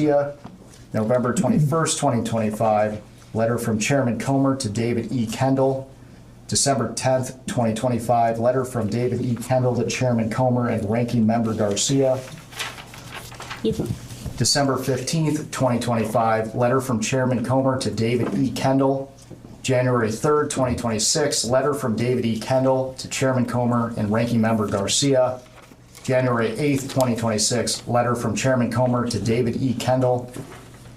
November 21st, 2025, letter from Chairman Comer to David E. Kendall. December 10th, 2025, letter from David E. Kendall to Chairman Comer and Ranking Member Garcia. December 15th, 2025, letter from Chairman Comer to David E. Kendall. January 3rd, 2026, letter from David E. Kendall to Chairman Comer and Ranking Member Garcia. January 8th, 2026, letter from Chairman Comer to David E. Kendall.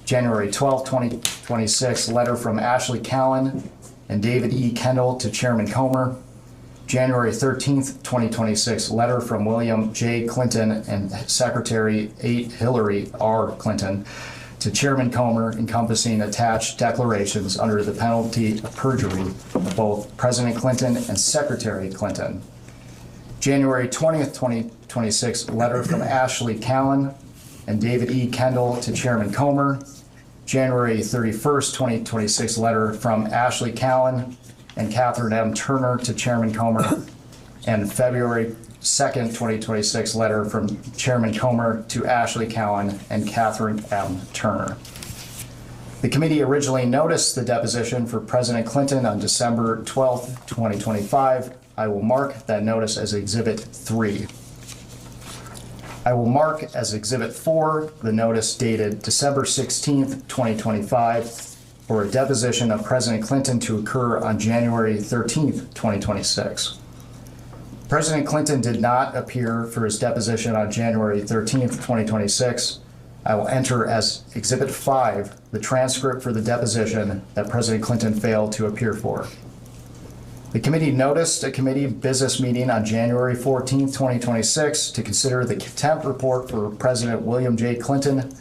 January 12th, 2026, letter from Ashley Cowan and David E. Kendall to Chairman Comer. January 13th, 2026, letter from William J. Clinton and Secretary 8 Hillary R. Clinton to Chairman Comer encompassing attached declarations under the penalty of perjury of both President Clinton and Secretary Clinton. January 20th, 2026, letter from Ashley Cowan and David E. Kendall to Chairman Comer. January 31st, 2026, letter from Ashley Cowan and Catherine M. Turner to Chairman Comer. And February 2nd, 2026, letter from Chairman Comer to Ashley Cowan and Catherine M. Turner. The committee originally noticed the deposition for President Clinton on December 12th, 2025. I will mark that notice as Exhibit 3. I will mark as Exhibit 4 the notice dated December 16th, 2025 for a deposition of President Clinton to occur on January 13th, 2026. President Clinton did not appear for his deposition on January 13th, 2026. I will enter as Exhibit 5 the transcript for the deposition that President Clinton failed to appear for. The committee noticed a committee business meeting on January 14th, 2026 to consider the contempt report for President William J. Clinton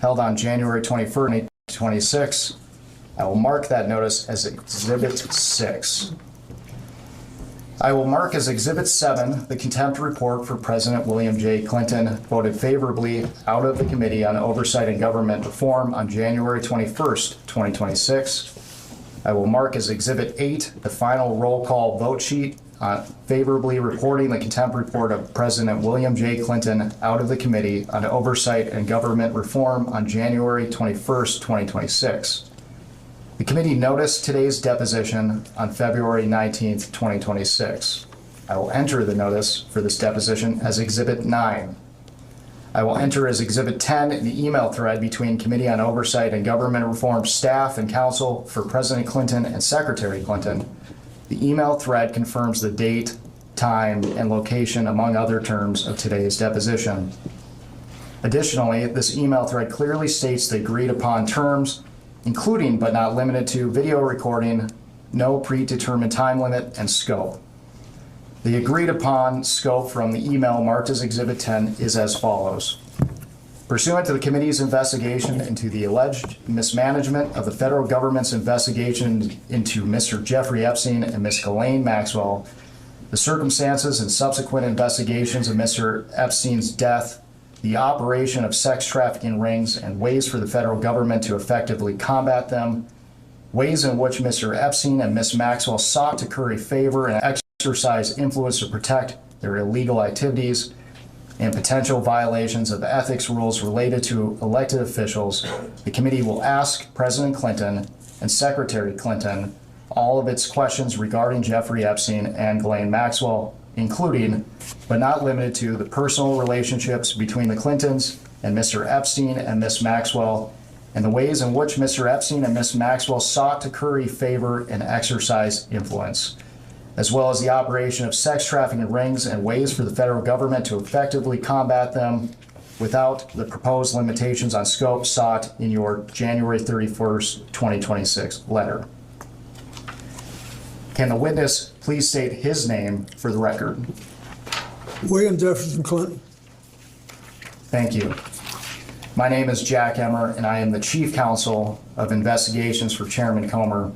held on January 21st, 2026. I will mark that notice as Exhibit 6. I will mark as Exhibit 7 the contempt report for President William J. Clinton voted favorably out of the Committee on Oversight and Government Reform on January 21st, 2026. I will mark as Exhibit 8 the final roll call vote sheet favorably reporting the contempt report of President William J. Clinton out of the Committee on Oversight and Government Reform on January 21st, 2026. The committee noticed today's deposition on February 19th, 2026. I will enter the notice for this deposition as Exhibit 9. I will enter as Exhibit 10 in the email thread between Committee on Oversight and Government Reform staff and counsel for President Clinton and Secretary Clinton. The email thread confirms the date, time, and location, among other terms, of today's deposition. Additionally, this email thread clearly states the agreed upon terms, including but not limited to video recording, no predetermined time limit, and scope. The agreed upon scope from the email marked as Exhibit 10 is as follows. Pursuant to the committee's investigation into the alleged mismanagement of the federal government's investigation into Mr. Jeffrey Epstein and Ms. Ghislaine Maxwell, the circumstances and subsequent investigations of Mr. Epstein's death, the operation of sex trafficking rings and ways for the federal government to effectively combat them, ways in which Mr. Epstein and Ms. Maxwell sought to curry favor and exercise influence to protect their illegal activities, and potential violations of ethics rules related to elected officials, the committee will ask President Clinton and Secretary Clinton all of its questions regarding Jeffrey Epstein and Ghislaine Maxwell, including, but not limited to, the personal relationships between the Clintons and Mr. Epstein and Ms. Maxwell, and the ways in which Mr. Epstein and Ms. Maxwell sought to curry favor and exercise influence, as well as the operation of sex trafficking rings and ways for the federal government to effectively combat them without the proposed limitations on scope sought in your January 31st, 2026 letter. Can the witness please state his name for the record? William Jefferson Clinton. Thank you. My name is Jack Emmer, and I am the Chief Counsel of Investigations for Chairman Comer.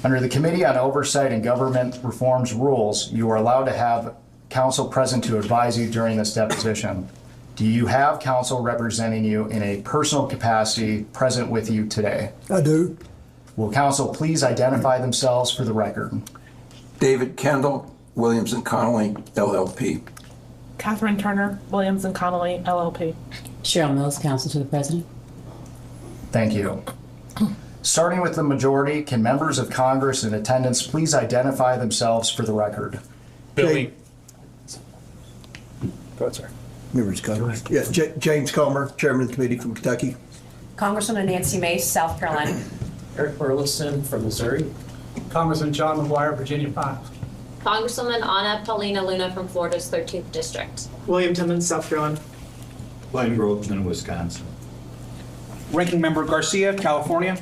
Under the Committee on Oversight and Government Reform's rules, you are allowed to have counsel present to advise you during this deposition. Do you have counsel representing you in a personal capacity present with you today? I do. Will counsel please identify themselves for the record? David Kendall, Williams & Connolly, LLP. Catherine Turner, Williams & Connolly, LLP. Cheryl Mills, counsel to the President. Thank you. Starting with the majority, can members of Congress in attendance please identify themselves for the record? Billy. Go ahead, sir. Members of Congress. Yeah, James Comer, Chairman of the Committee from Kentucky. Congresswoman Nancy Mace, South Carolina. Eric Burleson from Missouri. Congressman John McGuire, Virginia 5. Congresswoman Anna Paulina Luna from Florida's 13th District. William Timmons, South Carolina. Glenn Groveman, Wisconsin. Ranking Member Garcia, California.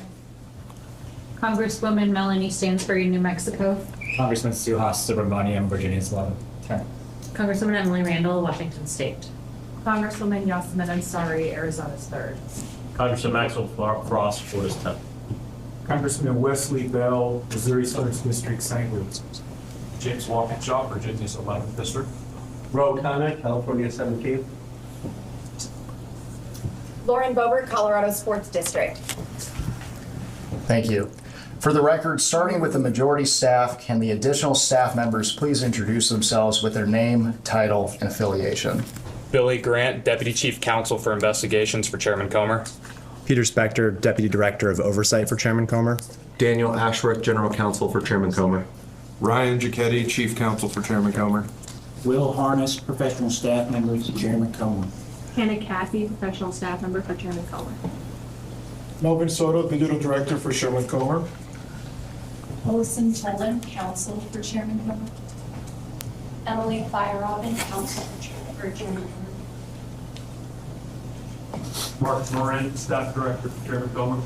Congresswoman Melanie Stansbury, New Mexico. Congressman Suhas Subramaniam, Virginia 11th. Congresswoman Emily Randall, Washington State. Congresswoman Yasmin Ansari, Arizona's 3rd. Congressman Maxwell Frost, Florida's 10th. Congressman Wesley Bell, Missouri Southern District, St. Louis. James Walkinshaw, Virginia's 11th District. Ro Khanna, California 17th. Lauren Boebert, Colorado's 4th District. Thank you. For the record, starting with the majority staff, can the additional staff members please introduce themselves with their name, title, and affiliation? Billy Grant, Deputy Chief Counsel for Investigations for Chairman Comer. Peter Spector, Deputy Director of Oversight for Chairman Comer. Daniel Ashworth, General Counsel for Chairman Comer. Ryan Giacchetti, Chief Counsel for Chairman Comer. Will Harness, Professional Staff Member to Chairman Comer. Hannah Cathy, Professional Staff Member for Chairman Comer. Melvin Soto, Digital Director for Sherman Comer. Olson Tolan, Counsel for Chairman Comer. Emily Feierabend, Counsel for Chairman Comer. Mark Moran, Staff Director for Chairman Comer.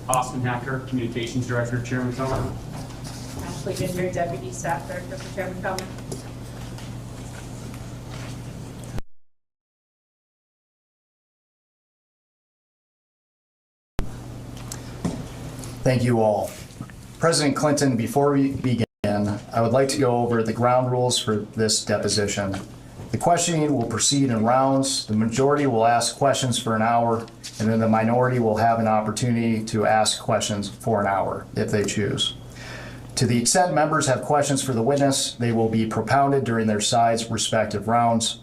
Austin Hacker, Communications Director, Chairman Comer. Ashley Ginger, Deputy Staff Director for Chairman Comer. Thank you all. President Clinton, before we begin, I would like to go over the ground rules for this deposition. The questioning will proceed in rounds. The majority will ask questions for an hour, and then the minority will have an opportunity to ask questions for an hour if they choose. To the extent members have questions for the witness, they will be propounded during their side's respective rounds.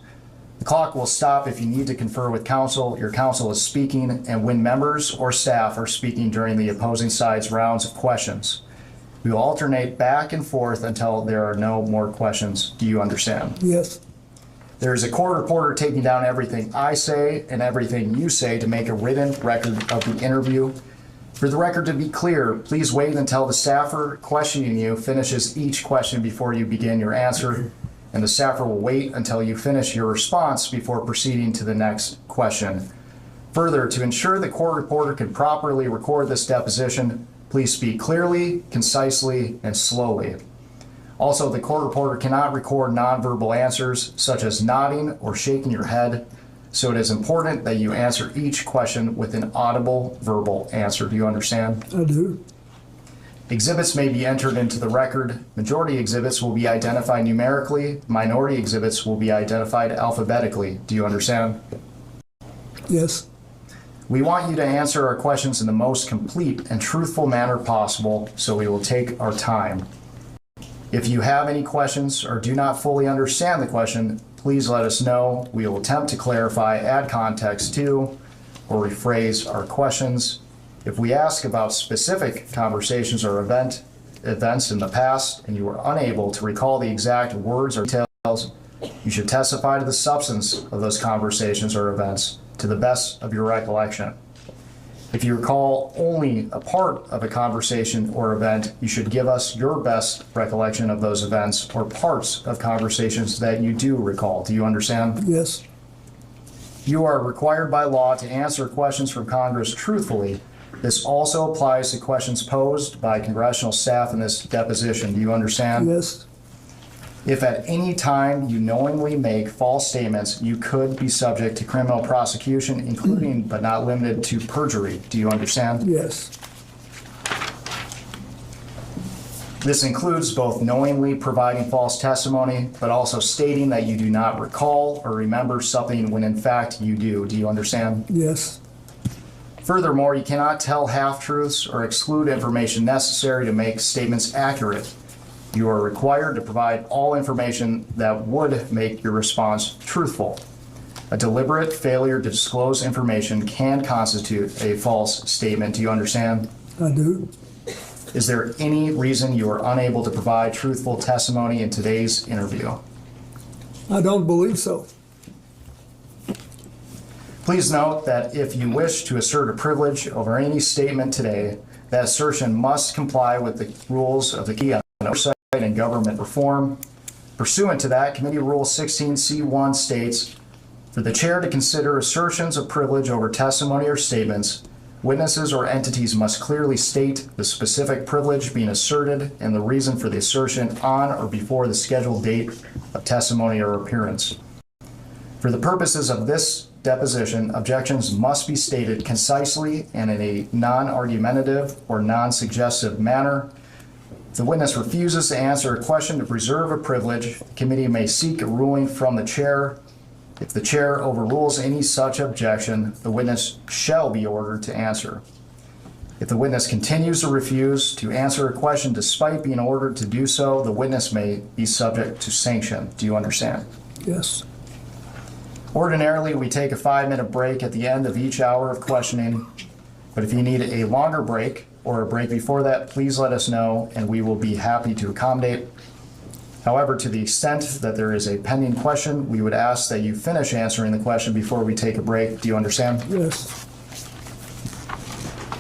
The clock will stop if you need to confer with counsel. Your counsel is speaking, and when members or staff are speaking during the opposing side's rounds of questions. We will alternate back and forth until there are no more questions. Do you understand? Yes. There is a court reporter taking down everything I say and everything you say to make a written record of the interview. For the record to be clear, please wait until the staffer questioning you finishes each question before you begin your answer, and the staffer will wait until you finish your response before proceeding to the next question. Further, to ensure the court reporter can properly record this deposition, please speak clearly, concisely, and slowly. Also, the court reporter cannot record nonverbal answers such as nodding or shaking your head, so it is important that you answer each question with an audible verbal answer. Do you understand? I do. Exhibits may be entered into the record. Majority exhibits will be identified numerically. Minority exhibits will be identified alphabetically. Do you understand? Yes. We want you to answer our questions in the most complete and truthful manner possible, so we will take our time. If you have any questions or do not fully understand the question, please let us know. We will attempt to clarify, add context to, or rephrase our questions. If we ask about specific conversations or events in the past and you are unable to recall the exact words or details, you should testify to the substance of those conversations or events to the best of your recollection. If you recall only a part of a conversation or event, you should give us your best recollection of those events or parts of conversations that you do recall. Do you understand? Yes. You are required by law to answer questions from Congress truthfully. This also applies to questions posed by congressional staff in this deposition. Do you understand? Yes. If at any time you knowingly make false statements, you could be subject to criminal prosecution, including but not limited to perjury. Do you understand? Yes. This includes both knowingly providing false testimony, but also stating that you do not recall or remember something when in fact you do. Do you understand? Yes. Furthermore, you cannot tell half-truths or exclude information necessary to make statements accurate. You are required to provide all information that would make your response truthful. A deliberate failure to disclose information can constitute a false statement. Do you understand? I do. Is there any reason you are unable to provide truthful testimony in today's interview? I don't believe so. Please note that if you wish to assert a privilege over any statement today, that assertion must comply with the rules of the Key on Oversight and Government Reform. Pursuant to that, Committee Rule 16C1 states, for the chair to consider assertions of privilege over testimony or statements, witnesses or entities must clearly state the specific privilege being asserted and the reason for the assertion on or before the scheduled date of testimony or appearance. For the purposes of this deposition, objections must be stated concisely and in a non-argumentative or non-suggestive manner. If the witness refuses to answer a question to preserve a privilege, the committee may seek a ruling from the chair. If the chair overrules any such objection, the witness shall be ordered to answer. If the witness continues to refuse to answer a question despite being ordered to do so, the witness may be subject to sanction. Do you understand? Yes. Ordinarily, we take a 5-minute break at the end of each hour of questioning, but if you need a longer break or a break before that, please let us know and we will be happy to accommodate. However, to the extent that there is a pending question, we would ask that you finish answering the question before we take a break. Do you understand? Yes.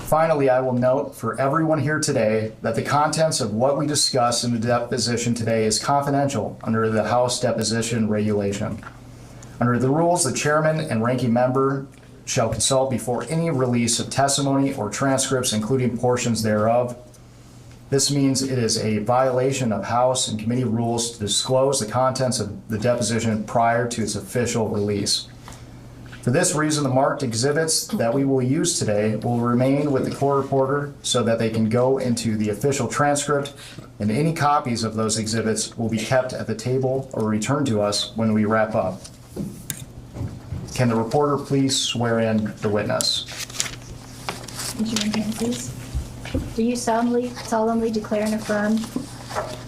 Finally, I will note for everyone here today that the contents of what we discuss in the deposition today is confidential under the House Deposition Regulation. Under the rules, the chairman and ranking member shall consult before any release of testimony or transcripts, including portions thereof. This means it is a violation of House and committee rules to disclose the contents of the deposition prior to its official release. For this reason, the marked exhibits that we will use today will remain with the court reporter so that they can go into the official transcript, and any copies of those exhibits will be kept at the table or returned to us when we wrap up. Can the reporter please swear in the witness? Would you raise your hand, please? Do you solemnly declare and affirm,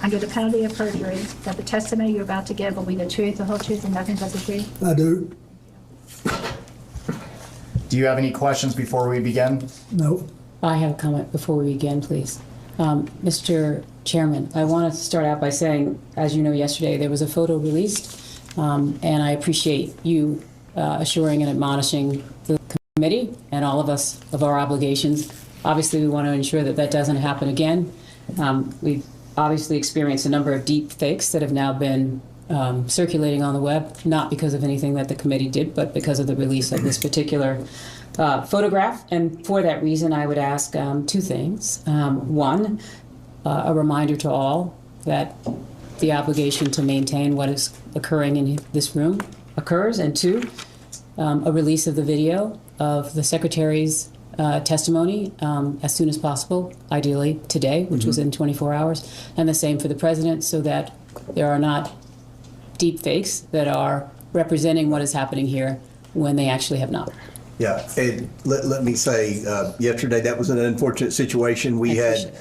under the penalty of perjury, that the testimony you're about to give will be the truth, the whole truth, and nothing but the truth? I do. Do you have any questions before we begin? No. I have a comment before we begin, please. Mr. Chairman, I want to start out by saying, as you know, yesterday there was a photo released, and I appreciate you assuring and admonishing the committee and all of us of our obligations. Obviously, we want to ensure that that doesn't happen again. We've obviously experienced a number of deep fakes that have now been circulating on the web, not because of anything that the committee did, but because of the release of this particular photograph. And for that reason, I would ask two things. One, a reminder to all that the obligation to maintain what is occurring in this room occurs. And two, a release of the video of the Secretary's testimony as soon as possible, ideally today, which was in 24 hours, and the same for the President, so that there are not deep fakes that are representing what is happening here when they actually have not. Yeah, and let me say, yesterday that was an unfortunate situation. We had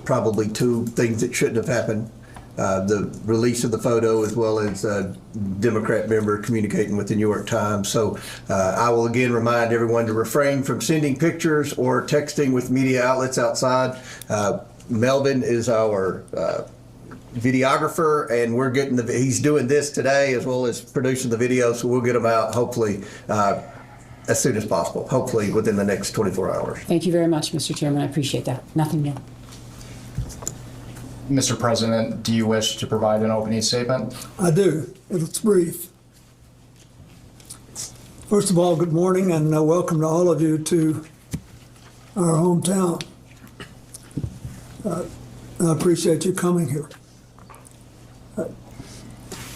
probably two things that shouldn't have happened. The release of the photo, as well as a Democrat member communicating with the New York Times. So I will again remind everyone to refrain from sending pictures or texting with media outlets outside. Melvin is our videographer, and we're getting he's doing this today as well as producing the video, so we'll get them out hopefully as soon as possible, hopefully within the next 24 hours. Thank you very much, Mr. Chairman. I appreciate that. Nothing more. Mr. President, do you wish to provide an opening statement? I do. It's brief. First of all, good morning and welcome to all of you to our hometown. I appreciate you coming here.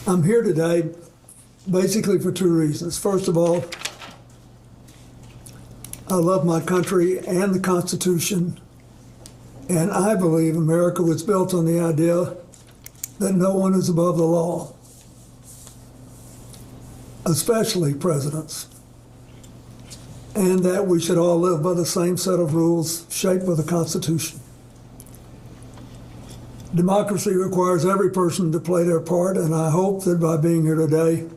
I'm here today basically for two reasons. First of all, I love my country and the Constitution, and I believe America was built on the idea that no one is above the law, especially presidents, and that we should all live by the same set of rules shaped by the Constitution. Democracy requires every person to play their part, and I hope that by being here today,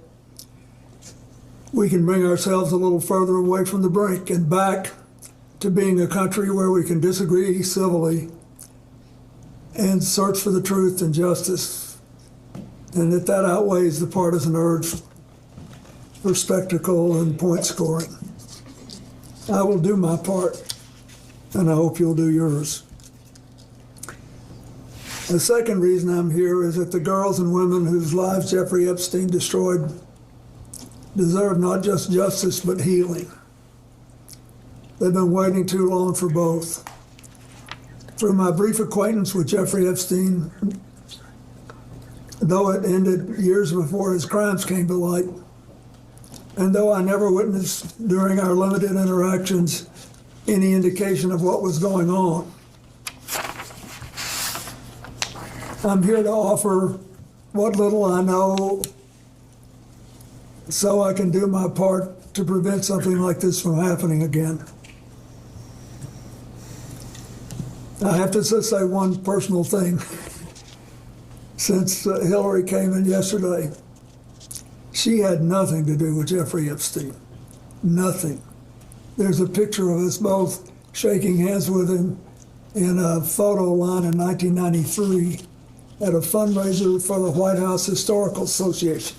we can bring ourselves a little further away from the brink and back to being a country where we can disagree civilly and search for the truth and justice, and that outweighs the partisan urge for spectacle and point scoring. I will do my part, and I hope you'll do yours. The second reason I'm here is that the girls and women whose lives Jeffrey Epstein destroyed deserve not just justice, but healing. They've been waiting too long for both. Through my brief acquaintance with Jeffrey Epstein, though it ended years before his crimes came to light, and though I never witnessed during our limited interactions any indication of what was going on, I'm here to offer what little I know so I can do my part to prevent something like this from happening again. I have to just say one personal thing. Since Hillary came in yesterday, she had nothing to do with Jeffrey Epstein. Nothing. There's a picture of us both shaking hands with him in a photo line in 1993 at a fundraiser for the White House Historical Association.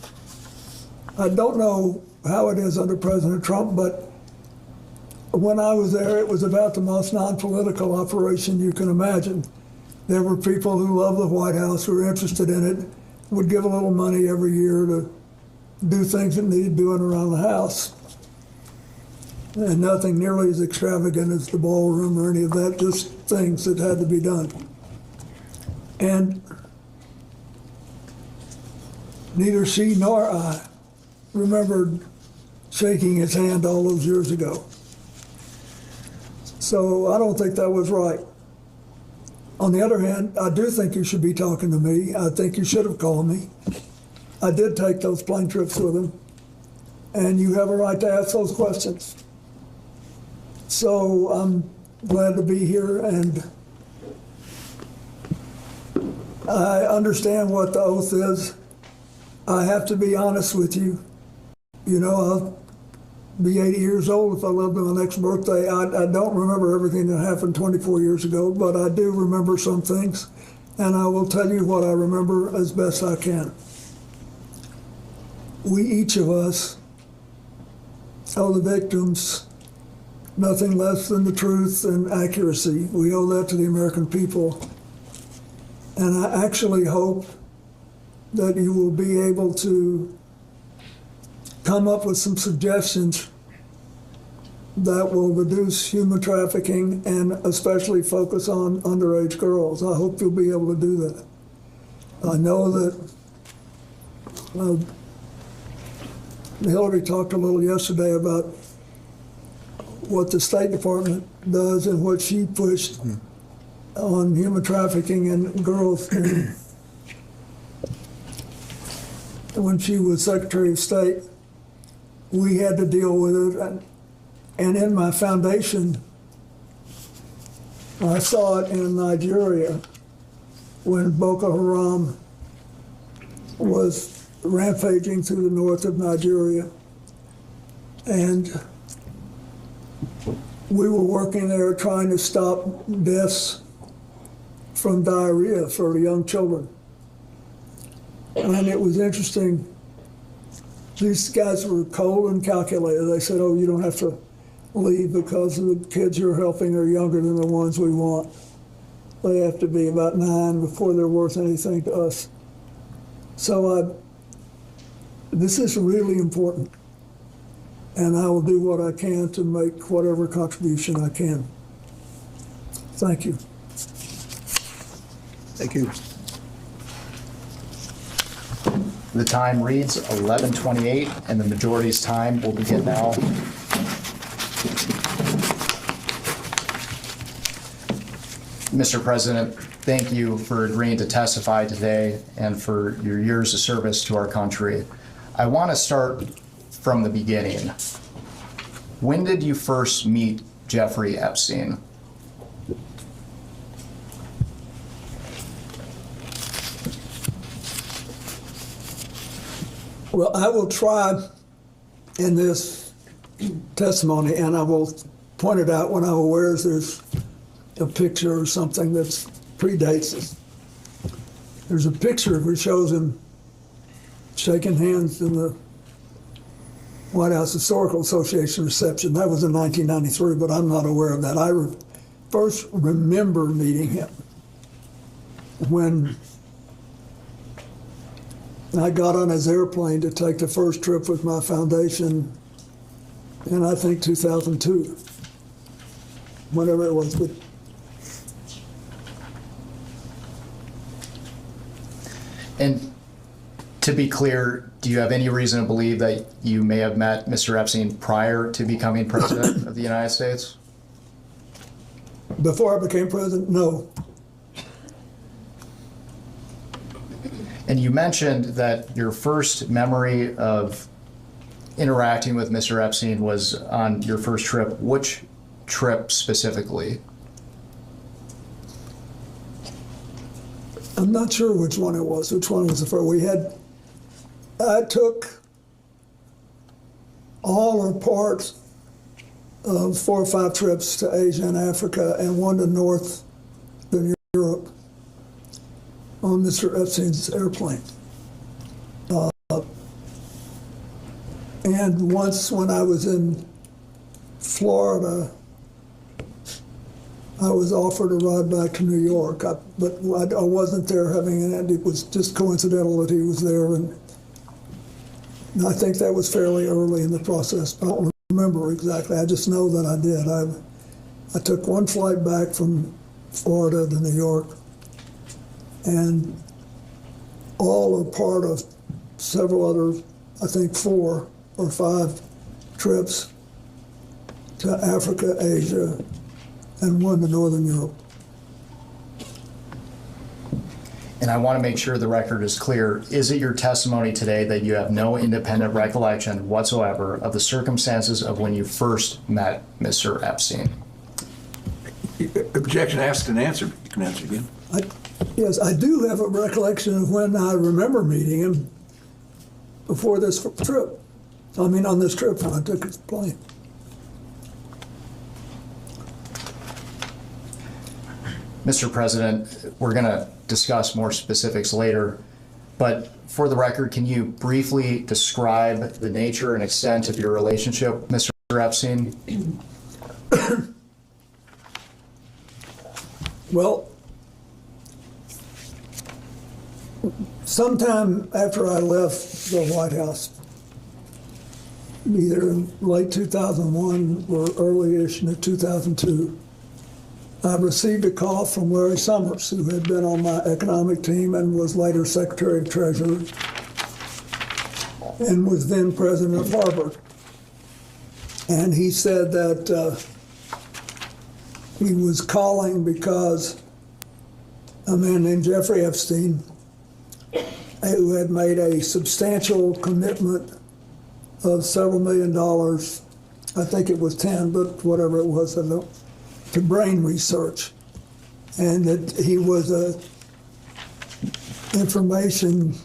I don't know how it is under President Trump, but when I was there, it was about the most non-political operation you can imagine. There were people who loved the White House, who were interested in it, would give a little money every year to do things that needed doing around the house. And nothing nearly as extravagant as the ballroom or any of that, just things that had to be done. And neither she nor I remembered shaking his hand all those years ago. So I don't think that was right. On the other hand, I do think you should be talking to me. I think you should have called me. I did take those plane trips with him, and you have a right to ask those questions. So I'm glad to be here, and I understand what the oath is. I have to be honest with you. You know, I'll be 80 years old if I live to my next birthday. I don't remember everything that happened 24 years ago, but I do remember some things, and I will tell you what I remember as best I can. We, each of us, owe the victims nothing less than the truth and accuracy. We owe that to the American people. And I actually hope that you will be able to come up with some suggestions that will reduce human trafficking and especially focus on underage girls. I hope you'll be able to do that. I know that Hillary talked a little yesterday about what the State Department does and what she pushed on human trafficking and girls when she was Secretary of State. We had to deal with it. And in my foundation, I saw it in Nigeria when Boko Haram was rampaging through the north of Nigeria. And we were working there trying to stop deaths from diarrhea for young children. And it was interesting. These guys were cold and calculated. They said, oh, you don't have to leave because the kids you're helping are younger than the ones we want. They have to be about 9 before they're worth anything to us. So this is really important. And I will do what I can to make whatever contribution I can. Thank you. Thank you. The time reads 11:28, and the majority's time will begin now. Mr. President, thank you for agreeing to testify today and for your years of service to our country. I want to start from the beginning. When did you first meet Jeffrey Epstein? Well, I will try in this testimony, and I will point it out when I'm aware there's a picture or something that predates this. There's a picture that shows him shaking hands in the White House Historical Association reception. That was in 1993, but I'm not aware of that. I first remember meeting him when I got on his airplane to take the first trip with my foundation in, I think, 2002, whenever it was. But And to be clear, do you have any reason to believe that you may have met Mr. Epstein prior to becoming president of the United States? before I became president, no. And you mentioned that your first memory of interacting with Mr. Epstein was on your first trip. Which trip specifically? I'm not sure which one it was. Which one was the first? I took all or part of 4 or 5 trips to Asia and Africa and one to Northern Europe on Mr. Epstein's airplane. And once when I was in Florida, I was offered a ride back to New York, but I wasn't there having an end. It was just coincidental that he was there, and I think that was fairly early in the process. I don't remember exactly. I just know that I did. I took one flight back from Florida to New York, and all or part of several other, I think 4 or 5 trips to Africa, Asia, and one to Northern Europe. And I want to make sure the record is clear. Is it your testimony today that you have no independent recollection whatsoever of the circumstances of when you first met Mr. Epstein? Objection asked and answered. You can answer again. Yes, I do have a recollection of when I remember meeting him before this trip. I mean, on this trip when I took his plane. Mr. President, we're going to discuss more specifics later, but for the record, can you briefly describe the nature and extent of your relationship with Mr. Epstein? Well, sometime after I left the White House, either in late 2001 or early-ish in 2002, I received a call from Larry Summers, who had been on my economic team and was later Secretary of Treasury and was then president of Harvard. And he said that he was calling because a man named Jeffrey Epstein, who had made a substantial commitment of several $1 million, I think it was 10, but whatever it was, I don't, to brain research, and that he was a information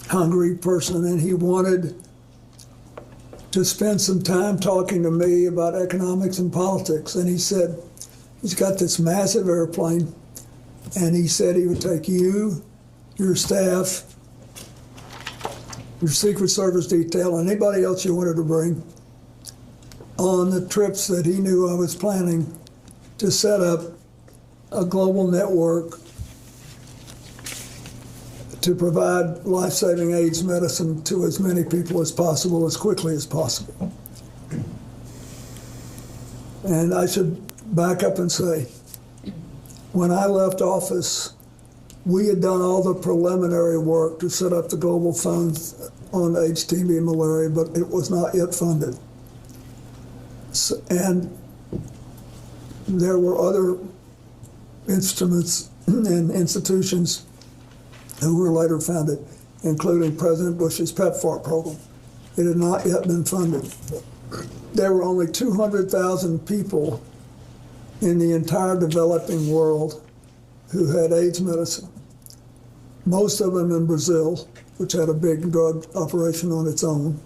hungry person, and he wanted to spend some time talking to me about economics and politics. And he said he's got this massive airplane, and he said he would take you, your staff, your Secret Service detail, and anybody else you wanted to bring on the trips that he knew I was planning to set up a global network to provide life-saving AIDS medicine to as many people as possible, as quickly as possible. And I should back up and say, when I left office, we had done all the preliminary work to set up the global funds on HTB malaria, but it was not yet funded. And there were other instruments and institutions who were later founded, including President Bush's PEPFAR program. It had not yet been funded. There were only 200,000 people in the entire developing world who had AIDS medicine, most of them in Brazil, which had a big drug operation on its own.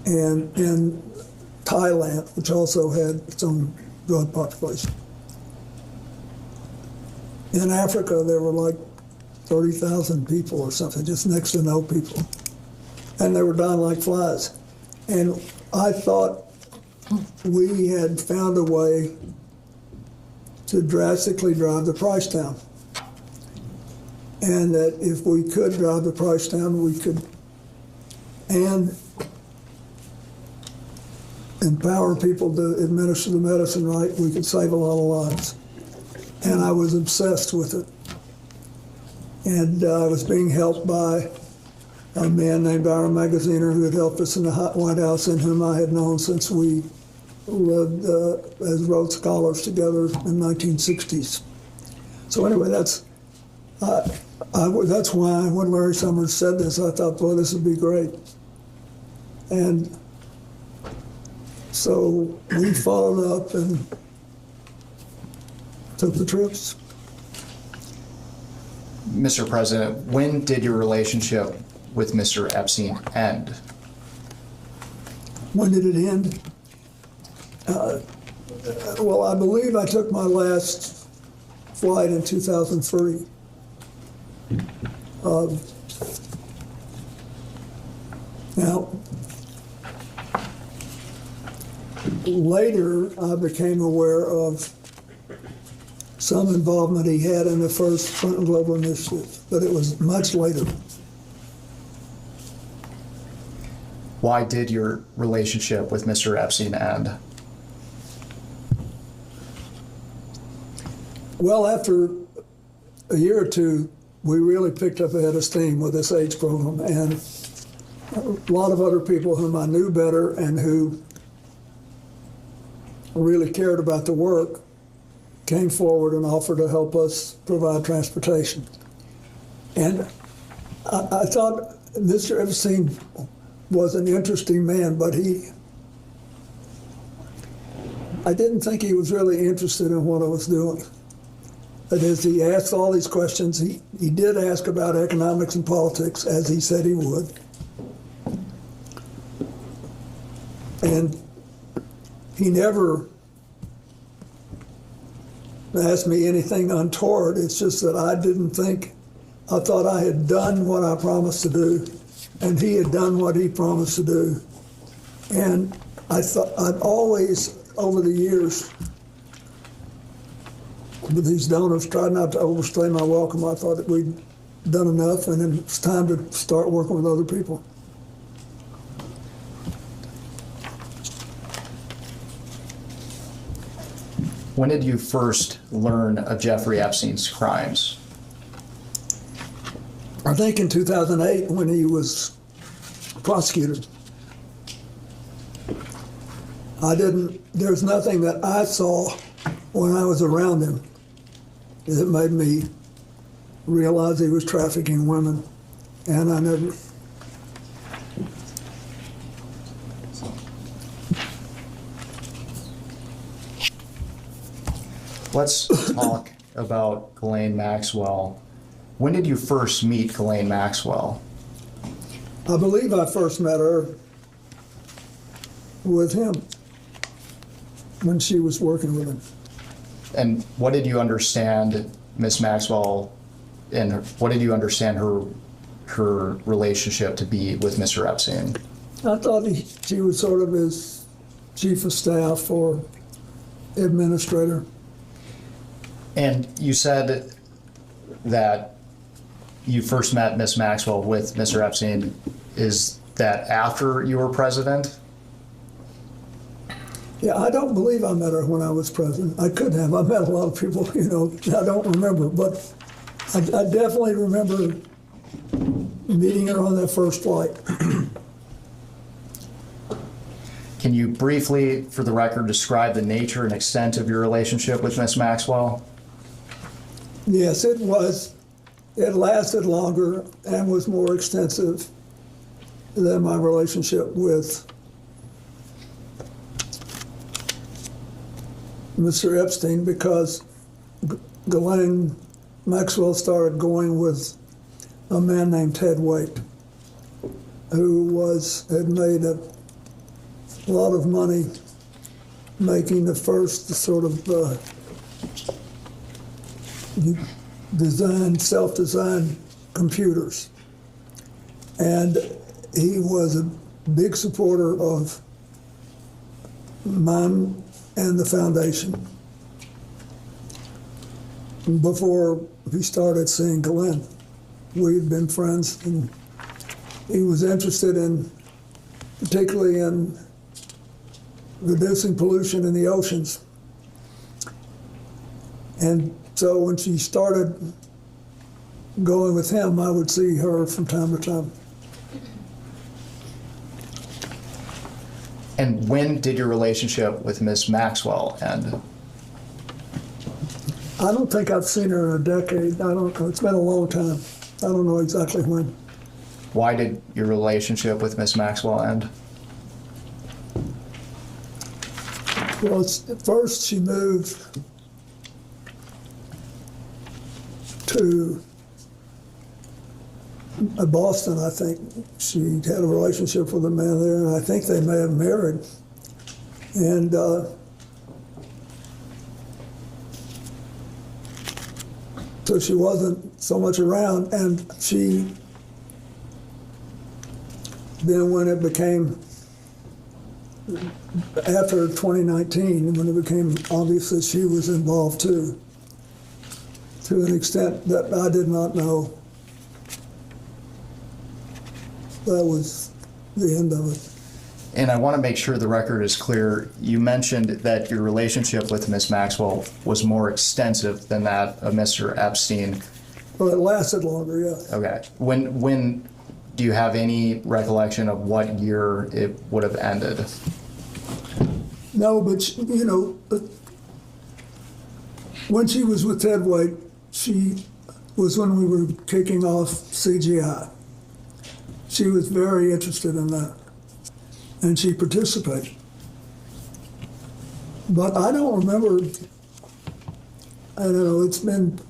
and in Thailand, which also had its own drug population. In Africa, there were like 30,000 people or something, just next to no people. And they were dying like flies. And I thought we had found a way to drastically drive the price down. And that if we could drive the price down, we could, and empower people to administer the medicine right, we could save a lot of lives. And I was obsessed with it. And I was being helped by a man named Ira Magaziner who had helped us in the White House and whom I had known since we lived as Rhodes Scholars together in the 1960s. So anyway, that's why when Larry Summers said this, I thought, boy, this would be great. And so we followed up and took the trips. Mr. President, when did your relationship with Mr. Epstein end? When did it end? Well, I believe I took my last flight in 2003. Now, later I became aware of some involvement he had in the first Clinton Global Initiative, but it was much later. Why did your relationship with Mr. Epstein end? Well, after a year or two, we really picked up a head of steam with this AIDS program, and a lot of other people whom I knew better and who really cared about the work came forward and offered to help us provide transportation. And I thought Mr. Epstein was an interesting man, but I didn't think he was really interested in what I was doing. That is, he asked all these questions. He did ask about economics and politics, as he said he would. And he never asked me anything untoward. It's just that I thought I had done what I promised to do, and he had done what he promised to do. And I thought I'd always, over the years, with these donors, tried not to overstay my welcome. I thought that we'd done enough, and then it's time to start working with other people. When did you first learn of Jeffrey Epstein's crimes? I think in 2008 when he was prosecuted. There's nothing that I saw when I was around him that made me realize he was trafficking women, and I never. Let's talk about Ghislaine Maxwell. When did you first meet Ghislaine Maxwell? I believe I first met her with him when she was working with him. And what did you understand Miss Maxwell, and what did you understand her relationship to be with Mr. Epstein? I thought she was sort of his chief of staff or administrator. And you said that you first met Miss Maxwell with Mr. Epstein. Is that after you were president? Yeah, I don't believe I met her when I was president. I could have. I met a lot of people, I don't remember. But I definitely remember meeting her on that first flight. Can you briefly, for the record, describe the nature and extent of your relationship with Miss Maxwell? Yes, it was. It lasted longer and was more extensive than my relationship with Mr. Epstein, because Ghislaine Maxwell started going with a man named Ted Waite, who had made a a lot of money making the first sort of self-designed computers. And he was a big supporter of mine and the foundation before he started seeing Glenn. We'd been friends, and he was interested in, particularly in reducing pollution in the oceans. And so when she started going with him, I would see her from time to time. And when did your relationship with Miss Maxwell end? I don't think I've seen her in a decade. I don't know. It's been a long time. I don't know exactly when. Why did your relationship with Miss Maxwell end? Well, first she moved to Boston, I think. She had a relationship with a man there, and I think they may have married. And so she wasn't so much around, and she, then when it became, after 2019, when it became obvious that she was involved too, to an extent that I did not know, that was the end of it. And I want to make sure the record is clear. You mentioned that your relationship with Miss Maxwell was more extensive than that of Mr. Epstein. Well, it lasted longer, yeah. Okay. When do you have any recollection of what year it would have ended? No, but you know, when she was with Ted White, she was when we were kicking off CGI. She was very interested in that, and she participated. But I don't remember, I don't know, it's been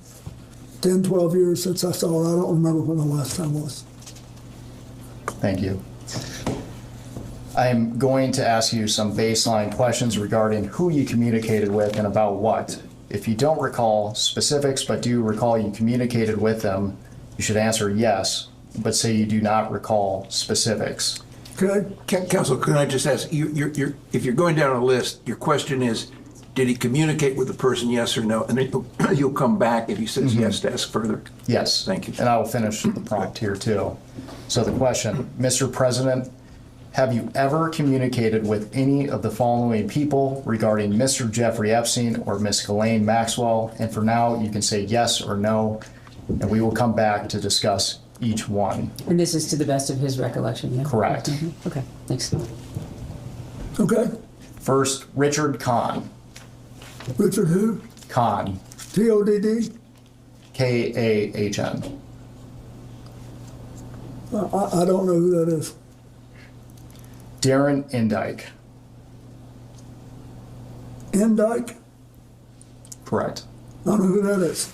10, 12 years since I saw her. I don't remember when the last time was. Thank you. I'm going to ask you some baseline questions regarding who you communicated with and about what. If you don't recall specifics but do recall you communicated with them, you should answer yes, but say you do not recall specifics. Okay. Counsel, can I just ask, if you're going down a list, your question is, did he communicate with the person, yes or no? And then you'll come back if he says yes to ask further. Yes. Thank you. And I will finish the prompt here too. So the question, Mr. President, have you ever communicated with any of the following people regarding Mr. Jeffrey Epstein or Miss Ghislaine Maxwell? And for now, you can say yes or no, and we will come back to discuss each one. And this is to the best of his recollection, yeah? Correct. Mm-hmm. Okay, thanks. Okay. First, Richard Kahn. Richard who? Kahn. T-O-D-D? K-A-H-N. I don't know who that is. Darren Indyke. Indyke? Correct. I don't know who that is.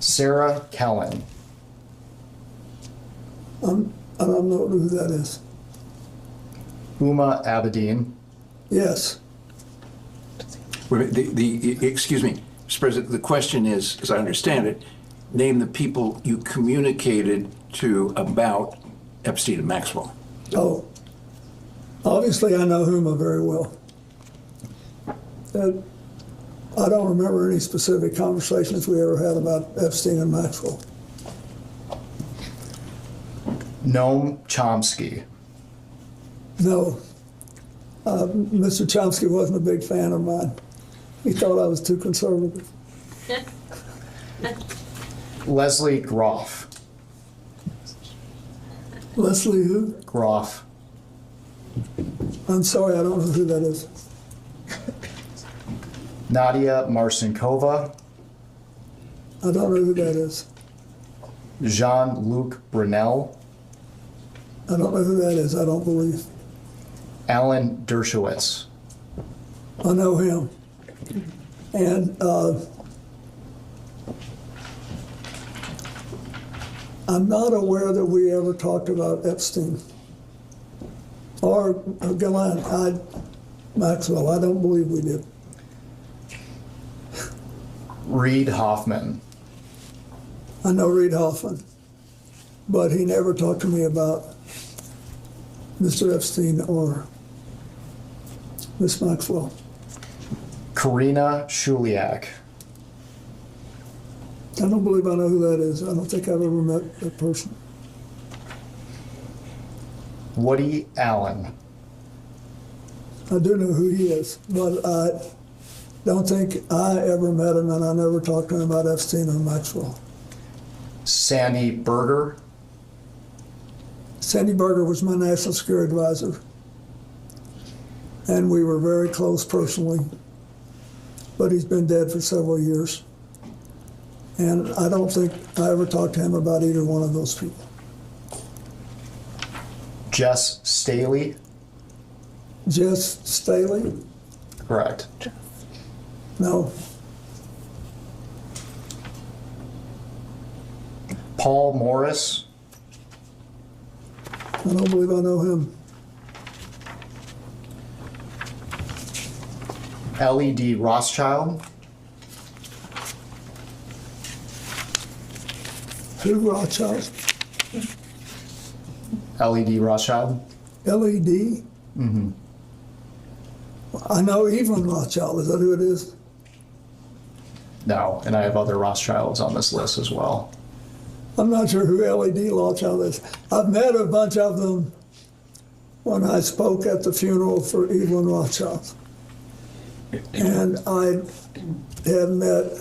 Sarah Kellen. I don't know who that is. Uma Abedin. Yes. Excuse me, Mr. President, the question is, as I understand it, name the people you communicated to about Epstein and Maxwell. Oh, obviously I know Huma very well. I don't remember any specific conversations we ever had about Epstein and Maxwell. Noam Chomsky. No. Mr. Chomsky wasn't a big fan of mine. He thought I was too conservative. Leslie Groff. Leslie who? Groff. I'm sorry, I don't know who that is. Nadia Marcinkova. I don't know who that is. Jean-Luc Brunel. I don't know who that is, I don't believe. Alan Dershowitz. I know him. And I'm not aware that we ever talked about Epstein. Or Ghislaine Maxwell. I don't believe we did. Reed Hoffman. I know Reed Hoffman, but he never talked to me about Mr. Epstein or Miss Maxwell. Karina Shuliak. I don't believe I know who that is. I don't think I've ever met that person. Woody Allen. I do know who he is, but I don't think I ever met him, and I never talked to him about Epstein or Maxwell. Sandy Berger. Sandy Berger was my national security advisor, and we were very close personally, but he's been dead for several years. And I don't think I ever talked to him about either one of those people. Jess Staley. Jess Staley? Correct. No. Paul Morris. I don't believe I know him. LED Rothschild. Who Rothschild? LED Rothschild. LED? Mm-hmm. I know Evelyn Rothschild. Is that who it is? No, and I have other Rothschilds on this list as well. I'm not sure who LED Rothschild is. I've met a bunch of them when I spoke at the funeral for Evelyn Rothschild. And I had met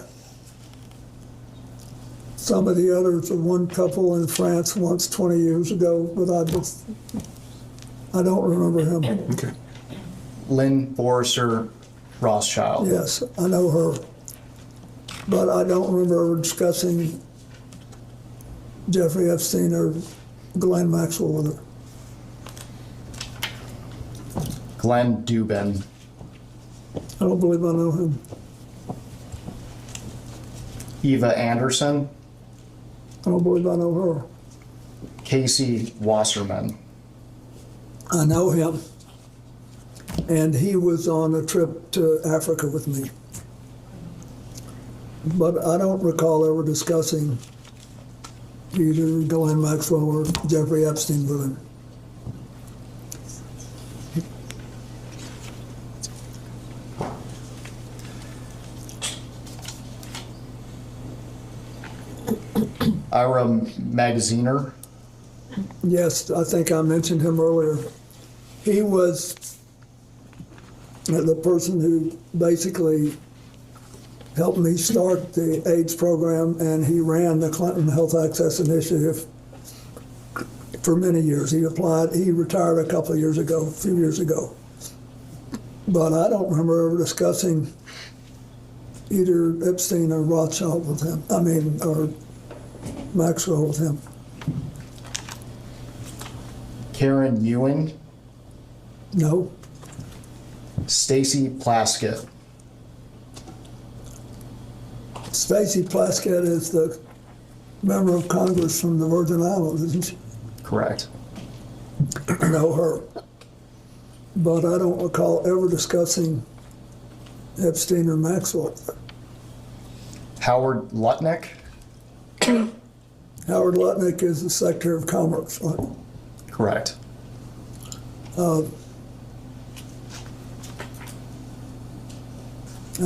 some of the others, one couple in France once 20 years ago, but I don't remember him. Okay. Lynn Forrester Rothschild. Yes, I know her, but I don't remember ever discussing Jeffrey Epstein or Ghislaine Maxwell with her. Glenn Dubin. I don't believe I know him. Eva Anderson. I don't believe I know her. Casey Wasserman. I know him, and he was on a trip to Africa with me. But I don't recall ever discussing either Ghislaine Maxwell or Jeffrey Epstein with him. Ira Magaziner. Yes, I think I mentioned him earlier. He was the person who basically helped me start the AIDS program, and he ran the Clinton Health Access Initiative for many years. He retired a couple of years ago, a few years ago. But I don't remember ever discussing either Epstein or Rothschild with him, or Maxwell with him. Karen Ewing. No. Stacy Plaskett. Stacy Plaskett is the member of Congress from the Virgin Islands, isn't she? Correct. I know her. But I don't recall ever discussing Epstein or Maxwell. Howard Lutnick. Howard Lutnick is the Secretary of Commerce, right? Correct. I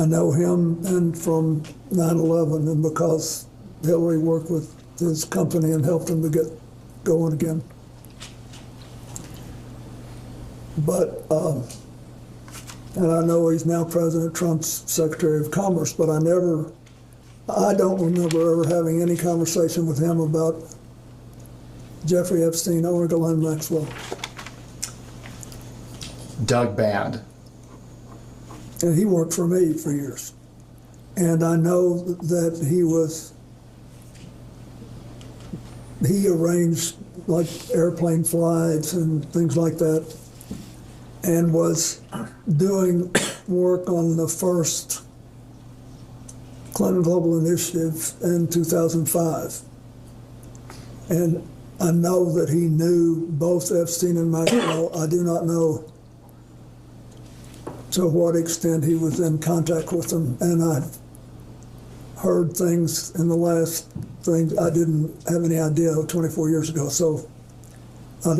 know him and from 9/11, and because Hillary worked with his company and helped him to get going again. But, and I know he's now President Trump's Secretary of Commerce, but I don't remember ever having any conversation with him about Jeffrey Epstein or Ghislaine Maxwell. Doug Band. And he worked for me for years. And I know that he arranged like airplane flights and things like that, and was doing work on the first Clinton Global Initiative in 2005. And I know that he knew both Epstein and Maxwell. I do not know to what extent he was in contact with them, and I heard things in the last thing I didn't have any idea 24 years ago. So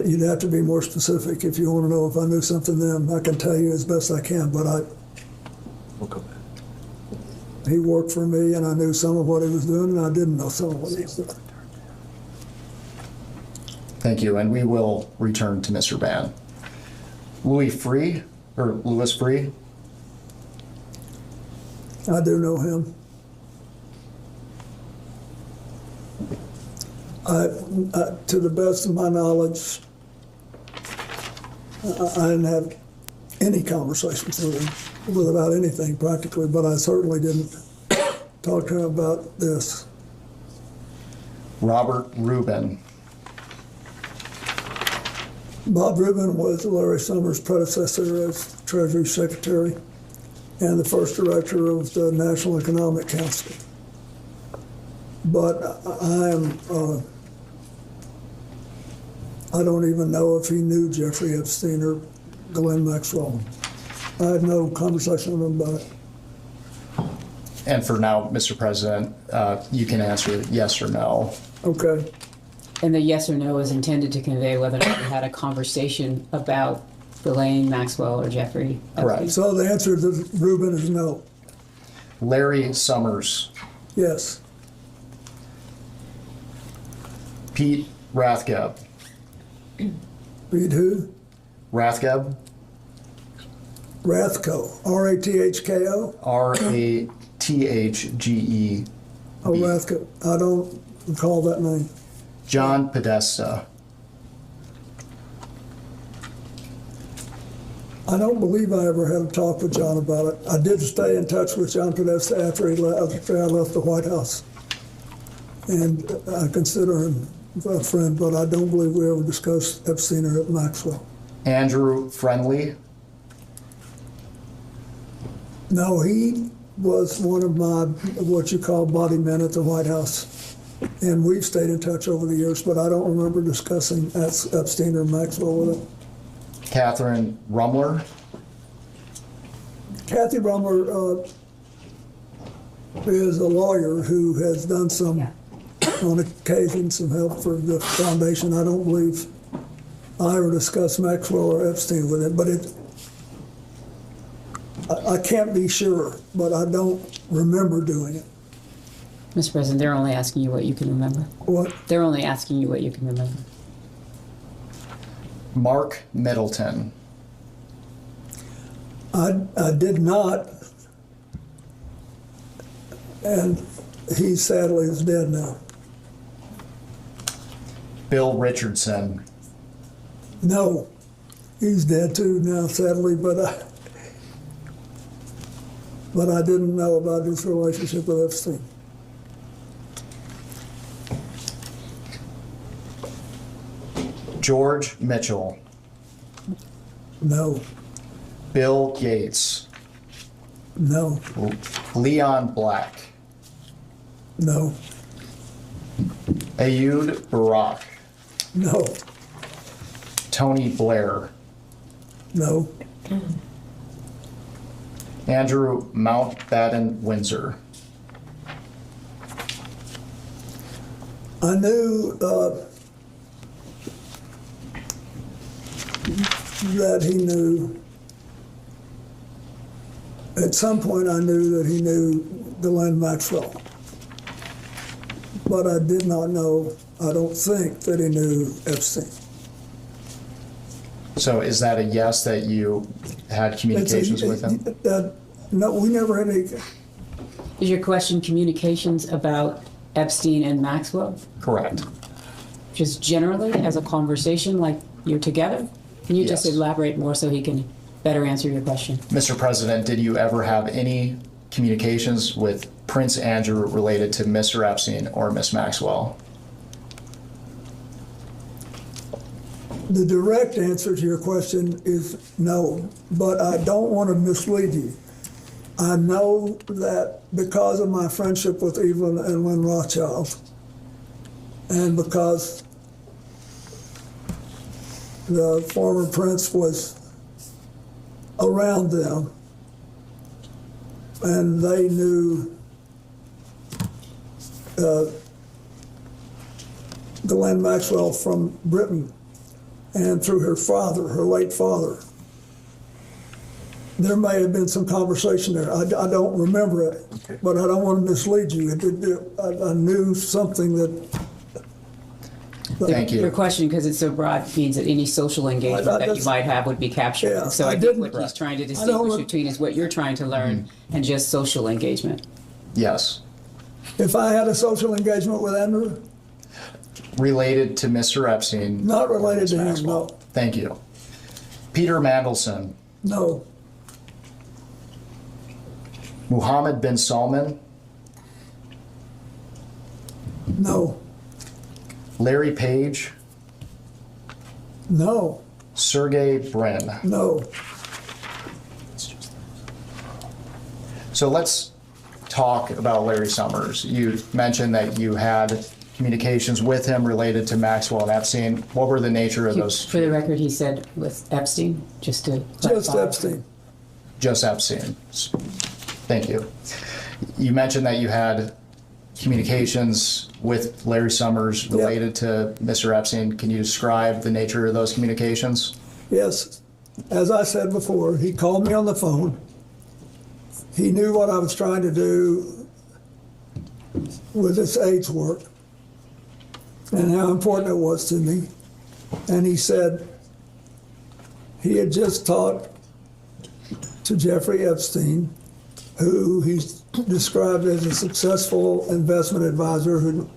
you'd have to be more specific if you want to know if I knew something then. I can tell you as best I can, but he worked for me, and I knew some of what he was doing, and I didn't know some of what he was doing. Thank you, and we will return to Mr. Ban. Louis Free. I do know him. To the best of my knowledge, I didn't have any conversations with him about anything practically, but I certainly didn't talk to him about this. Robert Rubin. Bob Rubin was Larry Summers' predecessor as Treasury Secretary and the first director of the National Economic Council. But I don't even know if he knew Jeffrey Epstein or Ghislaine Maxwell. I had no conversation with him about it. And for now, Mr. President, you can answer yes or no. Okay. And the yes or no is intended to convey whether or not you had a conversation about Ghislaine Maxwell or Jeffrey Epstein. Correct. So the answer to Rubin is no. Larry Summers. Yes. Pete Rathgeb. Pete who? Rathgeb. Rathko. R-A-T-H-K-O? R-A-T-H-G-E. Oh, Rathko. I don't recall that name. John Podesta. I don't believe I ever had a talk with John about it. I did stay in touch with John Podesta after I left the White House. And I consider him a friend, but I don't believe we ever discussed Epstein or Maxwell. Andrew Friendly. No, he was one of my, what you call body men at the White House. And we've stayed in touch over the years, but I don't remember discussing Epstein or Maxwell with him. Catherine Rumler. Kathy Rumler is a lawyer who has done some, on occasion, some help for the foundation. I don't believe I ever discussed Maxwell or Epstein with him, but I can't be sure, but I don't remember doing it. Mr. President, they're only asking you what you can remember. What? They're only asking you what you can remember. Mark Middleton. I did not, and he sadly is dead now. Bill Richardson. No, he's dead too now, sadly, but I didn't know about his relationship with Epstein. George Mitchell. No. Bill Gates. No. Leon Black. No. Ayud Barak. No. Tony Blair. No. Andrew Mountbatten Windsor. I knew that he knew, at some point I knew that he knew Ghislaine Maxwell. But I did not know, I don't think, that he knew Epstein. So is that a yes that you had communications with him? No, we never had any. Is your question communications about Epstein and Maxwell? Correct. Just generally as a conversation, like you're together? Can you just elaborate more so he can better answer your question? Mr. President, did you ever have any communications with Prince Andrew related to Mr. Epstein or Miss Maxwell? The direct answer to your question is no, but I don't want to mislead you. I know that because of my friendship with Evelyn and Lynn Rothschild, and because the former prince was around them, and they knew Ghislaine Maxwell from Britain and through her father, her late father. There may have been some conversation there. I don't remember it, but I don't want to mislead you. I knew something that. Thank you. Your question, because it's so broad, means that any social engagement that you might have would be captured. Yeah, So I think what he's trying to don't distinguish between is what you're trying to learn and just social engagement. Yes. If I had a social engagement with Andrew, Related to Mr. Epstein. not related to him, Maxwell. no. Thank you. Peter Mandelson. No. Mohammed bin Salman. No. Larry Page. No. Sergey Brin. No. So let's talk about Larry Summers. You mentioned that you had communications with him related to Maxwell and Epstein. What were the nature of those? For the record, he said with Epstein, just to Just clarify. Epstein. Just Epstein. Thank you. You mentioned that you had communications with Larry Summers related to Mr. Epstein. Can you describe the nature of those communications? Yes. As I said before, he called me on the phone. He knew what I was trying to do with this AIDS work and how important it was to me. And he said he had just talked to Jeffrey Epstein, who he's described as a successful investment advisor who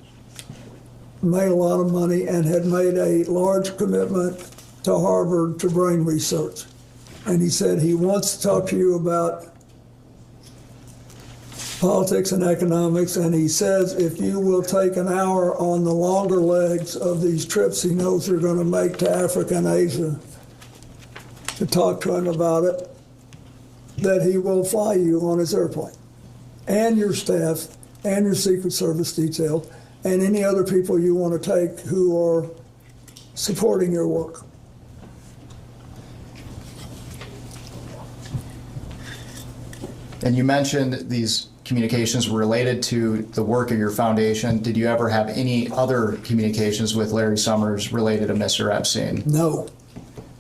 made a lot of money and had made a large commitment to Harvard to brain research. And he said he wants to talk to you about politics and economics, and he says if you will take an hour on the longer legs of these trips he knows you're going to make to Africa and Asia to talk to him about it, that he will fly you on his airplane, and your staff, and your Secret Service detail, and any other people you want to take who are supporting your work. And you mentioned these communications were related to the work of your foundation. Did you ever have any other communications with Larry Summers related to Mr. Epstein? No.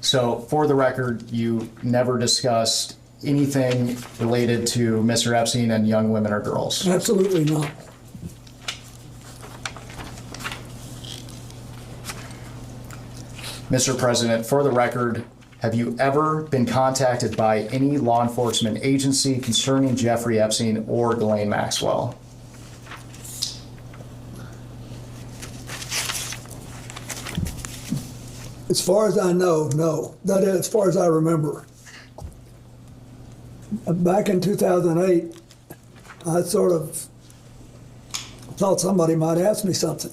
So for the record, you never discussed anything related to Mr. Epstein and young women or girls? Absolutely not. Mr. President, for the record, have you ever been contacted by any law enforcement agency concerning Jeffrey Epstein or Ghislaine Maxwell? As far as I know, no. That is, as far as I remember. Back in 2008, I sort of thought somebody might ask me something.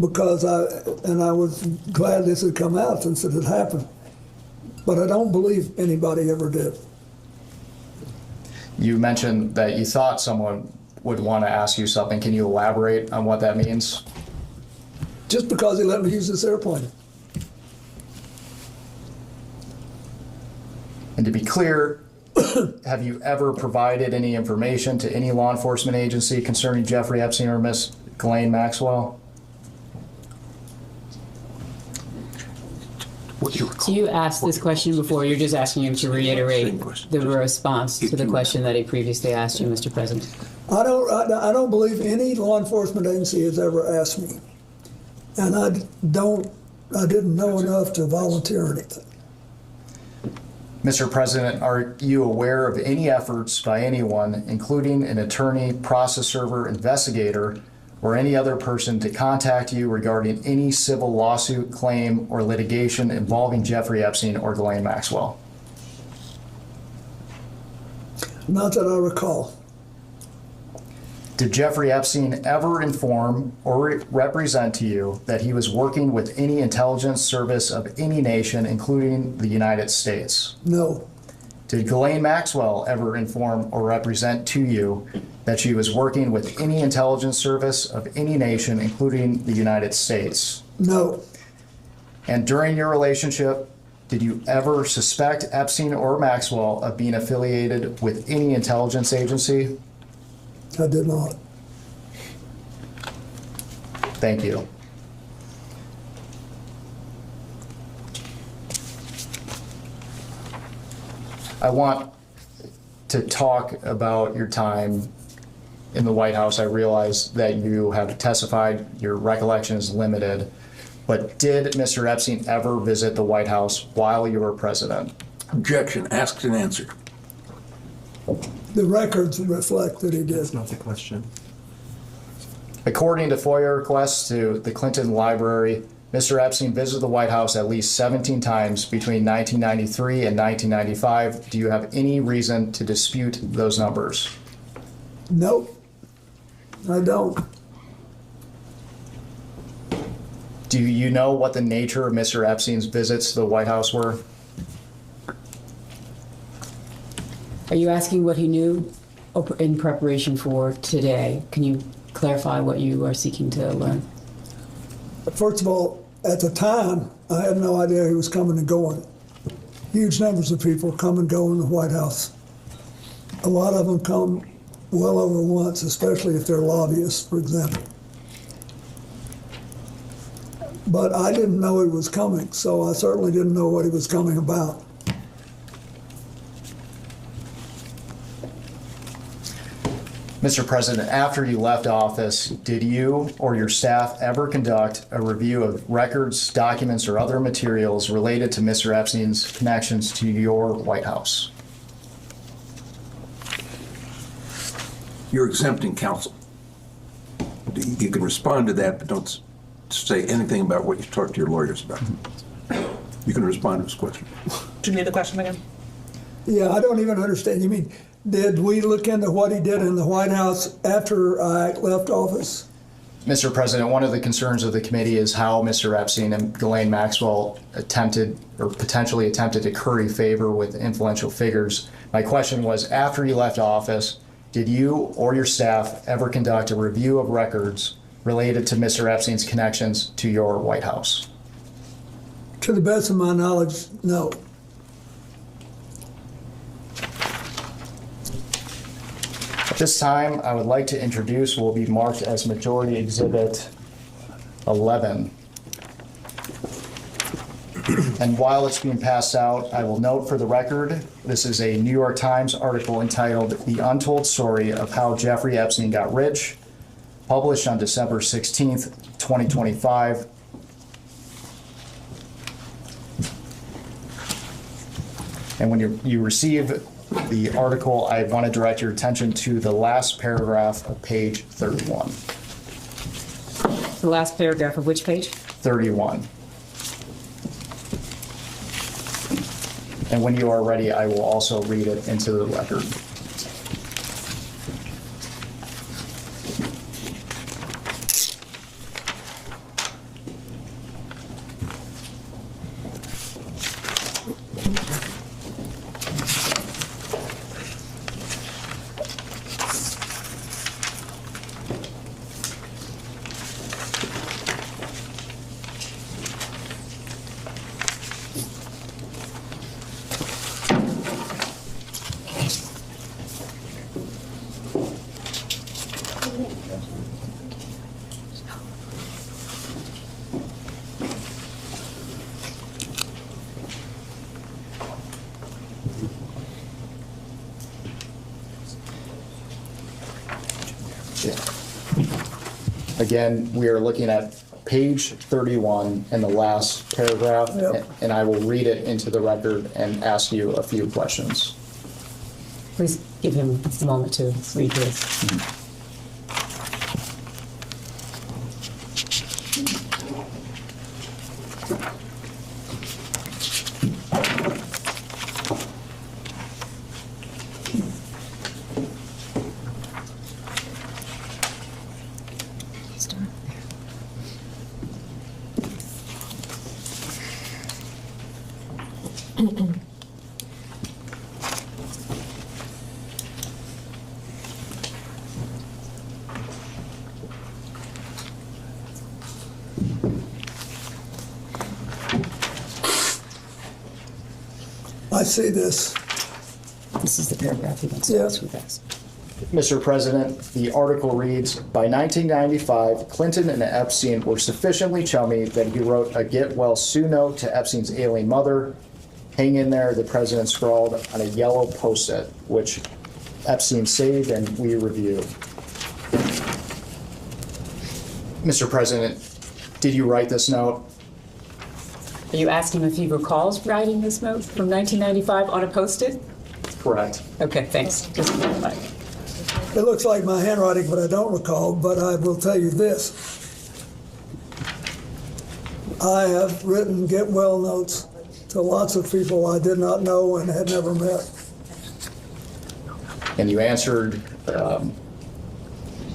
Because I was glad this had come out since it had happened. But I don't believe anybody ever did. You mentioned that you thought someone would want to ask you something. Can you elaborate on what that means? Just because he let me use this airplane. And to be clear, have you ever provided any information to any law enforcement agency concerning Jeffrey Epstein or Miss Ghislaine Maxwell? So you asked this question before, you're just asking him to reiterate the response to the question that he previously asked you, Mr. President. I don't believe any law enforcement agency has ever asked me. And I didn't know enough to volunteer anything. Mr. President, are you aware of any efforts by anyone, including an attorney, process server, investigator, or any other person to contact you regarding any civil lawsuit, claim, or litigation involving Jeffrey Epstein or Ghislaine Maxwell? Not that I recall. Did Jeffrey Epstein ever inform or represent to you that he was working with any intelligence service of any nation, including the United States? No. Did Ghislaine Maxwell ever inform or represent to you that she was working with any intelligence service of any nation, including the United States? No. And during your relationship, did you ever suspect Epstein or Maxwell of being affiliated with any intelligence agency? I did not. Thank you. I want to talk about your time in the White House. I realize that you have testified, your recollection is limited, but did Mr. Epstein ever visit the White House while you were president? Objection, asked and answered. The records reflect that he did. That's not the question. According to FOIA requests to the Clinton Library, Mr. Epstein visited the White House at least 17 times between 1993 and 1995. Do you have any reason to dispute those numbers? Nope, I don't. Do you know what the nature of Mr. Epstein's visits to the White House were? Are you asking what he knew in preparation for today? Can you clarify what you are seeking to learn? First of all, at the time, I had no idea he was coming and going. Huge numbers of people come and go in the White House. A lot of them come well over once, especially if they're lobbyists, for example. But I didn't know he was coming, so I certainly didn't know what he was coming about. Mr. President, after you left office, did you or your staff ever conduct a review of records, documents, or other materials related to Mr. Epstein's connections to your White House? You're exempting counsel. You can respond to that, but don't say anything about what you talked to your lawyers about. You can respond to his question. Do you need the question again? Yeah, I don't even understand. You mean, did we look into what he did in the White House after I left office? Mr. President, one of the concerns of the committee is how Mr. Epstein and Ghislaine Maxwell attempted or potentially attempted to curry favor with influential figures. My question was, after you left office, did you or your staff ever conduct a review of records related to Mr. Epstein's connections to your White House? To the best of my knowledge, no. At this time, I would like to introduce what will be marked as Majority Exhibit 11. And while it's being passed out, I will note for the record, this is a New York Times article entitled The Untold Story of How Jeffrey Epstein Got Rich, published on December 16th, 2025. And when you receive the article, I want to direct your attention to the last paragraph of page 31. The last paragraph of which page? 31. And when you are ready, I will also read it into the record. Again, we are looking at page 31 in the last paragraph, and I will read it into the record and ask you a few questions. Please give him a moment to read this. see this. This is the paragraph he wants to Yeah. ask you guys. Mr. President, the article reads, by 1995, Clinton and Epstein were sufficiently chummy that he wrote a get well soon note to Epstein's ailing mother. Hang in there, the president scrawled on a yellow post-it, which Epstein saved and we reviewed. Mr. President, did you write this note? Are you asking if he recalls writing this note from 1995 on a post-it? Correct. Okay, thanks. Just clarify. It looks like my handwriting, but I don't recall, but I will tell you this. I have written get well notes to lots of people I did not know and had never met. And you answered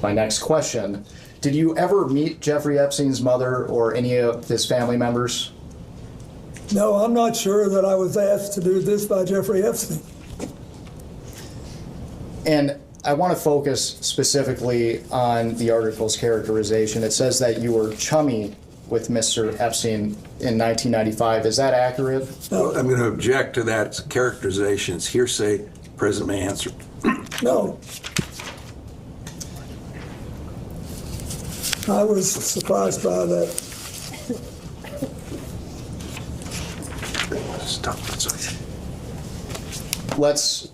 my next question. Did you ever meet Jeffrey Epstein's mother or any of his family members? No, I'm not sure that I was asked to do this by Jeffrey Epstein. And I want to focus specifically on the article's characterization. It says that you were chummy with Mr. Epstein in 1995. Is that accurate? Well, I'm going to object to that characterization. It's hearsay. President may answer. No. I was surprised by that. Stop. Let's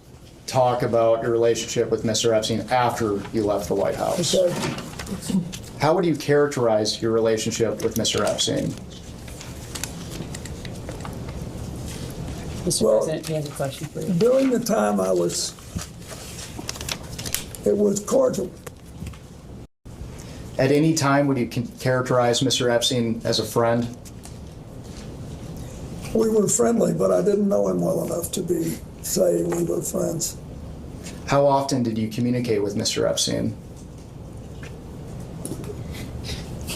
talk about your relationship with Mr. Epstein after you left the White House. Okay. How would you characterize your relationship with Mr. Epstein? Mr. Well, President, we have a question for you. During the time it was cordial. At any time, would you characterize Mr. Epstein as a friend? We were friendly, but I didn't know him well enough to say we were friends. How often did you communicate with Mr. Epstein?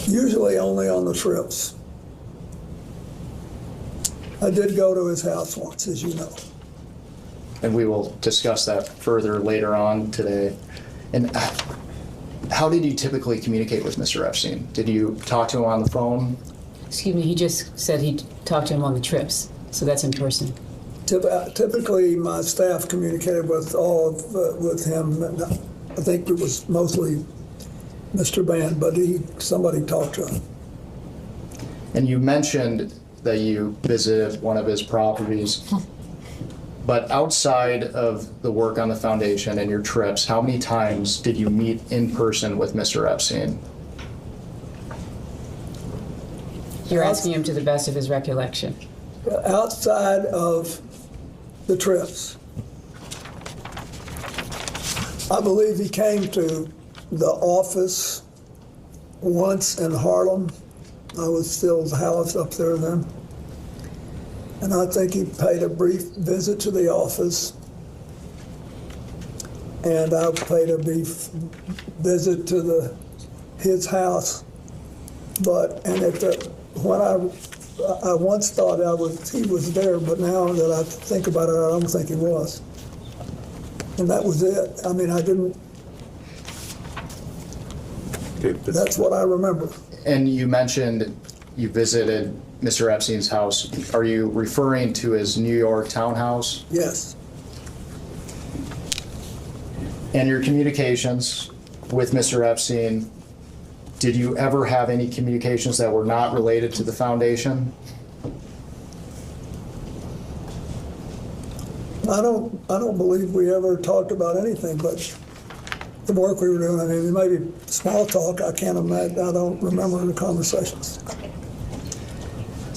Usually only on the trips. I did go to his house once, as you know. And we will discuss that further later on today. And how did you typically communicate with Mr. Epstein? Did you talk to him on the phone? Excuse me, he just said he talked to him on the trips, so that's in person. Typically, my staff communicated with with him. And I think it was mostly Mr. Band, but somebody talked to him. And you mentioned that you visited one of his properties. But outside of the work on the foundation and your trips, how many times did you meet in person with Mr. Epstein? You're asking him to the best of his recollection. Outside of the trips, I believe he came to the office once in Harlem. I was still housed up there then. And I think he paid a brief visit to the office. And I paid a brief visit to his house. When I once thought he was there, but now that I think about it, I don't think he was. And that was it. I mean, I didn't. That's what I remember. And you mentioned you visited Mr. Epstein's house. Are you referring to his New York townhouse? Yes. And your communications with Mr. Epstein, did you ever have any communications that were not related to the foundation? I don't believe we ever talked about anything but the work we were doing. I mean, maybe small talk. I can't imagine. I don't remember the conversations.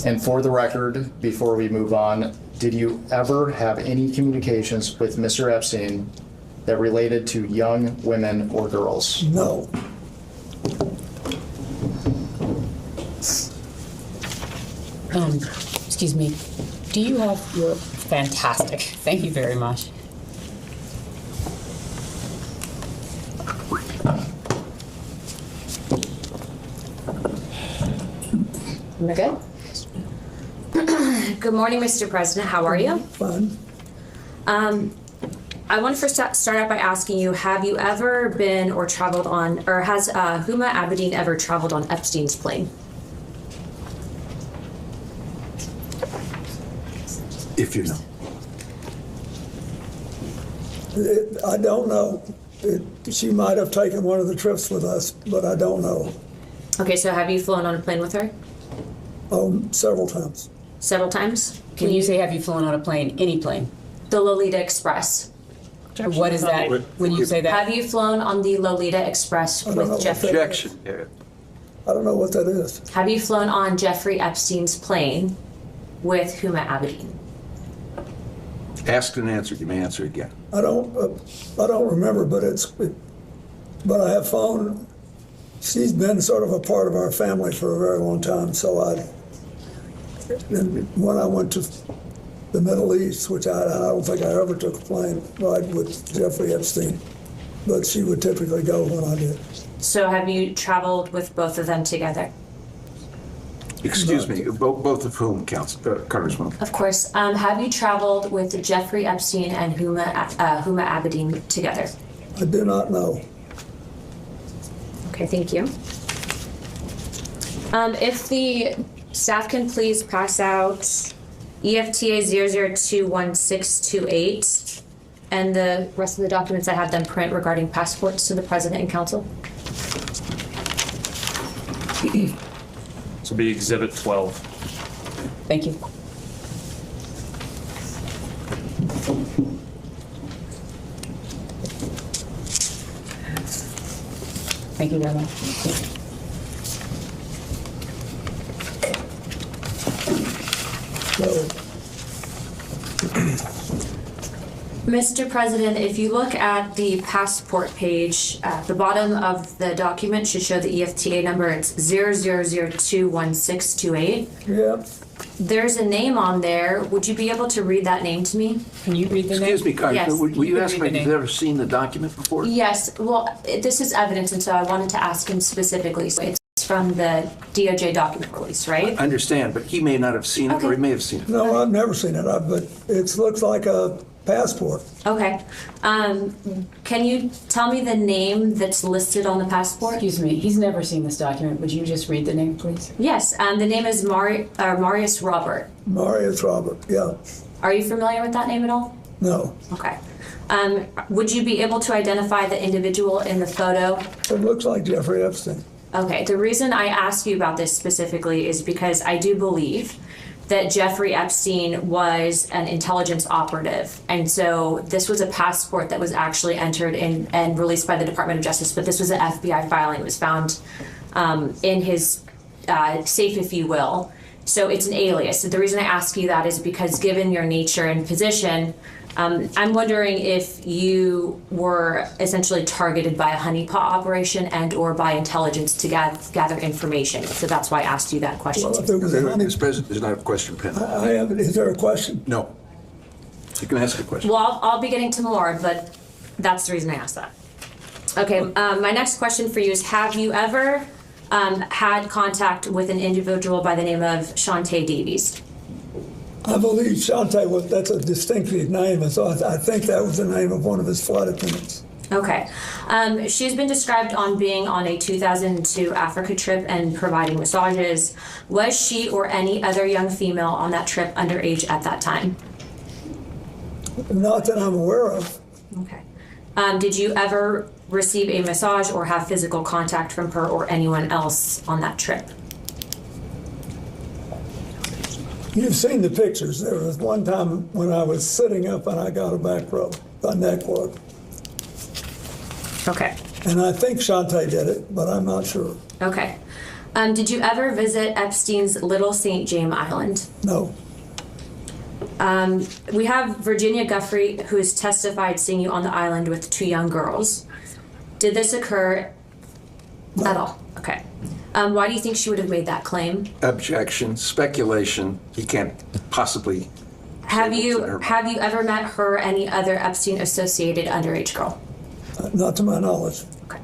And for the record, before we move on, did you ever have any communications with Mr. Epstein that related to young women or girls? No. Excuse me. Do you have your fantastic? Thank you very much. We're good? Good morning, Mr. President. How are you? Fine. I want to first start out by asking you, have you ever been or traveled on, or has Huma Abedin ever traveled on Epstein's plane? If you know. I don't know. She might have taken one of the trips with us, but I don't know. Okay, so have you flown on a plane with her? Several times. Several times? When you say have you flown on a plane, any plane? The Lolita Express. What is that when you say that? Have you flown on the Lolita Express with Jeffrey? Objection. I don't know what that is. Have you flown on Jeffrey Epstein's plane with Huma Abedin? Asked and answered. You may answer again. I don't remember, but I have phoned. She's been sort of a part of our family for a very long time. So when I went to the Middle East, which I don't think I ever took a plane ride with Jeffrey Epstein, but she would typically go when I did. So have you traveled with both of them together? Excuse me, both of whom, Congressman? Of course. Have you traveled with Jeffrey Epstein and Huma Abedin together? I do not know. Okay, thank you. If the staff can please pass out EFTA 0021628 and the rest of the documents I have them print regarding passports to the President and Council. This will be Exhibit 12. Thank you. Thank you very much. Mr. President, if you look at the passport page, the bottom of the document should show the EFTA number. It's 00021628. Yep. There's a name on there. Would you be able to read that name to me? Can you read the name? Excuse me, Congressman. Yes. Will you ask me if you've ever seen the document before? Yes. Well, this is evidence, and so I wanted to ask him specifically. So it's from the DOJ document release, right? I understand, but he may not have seen it, or he may have seen it. No, I've never seen it, but it looks like a passport. Okay. Can you tell me the name that's listed on the passport? Excuse me, he's never seen this document. Would you just read the name, please? Yes, the name is Marius Robert. Marius Robert, yeah. Are you familiar with that name at all? No. Okay. Would you be able to identify the individual in the photo? It looks like Jeffrey Epstein. Okay, the reason I ask you about this specifically is because I do believe that Jeffrey Epstein was an intelligence operative. And so this was a passport that was actually entered in and released by the Department of Justice, but this was an FBI filing. It was found in his safe, if you will. So it's an alias. So the reason I ask you that is because given your nature and position, I'm wondering if you were essentially targeted by a honeypot operation and or by intelligence to gather information. So that's why I asked you that question. Well, if it was a Mr. President, there's not a question pending. I haven't. Is there a question? No. You can ask a question. Well, I'll be getting to more, but that's the reason I asked that. Okay, my next question for you is, have you ever had contact with an individual by the name of Shantae Davies? I believe Shantae that's a distinctive name, and so I think that was the name of one of his flight attendants. Okay. She's been described on being on a 2002 Africa trip and providing massages. Was she or any other young female on that trip underage at that time? Not that I'm aware of. Okay. Did you ever receive a massage or have physical contact from her or anyone else on that trip? You've seen the pictures. There was one time when I was sitting up and I got a back rub, a neck rub. Okay. And I think Shantae did it, but I'm not sure. Okay. Did you ever visit Epstein's Little St. James Island? No. We have Virginia Guffrey, who has testified seeing you on the island with two young girls. Did this occur at all? Okay. Why do you think she would have made that claim? Objection, speculation. He can't possibly. Have you ever met her or any other Epstein associated underage girl? Not to my knowledge. Okay.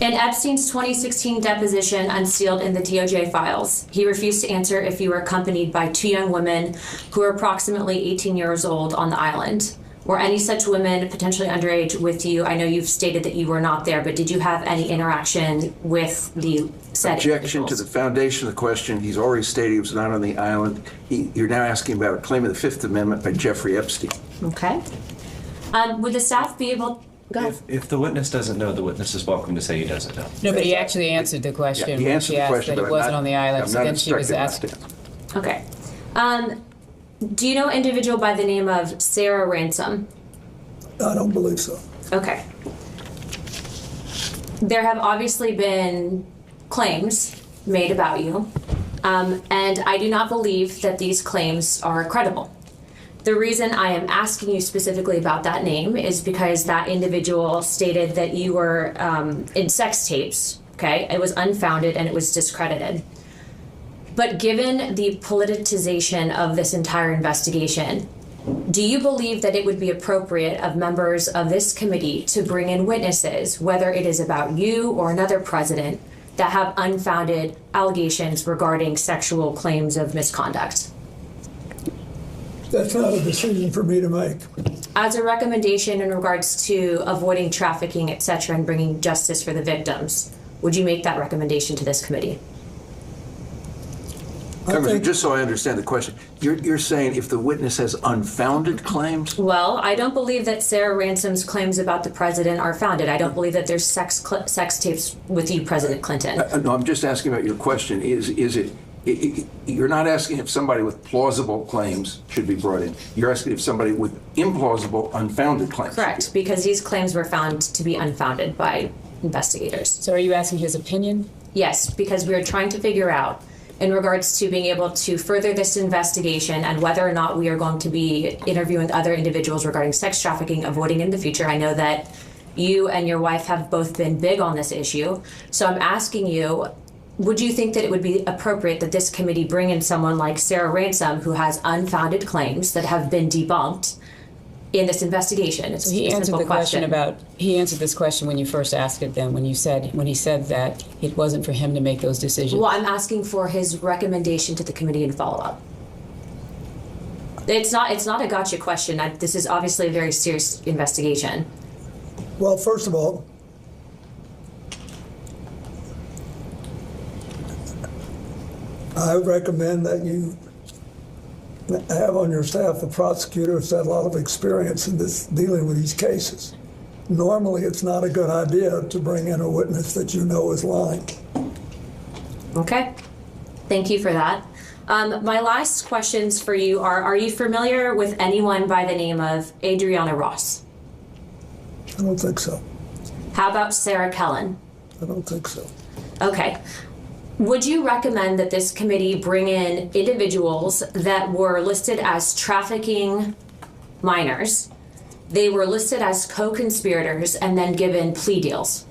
In Epstein's 2016 deposition unsealed in the DOJ files, he refused to answer if you were accompanied by two young women who were approximately 18 years old on the island. Were any such women potentially underage with you? I know you've stated that you were not there, but did you have any interaction with the said Objection to the foundation of the question. He's already stated he was not on the island. You're now asking about a claim of the Fifth Amendment by Jeffrey Epstein. Okay. Would the staff be able, go ahead. If the witness doesn't know, the witness is welcome to say he doesn't know. No, but he actually answered the question. Yeah, he when answered she the asked question, that but he wasn't I'm on the not- island, I'm so not then she was instructing asked. my Okay. Do you know an individual by the name of Sarah Ransom? I don't believe so. Okay. There have obviously been claims made about you, and I do not believe that these claims are credible. The reason I am asking you specifically about that name is because that individual stated that you were in sex tapes, okay? It was unfounded and it was discredited. But given the politicization of this entire investigation, do you believe that it would be appropriate of members of this committee to bring in witnesses, whether it is about you or another president, that have unfounded allegations regarding sexual claims of misconduct? That's not a decision for me to make. As a recommendation in regards to avoiding trafficking, et cetera, and bringing justice for the victims, would you make that recommendation to this committee? Congressman, just so I understand the question, you're saying if the witness has unfounded claims? Well, I don't believe that Sarah Ransom's claims about the president are founded. I don't believe that there's sex tapes with you, President Clinton. No, I'm just asking about your question. Is it, you're not asking if somebody with plausible claims should be brought in. You're asking if somebody with implausible, unfounded claims. Correct, because these claims were found to be unfounded by investigators. So are you asking his opinion? Yes, because we are trying to figure out in regards to being able to further this investigation and whether or not we are going to be interviewing other individuals regarding sex trafficking, avoiding in the future. I know that you and your wife have both been big on this issue. So I'm asking you, would you think that it would be appropriate that this committee bring in someone like Sarah Ransom, who has unfounded claims that have been debunked in this investigation? It's He a answered simple the question about, he answered this question when you first asked it then, when he said that it wasn't for him to make those decisions. Well, I'm asking for his recommendation to the committee and follow-up. It's not a gotcha question. This is obviously a very serious investigation. Well, first of all, I recommend that you have on your staff a prosecutor who's had a lot of experience in this, dealing with these cases. Normally, it's not a good idea to bring in a witness that you know is lying. Okay, thank you for that. My last questions for you are you familiar with anyone by the name of Adriana Ross? I don't think so. How about Sarah Kellen? I don't think so. Okay. Would you recommend that this committee bring in individuals that were listed as trafficking minors? They were listed as co-conspirators and then given plea deals.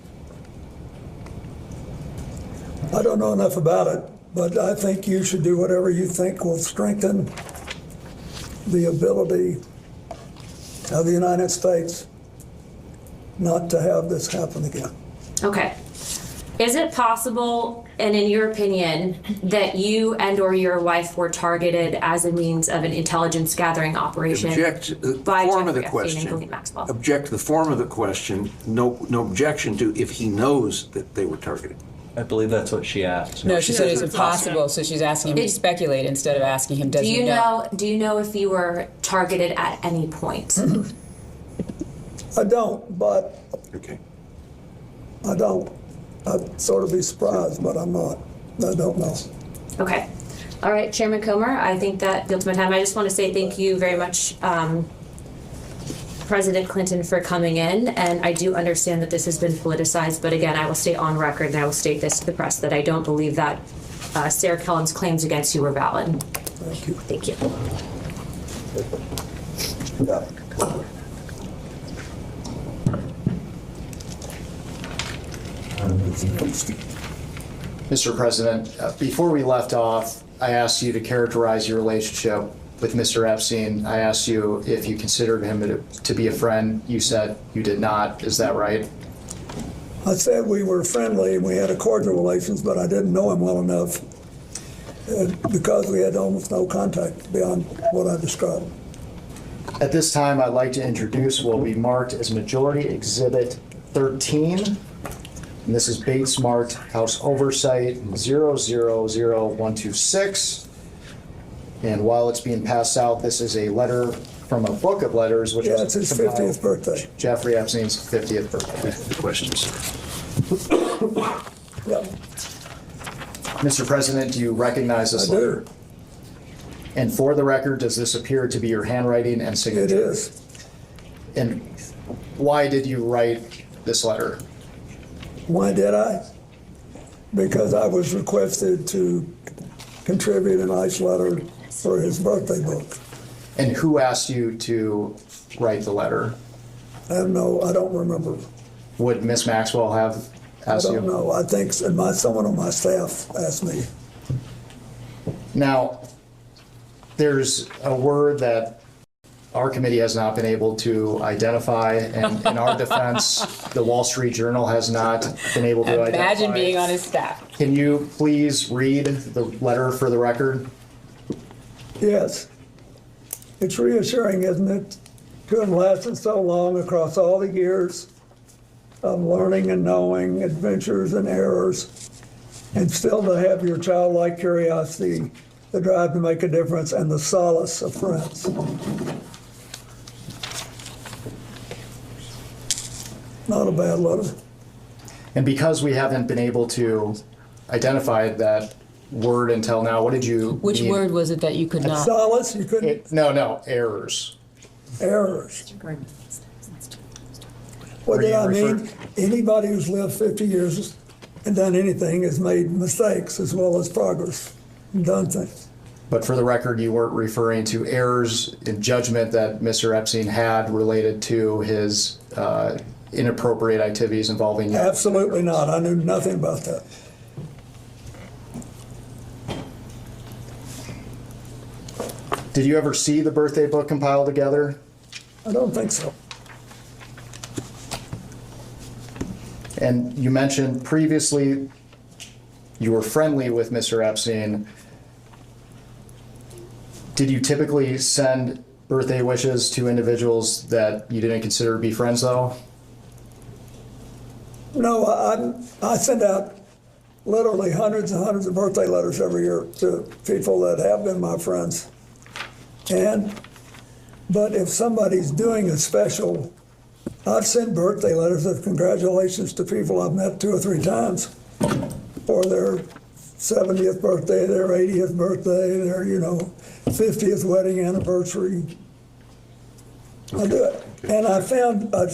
I don't know enough about it, but I think you should do whatever you think will strengthen the ability of the United States not to have this happen again. Okay. Is it possible, and in your opinion, that you and or your wife were targeted as a means of an intelligence gathering operation? Object the by form of the Jeffrey Epstein and question. Maxwell? Object the form of the question. No objection to if he knows that they were targeted. I believe that's what she asked. No, she said it's impossible, so she's asking him to speculate instead of asking him, does Do he you know? Do you know if you were targeted at any point? I don't, but Okay. I don't. I'd sort of be surprised, but I'm not. I don't know. Okay. All right, Chairman Comer, I think that builds my time. I just want to say thank you very much, President Clinton, for coming in. And I do understand that this has been politicized, but again, I will state on record and I will state this to the press that I don't believe that Sarah Kellen's claims against you were valid. Thank you. Thank you. Yeah. Mr. President, before we left off, I asked you to characterize your relationship with Mr. Epstein. I asked you if you considered him to be a friend. You said you did not. Is that right? I said we were friendly and we had a cordial relations, but I didn't know him well enough because we had almost no contact beyond what I described. At this time, I'd like to introduce what will be marked as Majority Exhibit 13. And this is Bates Mart House Oversight 000126. And while it's being passed out, this is a letter from a book of letters, which Yeah, it's his 50th birthday. Jeffrey Epstein's 50th birthday. Questions? Yeah, Mr. President, do you recognize this I letter? do. And for the record, does this appear to be your handwriting and signature? It is. And why did you write this letter? Why did I? Because I was requested to contribute a nice letter for his birthday book. And who asked you to write the letter? I don't remember. Would Miss Maxwell have I asked you? don't know. I think someone on my staff asked me. Now, there's a word that our committee has not been able to identify, and in our defense, the Wall Street Journal has not been able to identify. Imagine being on his staff. Can you please read the letter for the record? Yes. It's reassuring, isn't it, to have lasted so long across all the years of learning and knowing, adventures and errors, and still to have your childlike curiosity, the drive to make a difference, and the solace of friends. Not a bad letter. And because we haven't been able to identify that word until now, what did you Which mean? word was it that you could not? Solace, you couldn't, No, errors. errors. What did I mean? Anybody who's lived 50 years and done anything has made mistakes as well as progress and done things. But for the record, you weren't referring to errors in judgment that Mr. Epstein had related to his inappropriate activities involving you. Absolutely not. I knew nothing about that. Did you ever see the birthday book compiled together? I don't think so. And you mentioned previously you were friendly with Mr. Epstein. Did you typically send birthday wishes to individuals that you didn't consider to be friends, though? No, I send out literally hundreds and hundreds of birthday letters every year to people that have been my friends. But if somebody's doing a special, I've sent birthday letters of congratulations to people I've met 2 or 3 times for their 70th birthday, their 80th birthday, their 50th wedding anniversary. I do it. And I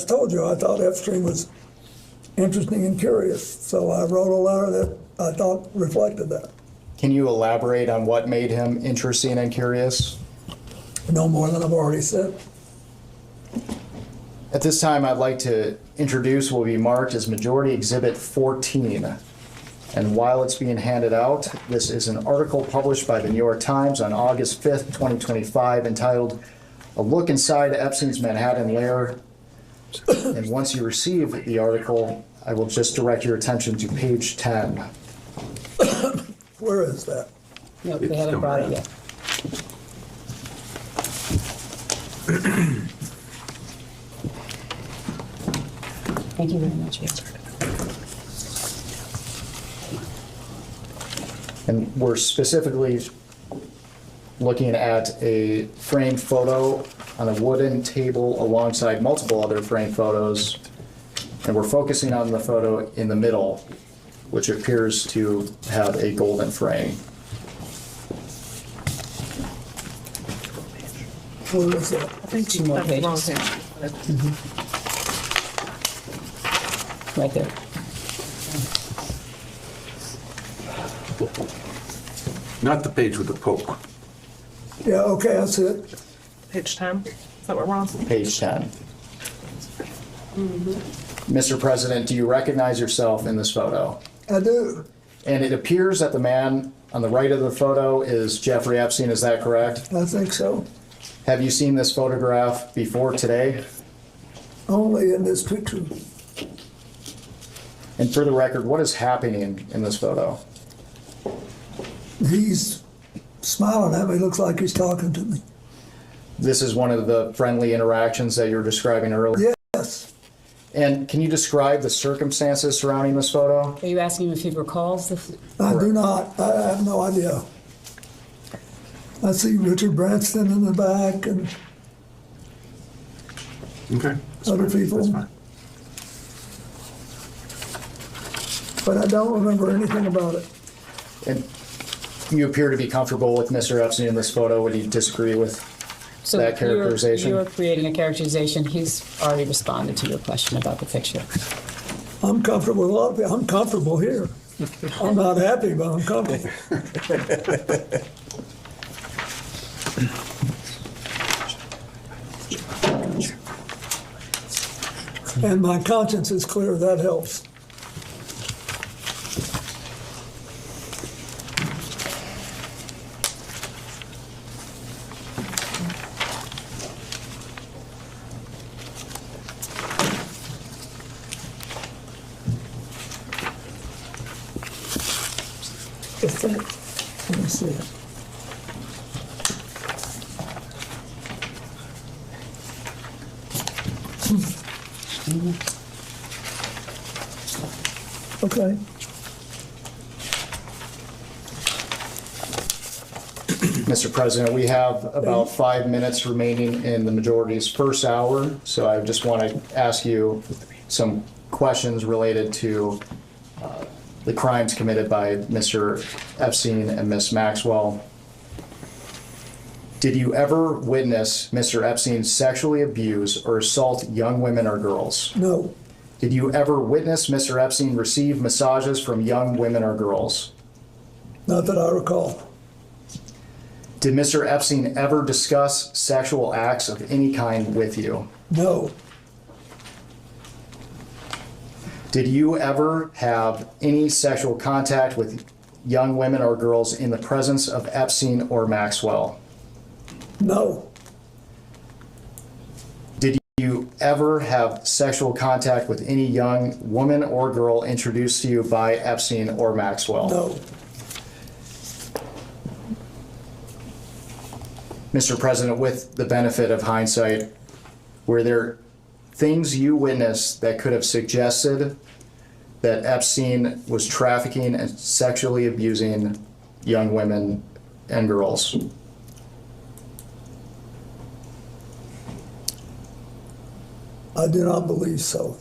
told you, I thought Epstein was interesting and curious. So I wrote a letter that I thought reflected that. Can you elaborate on what made him interesting and curious? No more than I've already said. At this time, I'd like to introduce what will be marked as Majority Exhibit 14. And while it's being handed out, this is an article published by the New York Times on August 5th, 2025, entitled "A Look Inside Epstein's Manhattan Lair." And once you receive the article, I will just direct your attention to page 10. Where is that? No, they haven't brought it yet. Thank you very much. And we're specifically looking at a framed photo on a wooden table alongside multiple other framed photos. And we're focusing on the photo in the middle, which appears to have a golden frame. Where is that? I think 2 more pages. Right there. Not the page with the Pope. Yeah, okay, that's it. Page 10. Is that what we're on? Page 10. Mr. President, do you recognize yourself in this photo? I do. And it appears that the man on the right of the photo is Jeffrey Epstein, is that correct? I think so. Have you seen this photograph before today? Only in this picture. And for the record, what is happening in this photo? He's smiling at me, looks like he's talking to me. This is one of the friendly interactions that you were describing earlier? Yes. And can you describe the circumstances surrounding this photo? Are you asking if he recalls the? I do not. I have no idea. I see Richard Branson in the back and Okay. other people. That's fine. But I don't remember anything about it. And you appear to be comfortable with Mr. Epstein in this photo. Would you disagree with that characterization? You're creating a characterization. He's already responded to your question about the picture. I'm comfortable with a lot of people. I'm comfortable here. I'm not happy, but I'm comfortable. And my conscience is clear. That helps. If that, let me see it. Okay. Mr. President, we have about 5 minutes remaining in the majority's first hour, so I just want to ask you some questions related to the crimes committed by Mr. Epstein and Ms. Maxwell. Did you ever witness Mr. Epstein sexually abuse or assault young women or girls? No. Did you ever witness Mr. Epstein receive massages from young women or girls? Not that I recall. Did Mr. Epstein ever discuss sexual acts of any kind with you? No. Did you ever have any sexual contact with young women or girls in the presence of Epstein or Maxwell? No. Did you ever have sexual contact with any young woman or girl introduced to you by Epstein or Maxwell? No. Mr. President, with the benefit of hindsight, were there things you witnessed that could have suggested that Epstein was trafficking and sexually abusing young women and girls? I do not believe so.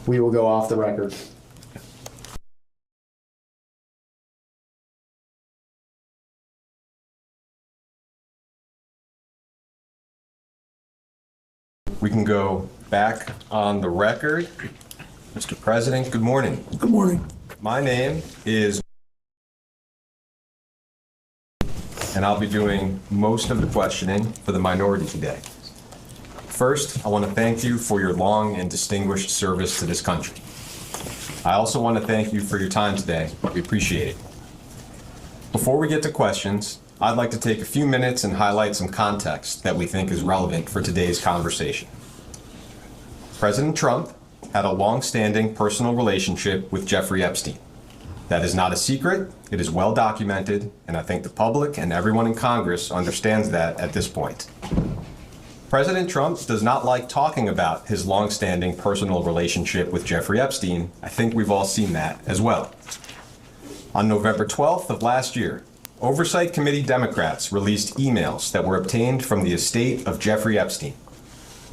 We will go off the record. We can go back on the record. Mr. President, good morning. Good morning. My name is, and I'll be doing most of the questioning for the minority today. First, I want to thank you for your long and distinguished service to this country. I also want to thank you for your time today. We appreciate it. Before we get to questions, I'd like to take a few minutes and highlight some context that we think is relevant for today's conversation. President Trump had a long-standing personal relationship with Jeffrey Epstein. That is not a secret, it is well documented, and I think the public and everyone in Congress understands that at this point. President Trump does not like talking about his long-standing personal relationship with Jeffrey Epstein. I think we've all seen that as well. On November 12th of last year, Oversight Committee Democrats released emails that were obtained from the estate of Jeffrey Epstein.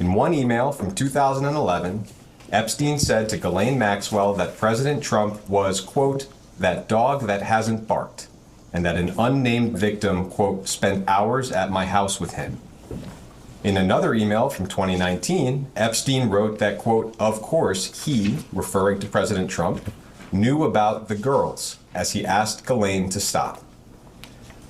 In one email from 2011, Epstein said to Ghislaine Maxwell that President Trump was, quote, that dog that hasn't barked, and that an unnamed victim, quote, spent hours at my house with him. In another email from 2019, Epstein wrote that, quote, of course he, referring to President Trump, knew about the girls as he asked Ghislaine to stop.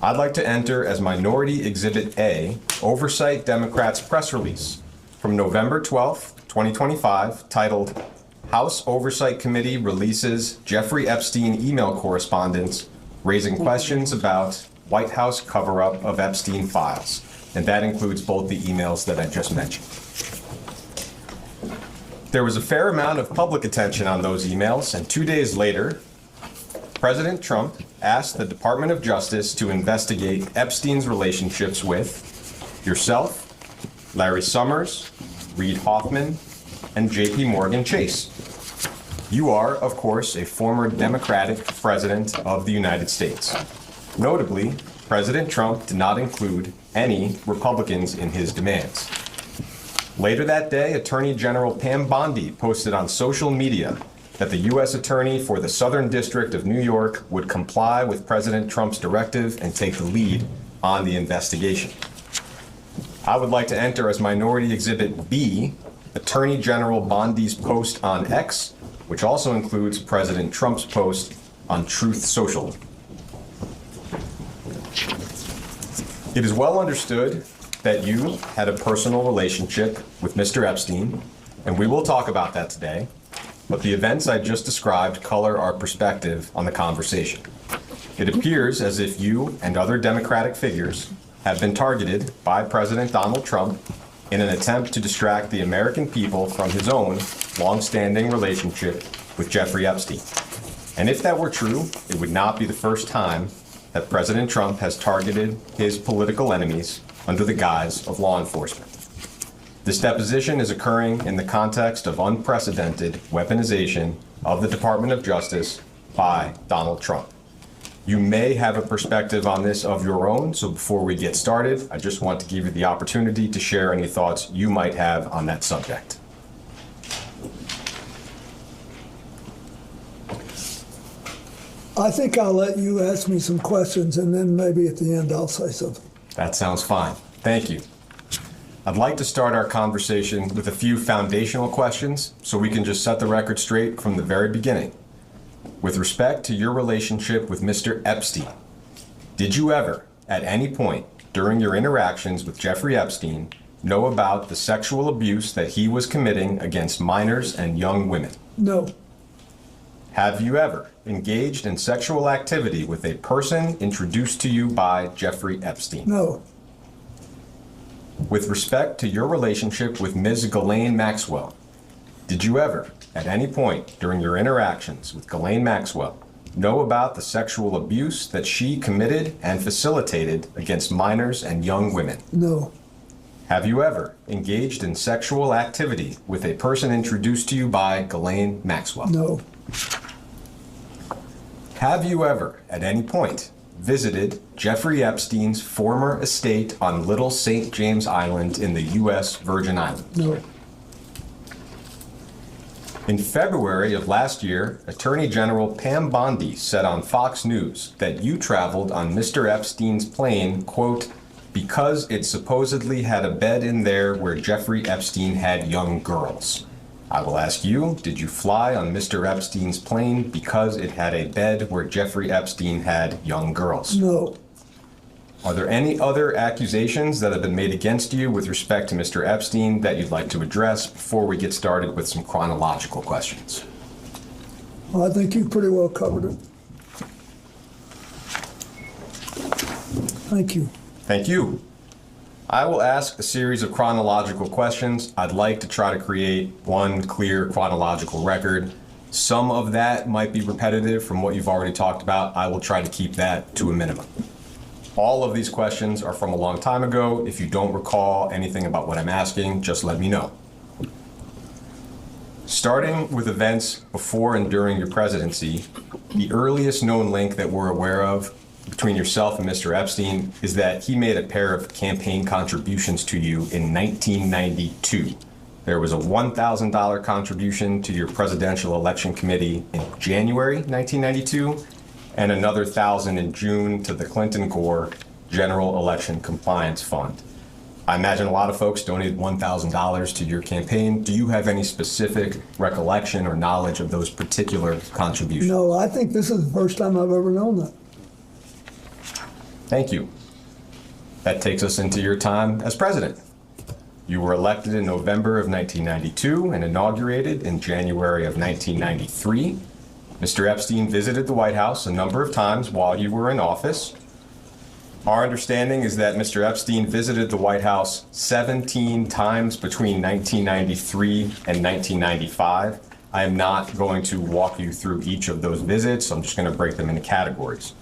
I'd like to enter as Minority Exhibit A, Oversight Democrats press release from November 12th, 2025, titled House Oversight Committee Releases Jeffrey Epstein Email Correspondence Raising Questions About White House Cover-Up of Epstein Files. And that includes both the emails that I just mentioned. There was a fair amount of public attention on those emails, and 2 days later, President Trump asked the Department of Justice to investigate Epstein's relationships with yourself, Larry Summers, Reid Hoffman, and JP Morgan Chase. You are, of course, a former Democratic president of the United States. Notably, President Trump did not include any Republicans in his demands. Later that day, Attorney General Pam Bondi posted on social media that the U.S. Attorney for the Southern District of New York would comply with President Trump's directive and take the lead on the investigation. I would like to enter as Minority Exhibit B, Attorney General Bondi's post on X, which also includes President Trump's post on Truth Social. It is well understood that you had a personal relationship with Mr. Epstein, and we will talk about that today, but the events I just described color our perspective on the conversation. It appears as if you and other Democratic figures have been targeted by President Donald Trump in an attempt to distract the American people from his own long-standing relationship with Jeffrey Epstein. And if that were true, it would not be the first time that President Trump has targeted his political enemies under the guise of law enforcement. This deposition is occurring in the context of unprecedented weaponization of the Department of Justice by Donald Trump. You may have a perspective on this of your own, so before we get started, I just want to give you the opportunity to share any thoughts you might have on that subject. I think I'll let you ask me some questions, and then maybe at the end I'll say something. That sounds fine. Thank you. I'd like to start our conversation with a few foundational questions so we can just set the record straight from the very beginning. With respect to your relationship with Mr. Epstein, did you ever, at any point during your interactions with Jeffrey Epstein, know about the sexual abuse that he was committing against minors and young women? No. Have you ever engaged in sexual activity with a person introduced to you by Jeffrey Epstein? No. With respect to your relationship with Ms. Ghislaine Maxwell, did you ever, at any point during your interactions with Ghislaine Maxwell, know about the sexual abuse that she committed and facilitated against minors and young women? No. Have you ever engaged in sexual activity with a person introduced to you by Ghislaine Maxwell? No. Have you ever, at any point, visited Jeffrey Epstein's former estate on Little St. James Island in the U.S. Virgin Islands? No. In February of last year, Attorney General Pam Bondi said on Fox News that you traveled on Mr. Epstein's plane, quote, because it supposedly had a bed in there where Jeffrey Epstein had young girls. I will ask you, did you fly on Mr. Epstein's plane because it had a bed where Jeffrey Epstein had young girls? No. Are there any other accusations that have been made against you with respect to Mr. Epstein that you'd like to address before we get started with some chronological questions? Well, I think you pretty well covered it. Thank you. Thank you. I will ask a series of chronological questions. I'd like to try to create one clear chronological record. Some of that might be repetitive from what you've already talked about. I will try to keep that to a minimum. All of these questions are from a long time ago. If you don't recall anything about what I'm asking, just let me know. Starting with events before and during your presidency, the earliest known link that we're aware of between yourself and Mr. Epstein is that he made a pair of campaign contributions to you in 1992. There was a $1,000 contribution to your presidential election committee in January 1992, and another $1,000 in June to the Clinton-Gore General Election Compliance Fund. I imagine a lot of folks donated $1,000 to your campaign. Do you have any specific recollection or knowledge of those particular contributions? No, I think this is the first time I've ever known that. Thank you. That takes us into your time as president. You were elected in November of 1992 and inaugurated in January of 1993. Mr. Epstein visited the White House a number of times while you were in office. Our understanding is that Mr. Epstein visited the White House 17 times between 1993 and 1995. I am not going to walk you through each of those visits. I'm just going to break them into categories.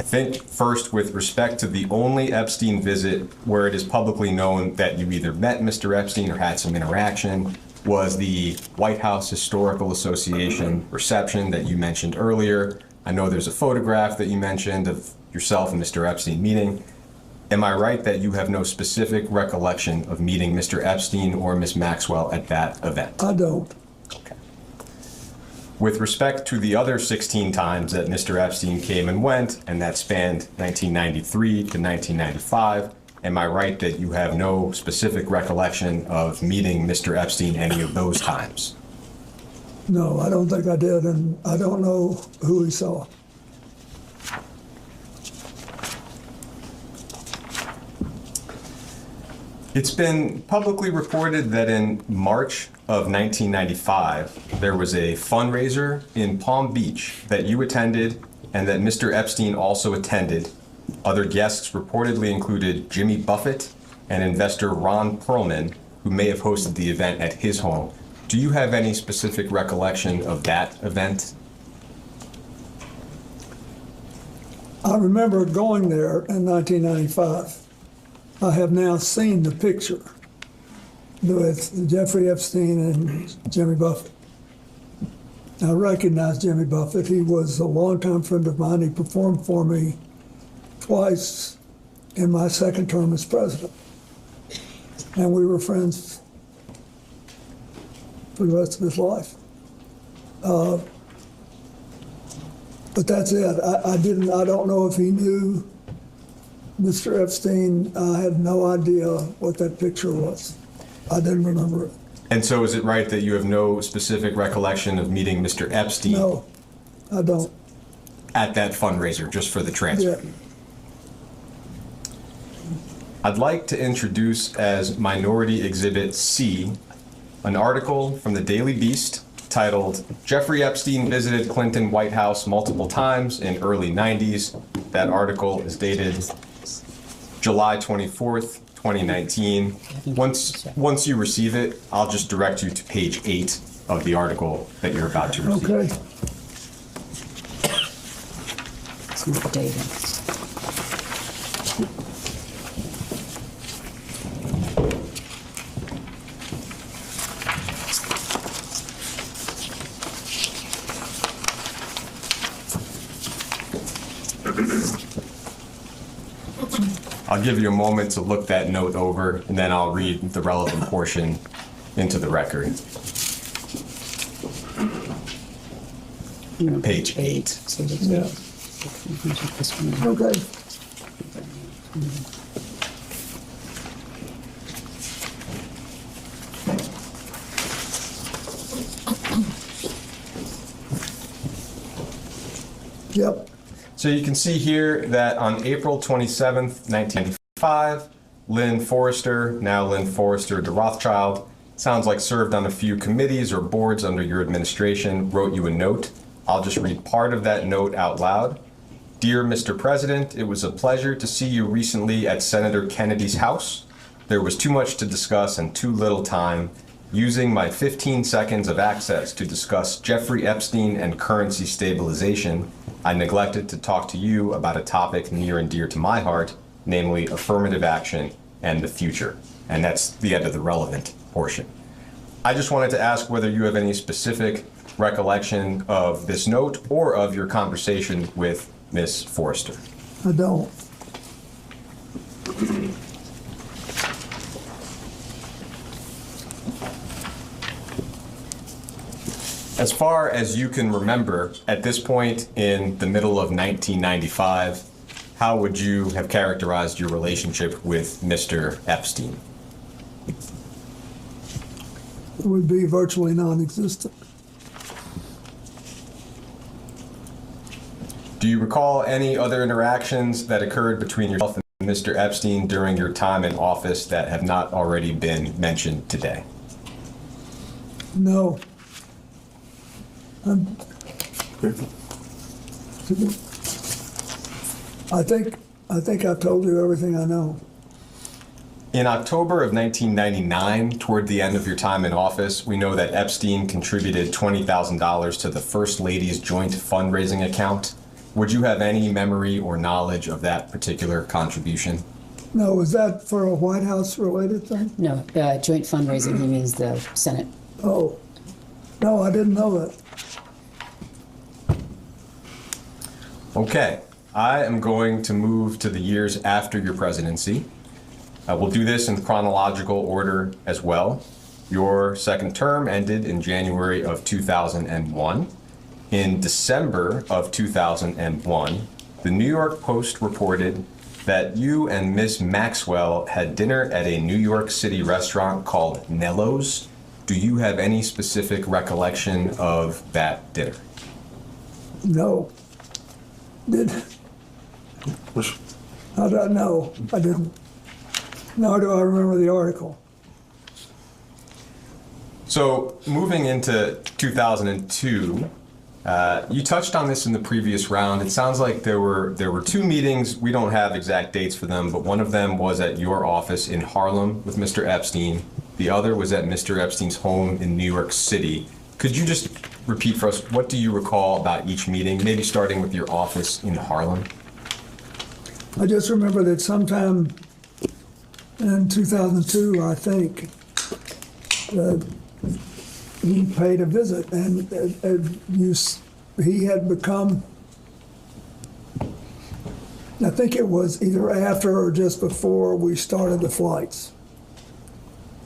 I think first, with respect to the only Epstein visit where it is publicly known that you either met Mr. Epstein or had some interaction, was the White House Historical Association reception that you mentioned earlier. I know there's a photograph that you mentioned of yourself and Mr. Epstein meeting. Am I right that you have no specific recollection of meeting Mr. Epstein or Ms. Maxwell at that event? I don't. Okay. With respect to the other 16 times that Mr. Epstein came and went, and that spanned 1993 to 1995, am I right that you have no specific recollection of meeting Mr. Epstein any of those times? No, I don't think I did, and I don't know who he saw. It's been publicly reported that in March of 1995, there was a fundraiser in Palm Beach that you attended and that Mr. Epstein also attended. Other guests reportedly included Jimmy Buffett and investor Ron Perlman, who may have hosted the event at his home. Do you have any specific recollection of that event? I remember going there in 1995. I have now seen the picture with Jeffrey Epstein and Jimmy Buffett. I recognize Jimmy Buffett. He was a longtime friend of mine. He performed for me twice in my second term as president. And we were friends for the rest of his life. But that's it. I don't know if he knew Mr. Epstein. I had no idea what that picture was. I didn't remember it. And so is it right that you have no specific recollection of meeting Mr. Epstein? No, I don't. At that fundraiser, just for the transfer? Yeah. I'd like to introduce as Minority Exhibit C an article from the Daily Beast titled, "Jeffrey Epstein Visited Clinton White House Multiple Times in Early 90s. That article is dated July 24th, 2019. Once you receive it, I'll just direct you to page 8 of the article that you're about to receive. Okay. It's not dated. I'll give you a moment to look that note over, and then I'll read the relevant portion into the record. Page 8. Yeah. Okay. Yep. So you can see here that on April 27th, 1995, Lynn Forrester, now Lynn Forrester de Rothschild, sounds like served on a few committees or boards under your administration, wrote you a note. I'll just read part of that note out loud. "Dear Mr. President, it was a pleasure to see you recently at Senator Kennedy's house. There was too much to discuss and too little time. Using my 15 seconds of access to discuss Jeffrey Epstein and currency stabilization, I neglected to talk to you about a topic near and dear to my heart, namely affirmative action and the future." And that's the end of the relevant portion. I just wanted to ask whether you have any specific recollection of this note or of your conversation with Ms. Forrester. I don't. As far as you can remember, at this point in the middle of 1995, how would you have characterized your relationship with Mr. Epstein? It would be virtually non-existent. Do you recall any other interactions that occurred between yourself and Mr. Epstein during your time in office that have not already been mentioned today? No. I think I've told you everything I know. In October of 1999, toward the end of your time in office, we know that Epstein contributed $20,000 to the First Lady's joint fundraising account. Would you have any memory or knowledge of that particular contribution? No, was that for a White House related thing? No, joint fundraising, he means the Senate. Oh, no, I didn't know that. Okay, I am going to move to the years after your presidency. We'll do this in chronological order as well. Your second term ended in January of 2001. In December of 2001, the New York Post reported that you and Miss Maxwell had dinner at a New York City restaurant called Nello's. Do you have any specific recollection of that dinner? No. How do I know? I didn't. Nor do I remember the article. So moving into 2002, you touched on this in the previous round. It sounds like there were two meetings. We don't have exact dates for them, but one of them was at your office in Harlem with Mr. Epstein. The other was at Mr. Epstein's home in New York City. Could you just repeat for us, what do you recall about each meeting, maybe starting with your office in Harlem? I just remember that sometime in 2002, I think, he paid a visit, and he had become, I think it was either after or just before we started the flights.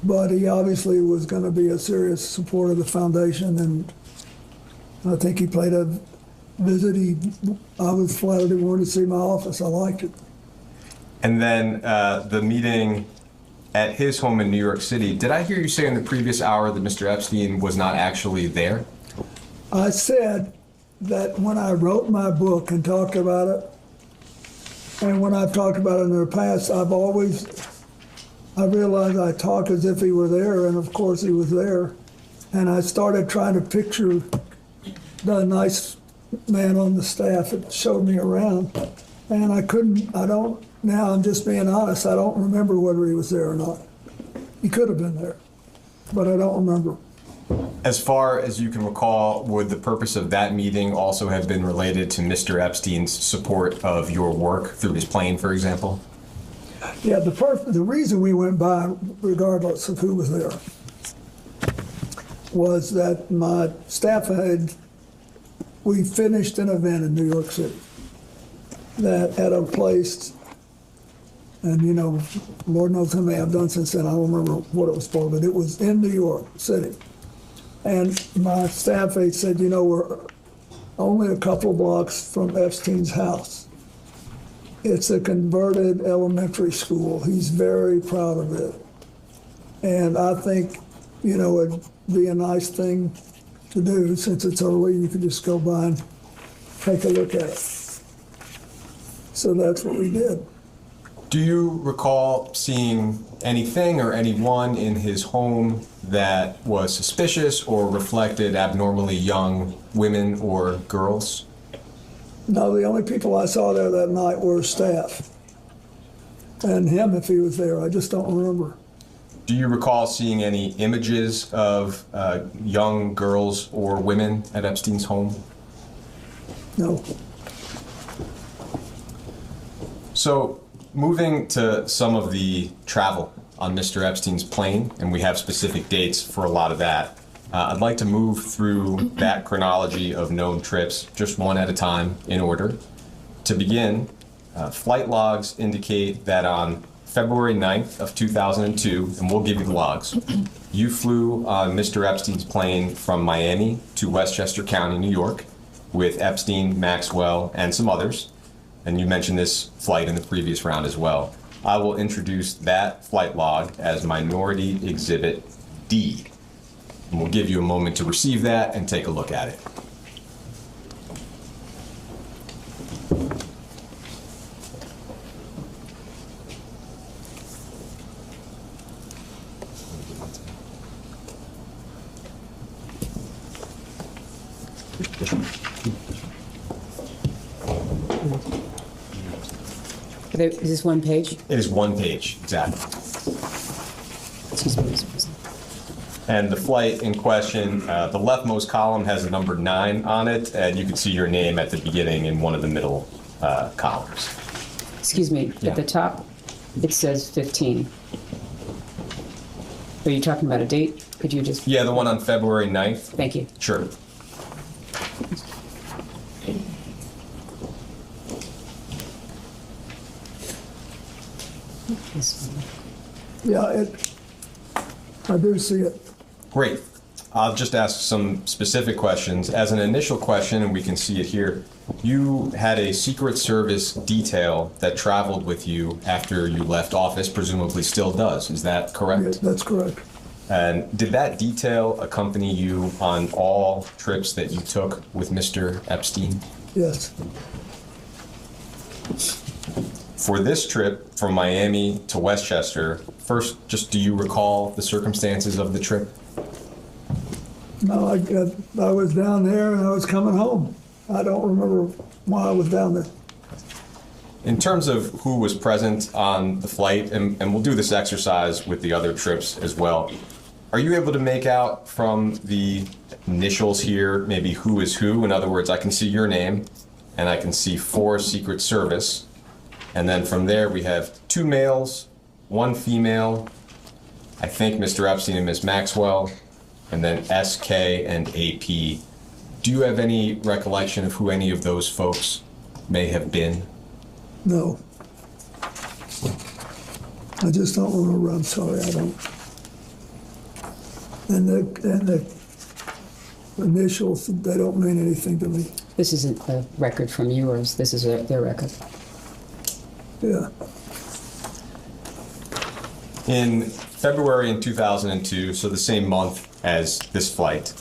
But he obviously was going to be a serious supporter of the foundation, and I think he paid a visit. I was flattered he wanted to see my office. I liked it. And then the meeting at his home in New York City, did I hear you say in the previous hour that Mr. Epstein was not actually there? I said that when I wrote my book and talked about it, and when I've talked about it in the past, I realized I talk as if he were there, and of course he was there. And I started trying to picture the nice man on the staff that showed me around. And now I'm just being honest, I don't remember whether he was there or not. He could have been there, but I don't remember. As far as you can recall, would the purpose of that meeting also have been related to Mr. Epstein's support of your work through his plane, for example? Yeah, the reason we went by, regardless of who was there, was that my staff we finished an event in New York City that had a place, and Lord knows how many I've done since then, I don't remember what it was for, but it was in New York City. And my staff said, we're only a couple of blocks from Epstein's house. It's a converted elementary school. He's very proud of it. And I think, it'd be a nice thing to do since it's early. You could just go by and take a look at it. So that's what we did. Do you recall seeing anything or anyone in his home that was suspicious or reflected abnormally young women or girls? No, the only people I saw there that night were staff. And him, if he was there, I just don't remember. Do you recall seeing any images of young girls or women at Epstein's home? No. So, moving to some of the travel on Mr. Epstein's plane, and we have specific dates for a lot of that. I'd like to move through that chronology of known trips, just one at a time in order. To begin, flight logs indicate that on February 9th of 2002, and we'll give you the logs, you flew on Mr. Epstein's plane from Miami to Westchester County, New York, with Epstein, Maxwell, and some others. And you mentioned this flight in the previous round as well. I will introduce that flight log as Minority Exhibit D. And we'll give you a moment to receive that and take a look at it. Is this one page? It is one page, exactly. Excuse me, Mr. President. And the flight in question, the leftmost column has the number 9 on it, and you can see your name at the beginning in one of the middle columns. Excuse me, Yeah. at the top, it says 15. Are you talking about a date? Could you just? Yeah, the one on February 9th. Thank you. Sure. This one. Yeah, I do see it. Great. I'll just ask some specific questions. As an initial question, and we can see it here, you had a Secret Service detail that traveled with you after you left office, presumably still does. Is that correct? Yeah, that's correct. And did that detail accompany you on all trips that you took with Mr. Epstein? Yes. For this trip from Miami to Westchester, first, just do you recall the circumstances of the trip? No, I was down there and I was coming home. I don't remember why I was down there. In terms of who was present on the flight, and we'll do this exercise with the other trips as well, are you able to make out from the initials here maybe who is who? In other words, I can see your name and I can see 4 Secret Service. And then from there we have 2 males, 1 female, I think Mr. Epstein and Ms. Maxwell, and then SK and AP. Do you have any recollection of who any of those folks may have been? No. I just don't remember. I'm sorry, I don't. And the initials, they don't mean anything to me. This isn't a record from yours. This is their record. Yeah. In February in 2002, so the same month as this flight,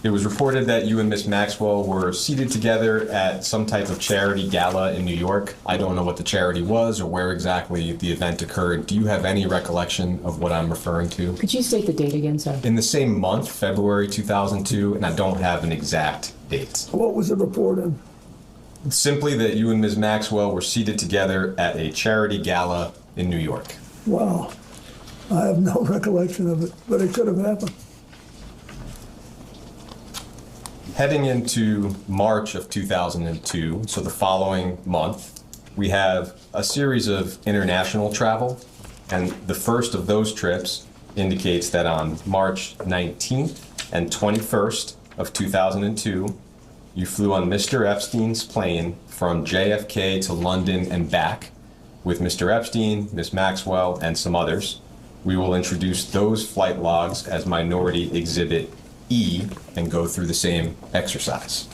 it was reported that you and Miss Maxwell were seated together at some type of charity gala in New York. I don't know what the charity was or where exactly the event occurred. Do you have any recollection of what I'm referring to? Could you state the date again, sir? In the same month, February 2002, and I don't have an exact date. What was it reported? Simply that you and Ms. Maxwell were seated together at a charity gala in New York. Wow. I have no recollection of it, but it could have happened. Heading into March of 2002, so the following month, we have a series of international travel, and the first of those trips indicates that on March 19th and 21st of 2002, you flew on Mr. Epstein's plane from JFK to London and back with Mr. Epstein, Ms. Maxwell, and some others. We will introduce those flight logs as Minority Exhibit E and go through the same exercise.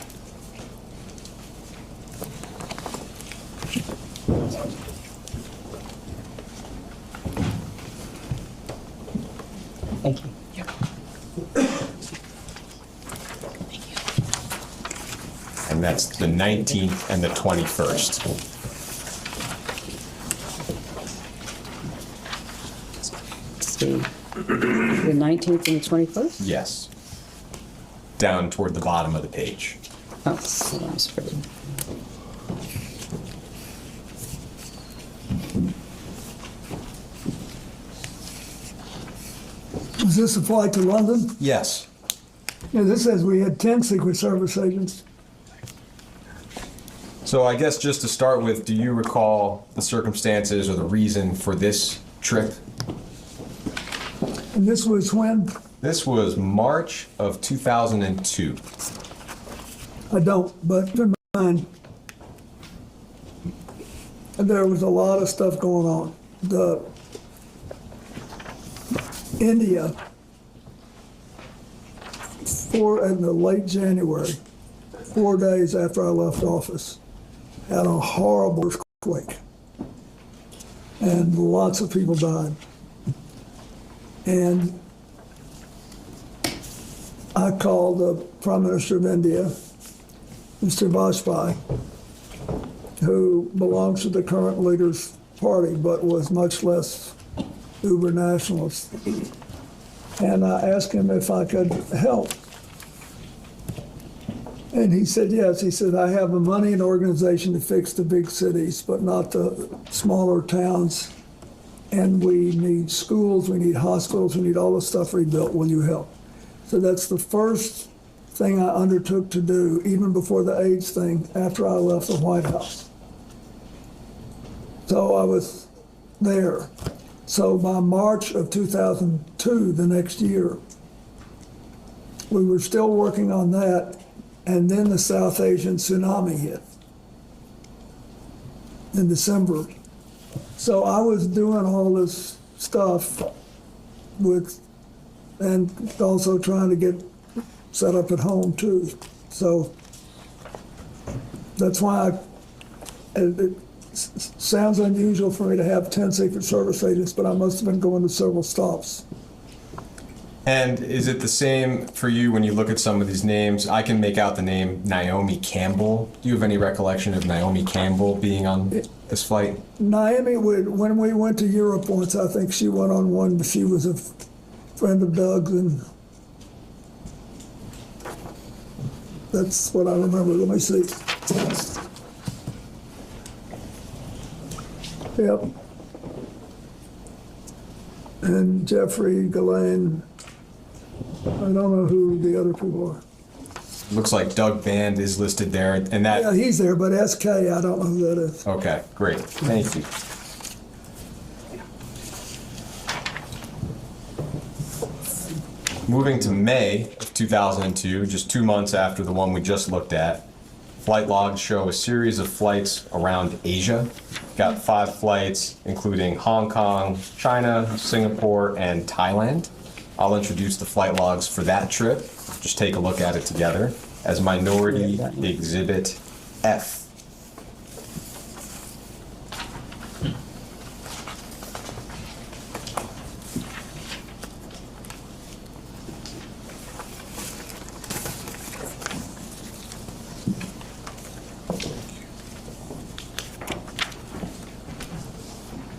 Thank you. And that's the 19th and the 21st. The 19th and the 21st? Yes. Down toward the bottom of the page. Oh, hold on, it's pretty. Was this a flight to London? Yes. Yeah, this says we had 10 Secret Service agents. So I guess just to start with, do you recall the circumstances or the reason for this trip? And this was when? This was March of 2002. I don't, but in mind, there was a lot of stuff going on. India, in the late January, 4 days after I left office, had a horrible earthquake, and lots of people died. And I called the Prime Minister of India, Mr. Vajpayee, who belongs to the current leader's party, but was much less uber nationalist. And I asked him if I could help. And he said yes. He said, I have the money and organization to fix the big cities, but not the smaller towns and we need schools, we need hospitals, we need all this stuff rebuilt. Will you help? So that's the first thing I undertook to do, even before the AIDS thing, after I left the White House. So I was there. So by March of 2002, the next year, we were still working on that, and then the South Asian tsunami hit in December. So I was doing all this stuff with, and also trying to get set up at home too. So that's why it sounds unusual for me to have 10 Secret Service agents, but I must have been going to several stops. And is it the same for you when you look at some of these names? I can make out the name Naomi Campbell. Do you have any recollection of Naomi Campbell being on this flight? Naomi, when we went to Europe once, I think she went on one, but she was a friend of Doug's, and that's what I remember. Let me see. Yep. And Jeffrey Ghislaine. I don't know who the other people are. Looks like Doug Band is listed there, and that. Yeah, he's there, but SK, I don't know who that is. Okay, great. Thank you. Moving to May of 2002, just 2 months after the one we just looked at, flight logs show a series of flights around Asia. Got 5 flights, including Hong Kong, China, Singapore, and Thailand. I'll introduce the flight logs for that trip. Just take a look at it together as Minority Exhibit F.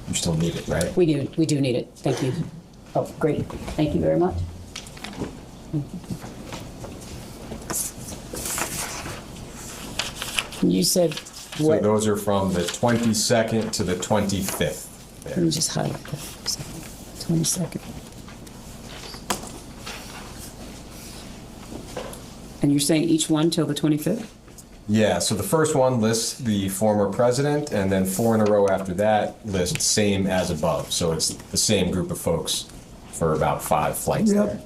You still need it, right? We do need it. Thank you. Oh, great. Thank you very much. You said So what? those are from the 22nd to the 25th. Let me just highlight that for a second. 22nd. And you're saying each one till the 25th? Yeah, so the first one lists the former president, and then 4 in a row after that lists same as above. So it's the same group of folks for about 5 flights there.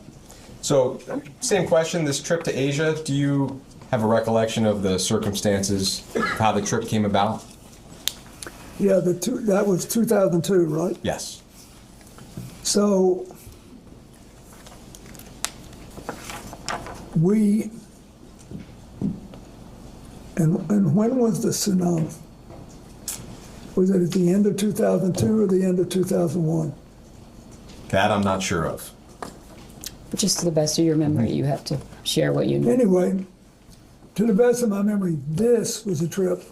So same question, this trip to Asia, do you have a recollection of the circumstances of how the trip came about? Yeah, that was 2002, right? Yes. So we, and when was the tsunami? Was it at the end of 2002 or the end of 2001? That I'm not sure of. But just to the best of your memory, you have to share what you know. Anyway, to the best of my memory, this was a trip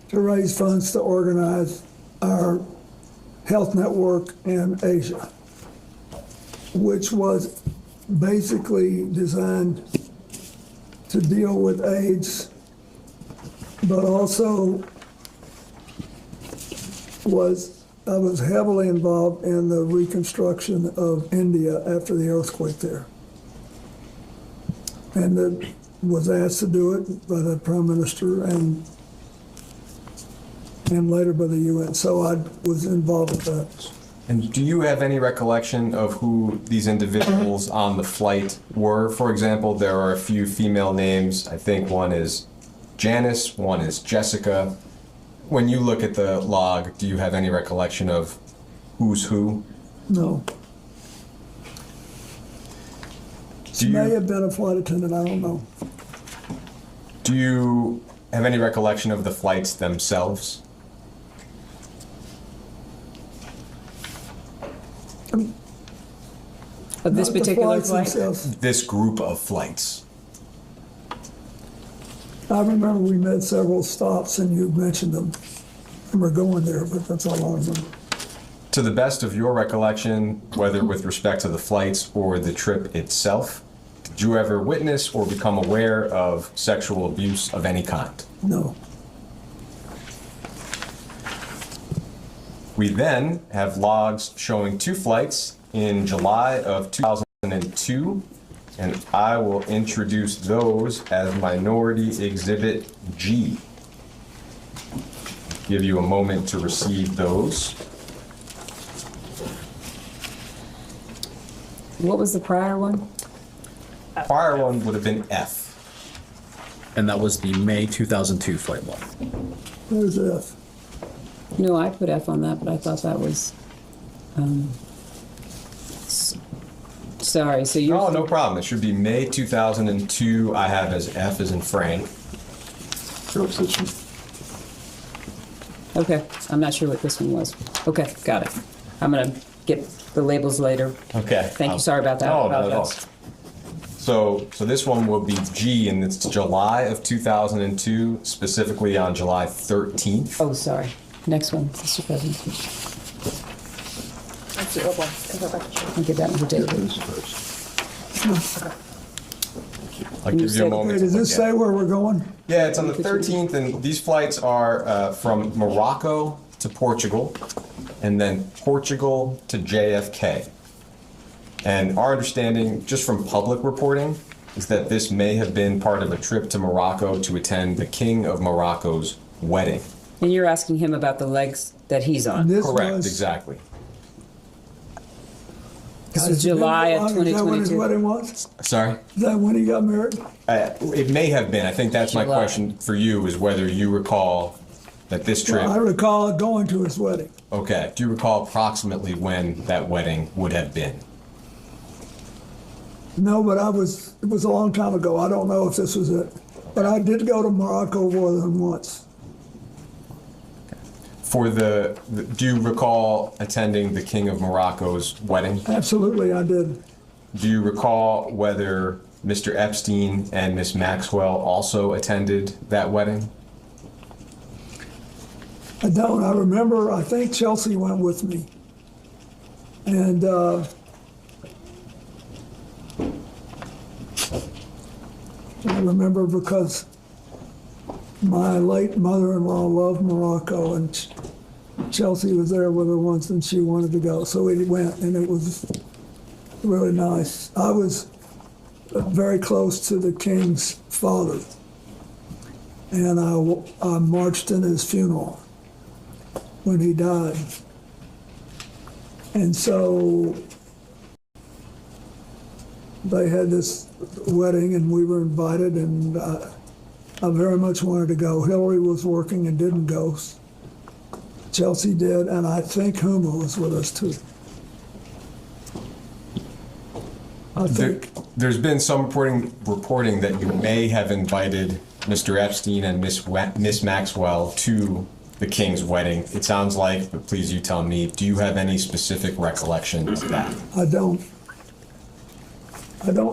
to raise funds to organize our health network in Asia, which was basically designed to deal with AIDS, but also I was heavily involved in the reconstruction of India after the earthquake there. And that was asked to do it by the Prime Minister and later by the UN. So I was involved with that. And do you have any recollection of who these individuals on the flight were? For example, there are a few female names. I think one is Janice, one is Jessica. When you look at the log, do you have any recollection of who's who? No. She may have been a flight attendant, I don't know. Do you have any recollection of the flights themselves? Of this particular flight? This group of flights. I remember we made several stops and you mentioned them. And we're going there, but that's all I remember. To the best of your recollection, whether with respect to the flights or the trip itself, did you ever witness or become aware of sexual abuse of any kind? No. We then have logs showing 2 flights in July of 2002, and I will introduce those as Minority Exhibit G. Give you a moment to receive those. What was the prior one? Prior one would have been F. And that was the May 2002 flight log. Where's F? No, I put F on that, but I thought that was, sorry, so you're. Oh, no problem. It should be May 2002. I have as F as in Frank. Okay, I'm not sure what this one was. Okay, got it. I'm gonna get the labels later. Okay. Thank you, sorry about that. No, not at all. So this one will be G, and it's July of 2002, specifically on July 13th. Oh, sorry. Next one, Mr. President. That's the old one. I'll give that one to David. I'll give you a moment. Wait, does to this look say at it. where we're going? Yeah, it's on the 13th, and these flights are from Morocco to Portugal, and then Portugal to JFK. And our understanding, just from public reporting, is that this may have been part of a trip to Morocco to attend the King of Morocco's wedding. And you're asking him about the legs that he's on? This Correct, was- exactly. This is July of Is that when his 2022. wedding was? Sorry? Is that when he got married? It may have been. I think that's my July. question for you, is whether you recall that this trip. Well, I recall going to his wedding. Okay. Do you recall approximately when that wedding would have been? No, but it was a long time ago. I don't know if this was it. But I did go to Morocco more than once. Do you recall attending the King of Morocco's wedding? Absolutely, I did. Do you recall whether Mr. Epstein and Miss Maxwell also attended that wedding? I don't. I remember, I think Chelsea went with me. And I remember because my late mother-in-law loved Morocco, and Chelsea was there with her once, and she wanted to go. So we went, and it was really nice. I was very close to the king's father, and I marched in his funeral when he died. And so they had this wedding, and we were invited, and I very much wanted to go. Hillary was working and didn't go. Chelsea did, and I think Huma was with us too. I think. There's been some reporting that you may have invited Mr. Epstein and Miss Maxwell to the King's wedding. It sounds like, but please you tell me, do you have any specific recollection of that? I don't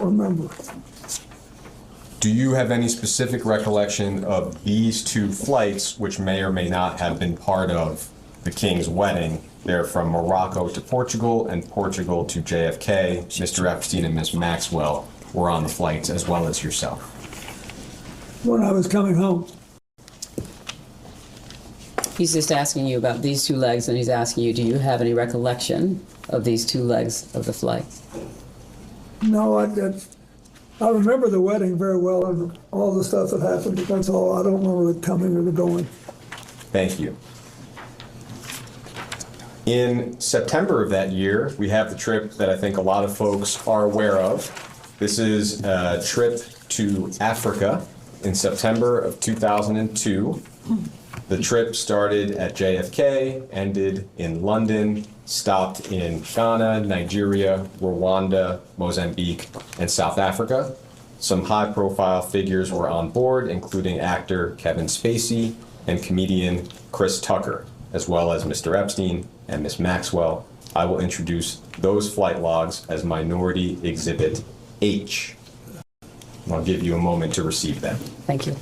remember. Do you have any specific recollection of these 2 flights, which may or may not have been part of the King's wedding? They're from Morocco to Portugal and Portugal to JFK. Mr. Epstein and Miss Maxwell were on the flights, as well as yourself. When I was coming home. He's just asking you about these 2 legs, and he's asking you, do you have any recollection of these 2 legs of the flight? No, I remember the wedding very well and all the stuff that happened. That's all. I don't remember the coming or the going. Thank you. In September of that year, we have the trip that I think a lot of folks are aware of. This is a trip to Africa in September of 2002. The trip started at JFK, ended in London, stopped in Ghana, Nigeria, Rwanda, Mozambique, and South Africa. Some high-profile figures were on board, including actor Kevin Spacey and comedian Chris Tucker, as well as Mr. Epstein and Miss Maxwell. I will introduce those flight logs as Minority Exhibit H. And I'll give you a moment to receive them. Thank you.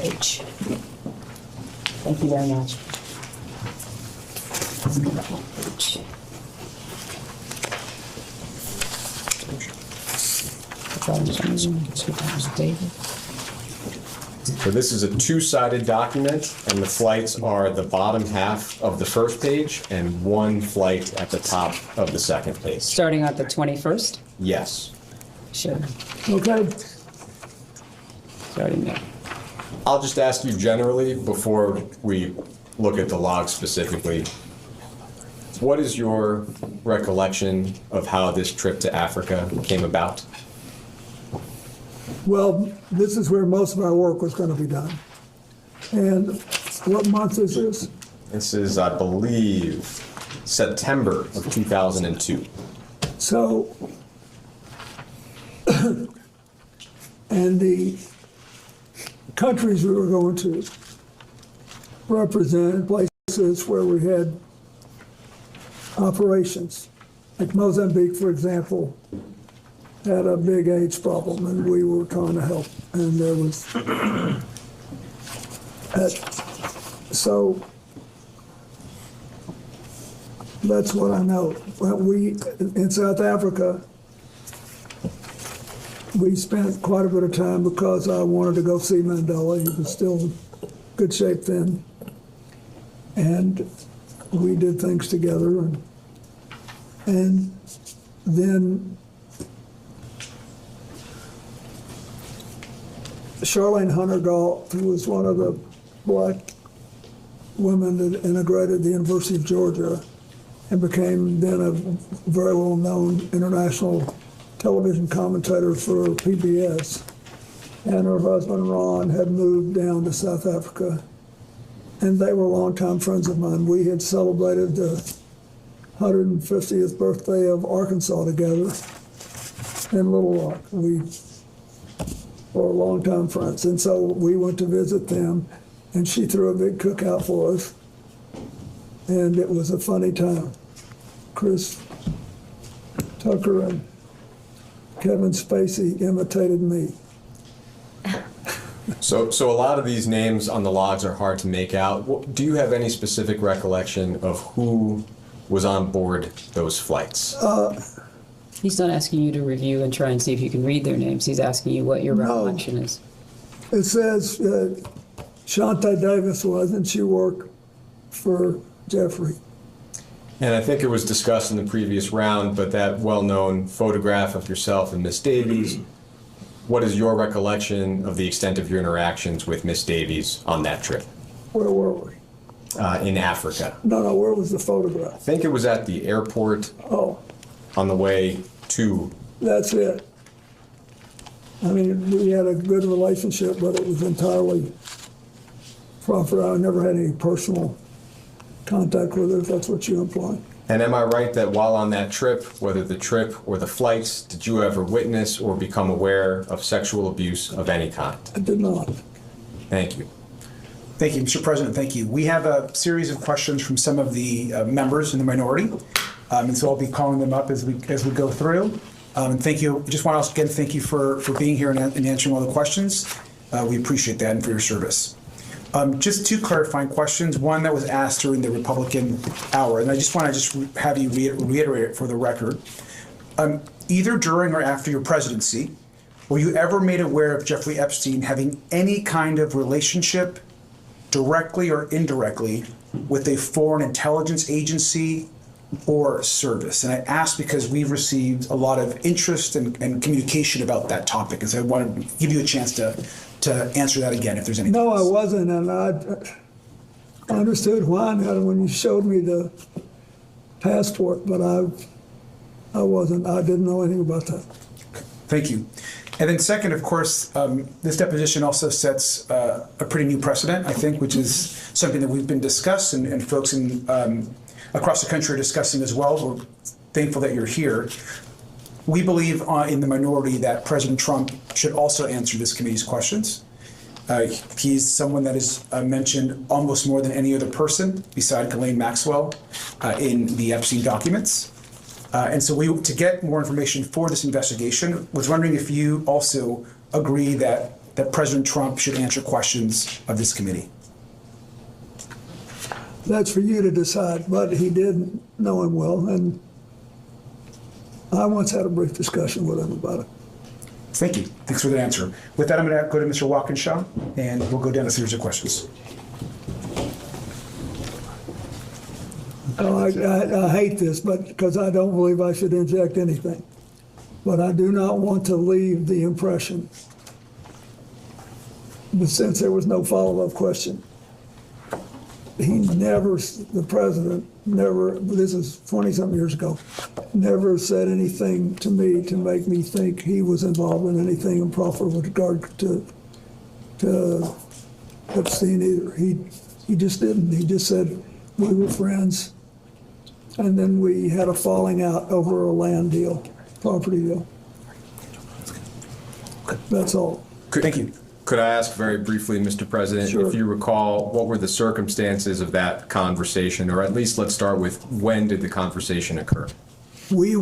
H. Thank you very much. H. David. So this is a two-sided document, and the flights are the bottom half of the first page and one flight at the top of the second page. Starting at the 21st? Yes. Sure. Okay. Starting there. I'll just ask you generally, before we look at the log specifically, what is your recollection of how this trip to Africa came about? Well, this is where most of our work was going to be done. And what month is this? This is, I believe, September of 2002. So, and the countries we were going to represent places where we had operations. Like Mozambique, for example, had a big AIDS problem, and we were trying to help. And there was, so that's what I know. Well, in South Africa, we spent quite a bit of time because I wanted to go see Mandela. He was still in good shape then. And we did things together. And then Charlene Hunter Galt, who was one of the black women that integrated the University of Georgia and became then a very well-known international television commentator for PBS. And her husband, Ron, had moved down to South Africa. And they were longtime friends of mine. We had celebrated the 150th birthday of Arkansas together in Little Rock. We were longtime friends. And so we went to visit them, and she threw a big cookout for us. And it was a funny time. Chris Tucker and Kevin Spacey imitated me. So a lot of these names on the logs are hard to make out. Do you have any specific recollection of who was on board those flights? He's not asking you to review and try and see if you can read their names. He's asking you what your recollection is. It says Shante Davis was, and she worked for Jeffrey. And I think it was discussed in the previous round, but that well-known photograph of yourself and Miss Davies, what is your recollection of the extent of your interactions with Miss Davies on that trip? Where were we? In Africa. No, where was the photograph? I think it was at the airport on the way to. That's it. I mean, we had a good relationship, but it was entirely proper. I never had any personal contact with her, if that's what you imply. And am I right that while on that trip, whether the trip or the flights, did you ever witness or become aware of sexual abuse of any kind? I did not. Thank you. Thank you, Mr. President. Thank you. We have a series of questions from some of the members in the minority, and so I'll be calling them up as we go through. And thank you. Just want to again thank you for being here and answering all the questions. We appreciate that and for your service. Just two clarifying questions. One that was asked during the Republican hour, and I just want to have you reiterate it for the record. Either during or after your presidency, were you ever made aware of Jeffrey Epstein having any kind of relationship, directly or indirectly, with a foreign intelligence agency or service? And I ask because we've received a lot of interest and communication about that topic, and so I want to give you a chance to answer that again if there's anything No, else. I wasn't, and I understood why now when you showed me the passport, but I wasn't. I didn't know anything about that. Thank you. And then second, of course, this deposition also sets a pretty new precedent, I think, which is something that we've been discussing and folks across the country are discussing as well. We're thankful that you're here. We believe in the minority that President Trump should also answer this committee's questions. He's someone that is mentioned almost more than any other person beside Ghislaine Maxwell in the Epstein documents. And so to get more information for this investigation, was wondering if you also agree that President Trump should answer questions of this committee. That's for you to decide, but he did know him well, and I once had a brief discussion with him about it. Thank you. Thanks for the answer. With that, I'm going to go to Mr. Walkinshaw, and we'll go down a series of questions. I hate this, but because I don't believe I should inject anything. But I do not want to leave the impression, but since there was no follow-up question, the president never, this is 20-something years ago, never said anything to me to make me think he was involved in anything improper with regard to Epstein either. He just didn't. He just said we were friends, and then we had a falling out over a land deal, property deal. That's all. Thank you. Could I ask very briefly, Mr. President, Sure. if you recall, what were the circumstances of that conversation, or at least let's start with when did the conversation occur? It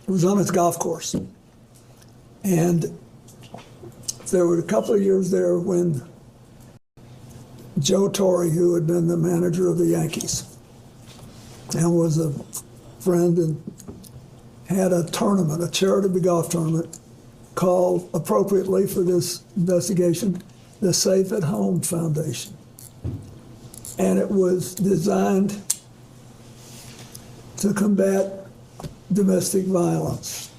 was on his golf course. And there were a couple of years there when Joe Torre, who had been the manager of the Yankees and was a friend, and had a tournament, a charity golf tournament, called appropriately for this investigation, the Safe at Home Foundation. And it was designed to combat domestic violence,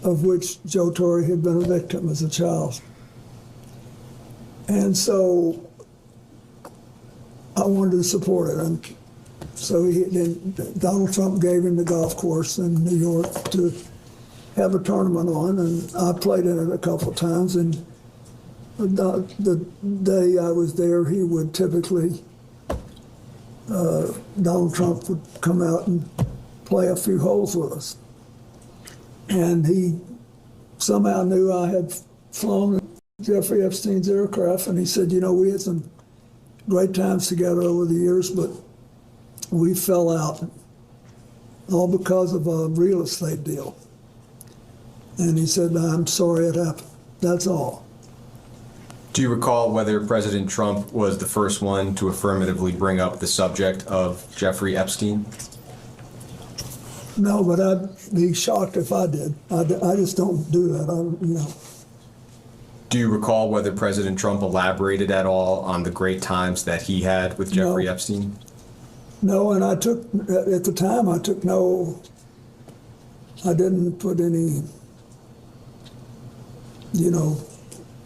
of which Joe Torre had been a victim as a child. And so I wanted to support it. And so Donald Trump gave him the golf course in New York to have a tournament on, and I played in it a couple of times. And the day I was there, he would typically, Donald Trump would come out and play a few holes with us. And he somehow knew I had flown Jeffrey Epstein's aircraft, and he said, you know, we had some great times together over the years, but we fell out, all because of a real estate deal. And he said, I'm sorry it happened. That's all. Do you recall whether President Trump was the first one to affirmatively bring up the subject of Jeffrey Epstein? No, but I'd be shocked if I did. I just don't do that. Do you recall whether President Trump elaborated at all on the great times that he had with Jeffrey Epstein? No, and at the time, I didn't put any,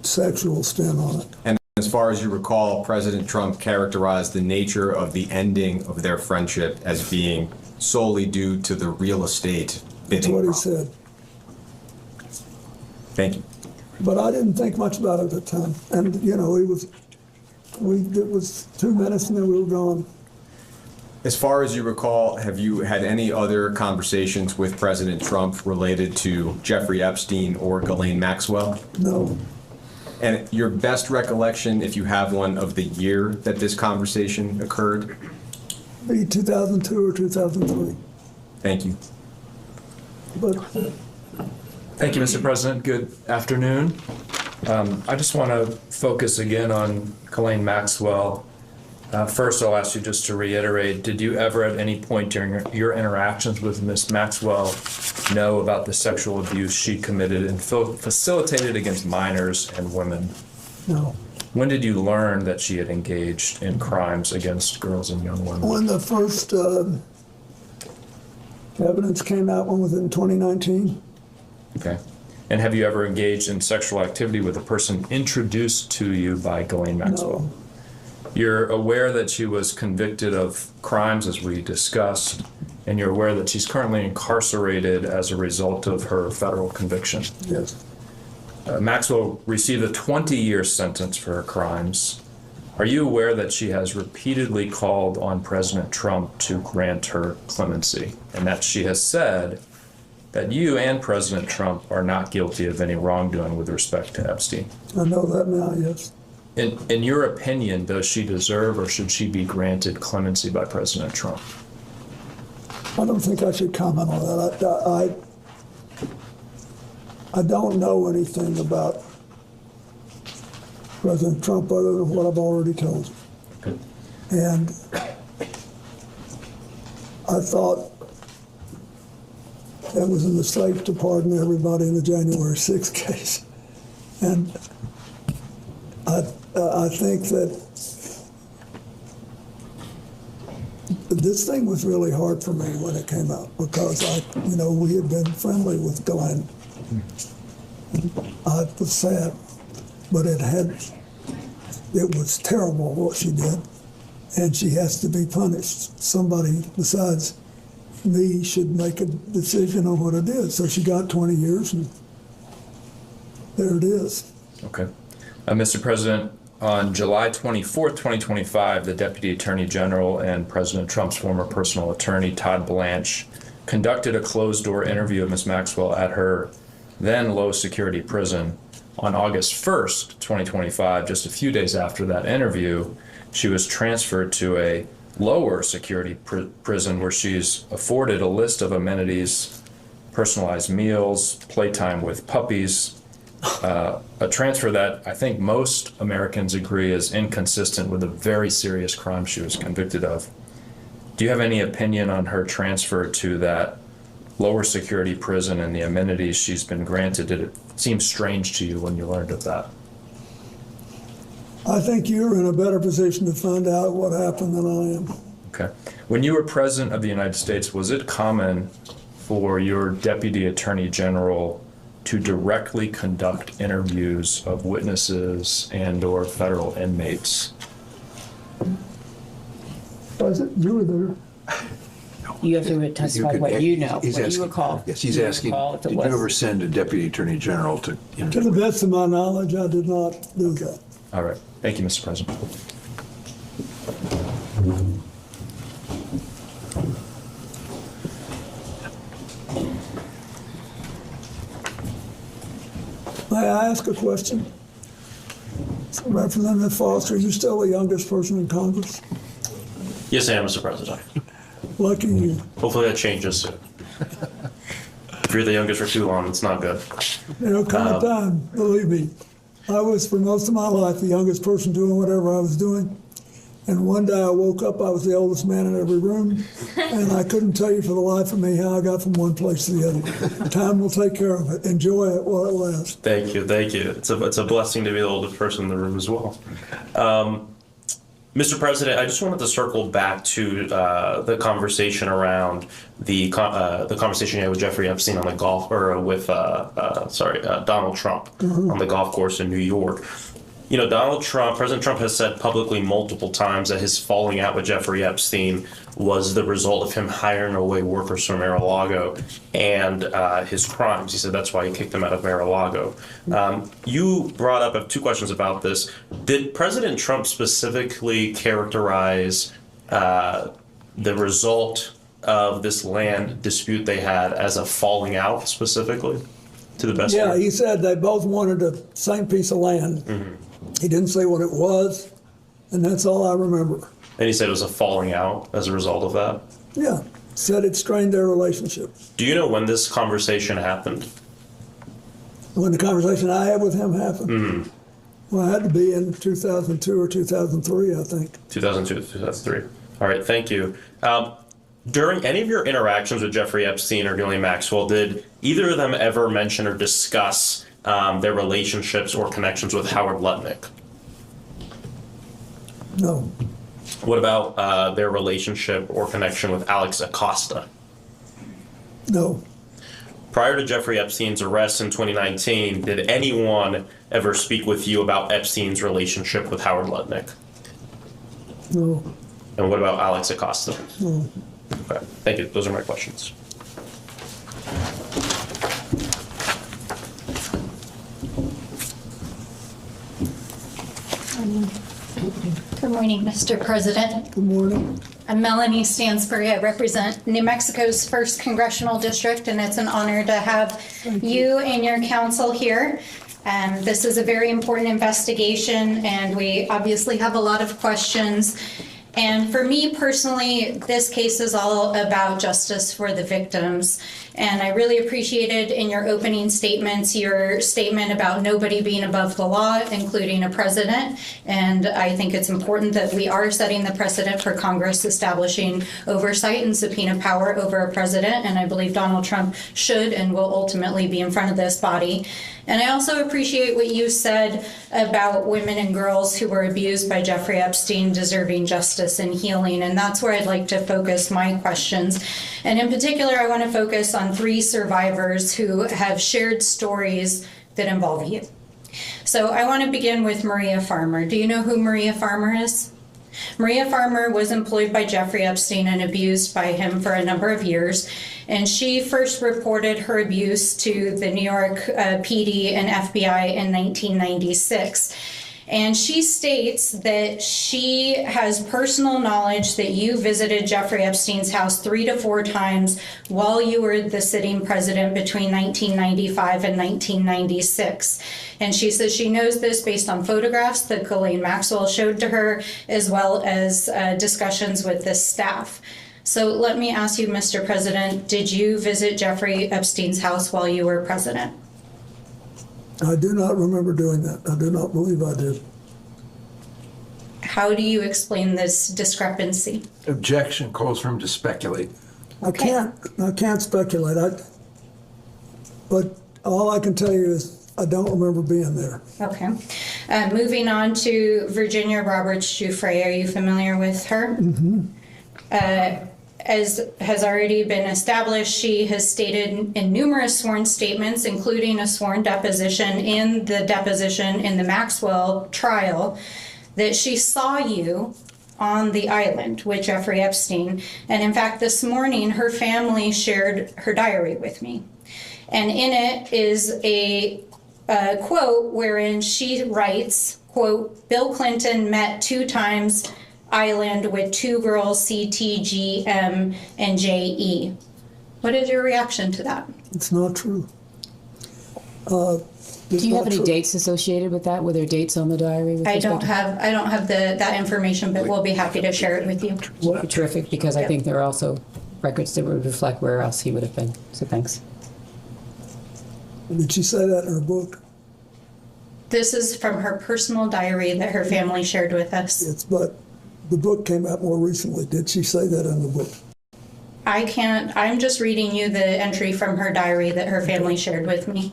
sexual spin on it. And as far as you recall, President Trump characterized the nature of the ending of their friendship as being solely due to the real estate bidding. That's what he said. Thank you. But I didn't think much about it at the time. And, it was 2 minutes and then we were gone. As far as you recall, have you had any other conversations with President Trump related to Jeffrey Epstein or Ghislaine Maxwell? No. And your best recollection, if you have one, of the year that this conversation occurred? Maybe 2002 or 2003. Thank you. But thank you, Mr. President. Good afternoon. I just want to focus again on Ghislaine Maxwell. First, I'll ask you just to reiterate, did you ever at any point during your interactions with Ms. Maxwell know about the sexual abuse she committed and facilitated against minors and women? No. When did you learn that she had engaged in crimes against girls and young women? When the first evidence came out, when was it, in 2019? Okay. And have you ever engaged in sexual activity with a person introduced to you by Ghislaine Maxwell? No. You're aware that she was convicted of crimes, as we discussed, and you're aware that she's currently incarcerated as a result of her federal conviction. Yes. Maxwell received a 20-year sentence for her crimes. Are you aware that she has repeatedly called on President Trump to grant her clemency, and that she has said that you and President Trump are not guilty of any wrongdoing with respect to Epstein? I know that now, yes. In your opinion, does she deserve or should she be granted clemency by President Trump? I don't think I should comment on that. I don't know anything about President Trump other than what I've already told you. Okay. And I thought It was a mistake to pardon everybody in the January 6th case. And I think that this thing was really hard for me when it came out because we had been friendly with Glenn. I was sad, but it was terrible what she did, and she has to be punished. Somebody besides me should make a decision on what it is. So she got 20 years, and there it is. Okay. Mr. President, on July 24th, 2025, the Deputy Attorney General and President Trump's former personal attorney, Todd Blanche, conducted a closed-door interview of Ms. Maxwell at her then low-security prison. On August 1st, 2025, just a few days after that interview, she was transferred to a lower security prison where she's afforded a list of amenities, personalized meals, playtime with puppies, a transfer that I think most Americans agree is inconsistent with a very serious crime she was convicted of. Do you have any opinion on her transfer to that lower security prison and the amenities she's been granted? Did it seem strange to you when you learned of that? I think you're in a better position to find out what happened than I am. Okay. When you were President of the United States, was it common for your Deputy Attorney General to directly conduct interviews of witnesses and/or federal inmates? Was it? You were there. You have to testify what you know, He's what asking, you recall. Yes, he's asking, did you ever send a Deputy Attorney General to To the best of my knowledge, I did not do that. All right. Thank you, Mr. President. May I ask a question? Representative Foster, you're still the youngest person in Congress? Yes, I am, Mr. President. Lucky you. Hopefully that changes soon. If you're the youngest for too long, it's not good. There'll come a time, believe me. I was, for most of my life, the youngest person doing whatever I was doing. And one day I woke up, I was the oldest man in every room, and I couldn't tell you for the life of me how I got from one place to the other. Time will take care of it. Enjoy it while it lasts. Thank you, thank you. It's a blessing to be the oldest person in the room as well. Mr. President, I just wanted to circle back to the conversation around the conversation you had with Jeffrey Epstein on the golf, or with Donald Trump on the golf course in New York. You know, President Trump has said publicly multiple times that his falling out with Jeffrey Epstein was the result of him hiring away workers from Mar-a-Lago and his crimes. He said that's why he kicked him out of Mar-a-Lago. You brought up two questions about this. Did President Trump specifically characterize the result of this land dispute they had as a falling out specifically, to the best? Yeah, he said they both wanted the same piece of land. Mm-hmm. He didn't say what it was, and that's all I remember. And he said it was a falling out as a result of that? Yeah, said it strained their relationship. Do you know when this conversation happened? When the conversation I had with him happened? Mm-hmm. Well, it had to be in 2002 or 2003, I think. 2002 to 2003. All right, thank you. During any of your interactions with Jeffrey Epstein or Ghislaine Maxwell, did either of them ever mention or discuss their relationships or connections with Howard Lutnick? No. What about their relationship or connection with Alex Acosta? No. Prior to Jeffrey Epstein's arrest in 2019, did anyone ever speak with you about Epstein's relationship with Howard Lutnick? No. And what about Alex Acosta? No. Okay, thank you. Those are my questions. Good morning, Mr. President. Good morning. I'm Melanie Stansbury. I represent New Mexico's 1st Congressional District, and it's an honor to have you and your council here. This is a very important investigation, and we obviously have a lot of questions. And for me personally, this case is all about justice for the victims. And I really appreciated in your opening statements, your statement about nobody being above the law, including a president. And I think it's important that we are setting the precedent for Congress establishing oversight and subpoena power over a president. And I believe Donald Trump should and will ultimately be in front of this body. And I also appreciate what you said about women and girls who were abused by Jeffrey Epstein deserving justice and healing. And that's where I'd like to focus my questions. And in particular, I want to focus on 3 survivors who have shared stories that involve you. So I want to begin with Maria Farmer. Do you know who Maria Farmer is? Maria Farmer was employed by Jeffrey Epstein and abused by him for a number of years. And she first reported her abuse to the New York PD and FBI in 1996. And she states that she has personal knowledge that you visited Jeffrey Epstein's house 3 to 4 times while you were the sitting president between 1995 and 1996. And she says she knows this based on photographs that Ghislaine Maxwell showed to her, as well as discussions with the staff. So let me ask you, Mr. President, did you visit Jeffrey Epstein's house while you were president? I do not remember doing that. I do not believe I did. How do you explain this discrepancy? Objection calls for him to speculate. I can't speculate. But all I can tell you is I don't remember being there. Okay. Moving on to Virginia Roberts Giuffre. Are you familiar with her? Mm-hmm. As has already been established, she has stated in numerous sworn statements, including a sworn deposition in the Maxwell trial, that she saw you on the island with Jeffrey Epstein. And in fact, this morning, her family shared her diary with me. And in it is a quote wherein she writes, quote, Bill Clinton met 2 times island with 2 girls, CT, GM, and JE. What is your reaction to that? It's not true. Do you have any dates associated with that? Were there dates on the diary? I don't have that information, but we'll be happy to share it with you. Well, terrific, because I think there are also records that would reflect where else he would have been. So thanks. Did she say that in her book? This is from her personal diary that her family shared with us. But the book came out more recently. Did she say that in the book? I'm just reading you the entry from her diary that her family shared with me.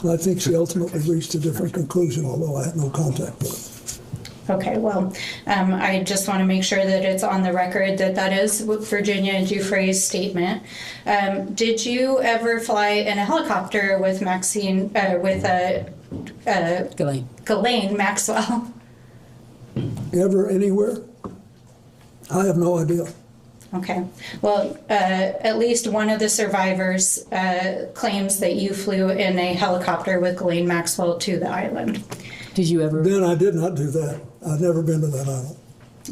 I think she ultimately reached a different conclusion, although I had no contact with her. Okay, well, I just want to make sure that it's on the record that is Virginia Giuffre's statement. Did you ever fly in a helicopter with Ghislaine Maxwell? Ever, anywhere? I have no idea. Okay. Well, at least one of the survivors claims that you flew in a helicopter with Ghislaine Maxwell to the island. Did you ever? Then I did not do that. I've never been to that island.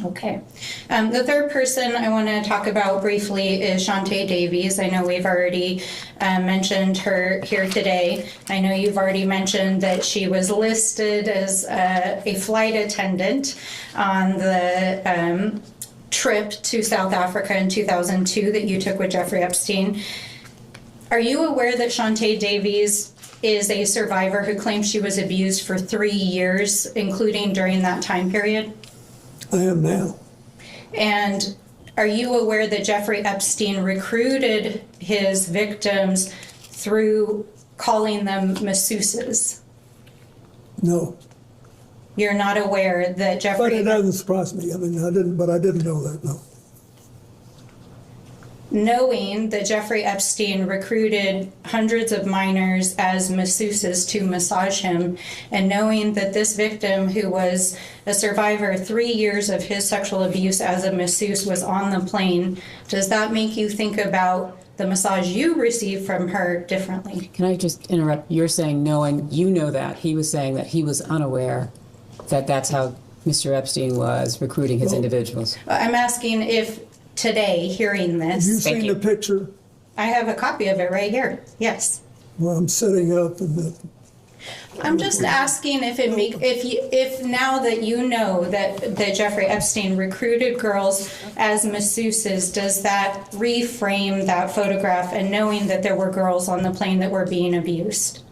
Okay. The third person I want to talk about briefly is Shantae Davies. I know we've already mentioned her here today. I know you've already mentioned that she was listed as a flight attendant on the trip to South Africa in 2002 that you took with Jeffrey Epstein. Are you aware that Shantae Davies is a survivor who claims she was abused for 3 years, including during that time period? I am now. And are you aware that Jeffrey Epstein recruited his victims through calling them masseuses? No. You're not aware that Jeffrey... But it doesn't surprise me. I mean, I didn't know that, no. Knowing that Jeffrey Epstein recruited hundreds of minors as masseuses to massage him, and knowing that this victim, who was a survivor 3 years of his sexual abuse as a masseuse, was on the plane, does that make you think about the massage you received from her differently? Can I just interrupt? You're saying knowing, you know that. He was saying that he was unaware that that's how Mr. Epstein was recruiting his individuals. I'm asking if today, hearing this... Have you seen the picture? I have a copy of it right here, yes. Well, I'm sitting up and I'm just asking if now that you know that Jeffrey Epstein recruited girls as masseuses, does that reframe that photograph and knowing that there were girls on the plane that were being abused?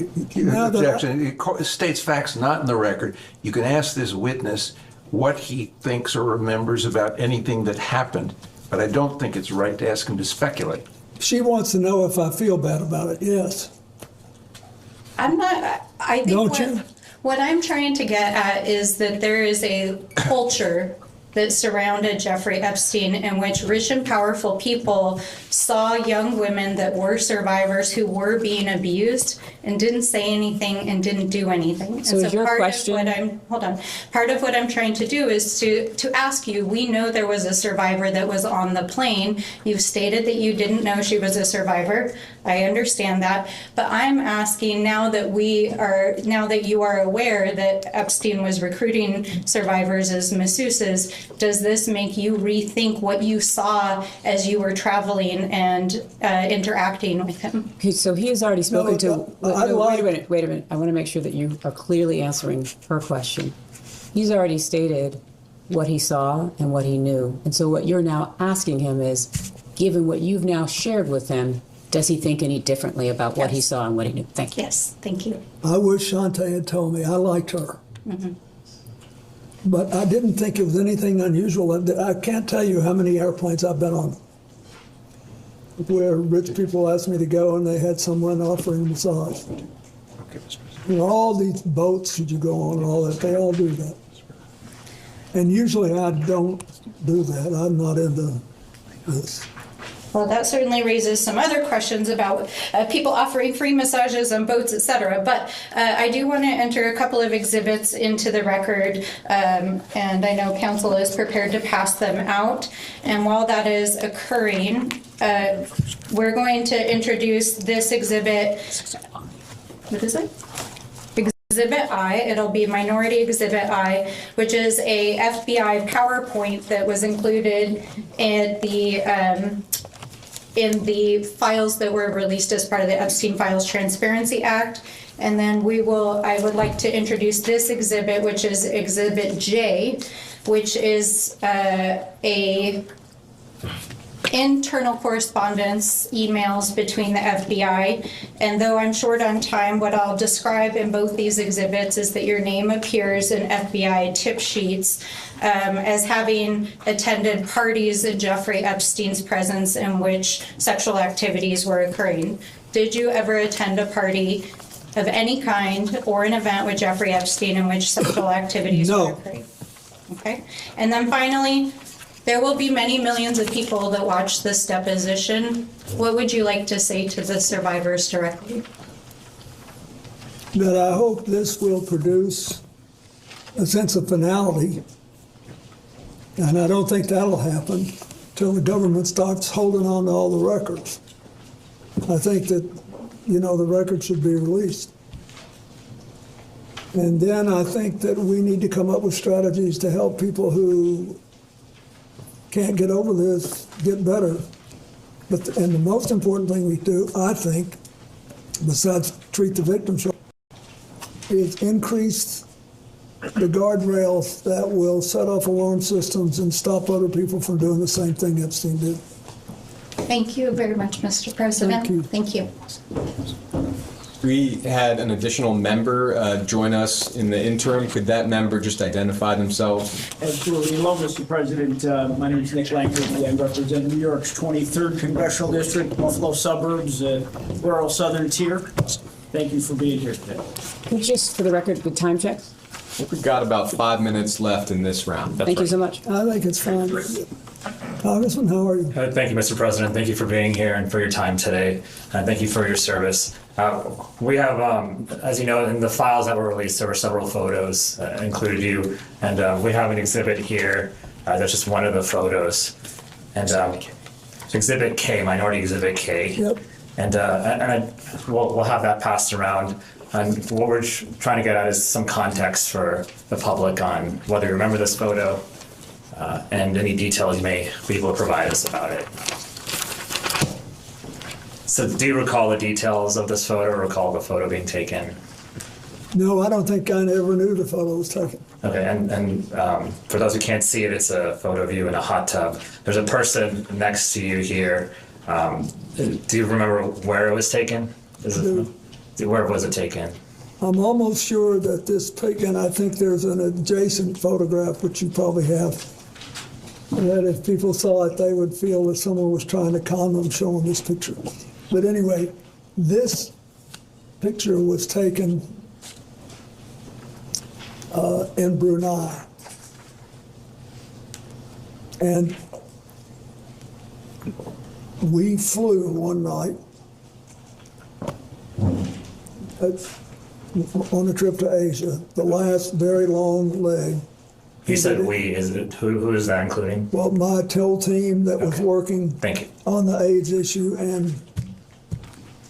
Objection. It states facts not in the record. You can ask this witness what he thinks or remembers about anything that happened, but I don't think it's right to ask him to speculate. She wants to know if I feel bad about it, yes. I'm not, I think what I'm trying to get at is that there is a culture that surrounded Jeffrey Epstein in which rich and powerful people saw young women that were survivors who were being abused and didn't say anything and didn't do anything. So is your question? Part of what I'm trying to do is to ask you, we know there was a survivor that was on the plane. You've stated that you didn't know she was a survivor. I understand that, but I'm asking now that you are aware that Epstein was recruiting survivors as masseuses, does this make you rethink what you saw as you were traveling and interacting with him? Okay, so he has already spoken wait a minute. I want to make sure that you are clearly answering her question. He's already stated what he saw and what he knew. And so what you're now asking him is, given what you've now shared with him, does he think any differently about what he saw and what he knew? Thank you. Yes, thank you. I wish Shantae had told me. I liked her. Mm-hmm. But I didn't think it was anything unusual. I can't tell you how many airplanes I've been on where rich people asked me to go and they had someone offering a massage. You know, all these boats that you go on and all that, they all do that. And usually I don't do that. I'm not into this. Well, that certainly raises some other questions about people offering free massages on boats, etc. But I do want to enter a couple of exhibits into the record, and I know council is prepared to pass them out. And while that is occurring, we're going to introduce this exhibit. What is it? Exhibit I, it'll be Minority Exhibit I, which is a FBI PowerPoint that was included in the files that were released as part of the Epstein Files Transparency Act. And then I would like to introduce this exhibit, which is Exhibit J, which is a internal correspondence emails between the FBI. And though I'm short on time, what I'll describe in both these exhibits is that your name appears in FBI tip sheets as having attended parties in Jeffrey Epstein's presence in which sexual activities were occurring. Did you ever attend a party of any kind or an event with Jeffrey Epstein in which sexual activities were occurring? Okay. And then finally, there will be many millions of people that watch this deposition. What would you like to say to the survivors directly? That I hope this will produce a sense of finality. And I don't think that'll happen till the government starts holding on to all the records. I think that, the records should be released. And then I think that we need to come up with strategies to help people who can't get over this get better. And the most important thing we do, I think, besides treat the victims, is increase the guardrails that will set off alarm systems and stop other people from doing the same thing Epstein did. Thank you very much, Mr. President. Thank you. We had an additional member join us in the interim. Could that member just identify themselves? Absolutely. Hello, Mr. President. My name is Nick Langley. I represent New York's 23rd Congressional District, Buffalo Suburbs, rural southern tier. Thank you for being here today. Just for the record, the time check. I think we've got about 5 minutes left in this round. Thank you so much. I think it's fine. Congressman, how are you? Thank you, Mr. President. Thank you for being here and for your time today. Thank you for your service. We have, as you know, in the files that were released, there were several photos included you, and we have an exhibit here that's just one of the photos. And Exhibit K, Minority Exhibit K. Yep. And we'll have that passed around. And what we're trying to get at is some context for the public on whether you remember this photo and any details you may be able to provide us about it. So do you recall the details of this photo or recall the photo being taken? No, I don't think I ever knew the photo was taken. Okay, and for those who can't see it, it's a photo of you in a hot tub. There's a person next to you here. Do you remember where it was taken? Where was it taken? I'm almost sure that this taken, I think there's an adjacent photograph, which you probably have, that if people saw it, they would feel that someone was trying to con them showing this picture. But anyway, this picture was taken in Brunei. And we flew one night on a trip to Asia, the last very long leg. You said we, who is that including? Well, my TIL team that was working Thank you. on the AIDS issue, and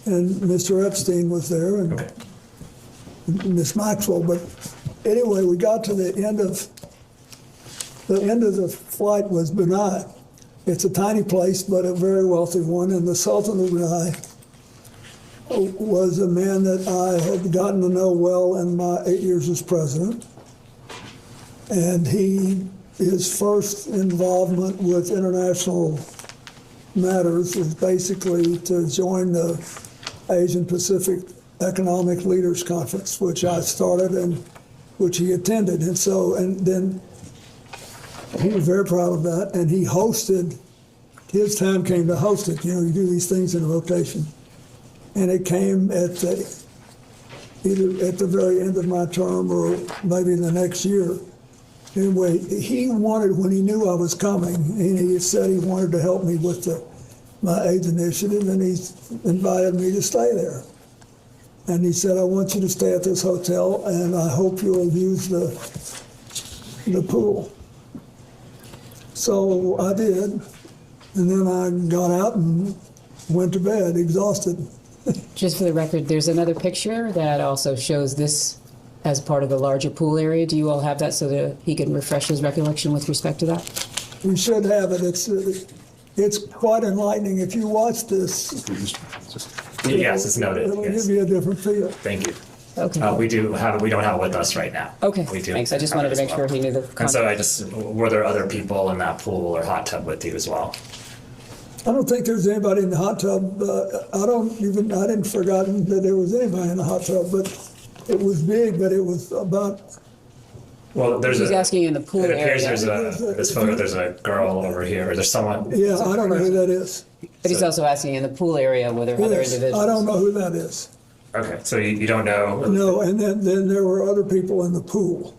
Mr. Epstein was there, and Miss Maxwell. But anyway, we got to the end of the flight was Brunei. It's a tiny place, but a very wealthy one, and the Sultan of Brunei was a man that I had gotten to know well in my 8 years as president. And his first involvement with international matters was basically to join the Asian Pacific Economic Leaders Conference, which I started and which he attended. And then he was very proud of that, and he hosted, his time came to host it. You know, you do these things in a rotation. And it came at either at the very end of my term or maybe the next year. Anyway, he wanted, when he knew I was coming, he said he wanted to help me with my AIDS initiative, and he invited me to stay there. And he said, I want you to stay at this hotel, and I hope you'll use the pool. So I did, and then I got out and went to bed, exhausted. Just for the record, there's another picture that also shows this as part of the larger pool area. Do you all have that so that he can refresh his recollection with respect to that? We should have it. It's quite enlightening. If you watch this, Yes, it's noted. It'll Yes. give you a different feel. Thank you. Okay. We don't have it with us right now. Okay, We do. thanks. I just have wanted it to as make well. sure he knew the And so context. were there other people in that pool or hot tub with you as well? I don't think there's anybody in the hot tub. I didn't forgotten that there was anybody in the hot tub, but it was big, but it was about. Well, He's asking in the pool It appears area. this photo, there's a girl over here. There's someone. Yeah, I don't know who that is. But he's also asking in the pool area were there other Yes, individuals? I don't know who that is. Okay, so you don't know? No, and then there were other people in the pool.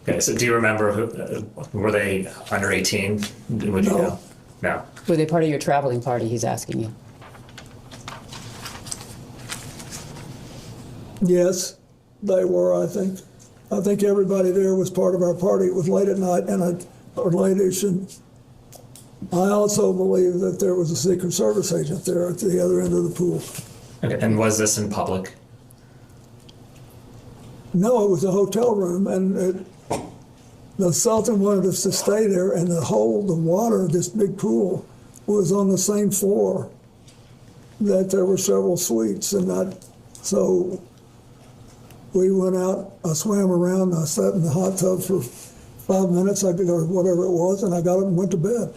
Okay, so do you remember were they under 18? Would you No. know? No. Were they part of your traveling party, he's asking you? Yes, they were, I think. I think everybody there was part of our party. It was late at night or late-ish, and I also believe that there was a Secret Service agent there at the other end of the pool. Okay, and was this in public? No, it was a hotel room, and the Sultan wanted us to stay there, and the water, this big pool, was on the same floor that there were several suites, so we went out, I swam around, I sat in the hot tub for 5 minutes, or whatever it was, and I got up and went to bed.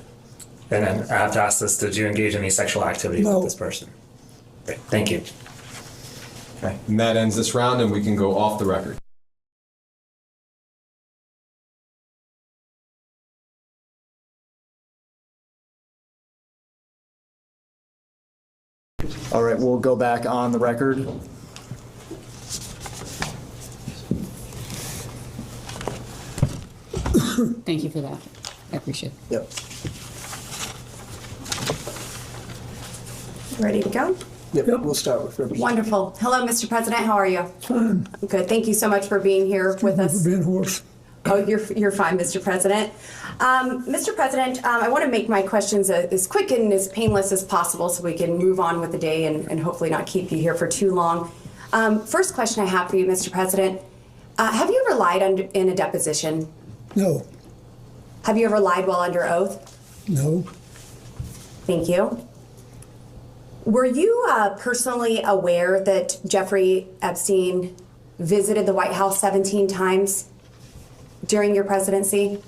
And then I have to ask this, did you engage in any sexual activity No. with this person? Great, thank you. Okay, and that ends this round, and we can go off the record. All right, we'll go back on the record. Thank you for that. I appreciate it. Yep. Ready to go? Yep, we'll start with Representative. Wonderful. Hello, Mr. President. How are you? Fine. Good. Thank you so much for being here with us. For being hoarse. Oh, you're fine, Mr. President. Mr. President, I want to make my questions as quick and as painless as possible so we can move on with the day and hopefully not keep you here for too long. First question I have for you, Mr. President. Have you ever lied in a deposition? No. Have you ever lied while under oath? No. Thank you. Were you personally aware that Jeffrey Epstein visited the White House 17 times during your presidency?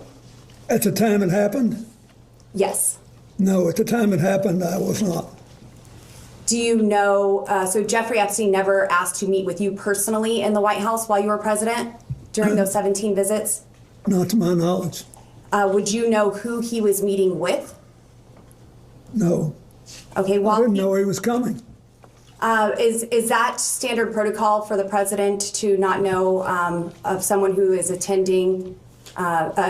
At the time it happened? Yes. No, at the time it happened, I was not. Do you know, so Jeffrey Epstein never asked to meet with you personally in the White House while you were president during those 17 visits? Not to my knowledge. Would you know who he was meeting with? No. Okay, well, I didn't know he was coming. is that standard protocol for the president to not know of someone who is attending,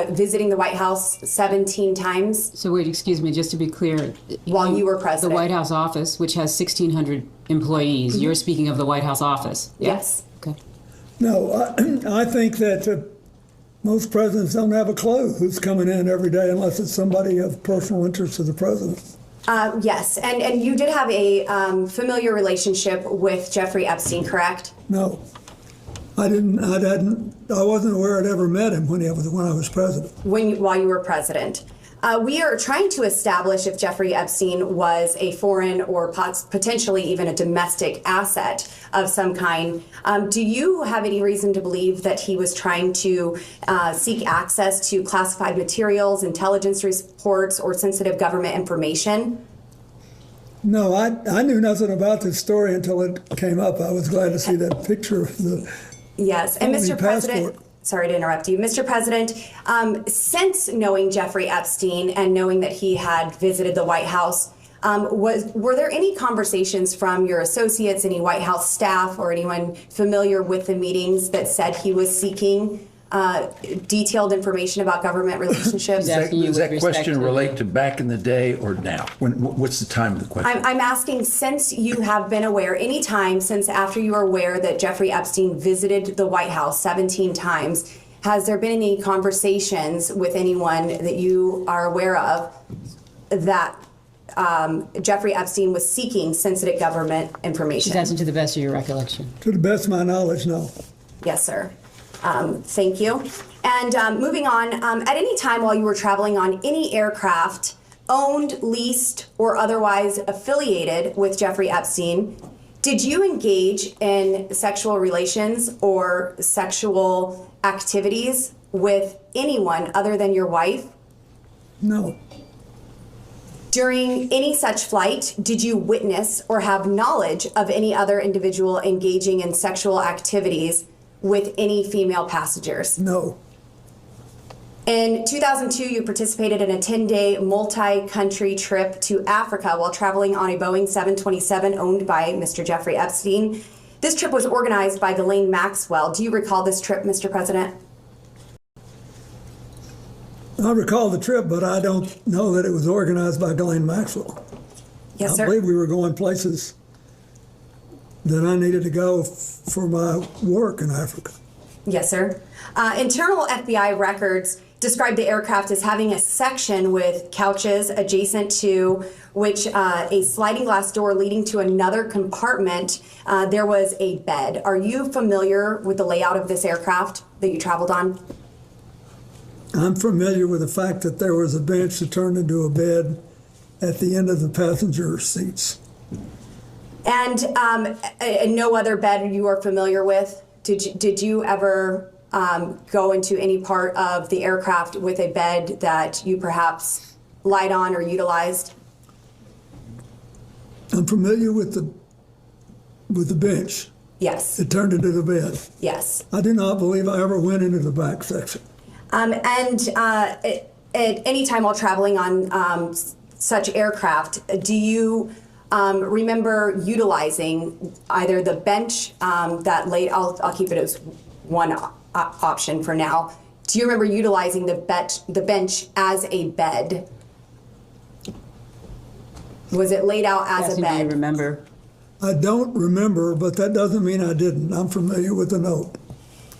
visiting the White House 17 times? So wait, excuse me, just to be clear. While you were president. The White House office, which has 1,600 employees, you're speaking of the White House office? Yeah? Yes. Okay. No, I think that most presidents don't have a clue who's coming in every day unless it's somebody of personal interest to the president. Yes, and you did have a familiar relationship with Jeffrey Epstein, correct? No, I didn't. I wasn't aware I'd ever met him when I was president. While you were president. We are trying to establish if Jeffrey Epstein was a foreign or potentially even a domestic asset of some kind. Do you have any reason to believe that he was trying to seek access to classified materials, intelligence reports, or sensitive government information? No, I knew nothing about this story until it came up. I was glad to see that picture of the Yes, and Mr. President. Sorry to interrupt you. Mr. President, since knowing Jeffrey Epstein and knowing that he had visited the White House, were there any conversations from your associates, any White House staff, or anyone familiar with the meetings that said he was seeking detailed information about government relationships? Does that question relate to back in the day or now? What's the time of the question? I'm asking, since you have been aware, any time since after you are aware that Jeffrey Epstein visited the White House 17 times, has there been any conversations with anyone that you are aware of that Jeffrey Epstein was seeking sensitive government information? That's to the best of your recollection. To the best of my knowledge, no. Yes, sir. Thank you. And moving on, at any time while you were traveling on any aircraft owned, leased, or otherwise affiliated with Jeffrey Epstein, did you engage in sexual relations or sexual activities with anyone other than your wife? No. During any such flight, did you witness or have knowledge of any other individual engaging in sexual activities with any female passengers? No. In 2002, you participated in a 10-day multi-country trip to Africa while traveling on a Boeing 727 owned by Mr. Jeffrey Epstein. This trip was organized by Ghislaine Maxwell. Do you recall this trip, Mr. President? I recall the trip, but I don't know that it was organized by Ghislaine Maxwell. Yes, sir. I believe we were going places that I needed to go for my work in Africa. Yes, sir. Internal FBI records describe the aircraft as having a section with couches adjacent to which a sliding glass door leading to another compartment. There was a bed. Are you familiar with the layout of this aircraft that you traveled on? I'm familiar with the fact that there was a bench that turned into a bed at the end of the passenger seats. And no other bed you are familiar with? Did you ever go into any part of the aircraft with a bed that you perhaps lied on or utilized? I'm familiar with the bench. Yes. It turned into the bed. Yes. I do not believe I ever went into the back section. At any time while traveling on such aircraft, do you remember utilizing either the bench that laid? I'll keep it as one option for now. Do you remember utilizing the bench as a bed? Was it laid out as a bed? Do you remember? I don't remember, but that doesn't mean I didn't. I'm familiar with the note.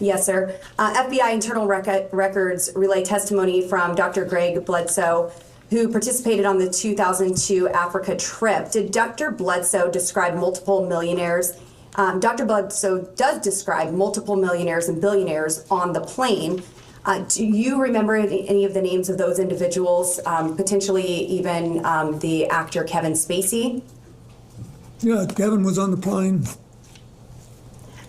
Yes, sir. FBI internal records relay testimony from Dr. Greg Bledsoe, who participated on the 2002 Africa trip. Did Dr. Bledsoe describe multiple millionaires? Dr. Bledsoe does describe multiple millionaires and billionaires on the plane. Do you remember any of the names of those individuals, potentially even the actor Kevin Spacey? Yeah, Kevin was on the plane.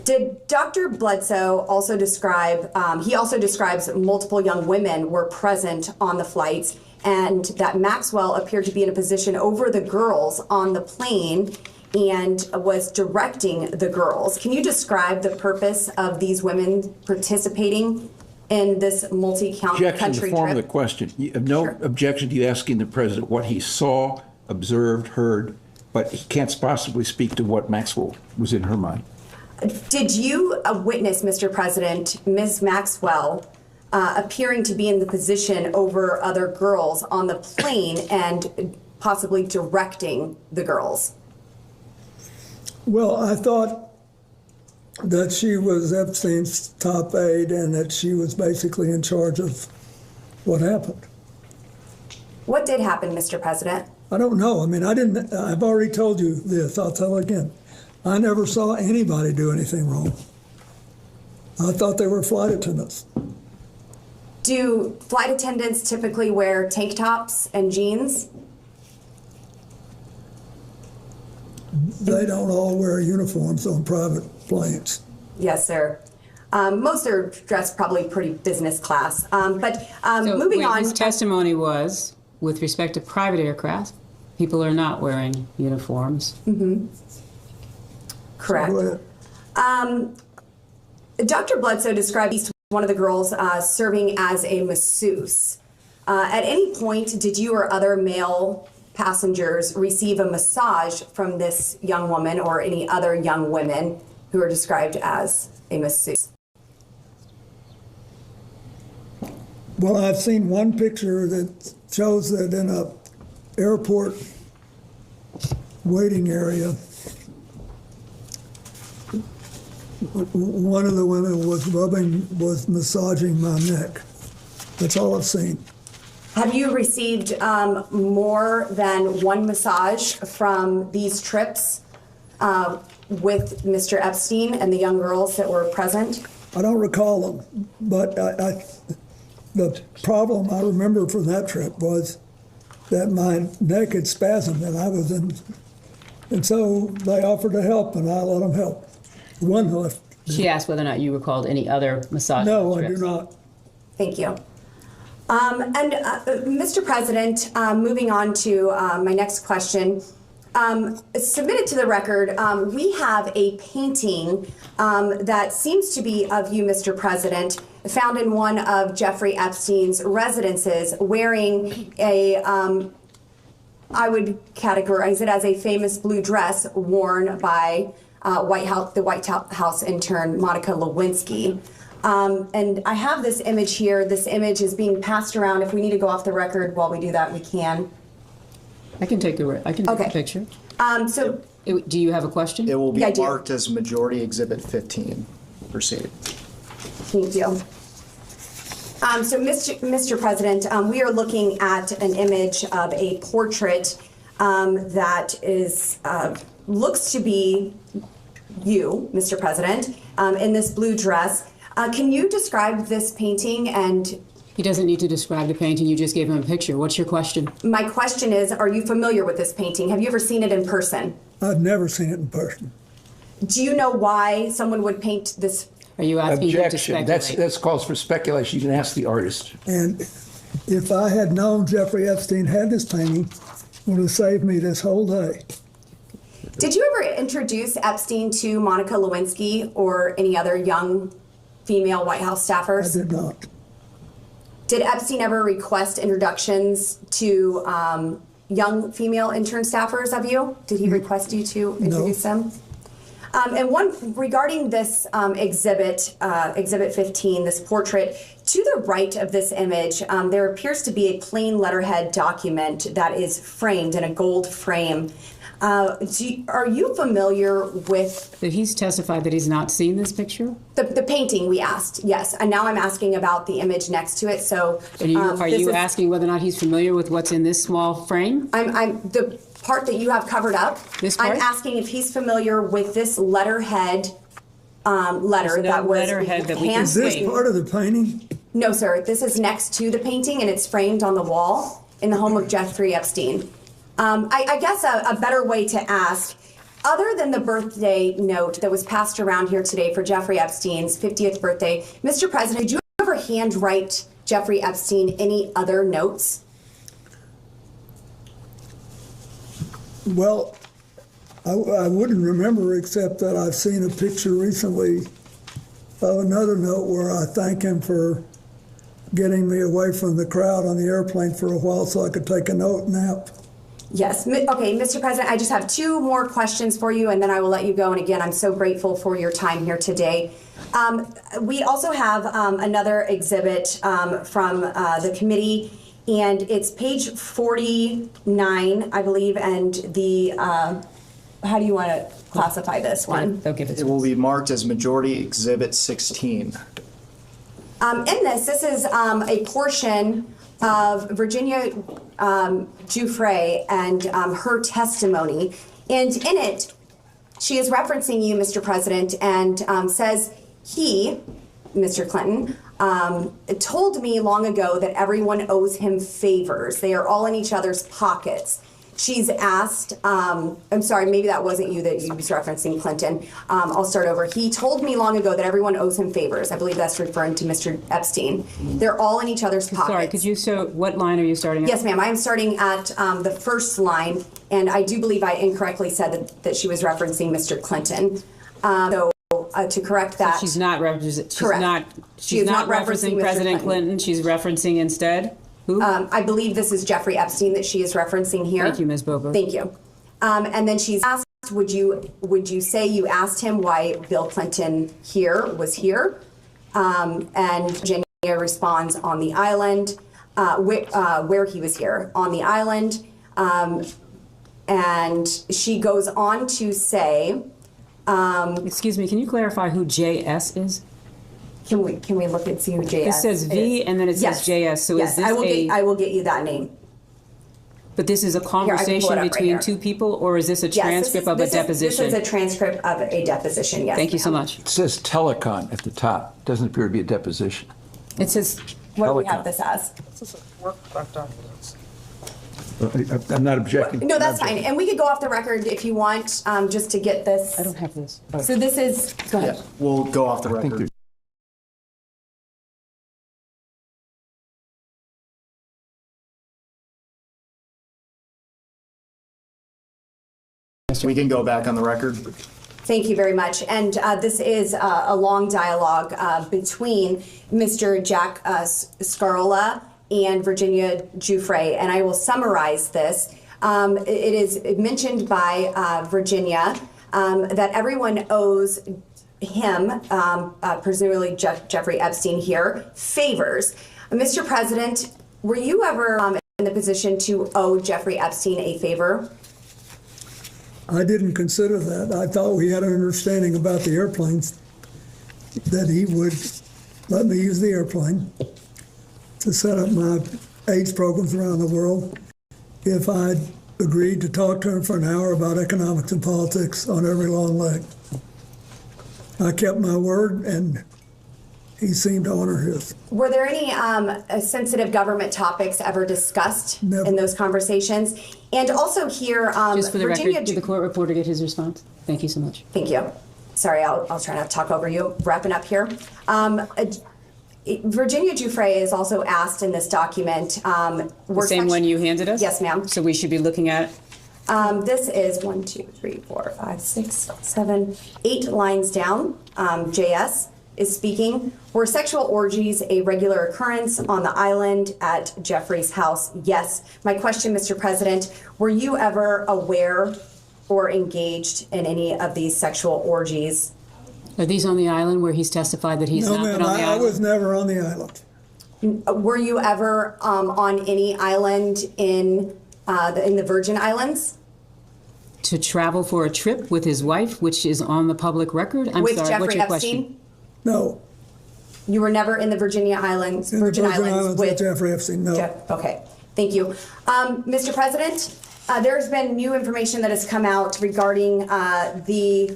Did Dr. Bledsoe also describe, he also describes multiple young women were present on the flights and that Maxwell appeared to be in a position over the girls on the plane and was directing the girls. Can you describe the purpose of these women participating in this multi-country Objection to the form of the trip? question. You have no objection to you asking the president what he saw, observed, heard, but he can't possibly speak to what Maxwell was in her mind. Did you witness, Mr. President, Ms. Maxwell appearing to be in the position over other girls on the plane and possibly directing the girls? Well, I thought that she was Epstein's top aide and that she was basically in charge of what happened. What did happen, Mr. President? I don't know. I mean, I've already told you this. I'll tell again. I never saw anybody do anything wrong. I thought they were flight attendants. Do flight attendants typically wear tank tops and jeans? They don't all wear uniforms on private planes. Yes, sir. Most are dressed probably pretty business class. Moving on. His testimony was, with respect to private aircraft, people are not wearing uniforms. Mm-hmm. Correct. Dr. Bledsoe described one of the girls serving as a masseuse. At any point, did you or other male passengers receive a massage from this young woman or any other young women who are described as a masseuse? Well, I've seen one picture that shows that in a airport waiting area, one of the women was massaging my neck. That's all I've seen. Have you received more than one massage from these trips with Mr. Epstein and the young girls that were present? I don't recall them, but the problem I remember from that trip was that my neck had spasmed and I was in, and so they offered to help and I let them help. One left. She asked whether or not you recalled any other massage No, I trips. do not. Thank you. Mr. President, moving on to my next question. Submitted to the record, we have a painting that seems to be of you, Mr. President, found in one of Jeffrey Epstein's residences wearing a, I would categorize it as a famous blue dress worn by the White House intern Monica Lewinsky. And I have this image here. This image is being passed around. If we need to go off the record while we do that, we can. I can take a picture. Do you have a question? It will be marked as Majority Exhibit 15. Proceed. Thank you. Mr. President, we are looking at an image of a portrait that is looks to be you, Mr. President, in this blue dress. Can you describe this painting? And he doesn't need to describe the painting. You just gave him a picture. What's your question? My question is, are you familiar with this painting? Have you ever seen it in person? I've never seen it in person. Do you know why someone would paint this? Are you asking him to Objection. speculate? That's calls for speculation. You can ask the artist. And if I had known Jeffrey Epstein had this painting, it would have saved me this whole day. Did you ever introduce Epstein to Monica Lewinsky or any other young female White House staffers? I did not. Did Epstein ever request introductions to young female intern staffers of you? Did he request you to introduce them? And one regarding this exhibit 15, this portrait, to the right of this image, there appears to be a plain letterhead document that is framed in a gold frame. Are you familiar with... He's testified that he's not seen this picture? The painting we asked, yes. And now I'm asking about the image next to it. So Are you asking whether or not he's familiar with what's in this small frame? I'm the part that you have covered up. This part? I'm asking if he's familiar with this letterhead letter that was letterhead that we can Is this part of the painting? No, sir. This is next to the painting, and it's framed on the wall in the home of Jeffrey Epstein. I guess a better way to ask, Other than the birthday note that was passed around here today for Jeffrey Epstein's 50th birthday, Mr. President, did you ever handwrite Jeffrey Epstein any other notes? Well, I wouldn't remember, except that I've seen a picture recently of another note where I thank him for getting me away from the crowd on the airplane for a while so I could take a nap. Yes. Okay, Mr. President, I just have two more questions for you, and then I will let you go. And again, I'm so grateful for your time here today. We also have another exhibit from the committee, and it's page 49, I believe, and the, how do you want to classify this one? It will be marked as Majority Exhibit 16. In this is a portion of Virginia Giuffre and her testimony. And in it, she is referencing you, Mr. President, and says he, Mr. Clinton, told me long ago that everyone owes him favors. They are all in each other's pockets. She's asked, I'm sorry, maybe that wasn't you that you was referencing, Clinton. I'll start over. He told me long ago that everyone owes him favors. I believe that's referring to Mr. Epstein. They're all in each other's pockets. Sorry, could you, so what line are you starting at? Yes, ma'am. I am starting at the first line, and I do believe I incorrectly said that she was referencing Mr. Clinton. To correct that. So she's not referencing. Correct. She's not referencing Mr. President Clinton. She's referencing instead. Who? I believe this is Jeffrey Epstein that she is referencing here. Thank you, Ms. Bobo. Thank you. And then she's asked, would you say you asked him why Bill Clinton was here? And Virginia responds on the island, where he was here, on the island. And she goes on to say, excuse me, can you clarify who JS is? Can we look and see who JS is? It says V and then it says JS. So yes, is this I will get you that name. But this is a conversation between two people, or is this a transcript of a deposition? This is a transcript of a deposition, yes. Thank you so much. It says telecon at the top. Doesn't appear to be a deposition. It says what do we have this as? This is a work documents. I'm not objecting. No, that's fine. And we could go off the record if you want, just to get this. I don't have this. So this is, go ahead. Yeah, we'll go off the record. We can go back on the record. Thank you very much. And this is a long dialogue between Mr. Jack Scarola and Virginia Giuffre, and I will summarize this. It is mentioned by Virginia that everyone owes him, presumably Jeffrey Epstein here, favors. Mr. President, were you ever in the position to owe Jeffrey Epstein a favor? I didn't consider that. I thought we had an understanding about the airplanes, that he would let me use the airplane to set up my AIDS programs around the world if I'd agreed to talk to him for an hour about economics and politics on every long leg. I kept my word, and he seemed to honor his. Were there any sensitive government topics ever discussed in those conversations? And also here, just for the Virginia, record, did the court reporter get his response? Thank you so much. Thank you. Sorry, I'll try not to talk over you. Wrapping up here. Virginia Giuffre is also asked in this document. The same one you handed us? Yes, ma'am. So we should be looking at? This is 1, 2, 3, 4, 5, 6, 7, 8 lines down. JS is speaking. Were sexual orgies a regular occurrence on the island at Jeffrey's house? Yes. My question, Mr. President, were you ever aware or engaged in any of these sexual orgies? Are these on the island where he's testified that he's not been on the island? I was never on the island. Were you ever on any island in the Virgin Islands? To travel for a trip with his wife, which is on the public record? With Jeffrey Epstein? No. You were never in the Virgin Islands with Jeffrey Epstein, no. Okay, thank you. Mr. President, there's been new information that has come out regarding the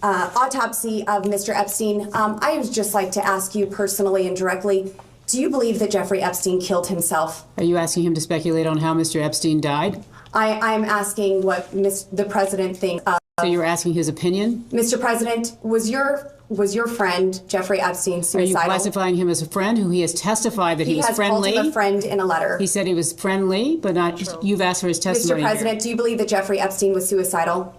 autopsy of Mr. Epstein. I would just like to ask you personally and directly, do you believe that Jeffrey Epstein killed himself? Are you asking him to speculate on how Mr. Epstein died? I'm asking what the President thinks of So you're asking his opinion? Mr. President, was your friend Jeffrey Epstein Are you suicidal? classifying him as a friend who he has testified that he was has friendly? called him a friend in a letter. He said he was friendly, but not, you've asked for his testimony Mr. President, do you believe that Jeffrey Epstein was suicidal?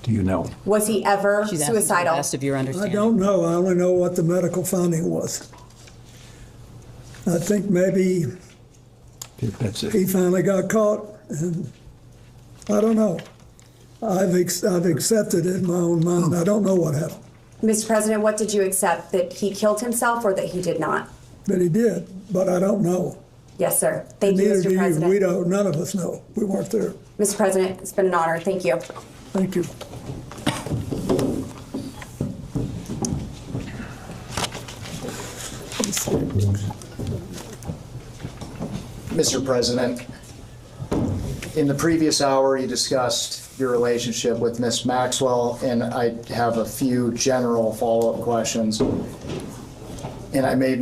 Do you know? Was he ever She's asking for the suicidal? best of your I understanding. don't know. I only know what the medical finding was. I think maybe That's it. he finally got caught, and I don't know. I've accepted it in my own mind. I don't know what happened. Mr. President, what did you accept? That he killed himself or that he did not? That he did, but I don't know. Yes, sir. Thank you, Neither Mr. do you. President. We don't. None of us know. We weren't there. Mr. President, it's been an honor. Thank you. Thank you. Mr. President, in the previous hour, you discussed your relationship with Ms. Maxwell, and I have a few general follow-up questions. And I may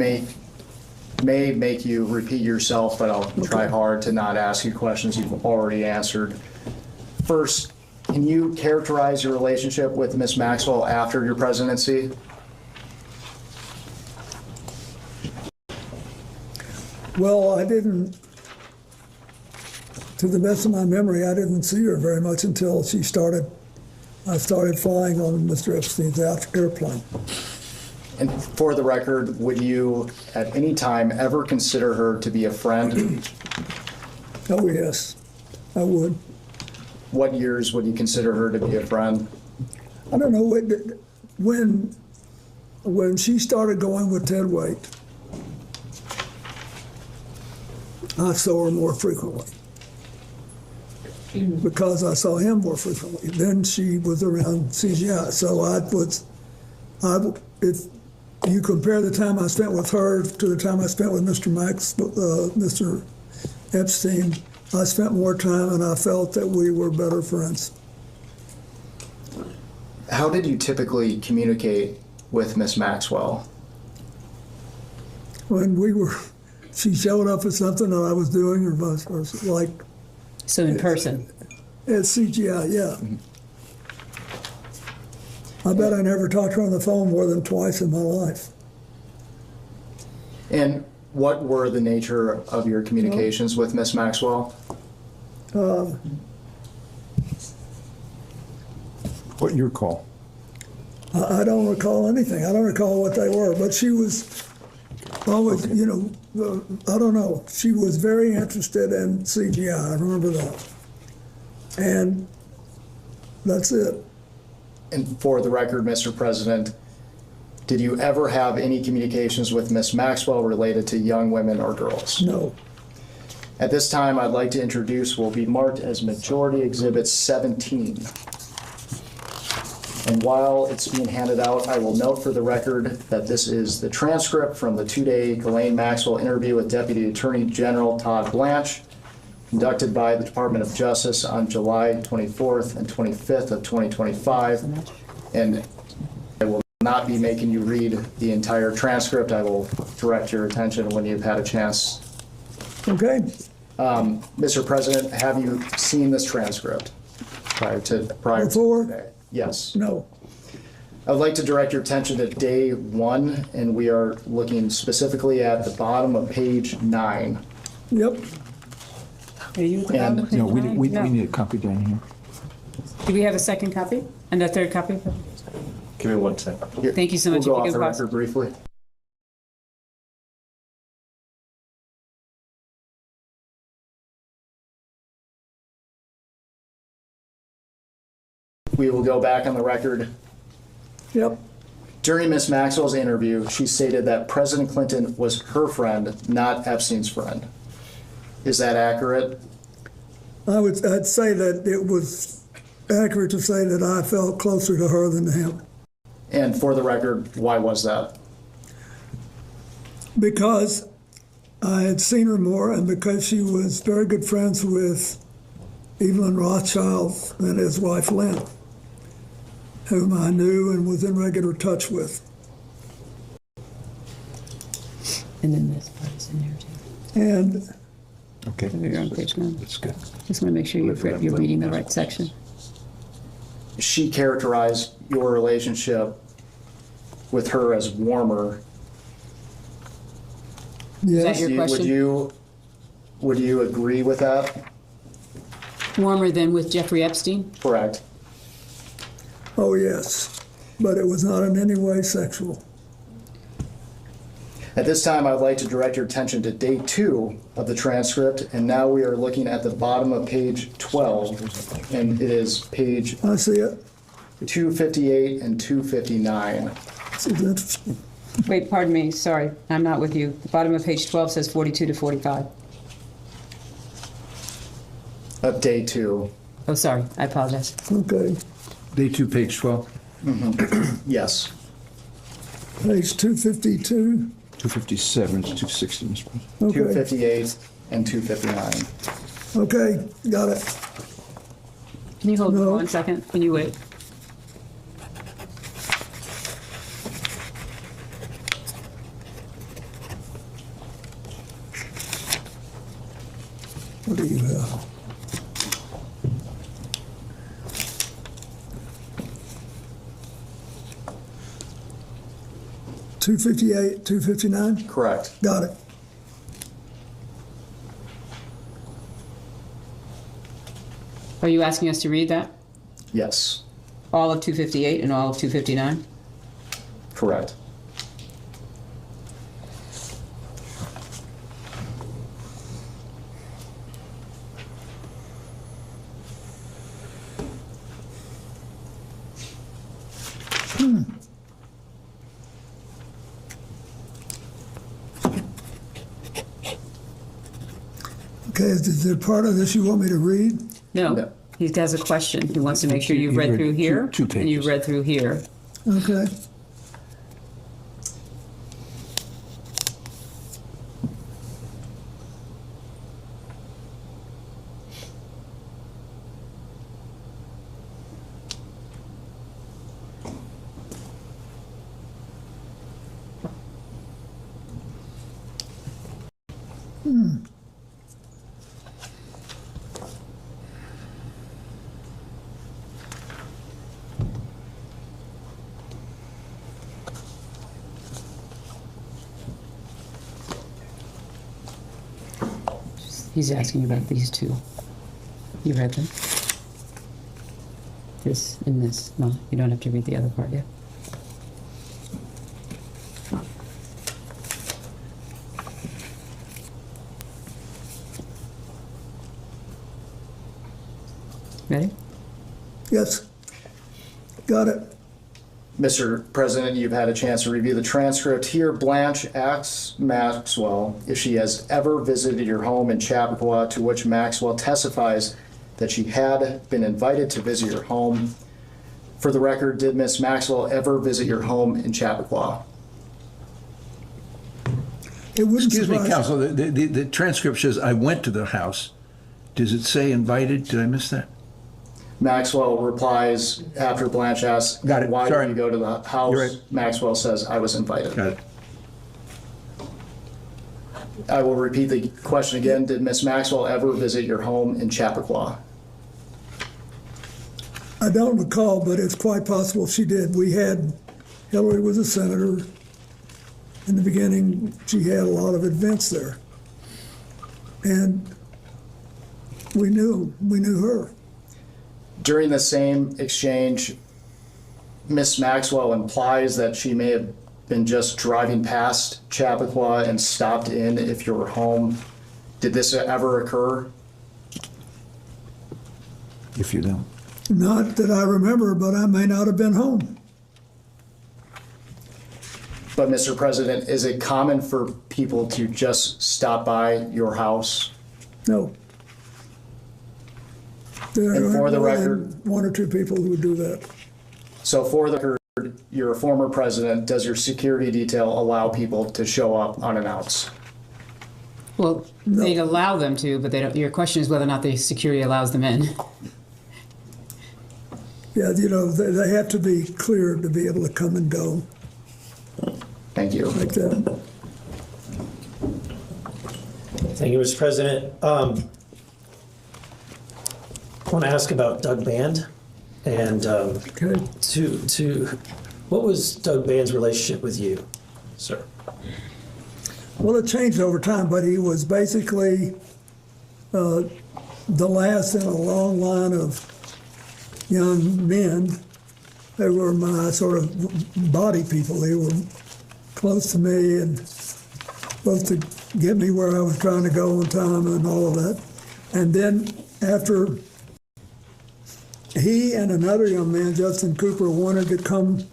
make you repeat yourself, but I'll try hard to not ask you questions you've already answered. First, can you characterize your relationship with Ms. Maxwell after your presidency? Well, I didn't, to the best of my memory, I didn't see her very much until I started flying on Mr. Epstein's airplane. And for the record, would you at any time ever consider her to be a friend? Oh, yes, I would. What years would you consider her to be a friend? I don't know, when she started going with Ted Waite, I saw her more frequently because I saw him more frequently. Then she was around CGI. So if you compare the time I spent with her to the time I spent with Mr. Epstein, I spent more time and I felt that we were better friends. How did you typically communicate with Ms. Maxwell? When she showed up at something that I was doing or vice versa, like. So in person? At CGI, yeah. I bet I never talked to her on the phone more than twice in my life. And what were the nature of your communications with Ms. Maxwell? What you recall? I don't recall anything. I don't recall what they were, but she was always, I don't know. She was very interested in CGI. I remember that. And that's it. And for the record, Mr. President, did you ever have any communications with Ms. Maxwell related to young women or girls? No. At this time, I'd like to introduce what will be marked as Majority Exhibit 17. And while it's being handed out, I will note for the record that this is the transcript from the two-day Ghislaine Maxwell interview with Deputy Attorney General Todd Blanche, conducted by the Department of Justice on July 24th and 25th of 2025. And I will not be making you read the entire transcript. I will direct your attention when you've had a chance. Okay. Mr. President, have you seen this transcript prior to today? Yes. No. I would like to direct your attention to day 1, and we are looking specifically at the bottom of page 9. Yep. Are you? And No, we need a copy down here. Do we have a second copy and a third copy? Give me 1 second. here, Thank you so much. We'll go If you off can the record briefly. We will go back on the record. Yep. During Ms. Maxwell's interview, she stated that President Clinton was her friend, not Epstein's friend. Is that accurate? I'd say that it was accurate to say that I felt closer to her than to him. And for the record, why was that? Because I had seen her more and because she was very good friends with Evelyn Rothschild and his wife Lynn, whom I knew and was in regular touch with. And then this part's in there too. And Okay. You're on page 9. That's good. Just want to make sure you're reading the right section. she characterized your relationship with her as warmer. Yes. Your question? Would you agree with that? Warmer than with Jeffrey Epstein? Correct. Oh, yes. But it was not in any way sexual. At this time, I'd like to direct your attention to day 2 of the transcript, and now we are looking at the bottom of page 12, and it is page I see it. 258 and 259. This is interesting. Wait, pardon me, sorry, I'm not with you. The bottom of page 12 says 42 to 45. Of day 2. Oh, sorry, I apologize. Okay. Day 2, page 12, Yes. Page 252. 257 to 260, Mr. President. Okay. 258 and 259. Okay, got it. Can you hold No. 1 second? Can you wait? What do you have? $258, $259? Correct. Got it. Are you asking us to read that? Yes. All of 258 and all of 259? Correct. Okay, is there part of this you want me to read? No. He has a question. He wants to make sure you've read through here two and you've pages. read through here. Okay. He's asking about these two. You read them? This and this. No, you don't have to read the other part yet. Ready? Yes. Got it. Mr. President, you've had a chance to review the transcript. Here, Blanche asks Maxwell if she has ever visited your home in Chappaqua, to which Maxwell testifies that she had been invited to visit your home. For the record, did Miss Maxwell ever visit your home in Chappaqua? It wouldn't Excuse me, surprise- counsel, the transcript says, I went to the house. Does it say invited? Did I miss that? Maxwell replies after Blanche asks, Got it. why Sorry. did you go to the house? You're right. Maxwell says, I was invited. Got it. I will repeat the question again. Did Miss Maxwell ever visit your home in Chappaqua? I don't recall, but it's quite possible she did. Hillary was a senator. In the beginning, she had a lot of events there. And we knew her. During the same exchange, Miss Maxwell implies that she may have been just driving past Chappaqua and stopped in if you were home. Did this ever occur? If you don't. Not that I remember, but I may not have been home. But Mr. President, is it common for people to just stop by your house? No. There And for are the more record- than one or two people who would do that. So for the record, you're a former president. Does your security detail allow people to show up unannounced? Well, they'd allow them to, but they don't. Your question is whether or not the security allows them in. Yeah, they have to be cleared to be able to come and go Thank you. like that. Thank you, Mr. President. I want to ask about Doug Band. And what was Doug Band's relationship with you, sir? Well, it changed over time, but he was basically the last in a long line of young men. They were my sort of body people. They were close to me and supposed to get me where I was trying to go on time and all of that. And then after he and another young man, Justin Cooper, wanted to come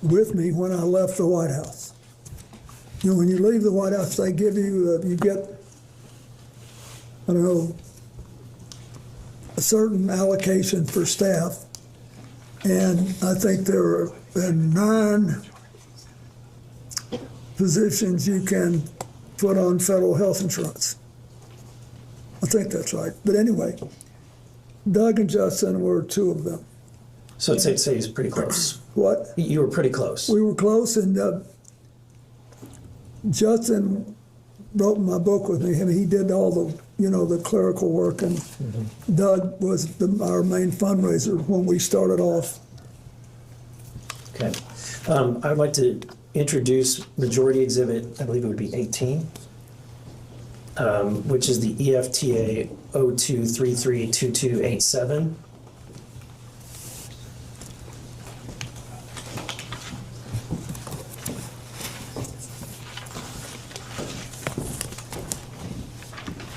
with me when I left the White House. You know, when you leave the White House, they give you, you get, I don't know, a certain allocation for staff. And I think there are 9 positions you can put on federal health insurance. I think that's right. But anyway, Doug and Justin were 2 of them. So I'd say he's pretty close. What? You were pretty close. We were close, and Justin wrote my book with me. I mean, he did all the, the clerical work, and Doug was our main fundraiser when we started off. Okay. I'd like to introduce Majority Exhibit, I believe it would be 18, which is the EFTA 02332287.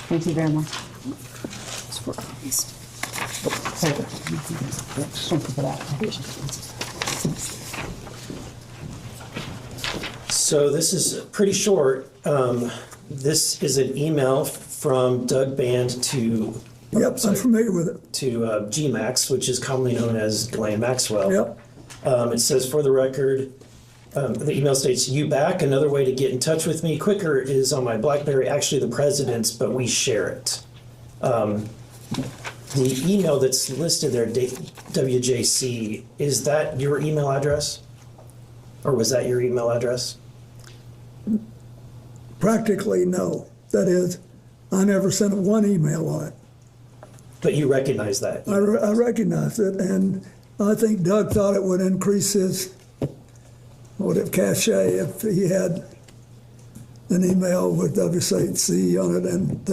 Thank you very much. So this is pretty short. This is an email from Doug Band to. Yep, I'm familiar with it. To GMAX, which is commonly known as Ghislaine Maxwell. Yep. It says, for the record, the email states, "You back? Another way to get in touch with me quicker is on my BlackBerry, actually the president's, but we share it." The email that's listed there, WJC, is that your email address? Or was that your email address? Practically, no. That is, I never sent one email on it. But you recognize that? I recognized it, and I think Doug thought it would increase his cachet if he had an email with WCC on it. And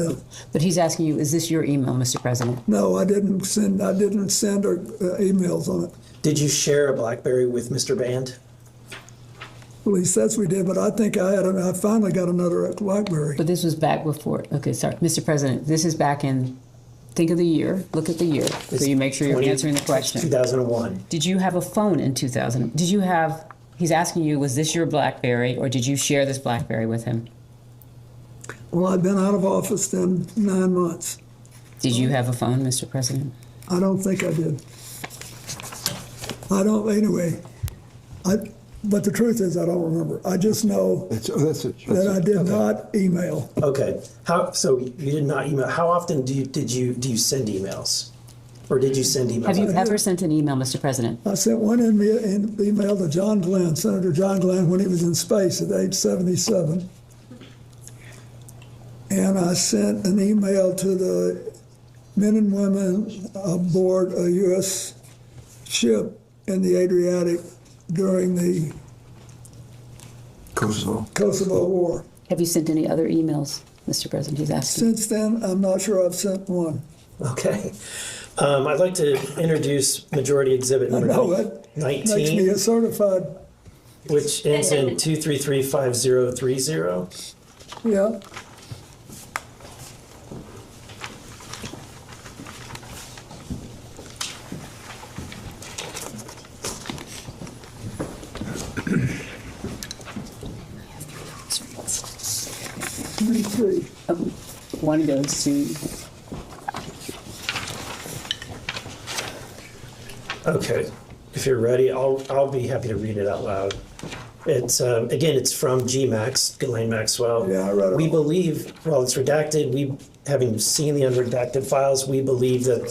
but he's asking you, is this your email, Mr. President? No, I didn't send emails on it. Did you share a BlackBerry with Mr. Band? Well, he says we did, but I think I finally got another BlackBerry. But this was back before. Okay, sorry, Mr. President. This is back in. Think of the year. Look at the year, so you make sure you're answering the question. 2001. Did you have a phone in 2000? Did you have? He's asking you, was this your BlackBerry, or did you share this BlackBerry with him? Well, I've been out of office then 9 months. Did you have a phone, Mr. President? I don't think I did. Anyway. But the truth is, I don't remember. I just know that I did not email. Okay. So you did not email. How often do you send emails? Or did you send emails? Have you ever sent an email, Mr. President? I sent one email to John Glenn, Senator John Glenn, when he was in space at age 77. And I sent an email to the men and women aboard a U.S. ship in the Adriatic during the Kosovo War. Have you sent any other emails, Mr. President? He's asking. Since then, I'm not sure I've sent one. Okay. I'd like to introduce Majority Exhibit number 19. Makes me a certified. Which ends in 2335030. Yeah. One goes to. Okay, if you're ready, I'll be happy to read it out loud. It's again, it's from GMAX, Ghislaine Maxwell. Yeah, I read it. We believe, while it's redacted, having seen the unredacted files, we believe that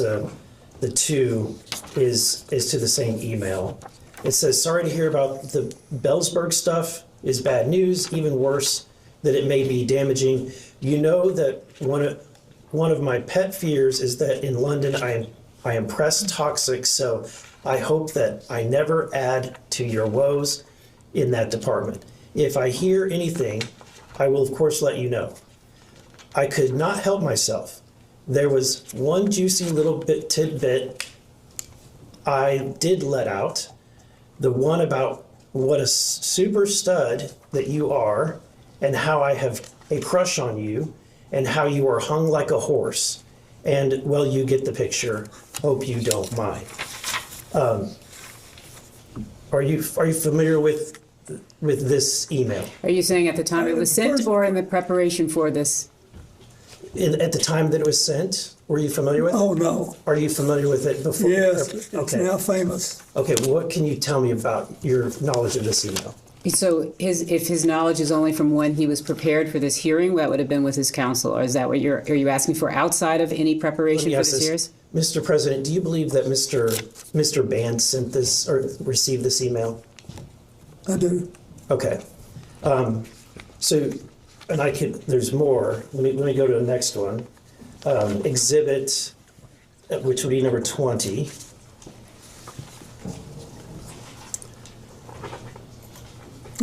the two is to the same email. It says, "Sorry to hear about the Bellsberg stuff. Is bad news. Even worse, that it may be damaging. You know that one of my pet fears is that in London I am I am press toxic, so I hope that I never add to your woes in that department. If I hear anything, I will of course let you know. I could not help myself. There was one juicy little bit tidbit I did let out, the one about what a super stud that you are and how I have a crush on you and how you are hung like a horse. And, well, you get the picture. Hope you don't mind. Are you familiar with this email? Are you saying at the time it was sent or in the preparation for this? At the time that it was sent, were you familiar with it? Oh, no. Are you familiar with it before? Yes, it's Okay. now famous. Okay, well, what can you tell me about your knowledge of this email? So if his knowledge is only from when he was prepared for this hearing, that would have been with his counsel, or is that what are you asking for outside of any preparation for this hearing? Mr. President, do you believe that Mr. Band sent this or received this email? I do. Okay. So, and there's more. Let me go to the next one. Exhibit, which would be number 20.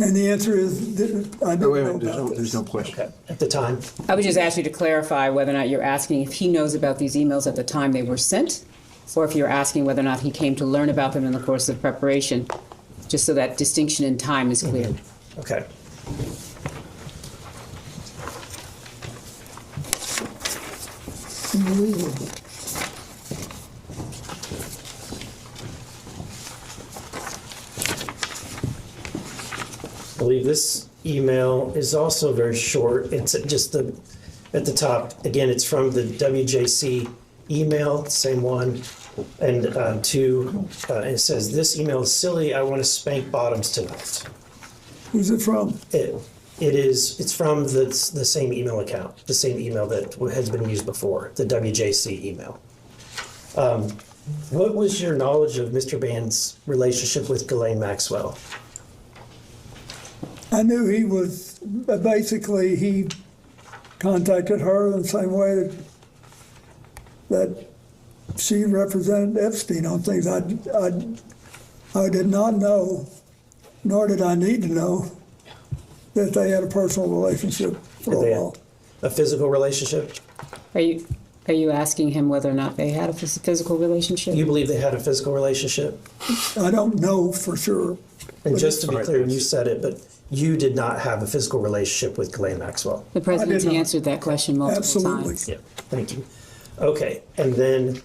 And the answer is, I don't know about There's no question. Okay. At the time. I would just ask you to clarify whether or not you're asking if he knows about these emails at the time they were sent, or if you're asking whether or not he came to learn about them in the course of preparation, just so that distinction in time is clear. Okay. I believe this email is also very short. It's just at the top. Again, it's from the WJC email, same one. And it says, "This email is silly. I want to spank bottoms tonight." Who's it from? It's from the same email account, the same email that has been used before, the WJC email. What was your knowledge of Mr. Band's relationship with Ghislaine Maxwell? I knew he was, basically, he contacted her in the same way that she represented Epstein on things. I did not know, nor did I need to know, that they had a personal relationship for a while. A physical relationship? Are you asking him whether or not they had a physical relationship? You believe they had a physical relationship? I don't know for sure. And just to be clear, you said it, but you did not have a physical relationship with Ghislaine Maxwell. The president's answered that question multiple times. Yeah, thank you. Okay, and then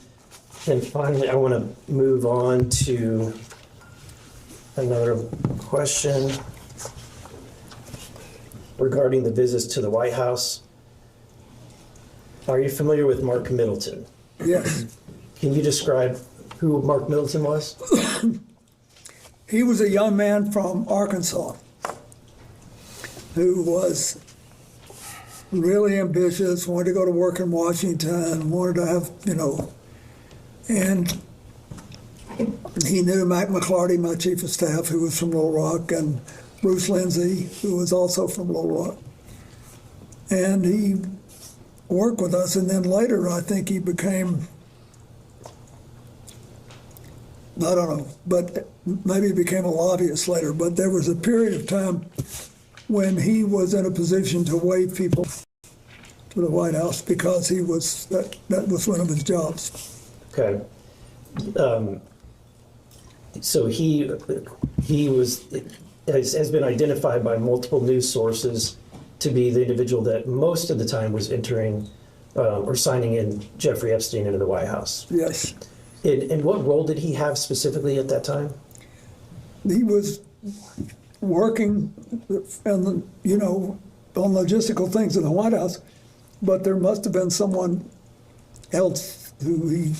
finally, I want to move on to another question regarding the visits to the White House. Are you familiar with Mark Middleton? Yes. Can you describe who Mark Middleton was? He was a young man from Arkansas who was really ambitious, wanted to go to work in Washington, wanted to have, and he knew Mac McClarty, my chief of staff, who was from Little Rock, and Bruce Lindsay, who was also from Little Rock. And he worked with us, and then later I think he became, I don't know, but maybe he became a lobbyist later, but there was a period of time when he was in a position to wave people to the White House because he was, that was one of his jobs. Okay. So he has been identified by multiple news sources to be the individual that most of the time was entering or signing in Jeffrey Epstein into the White Louse. Yes. And what role did he have specifically at that time? He was working and on logistical things in the White House, but there must have been someone else who he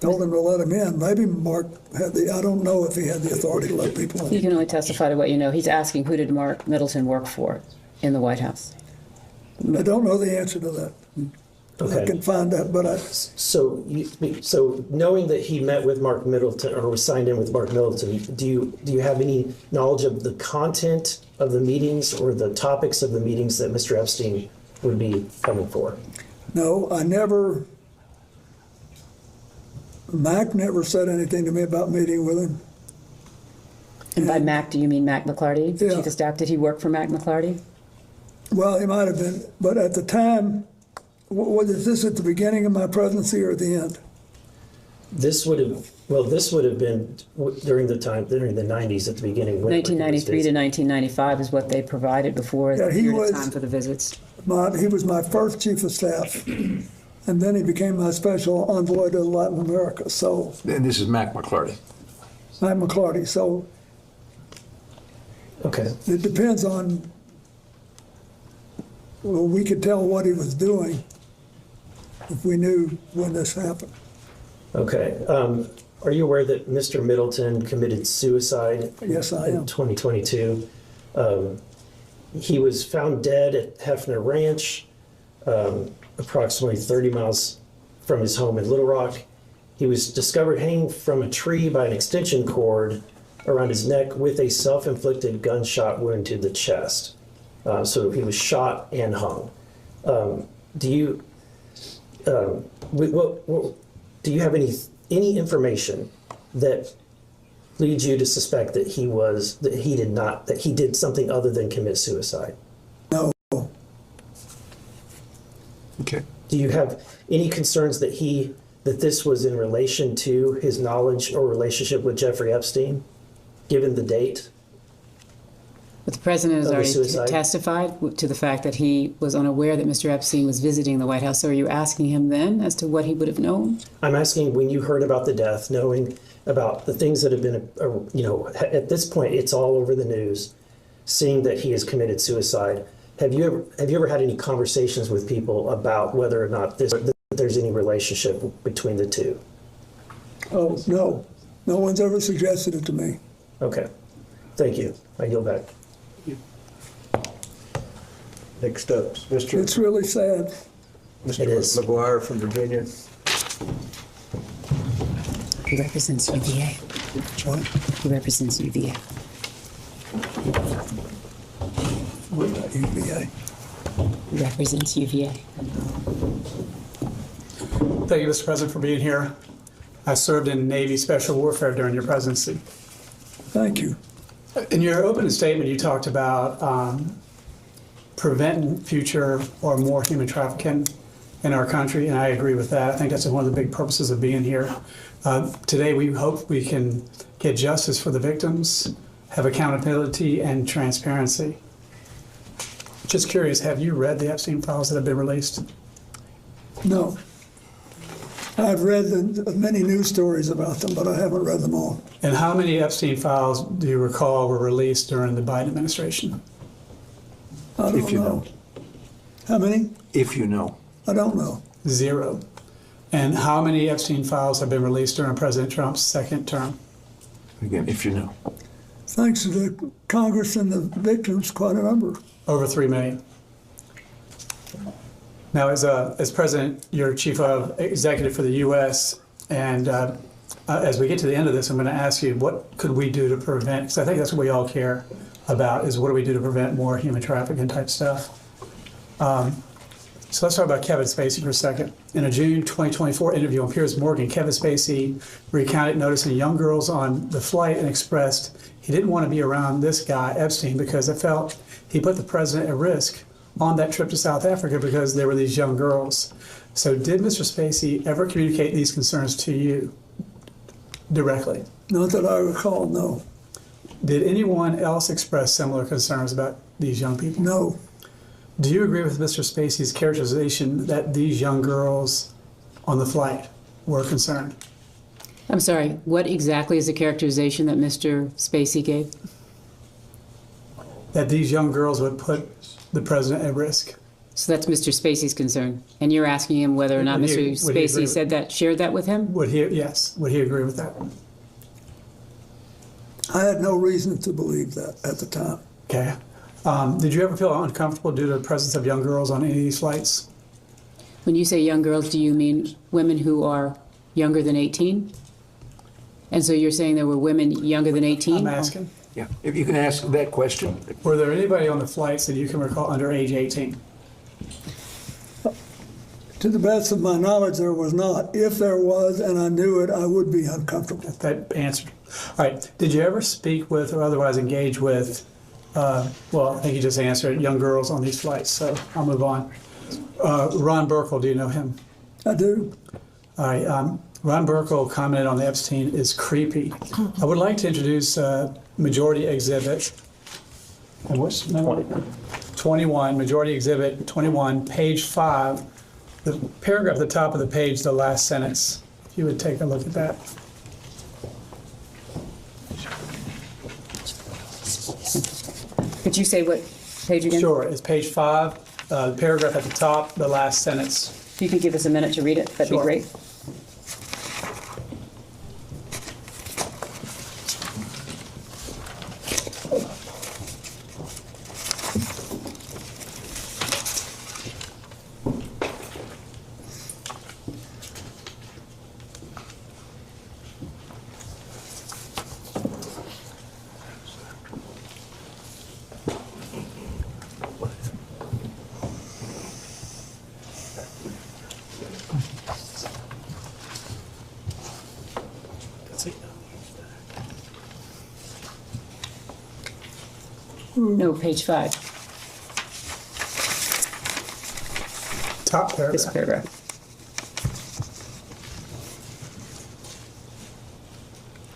told him to let him in. Maybe Mark had I don't know if he had the authority to let people in. You can only testify to what you know. He's asking, who did Mark Middleton work for in the White House? I don't know the answer to that. Okay. I can find that, but So knowing that he met with Mark Middleton or was signed in with Mark Middleton, do you have any knowledge of the content of the meetings or the topics of the meetings that Mr. Epstein would be coming for? No, I never Mac never said anything to me about meeting with him. And by Mac, do you mean Mac McClarty, the Yeah. chief of staff? Did he work for Mac McClarty? Well, he might have been, but at the time, was this at the beginning of my presidency or at the end? This would have been during the 90s at the beginning. when- 1993 to 1995 is what they provided before the Yeah, he period was- of time for the visits. He was my first chief of staff, and then he became my special envoy to Latin America. So And this is Mac McClarty. Mac McClarty. So Okay. it depends on. Well, we could tell what he was doing if we knew when this happened. Okay. Are you aware that Mr. Middleton committed suicide? Yes, I in am. 2022. He was found dead at Hefner Ranch, approximately 30 miles from his home in Little Rock. He was discovered hanging from a tree by an extension cord around his neck with a self-inflicted gunshot wound to the chest. So he was shot and hung. Do you have any information that leads you to suspect that he did something other than commit suicide? No. Okay. Do you have any concerns that this was in relation to his knowledge or relationship with Jeffrey Epstein, given the date? But the president has Of the already suicide? testified to the fact that he was unaware that Mr. Epstein was visiting the White House. So are you asking him then as to what he would have known? I'm asking, when you heard about the death, knowing about the things that have been, at this point, it's all over the news, seeing that he has committed suicide. Have you ever had any conversations with people about whether or not there's any relationship between the two? Oh, no. No one's ever suggested it to me. Okay. Thank you. I yield back. Next up, Mr. It's really sad. It is. McGuire from Virginia. He represents UVA. What? He represents UVA. What about UVA? He represents UVA. Thank you, Mr. President, for being here. I served in Navy Special Warfare during your presidency. Thank you. In your opening statement, you talked about preventing future or more human trafficking in our country, and I agree with that. I think that's one of the big purposes of being here. Today, we hope we can get justice for the victims, have accountability and transparency. Just curious, have you read the Epstein files that have been released? No. I've read many news stories about them, but I haven't read them all. And how many Epstein files do you recall were released during the Biden administration? I don't know. How many? If you know. I don't know. 0. And how many Epstein files have been released during President Trump's second term? Again, if you know. Thanks to the Congress and the victims, quite a number. Over 3 million. Now, as president, you're chief of executive for the U.S., and as we get to the end of this, I'm going to ask you, what could we do to prevent, because I think that's what we all care about, is what do we do to prevent more human trafficking type stuff. So let's talk about Kevin Spacey for a second. In a June 2024 interview on Piers Morgan, Kevin Spacey recounted noticing young girls on the flight and expressed he didn't want to be around this guy, Epstein, because it felt he put the president at risk on that trip to South Africa because there were these young girls. So did Mr. Spacey ever communicate these concerns to you directly? Not that I recall, no. Did anyone else express similar concerns about these young people? No. Do you agree with Mr. Spacey's characterization that these young girls on the flight were concerned? I'm sorry, what exactly is the characterization that Mr. Spacey gave? That these young girls would put the president at risk. So that's Mr. Spacey's concern. And you're asking him whether or not Would he- Mr. would he agree Spacey with- said that, shared that with him? Would he, yes, would he agree with that? I had no reason to believe that at the time. Okay. Did you ever feel uncomfortable due to the presence of young girls on any of these flights? When you say young girls, do you mean women who are younger than 18? And so you're saying there were women younger than 18? I'm asking. Yeah, if you can ask that question. Were there anybody on the flights that you can recall under age 18? To the best of my knowledge, there was not. If there was, and I knew it, I would be uncomfortable. That answered. All right. Did you ever speak with or otherwise engage with, well, I think you just answered, young girls on these flights, so I'll move on. Ron Burkle, do you know him? I do. All right. Ron Burkle commented on the Epstein is creepy. I would like to introduce Majority Exhibit. And what's number? 21, Majority Exhibit 21, page 5. The paragraph at the top of the page, the last sentence. If you would take a look at that. Could you say what page again? Sure, it's page 5, the paragraph at the top, the last sentence. If you could give us a minute to read it, that'd be great. No, page 5. Top paragraph. This paragraph.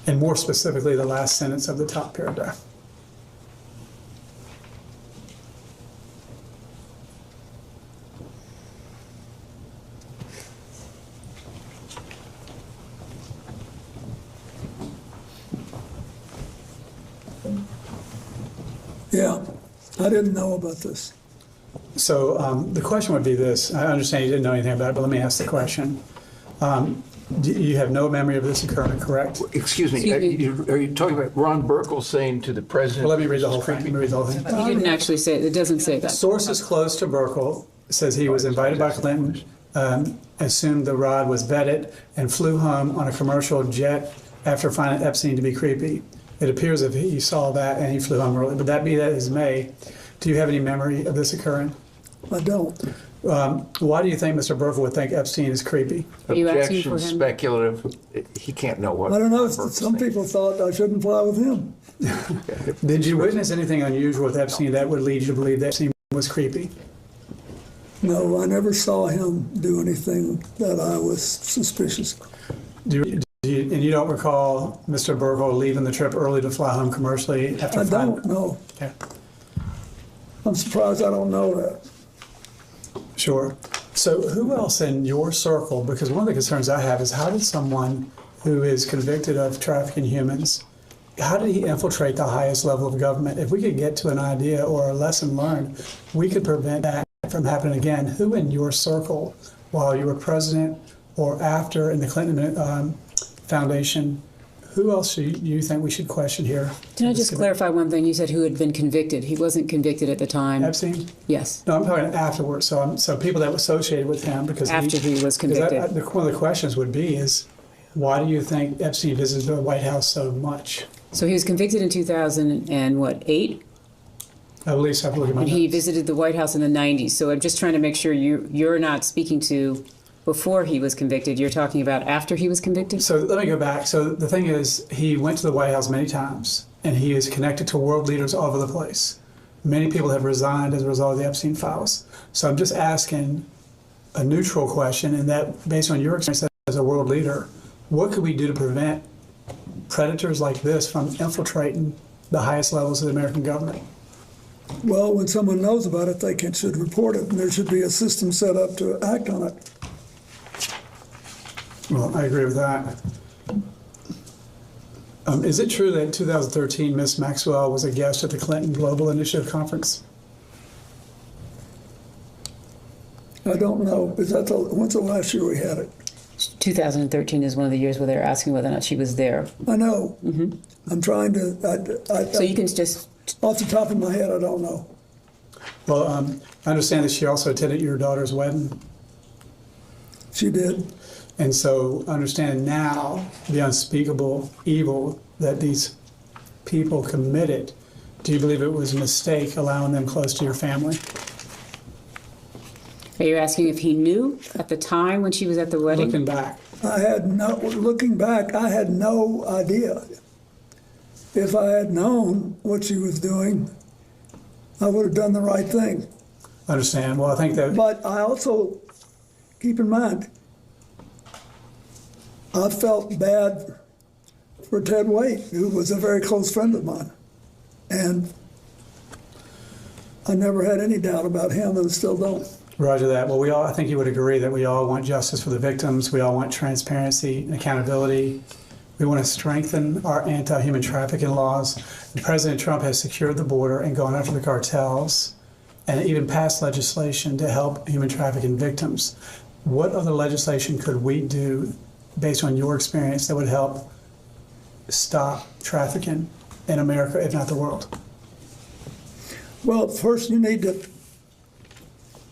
And more specifically, the last sentence of the top paragraph. Yeah, I didn't know about this. So the question would be this. I understand you didn't know anything about it, but let me ask the question. You have no memory of this occurring, correct? Excuse me, are you talking about Ron Burkle saying to the president? Well, let me read the whole thing. Let me read the whole thing. You didn't actually say it. It doesn't say that. Sources close to Burkle says he was invited by Clinton, assumed the rod was vetted, and flew home on a commercial jet after finding Epstein to be creepy. It appears if he saw that and he flew home early. But that be that as may, do you have any memory of this occurring? I don't. Why do you think Mr. Burkle would think Epstein is creepy? Are you asking for Objection, him? speculative. He can't know what. I don't know. Burkle's Some thinking. people thought I shouldn't fly with him. Did you witness anything unusual with Epstein that would lead you to believe that Epstein was creepy? No, I never saw him do anything that I was suspicious of. And you don't recall Mr. Burkle leaving the trip early to fly home commercially after I don't know. Okay. I'm surprised I don't know that. Sure. So who else in your circle, because one of the concerns I have is how did someone who is convicted of trafficking humans, how did he infiltrate the highest level of government? If we could get to an idea or a lesson learned, we could prevent that from happening again. Who in your circle, while you were president or after in the Clinton Foundation, who else do you think we should question here? Can I just clarify one thing? You said who had been convicted. He wasn't convicted at the time. Epstein? Yes. No, I'm talking afterwards. So people that were associated with him because After he was convicted. One of the questions would be is, why do you think Epstein visited the White House so much? So he was convicted in 2008? At least I have to look at my And he notes. visited the White House in the 90s. So I'm just trying to make sure you're not speaking to before he was convicted. You're talking about after he was convicted? So let me go back. So the thing is, he went to the White House many times, and he is connected to world leaders all over the place. Many people have resigned as a result of the Epstein files. So I'm just asking a neutral question, and that based on your experience as a world leader, what could we do to prevent predators like this from infiltrating the highest levels of the American government? Well, when someone knows about it, they should report it, and there should be a system set up to act on it. Well, I agree with that. Is it true that in 2013, Ms. Maxwell was a guest at the Clinton Global Initiative Conference? I don't know. Is that when's the last year we had it? 2013 is one of the years where they're asking whether or not she was there. I know. I'm trying to. So you can just. Off the top of my head, I don't know. Well, I understand that she also attended your daughter's wedding. She did. And so understand now the unspeakable evil that these people committed. Do you believe it was a mistake allowing them close to your family? Are you asking if he knew at the time when she was at the wedding? Looking back. Looking back, I had no idea. If I had known what she was doing, I would have done the right thing. Understand. Well, I think that. But I also, keep in mind, I felt bad for Ted Waite, who was a very close friend of mine. And I never had any doubt about him, and still don't. Roger that. Well, I think you would agree that we all want justice for the victims. We all want transparency and accountability. We want to strengthen our anti-human trafficking laws. And President Trump has secured the border and gone after the cartels and even passed legislation to help human trafficking victims. What other legislation could we do, based on your experience, that would help stop trafficking in America, if not the world? Well, first you need to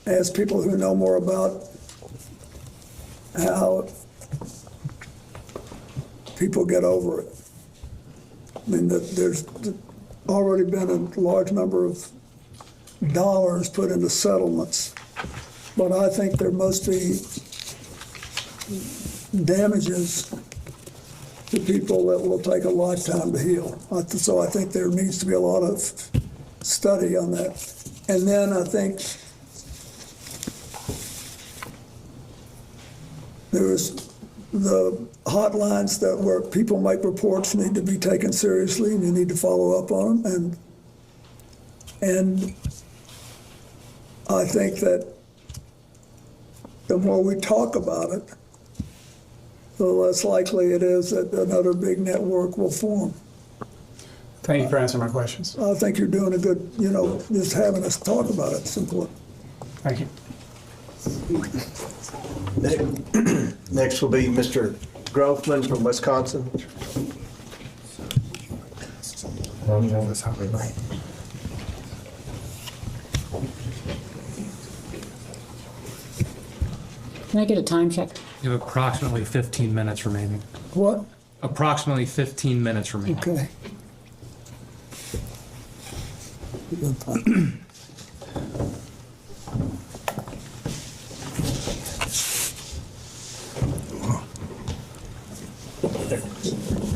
ask people who know more about how people get over it. I mean, there's already been a large number of dollars put into settlements, but I think there must be damages to people that will take a lifetime to heal. So I think there needs to be a lot of study on that. And then I think there's the hotlines that where people make reports need to be taken seriously, and you need to follow up on them. And I think that the more we talk about it, the less likely it is that another big network will form. Thank you for answering my questions. I think you're doing a good, just having us talk about it is important. Thank you. Next will be Mr. Groffman from Wisconsin. Can I get a time check? You have approximately 15 minutes remaining. What? Approximately 15 minutes remaining. Okay.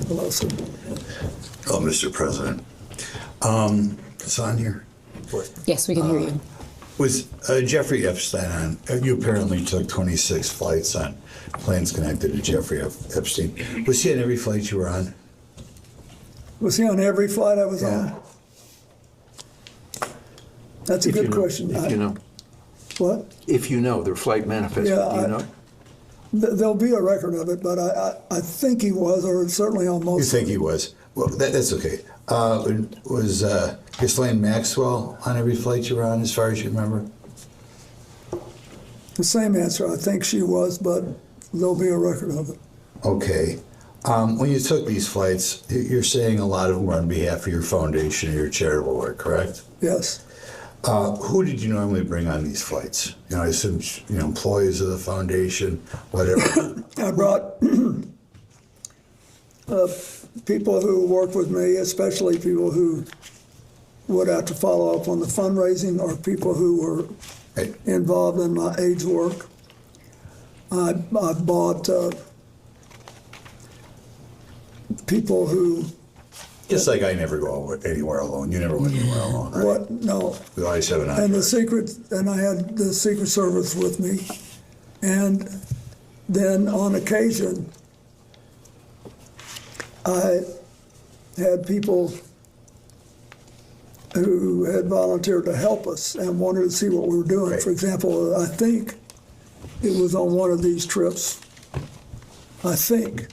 Hello, sir. Oh, Mr. President. It's on here. Yes, we can hear you. Was Jeffrey Epstein on? You apparently took 26 flights on planes connected to Jeffrey Epstein. Was he on every flight you were on? Was he on every flight I was on? That's a good question. If you know. What? If you know, their flight manifest, do you know? There'll be a record of it, but I think he was, or certainly on most. You think he was? Well, that's okay. Was Ghislaine Maxwell on every flight you were on, as far as you remember? The same answer. I think she was, but there'll be a record of it. Okay. When you took these flights, you're saying a lot of them were on behalf of your foundation or your charitable work, correct? Yes. Who did you normally bring on these flights? I assume, employees of the foundation, whatever. I brought people who worked with me, especially people who would have to follow up on the fundraising, or people who were involved in my AIDS work. I bought people who... Just like I never go anywhere alone. You never went anywhere alone, right? What? No. We always have an And I had the Secret Service with me. And then on occasion, I had people who had volunteered to help us and wanted to see what we were doing. For example, I think it was on one of these trips, I think,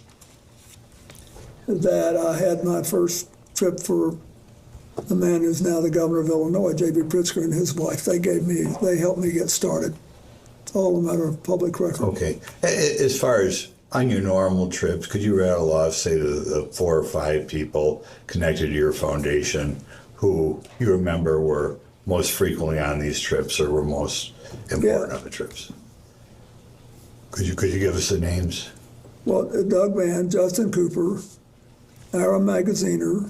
that I had my first trip for the man who's now the governor of Illinois, J.B. Pritzker, and his wife. They helped me get started. It's all a matter of public record. Okay. As far as on your normal trips, could you rattle off, say, the 4 or 5 people connected to your foundation who you remember were most frequently on these trips or were most important on the trips? Could you give us the names? Well, Doug Mann, Justin Cooper, Aaron Magaziner,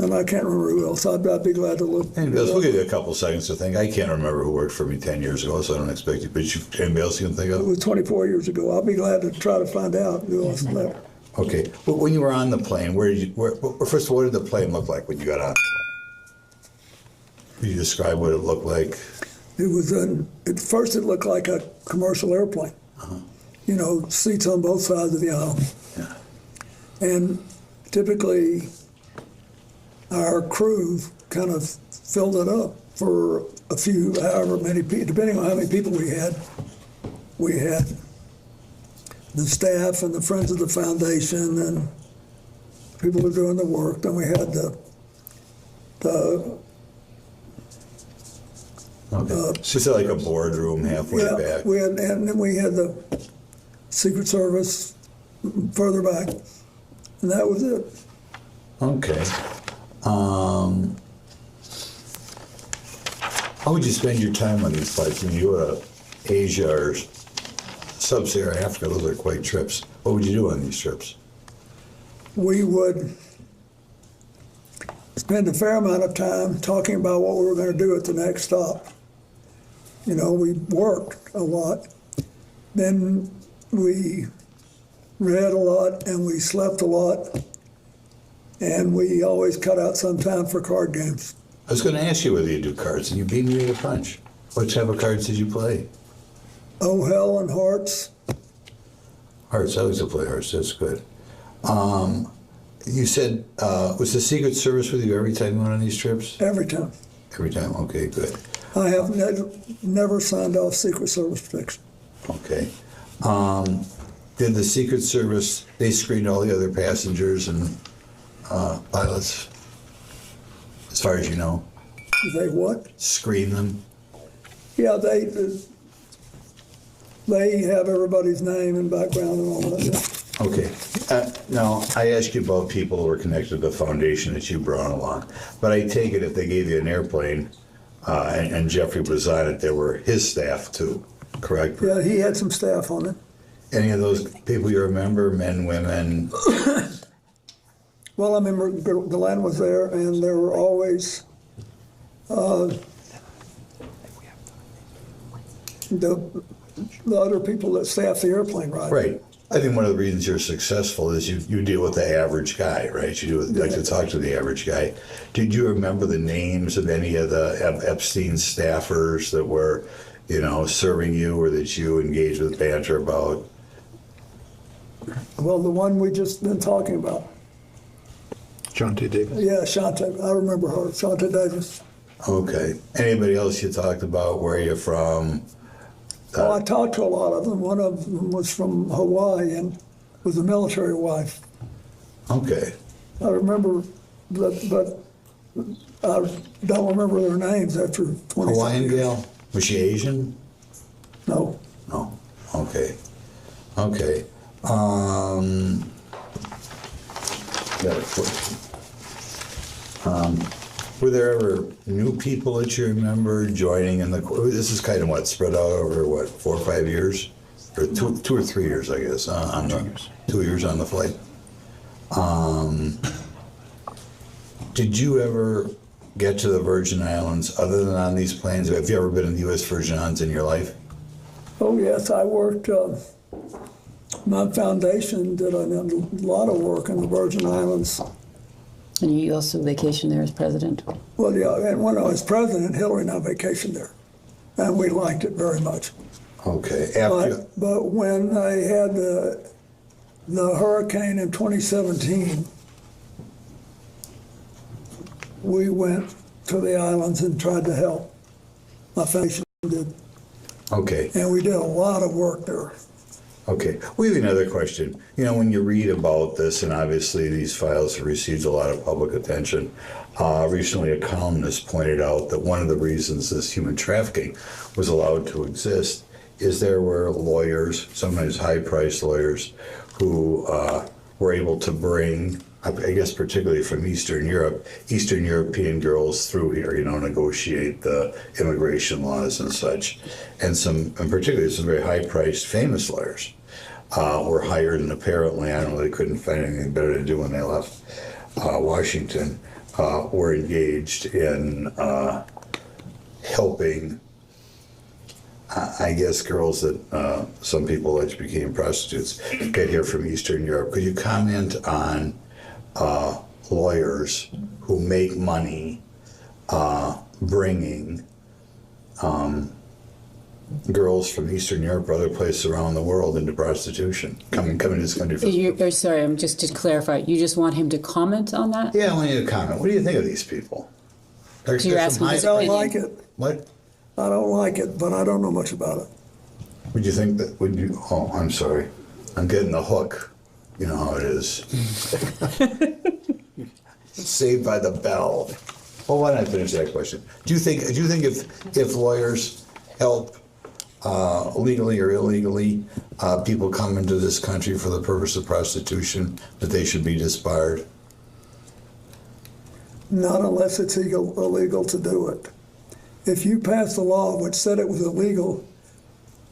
And I can't remember who else. I'd be glad to look. Anybody else? We'll give you a couple seconds to think. I can't remember who worked for me 10 years ago, so I don't expect you. But anybody else you can think It of? was 24 years ago. I'll be glad to try to find out who else left. Okay. But when you were on the plane, first of all, what did the plane look like when you got on? Could you describe what it looked like? It was at first it looked like a commercial airplane. You know, seats on both sides of the aisle. And typically our crew kind of filled it up for a few, however many people, depending on how many people we had. We had the staff and the Friends of the Foundation and people who were doing the work. Then we had the so it's like a boardroom halfway back. and then we had the Secret Service further back, and that was it. Okay. How would you spend your time on these flights? When you go to Asia or Sub-Saharan Africa, those are quite trips. What would you do on these trips? We would spend a fair amount of time talking about what we were going to do at the next stop. You know, we worked a lot. Then we read a lot and we slept a lot. And we always cut out some time for card games. I was going to ask you whether you do cards, and you beat me to the punch. What type of cards did you play? Oh, hell and hearts. Hearts. I used to play hearts. That's good. You said, was the Secret Service with you every time you went on these trips? Every time. Every time? Okay, good. I have never signed off Secret Service protection. Okay. Did the Secret Service, they screened all the other passengers and pilots, as far as you know? They what? Screen them? Yeah, they have everybody's name and background and all that. Okay. Now, I asked you about people who were connected to the foundation that you brought along, but I take it if they gave you an airplane and Jeffrey was on it, there were his staff too, correct? Yeah, he had some staff on it. Any of those people you remember, men, women? Well, I remember Glenn was there, and there were always the other people that staffed the airplane, right? Right. I think one of the reasons you're successful is you deal with the average guy, right? You like to talk to the average guy. Did you remember the names of any of the Epstein staffers that were, serving you or that you engaged with banter about? Well, the one we just been talking about. Shante Davis. Yeah, Shante. I remember her. Shante Davis. Okay. Anybody else you talked about? Where you're from? Oh, I talked to a lot of them. One of them was from Hawaii and was a military wife. Okay. I remember, but I don't remember their names after 20 Hawaiian years. gal? Was she Asian? No. No. Okay. Okay. Got a question. Were there ever new people that you remember joining in the? This is kind of spread out over 4 or 5 years, or two or 3 years, I guess. 2 years on the flight. Did you ever get to the Virgin Islands other than on these planes? Have you ever been in the U.S. Virgin Islands in your life? Oh yes, I worked. My foundation did a lot of work in the Virgin Islands. And you also vacationed there as president? Well, yeah, and when I was president, Hillary and I vacationed there, and we liked it very much. Okay. But when I had the hurricane in 2017, we went to the islands and tried to help. My foundation did. Okay. And we did a lot of work there. Okay. We have another question. When you read about this, and obviously these files have received a lot of public attention, recently a columnist pointed out that one of the reasons this human trafficking was allowed to exist is there were lawyers, sometimes high-priced lawyers, who were able to bring, I guess particularly from Eastern Europe, Eastern European girls through here, negotiate the immigration laws and such. And particularly some very high-priced famous lawyers were hired, and apparently, I don't know, they couldn't find anything better to do when they left Washington. were engaged in helping, I guess, girls that some people alleged became prostitutes get here from Eastern Europe. Could you comment on lawyers who make money bringing girls from Eastern Europe or other places around the world into prostitution, coming to this country? Sorry, just to clarify, you just want him to comment on that? Yeah, I want you to comment. What do you think of these people? So you're asking his I don't opinion. like it. What? I don't like it, but I don't know much about it. Would you think that, would you, oh, I'm sorry. I'm getting the hook. You know how it is. Saved by the bell. Well, why don't I finish that question? Do you think if lawyers help legally or illegally people come into this country for the purpose of prostitution, that they should be disbarred? Not unless it's illegal to do it. If you pass a law which said it was illegal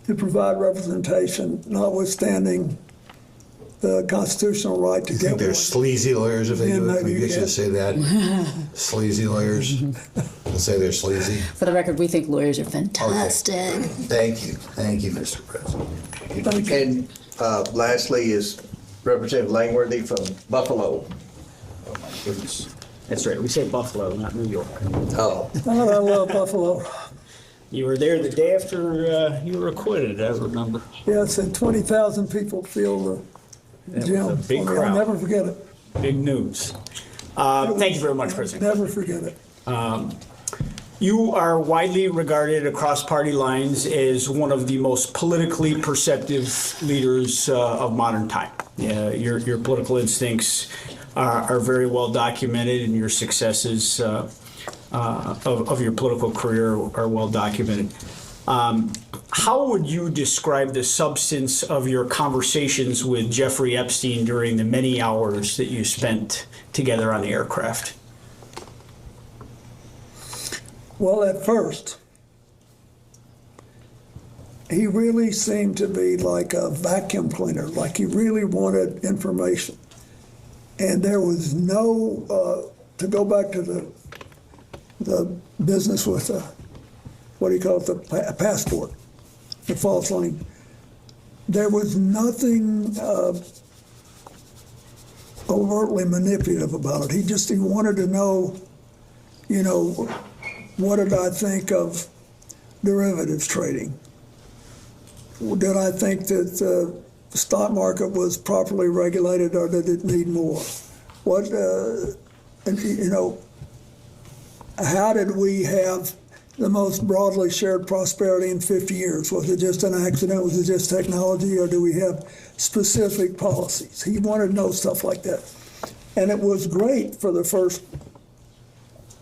to provide representation, notwithstanding the constitutional right to You get think they're one, sleazy lawyers if they then do it? maybe Can you you get you to can. say that? Sleazy lawyers? They'll say they're sleazy? For the record, we think lawyers are fantastic. Thank you. Thank you, Mr. President. And lastly is Representative Langworthy from Buffalo. Oh, my goodness. That's right. We say Buffalo, not New York. Oh. Oh, I love Buffalo. You were there the day after you were acquitted, I remember. Yeah, it said 20,000 people filled the It gym. was a big I'll crowd. never forget it. Big news. Thank you very much, President. Never forget it. You are widely regarded across party lines as one of the most politically perceptive leaders of modern time. Your political instincts are very well documented, and your successes of your political career are well documented. How would you describe the substance of your conversations with Jeffrey Epstein during the many hours that you spent together on the aircraft? Well, at first, he really seemed to be like a vacuum cleaner, like he really wanted information. And there was no, to go back to the business with what do you call it, the passport, the false link. There was nothing overtly manipulative about it. He wanted to know, what did I think of derivatives trading? Did I think that the stock market was properly regulated, or did it need more? How did we have the most broadly shared prosperity in 50 years? Was it just an accident? Was it just technology? Or do we have specific policies? He wanted to know stuff like that. And it was great for the first,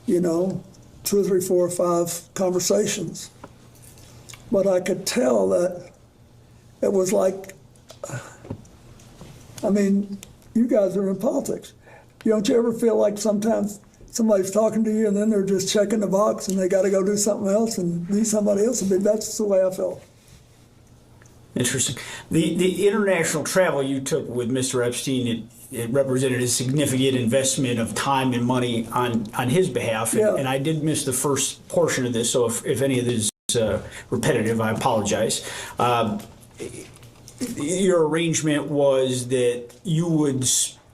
2 or 3, 4 or 5 conversations. But I could tell that it was like, you guys are in politics. Don't you ever feel like sometimes somebody's talking to you and then they're just checking the box and they got to go do something else and be somebody else? That's the way I felt. Interesting. The international travel you took with Mr. Epstein, it represented a significant investment of time and money on his behalf. Yeah. And I did miss the first portion of this, so if any of this is repetitive, I apologize. Your arrangement was that you would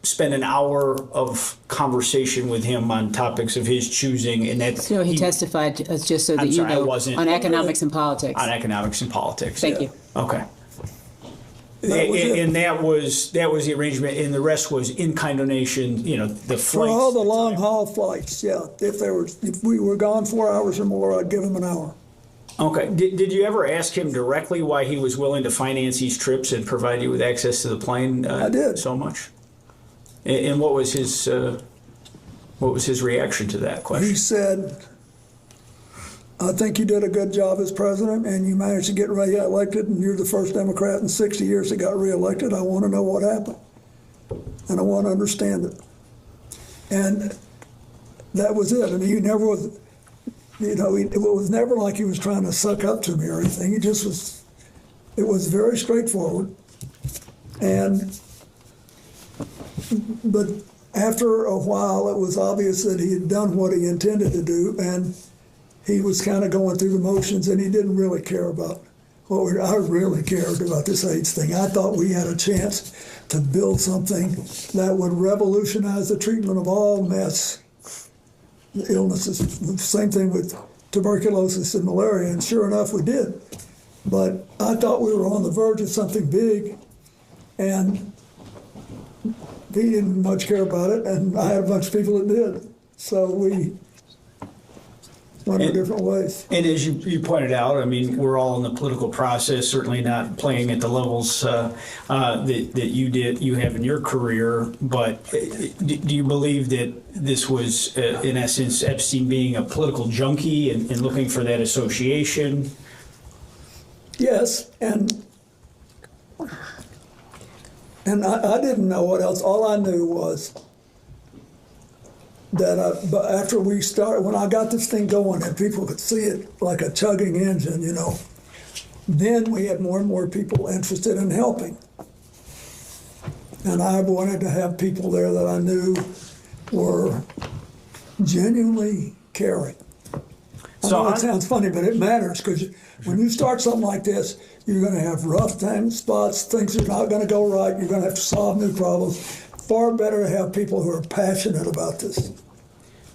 spend an hour of conversation with him on topics of his choosing, and that He testified, just so that I'm sorry, I you know, wasn't- on economics and politics. on economics and politics. Thank you. Okay. That was it. And that was the arrangement, and the rest was in kind donation. The For flights. all the long haul flights, yeah. If we were gone 4 hours or more, I'd give him an hour. Okay. Did you ever ask him directly why he was willing to finance these trips and provide you with access to the plane? I did. So much. And what was his reaction to that question? He said, I think you did a good job as president and you managed to get reelected, and you're the first Democrat in 60 years that got reelected. I want to know what happened. And I want to understand it. And that was it. And he never was, it was never like he was trying to suck up to me or anything. It was very straightforward. But after a while, it was obvious that he had done what he intended to do, and he was kind of going through the motions, and he didn't really care about I really cared about this AIDS thing. I thought we had a chance to build something that would revolutionize the treatment of all mass illnesses. The same thing with tuberculosis and malaria, and sure enough, we did. But I thought we were on the verge of something big, and he didn't much care about it, and I had a bunch of people that did. So we went our different ways. And as you pointed out, I mean, we're all in the political process, certainly not playing at the levels that you have in your career. But do you believe that this was, in essence, Epstein being a political junkie and looking for that association? Yes, and I didn't know what else. All I knew was that but after we started, when I got this thing going and people could see it like a chugging engine, you know, then we had more and more people interested in helping. And I wanted to have people there that I knew were genuinely caring. I know it sounds funny, but it matters, because when you start something like this, you're going to have rough time spots, things are not going to go right, you're going to have to solve new problems. Far better to have people who are passionate about this.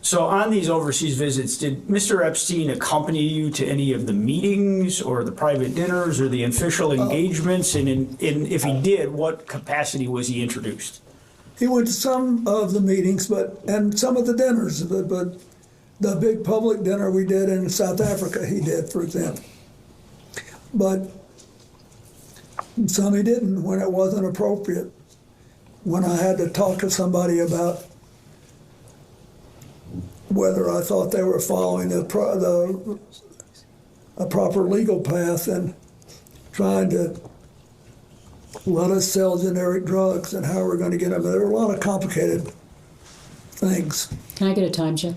So on these overseas visits, did Mr. Epstein accompany you to any of the meetings or the private dinners or the official engagements? And if he did, what capacity was he introduced? He went to some of the meetings, and some of the dinners, but the big public dinner we did in South Africa, he did, for example. But some he didn't when it wasn't appropriate. When I had to talk to somebody about whether I thought they were following a proper legal path and trying to let us sell generic drugs and how we're going to get them. There were a lot of complicated things. Can I get a time check?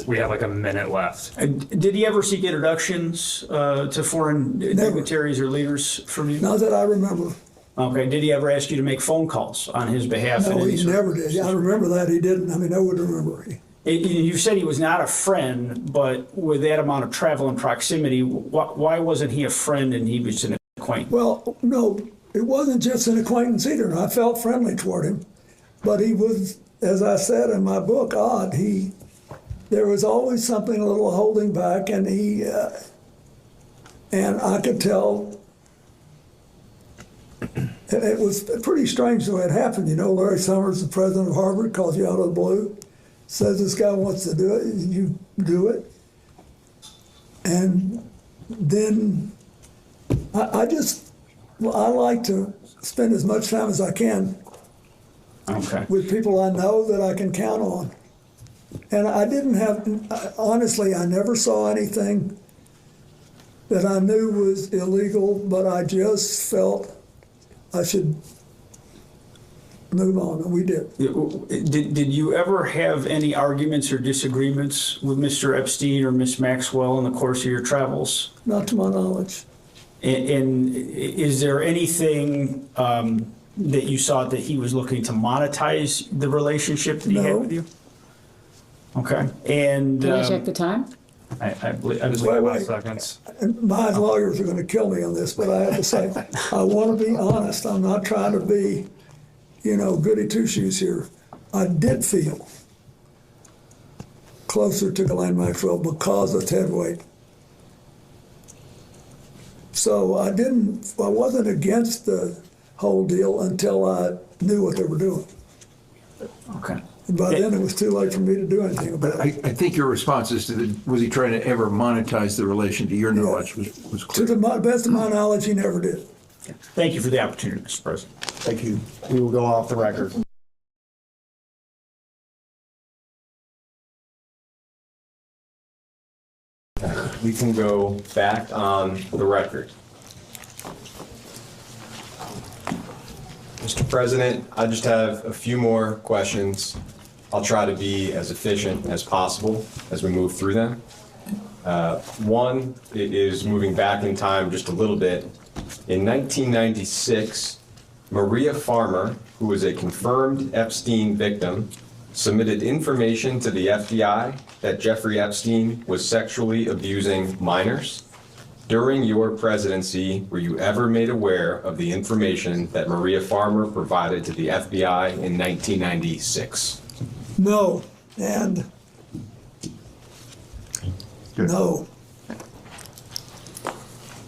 We have like a minute left. Did he ever seek introductions to foreign dignitaries or leaders from you? Not that I remember. Okay. Did he ever ask you to make phone calls on his behalf? No, he never did. I remember that. He didn't. I mean, I would remember. You said he was not a friend, but with that amount of travel and proximity, why wasn't he a friend and he was an acquaintance? Well, no, it wasn't just an acquaintance either. I felt friendly toward him, but he was, as I said in my book, odd. There was always something a little holding back, and and I could tell. It was pretty strange the way it happened. You know, Larry Summers, the president of Harvard, calls you out of the blue, says this guy wants to do it, you do it. And then I like to spend as much time as I can with people I know that I can count on. And honestly, I never saw anything that I knew was illegal, but I just felt I should move on, and we did. Did you ever have any arguments or disagreements with Mr. Epstein or Miss Maxwell in the course of your travels? Not to my knowledge. And is there anything that you saw that he was looking to monetize the relationship that he had with you? Okay. And Can I check the time? I believe 5 seconds. And my lawyers are going to kill me on this, but I have to say, I want to be honest. I'm not trying to be, goody two-shoes here. I did feel closer to Ghislaine Maxwell because of Ted Wade. So I wasn't against the whole deal until I knew what they were doing. Okay. And by then it was too late for me to do anything about it. I think your response is was he trying to ever monetize the relation, to your knowledge, was clear. To the best of my knowledge, he never did. Thank you for the opportunity, Mr. President. Thank you. We will go off the record. We can go back on the record. Mr. President, I just have a few more questions. I'll try to be as efficient as possible as we move through them. One is moving back in time just a little bit. In 1996, Maria Farmer, who was a confirmed Epstein victim, submitted information to the FBI that Jeffrey Epstein was sexually abusing minors. During your presidency, were you ever made aware of the information that Maria Farmer provided to the FBI in 1996? No, and no.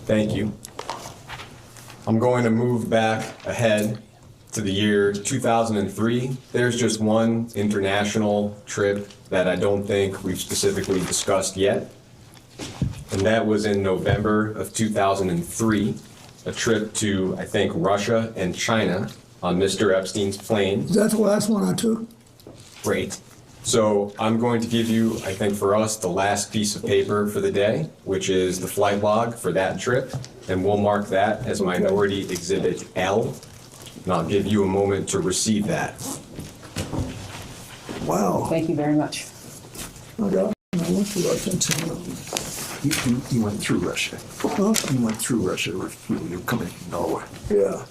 Thank you. I'm going to move back ahead to the year 2003. There's just one international trip that I don't think we've specifically discussed yet. And that was in November of 2003, a trip to, I think, Russia and China on Mr. Epstein's plane. Is that the last one I took? Great. So I'm going to give you, I think for us, the last piece of paper for the day, which is the flight log for that trip. And we'll mark that as Minority Exhibit L. And I'll give you a moment to receive that. Wow. Thank you very much. I went to Russia. You went through Russia. Huh? You went through Russia. You're coming from Norway. Yeah.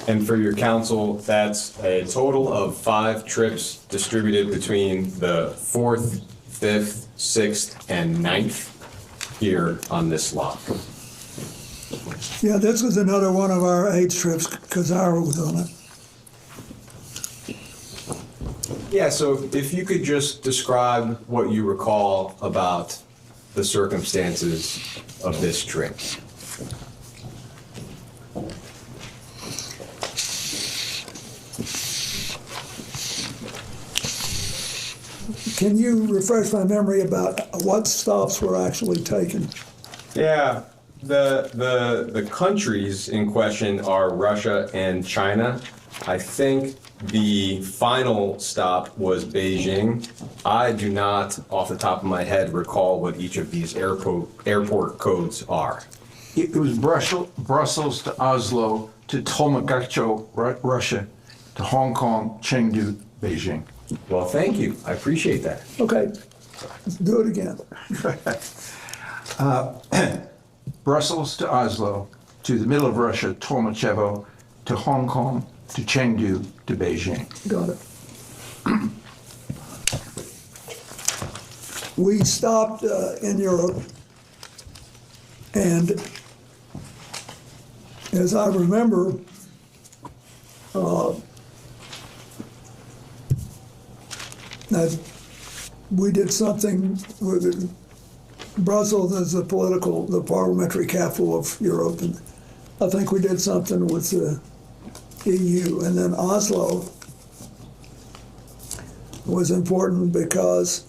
And for your counsel, that's a total of 5 trips distributed between the 4th, 5th, 6th, and 9th here on this log. Yeah, this was another one of our 8 trips because Ira was on it. Yeah, so if you could just describe what you recall about the circumstances of this trip. Can you refresh my memory about what stops were actually taken? Yeah, the countries in question are Russia and China. I think the final stop was Beijing. I do not, off the top of my head, recall what each of these airport codes are. It was Brussels to Oslo to Tolmagacho, Russia, to Hong Kong, Chengdu, Beijing. Well, thank you. I appreciate that. Okay, let's do it again. Brussels to Oslo, to the middle of Russia, Tolmachevo, to Hong Kong, to Chengdu, to Beijing. Got it. We stopped in Europe, and as I remember, that we did something with Brussels as the parliamentary capital of Europe, and I think we did something with the EU, and then Oslo was important because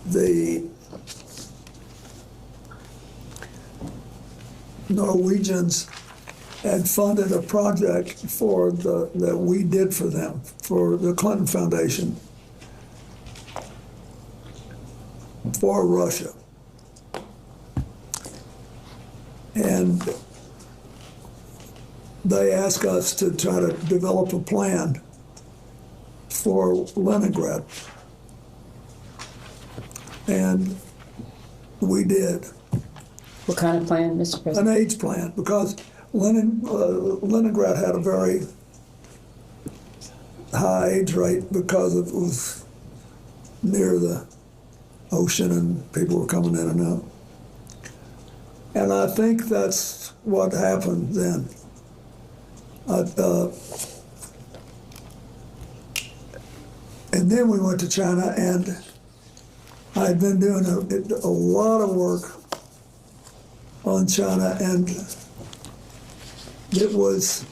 the Norwegians had funded a project that we did for them, for the Clinton Foundation, for Russia. And they asked us to try to develop a plan for Leningrad. And we did. What kind of plan, Mr. President? An AIDS plan, because Leningrad had a very high AIDS rate because it was near the ocean and people were coming in and out. And I think that's what happened then. And then we went to China, and I'd been doing a lot of work on China, and it was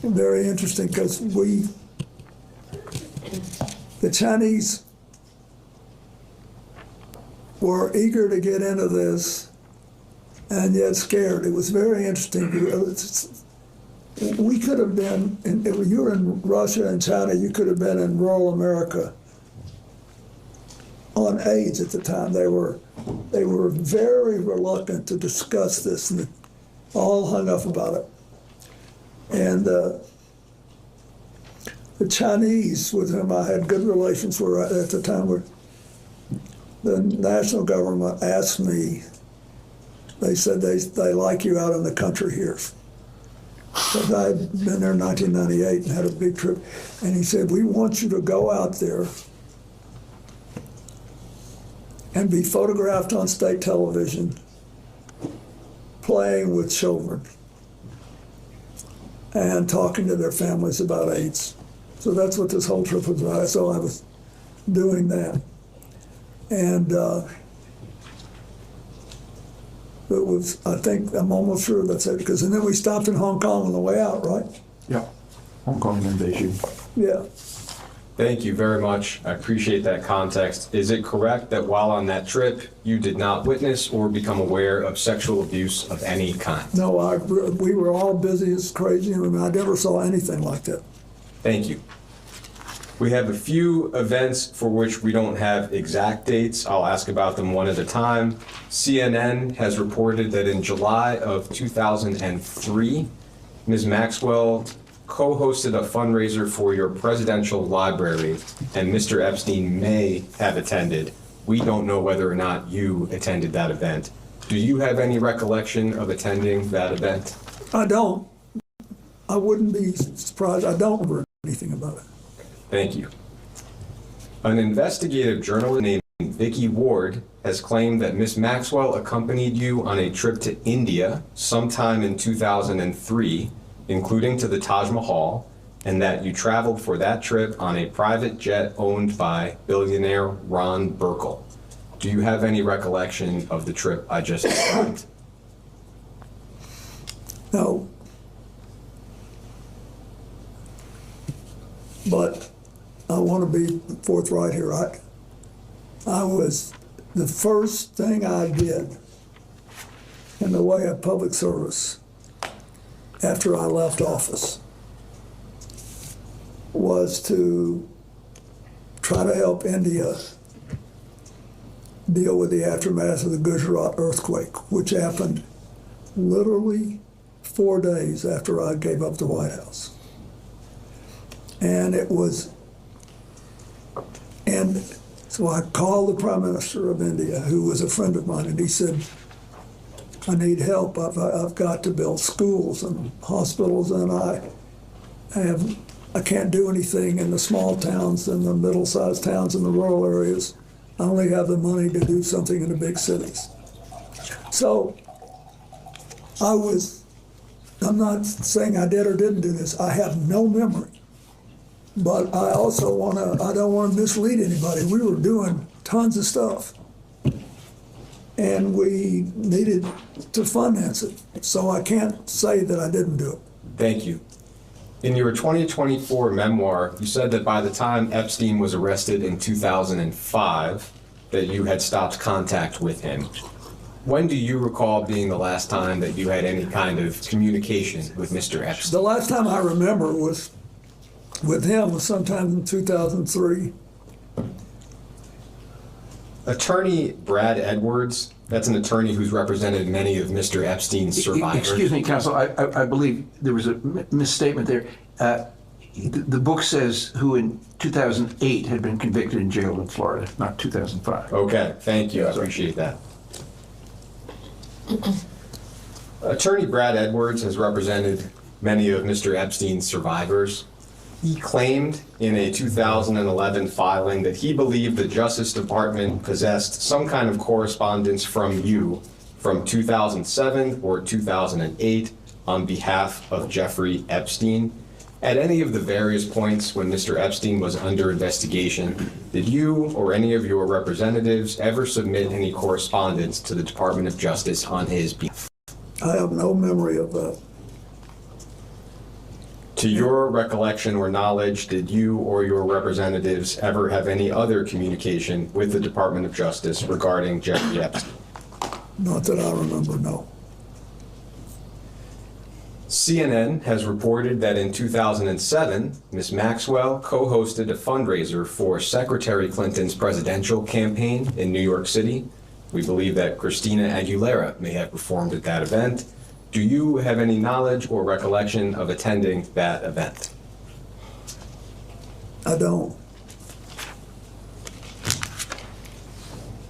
very interesting because the Chinese were eager to get into this and yet scared. It was very interesting. We could have been, if you were in Russia and China, you could have been in rural America on AIDS at the time. They were very reluctant to discuss this, and all hung up about it. And the Chinese, with whom I had good relations, were at the time, the national government asked me They said they like you out in the country here. Because I'd been there in 1998 and had a big trip. And he said, we want you to go out there and be photographed on state television playing with children and talking to their families about AIDS. So that's what this whole trip was about. So I was doing that. And it was, I think, I'm almost sure that's it. And then we stopped in Hong Kong on the way out, right? Yeah, Hong Kong and Beijing. Yeah. Thank you very much. I appreciate that context. Is it correct that while on that trip, you did not witness or become aware of sexual abuse of any kind? No, we were all busy as crazy. I mean, I never saw anything like that. Thank you. We have a few events for which we don't have exact dates. I'll ask about them one at a time. CNN has reported that in July of 2003, Ms. Maxwell co-hosted a fundraiser for your presidential library, and Mr. Epstein may have attended. We don't know whether or not you attended that event. Do you have any recollection of attending that event? I don't. I wouldn't be surprised. I don't remember anything about it. Thank you. An investigative journalist named Vicky Ward has claimed that Ms. Maxwell accompanied you on a trip to India sometime in 2003, including to the Taj Mahal, and that you traveled for that trip on a private jet owned by billionaire Ron Burkle. Do you have any recollection of the trip I just described? No. But I want to be forthright here. The first thing I did in the way of public service after I left office was to try to help India deal with the aftermath of the Gujarat earthquake, which happened literally 4 days after I gave up the White House. And so I called the Prime Minister of India, who was a friend of mine, and he said, I need help. I've got to build schools and hospitals, and I can't do anything in the small towns and the middle-sized towns and the rural areas. I only have the money to do something in the big cities. So I'm not saying I did or didn't do this. I have no memory. But I also I don't want to mislead anybody. We were doing tons of stuff. And we needed to finance it. So I can't say that I didn't do it. Thank you. In your 2024 memoir, you said that by the time Epstein was arrested in 2005, that you had stopped contact with him. When do you recall being the last time that you had any kind of communication with Mr. Epstein? The last time I remember was with him was sometime in 2003. Attorney Brad Edwards, that's an attorney who's represented many of Mr. Epstein's survivors. Excuse me, counsel, I believe there was a misstatement there. The book says who in 2008 had been convicted in jail in Florida, not 2005. Okay, thank you, I appreciate that. Attorney Brad Edwards has represented many of Mr. Epstein's survivors. He claimed in a 2011 filing that he believed the Justice Department possessed some kind of correspondence from you from 2007 or 2008 on behalf of Jeffrey Epstein. At any of the various points when Mr. Epstein was under investigation, did you or any of your representatives ever submit any correspondence to the Department of Justice on his behalf? I have no memory of that. To your recollection or knowledge, did you or your representatives ever have any other communication with the Department of Justice regarding Jeffrey Epstein? Not that I remember, no. CNN has reported that in 2007, Ms. Maxwell co-hosted a fundraiser for Secretary Clinton's presidential campaign in New York City. We believe that Christina Aguilera may have performed at that event. Do you have any knowledge or recollection of attending that event? I don't.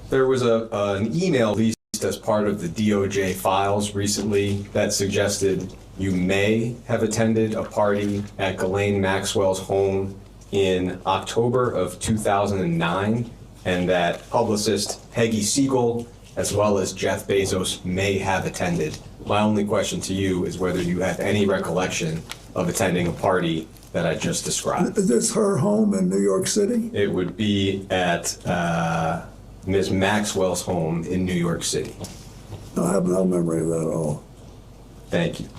There was an email released as part of the DOJ files recently that suggested you may have attended a party at Ghislaine Maxwell's home in October of 2009, and that publicist Peggy Siegel, as well as Jeff Bezos, may have attended. My only question to you is whether you have any recollection of attending a party that I just described. Is this her home in New York City? It would be at Ms. Maxwell's home in New York City. I have no memory of that at all. Thank you.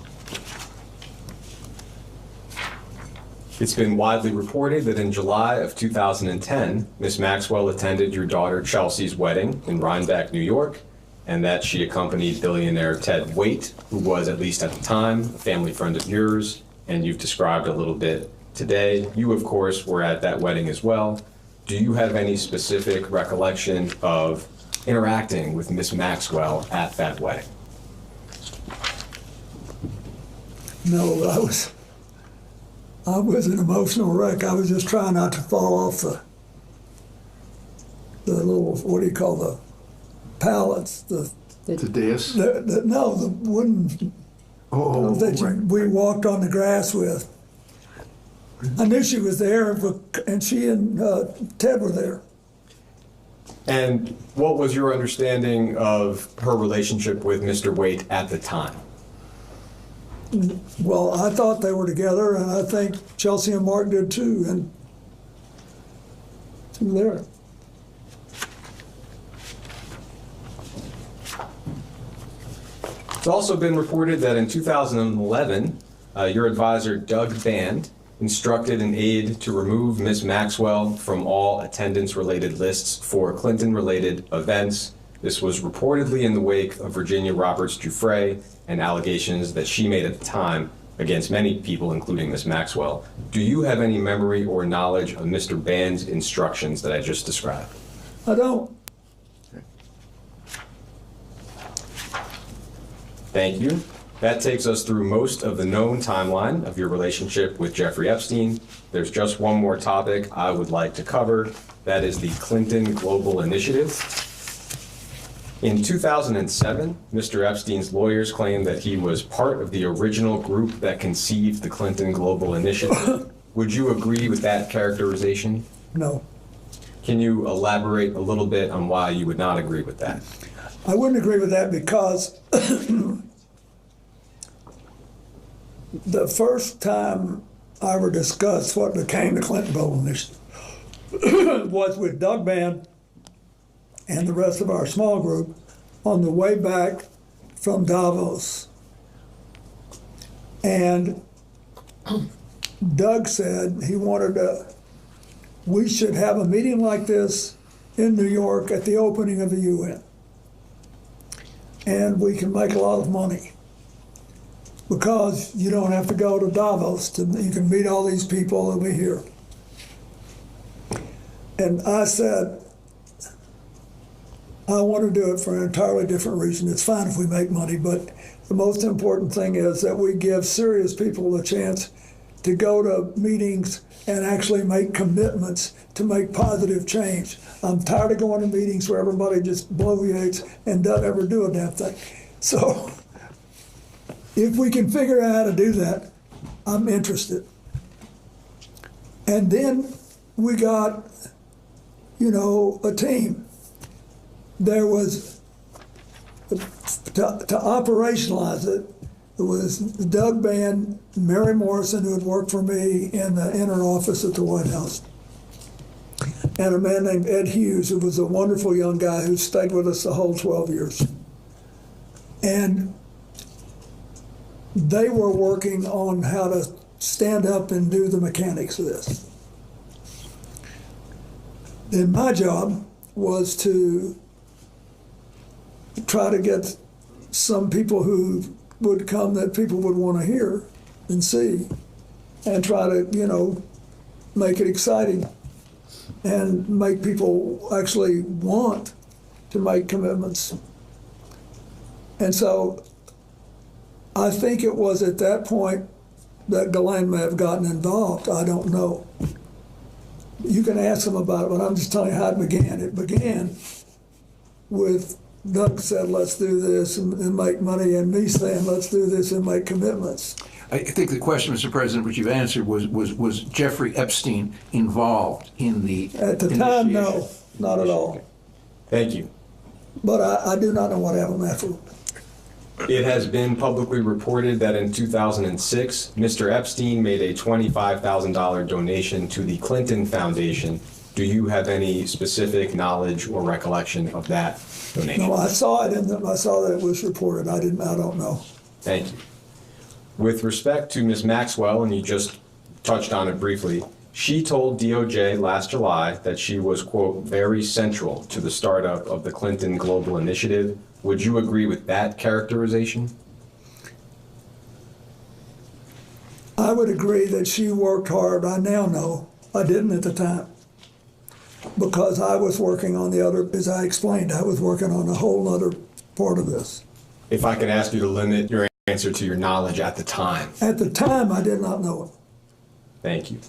It's been widely reported that in July of 2010, Ms. Maxwell attended your daughter Chelsea's wedding in Rhinebeck, New York, and that she accompanied billionaire Ted Waite, who was, at least at the time, a family friend of yours, and you've described a little bit today. You, of course, were at that wedding as well. Do you have any specific recollection of interacting with Ms. Maxwell at that wedding? No, I was an emotional wreck. I was just trying not to fall off the little, what do you call the pallets? The dais? No, the wooden we walked on the grass with. I knew she was there, and she and Ted were there. And what was your understanding of her relationship with Mr. Waite at the time? Well, I thought they were together, and I think Chelsea and Mark did too, and she was there. It's also been reported that in 2011, your advisor, Doug Band, instructed an aide to remove Ms. Maxwell from all attendance-related lists for Clinton-related events. This was reportedly in the wake of Virginia Roberts Giuffre and allegations that she made at the time against many people, including Ms. Maxwell. Do you have any memory or knowledge of Mr. Band's instructions that I just described? I don't. Thank you. That takes us through most of the known timeline of your relationship with Jeffrey Epstein. There's just one more topic I would like to cover. That is the Clinton Global Initiative. In 2007, Mr. Epstein's lawyers claimed that he was part of the original group that conceived the Clinton Global Initiative. Would you agree with that characterization? No. Can you elaborate a little bit on why you would not agree with that? I wouldn't agree with that because the first time I ever discussed what became the Clinton Global Initiative was with Doug Band and the rest of our small group on the way back from Davos. And Doug said we should have a meeting like this in New York at the opening of the UN. And we can make a lot of money because you don't have to go to Davos. You can meet all these people over here. And I said, I want to do it for an entirely different reason. It's fine if we make money, but the most important thing is that we give serious people a chance to go to meetings and actually make commitments to make positive change. I'm tired of going to meetings where everybody just bloviates and doesn't ever do a damn thing. So if we can figure out how to do that, I'm interested. And then we got, a team. There was, to operationalize it, it was Doug Band, Mary Morrison, who had worked for me in the inner office at the White House, and a man named Ed Hughes, who was a wonderful young guy who stayed with us the whole 12 years. And they were working on how to stand up and do the mechanics of this. Then my job was to try to get some people who would come that people would want to hear and see, and try to, make it exciting and make people actually want to make commitments. And so I think it was at that point that Ghislaine may have gotten involved. I don't know. You can ask them about it, but I'm just telling you how it began. It began with Doug said, let's do this and make money, and me saying, let's do this and make commitments. I think the question, Mr. President, which you've answered was Jeffrey Epstein involved in the At the time, no, initiation? not at all. Thank you. But I do not know what happened afterward. It has been publicly reported that in 2006, Mr. Epstein made a $25,000 donation to the Clinton Foundation. Do you have any specific knowledge or recollection of that donation? No, I saw it I saw that it was reported. I don't know. Thank you. With respect to Ms. Maxwell, and you just touched on it briefly, she told DOJ last July that she was, quote, very central to the startup of the Clinton Global Initiative. Would you agree with that characterization? I would agree that she worked hard. I now know. I didn't at the time. Because I was working on the other, as I explained, I was working on a whole other part of this. If I could ask you to limit your answer to your knowledge at the time. At the time, I did not know it. Thank you.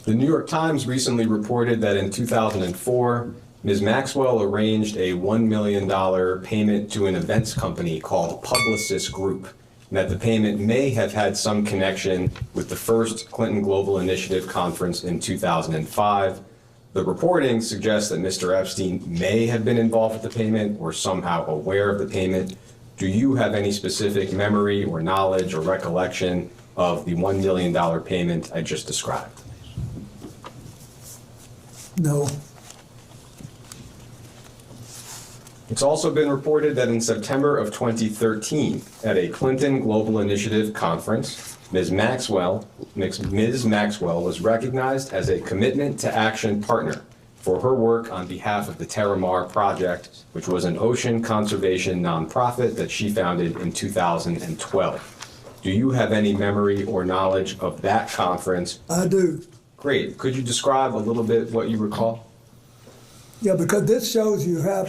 The New York Times recently reported that in 2004, Ms. Maxwell arranged a $1 million payment to an events company called Publicis Group, and that the payment may have had some connection with the first Clinton Global Initiative conference in 2005. The reporting suggests that Mr. Epstein may have been involved with the payment or somehow aware of the payment. Do you have any specific memory or knowledge or recollection of the $1 million payment I just described? No. It's also been reported that in September of 2013, at a Clinton Global Initiative conference, Ms. Maxwell was recognized as a Commitment to Action partner for her work on behalf of the Terramar Project, which was an ocean conservation nonprofit that she founded in 2012. Do you have any memory or knowledge of that conference? I do. Great. Could you describe a little bit what you recall? Yeah, because this shows you how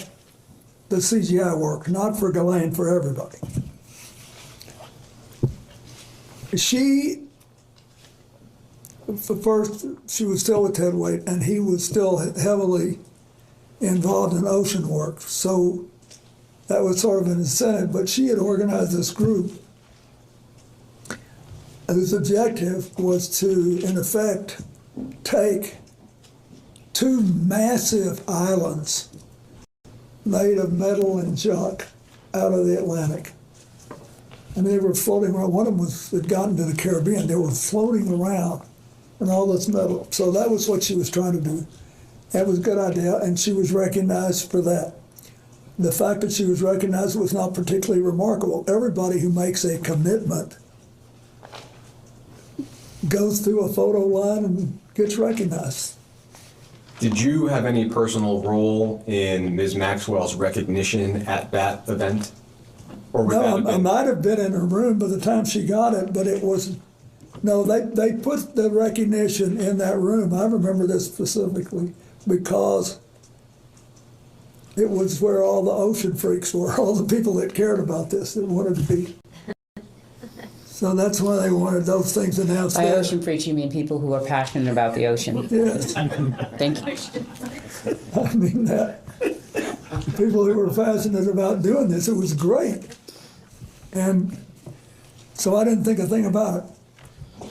the CGI works, not for Ghislaine, for everybody. She was still with Ted Waite, and he was still heavily involved in ocean work. So that was sort of an incentive, but she had organized this group whose objective was to, in effect, take two massive islands made of metal and junk out of the Atlantic. And they were floating around. One of them had gotten to the Caribbean. They were floating around in all this metal. So that was what she was trying to do. That was a good idea, and she was recognized for that. The fact that she was recognized was not particularly remarkable. Everybody who makes a commitment goes through a photo line and gets recognized. Did you have any personal role in Ms. Maxwell's recognition at that event? Or would that have No, I been- might have been in her room by the time she got it, but it wasn't. No, they put the recognition in that room. I remember this specifically because it was where all the ocean freaks were, all the people that cared about this, that wanted to be. So that's why they wanted those things announced By there. ocean freaks, you mean people who are passionate about the ocean. Yes. Thank you. I mean that. People who were passionate about doing this, it was great. And so I didn't think a thing about it.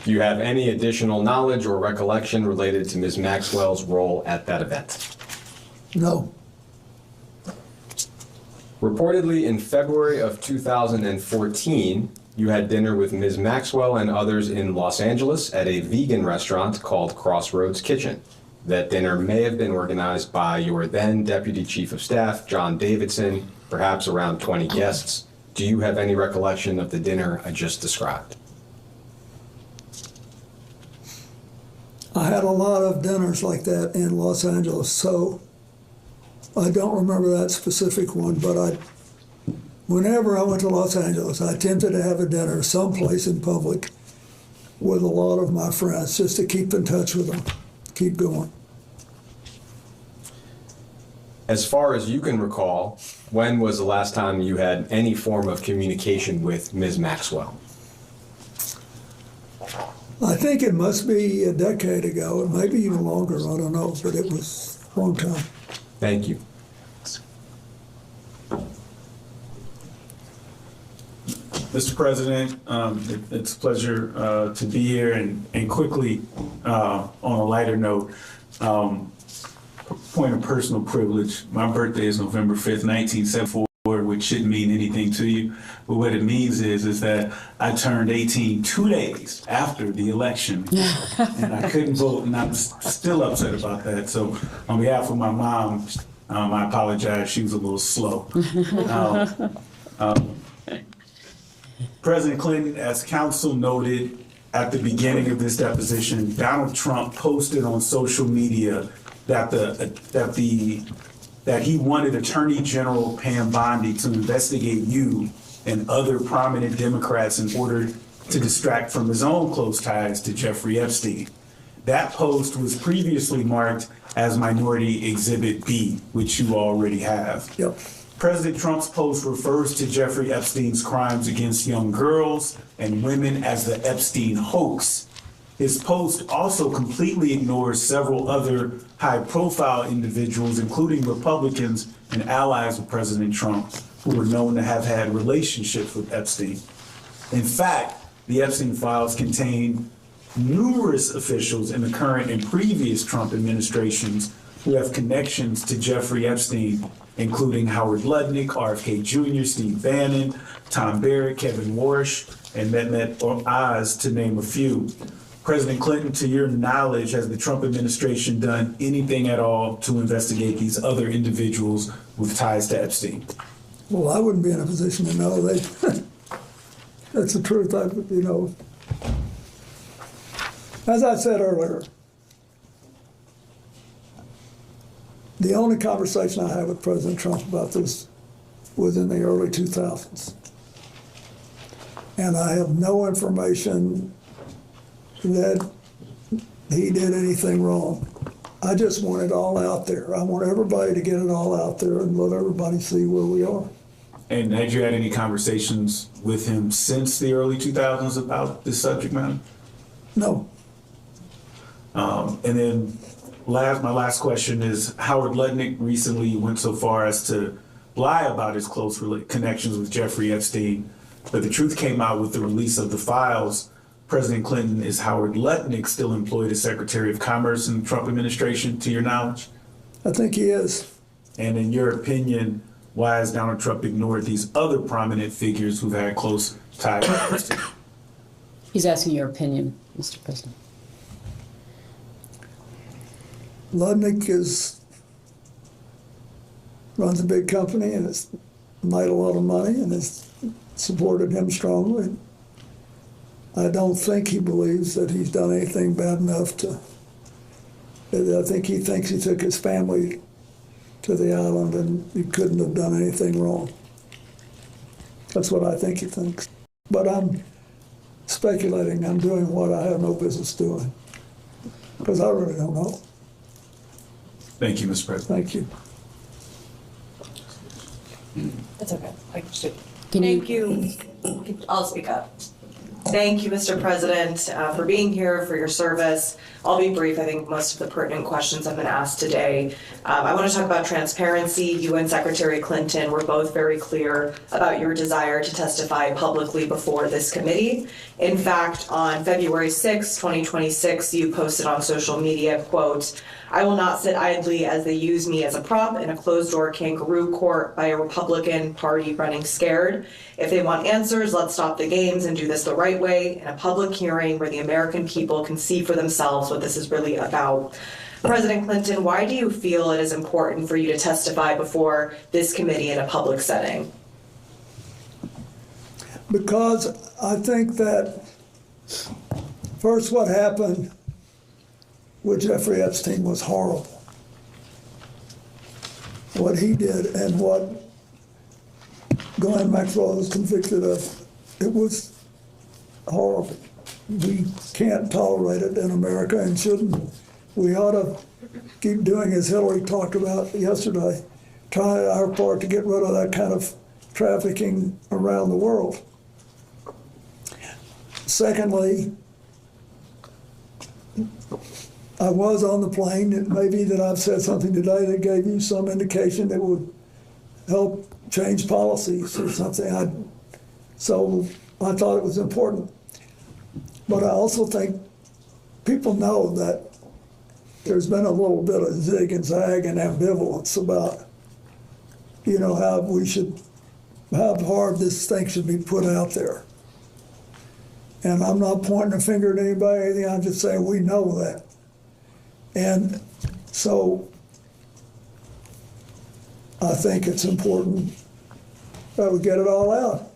Do you have any additional knowledge or recollection related to Ms. Maxwell's role at that event? No. Reportedly, in February of 2014, you had dinner with Ms. Maxwell and others in Los Angeles at a vegan restaurant called Crossroads Kitchen. That dinner may have been organized by your then Deputy Chief of Staff, John Davidson, perhaps around 20 guests. Do you have any recollection of the dinner I just described? I had a lot of dinners like that in Los Angeles, so I don't remember that specific one, but whenever I went to Los Angeles, I attempted to have a dinner someplace in public with a lot of my friends, just to keep in touch with them, keep going. As far as you can recall, when was the last time you had any form of communication with Ms. Maxwell? I think it must be a decade ago, it may be even longer, I don't know, but it was a long time. Thank you. Mr. President, it's a pleasure to be here, and quickly, on a lighter note, point of personal privilege. My birthday is November 5th, 1974, which shouldn't mean anything to you, but what it means is that I turned 18 2 days after the election, and I couldn't vote, and I'm still upset about that. So on behalf of my mom, I apologize. She was a little slow. President Clinton, as counsel noted at the beginning of this deposition, Donald Trump posted on social media that he wanted Attorney General Pam Bondi to investigate you and other prominent Democrats in order to distract from his own close ties to Jeffrey Epstein. That post was previously marked as Minority Exhibit B, which you already have. Yep. President Trump's post refers to Jeffrey Epstein's crimes against young girls and women as the Epstein hoax. His post also completely ignores several other high-profile individuals, including Republicans and allies of President Trump, who were known to have had relationships with Epstein. In fact, the Epstein files contain numerous officials in the current and previous Trump administrations who have connections to Jeffrey Epstein, including Howard Lutnick, RFK Jr., Steve Bannon, Tom Barrett, Kevin Warsh, and Mehmet Oz, to name a few. President Clinton, to your knowledge, has the Trump administration done anything at all to investigate these other individuals with ties to Epstein? Well, I wouldn't be in a position to know. That's the truth. As I said earlier, the only conversation I had with President Trump about this was in the early 2000s. And I have no information that he did anything wrong. I just want it all out there. I want everybody to get it all out there and let everybody see where we are. And had you had any conversations with him since the early 2000s about this subject matter? No. And then my last question is, Howard Lutnick recently went so far as to lie about his close connections with Jeffrey Epstein, but the truth came out with the release of the files. President Clinton, is Howard Lutnick still employed as Secretary of Commerce in the Trump administration, to your knowledge? I think he is. And in your opinion, why has Donald Trump ignored these other prominent figures who've had close ties to Epstein? He's asking your opinion, Mr. President. Lutnick runs a big company and has made a lot of money and has supported him strongly. I don't think he believes that he's done anything bad enough to. I think he thinks he took his family to the island and he couldn't have done anything wrong. That's what I think he thinks. But I'm speculating. I'm doing what I have no business doing because I really don't know. Thank you, Mr. President. Thank you. That's okay. Thank you. I'll speak up. Thank you, Mr. President, for being here, for your service. I'll be brief. I think most of the pertinent questions have been asked today. I want to talk about transparency. You and Secretary Clinton were both very clear about your desire to testify publicly before this committee. In fact, on February 6, 2026, you posted on social media, quote, "I will not sit idly as they use me as a prop in a closed-door kangaroo court by a Republican Party running scared. If they want answers, let's stop the games and do this the right way in a public hearing where the American people can see for themselves what this is really about." President Clinton, why do you feel it is important for you to testify before this committee in a public setting? Because I think that, first, what happened with Jeffrey Epstein was horrible. What he did and what Ghislaine Maxwell was convicted of, it was horrible. We can't tolerate it in America and shouldn't. We ought to keep doing, as Hillary talked about yesterday, try our part to get rid of that kind of trafficking around the world. Secondly, I was on the plane. It may be that I've said something today that gave you some indication that would help change policies or something. So I thought it was important. But I also think people know that there's been a little bit of zig and zag and ambivalence about, you know, how hard this thing should be put out there. And I'm not pointing a finger at anybody, I'm just saying we know that. And so I think it's important that we get it all out.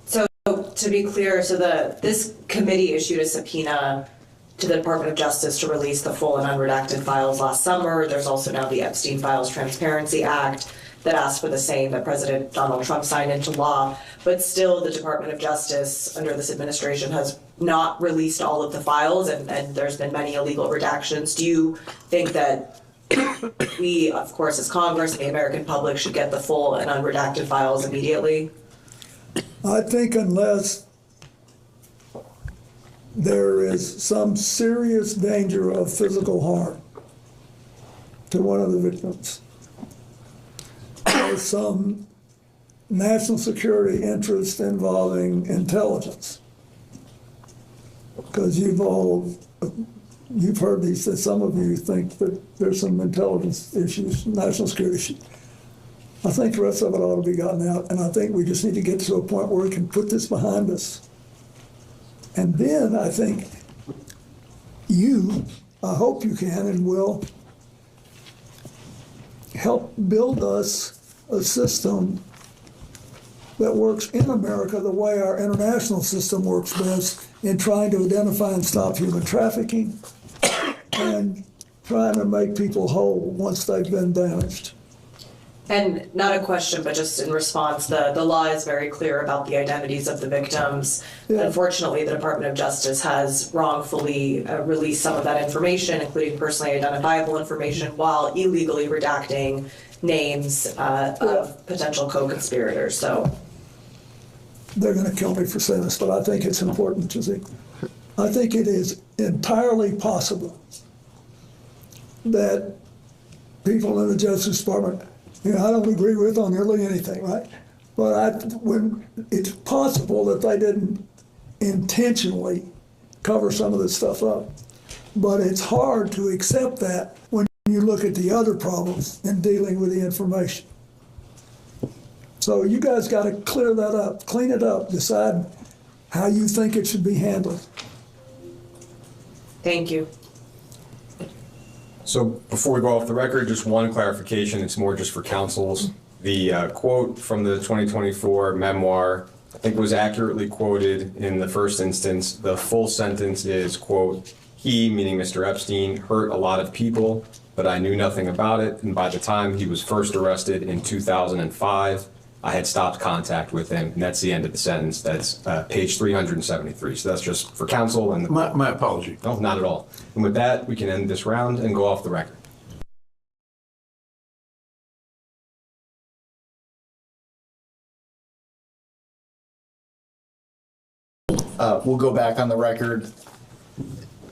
So to be clear, so this committee issued a subpoena to the Department of Justice to release the full and unredacted files last summer. There's also now the Epstein Files Transparency Act that asked for the same that President Donald Trump signed into law. But still, the Department of Justice under this administration has not released all of the files, and there's been many illegal redactions. Do you think that we, of course, as Congress and the American public should get the full and unredacted files immediately? I think unless there is some serious danger of physical harm to one of the victims, or some national security interest involving intelligence, because you've heard these, that some of you think that there's some intelligence issues, national security issues. I think the rest of it ought to be gotten out, and I think we just need to get to a point where we can put this behind us. And then I think I hope you can and will help build us a system that works in America the way our international system works best in trying to identify and stop human trafficking and trying to make people whole once they've been damaged. And not a question, but just in response, the law is very clear about the identities of the victims. Yeah. Unfortunately, the Department of Justice has wrongfully released some of that information, including personally identifiable information, while illegally redacting names of potential co-conspirators. So they're going to kill me for saying this, but I think it's important to see. I think it is entirely possible that people in the Justice Department, I don't agree with on nearly anything, right? But when it's possible that they didn't intentionally cover some of this stuff up. But it's hard to accept that when you look at the other problems in dealing with the information. So you guys got to clear that up, clean it up, decide how you think it should be handled. Thank you. So before we go off the record, just one clarification. It's more just for councils. The quote from the 2024 memoir, I think, was accurately quoted in the first instance. The full sentence is, quote, "He," meaning Mr. Epstein, "hurt a lot of people, but I knew nothing about it. And by the time he was first arrested in 2005, I had stopped contact with him." And that's the end of the sentence. That's page 373. So that's just for council. And my apology. No, not at all. And with that, we can end this round and go off the record. We'll go back on the record.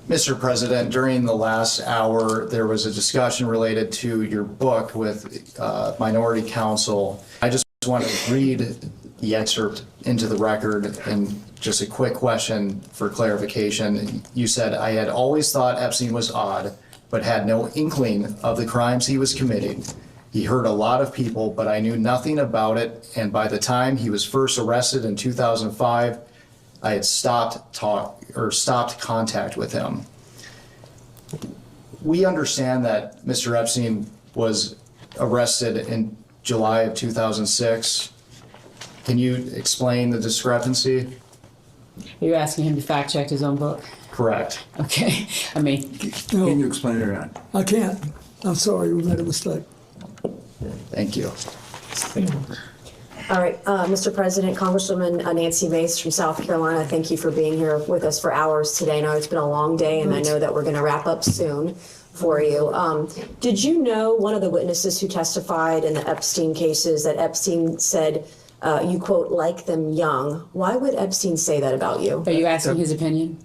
Mr. President, during the last hour, there was a discussion related to your book with Minority Counsel. I just want to read the excerpt into the record, and just a quick question for clarification. You said, "I had always thought Epstein was odd, but had no inkling of the crimes he was committing. He hurt a lot of people, but I knew nothing about it, and by the time he was first arrested in 2005, I had stopped contact with him." We understand that Mr. Epstein was arrested in July of 2006. Can you explain the discrepancy? Are you asking him to fact check his own book? Correct. Okay. I mean, can you explain it or not? I can't. I'm sorry, we made a mistake. Thank you. All right, Mr. President, Congresswoman Nancy Mace from South Carolina, thank you for being here with us for hours today. I know it's been a long day, and I know that we're going to wrap up soon for you. Did you know one of the witnesses who testified in the Epstein cases that Epstein said, you quote, "like them young"? Why would Epstein say that about you? Are you asking his opinion?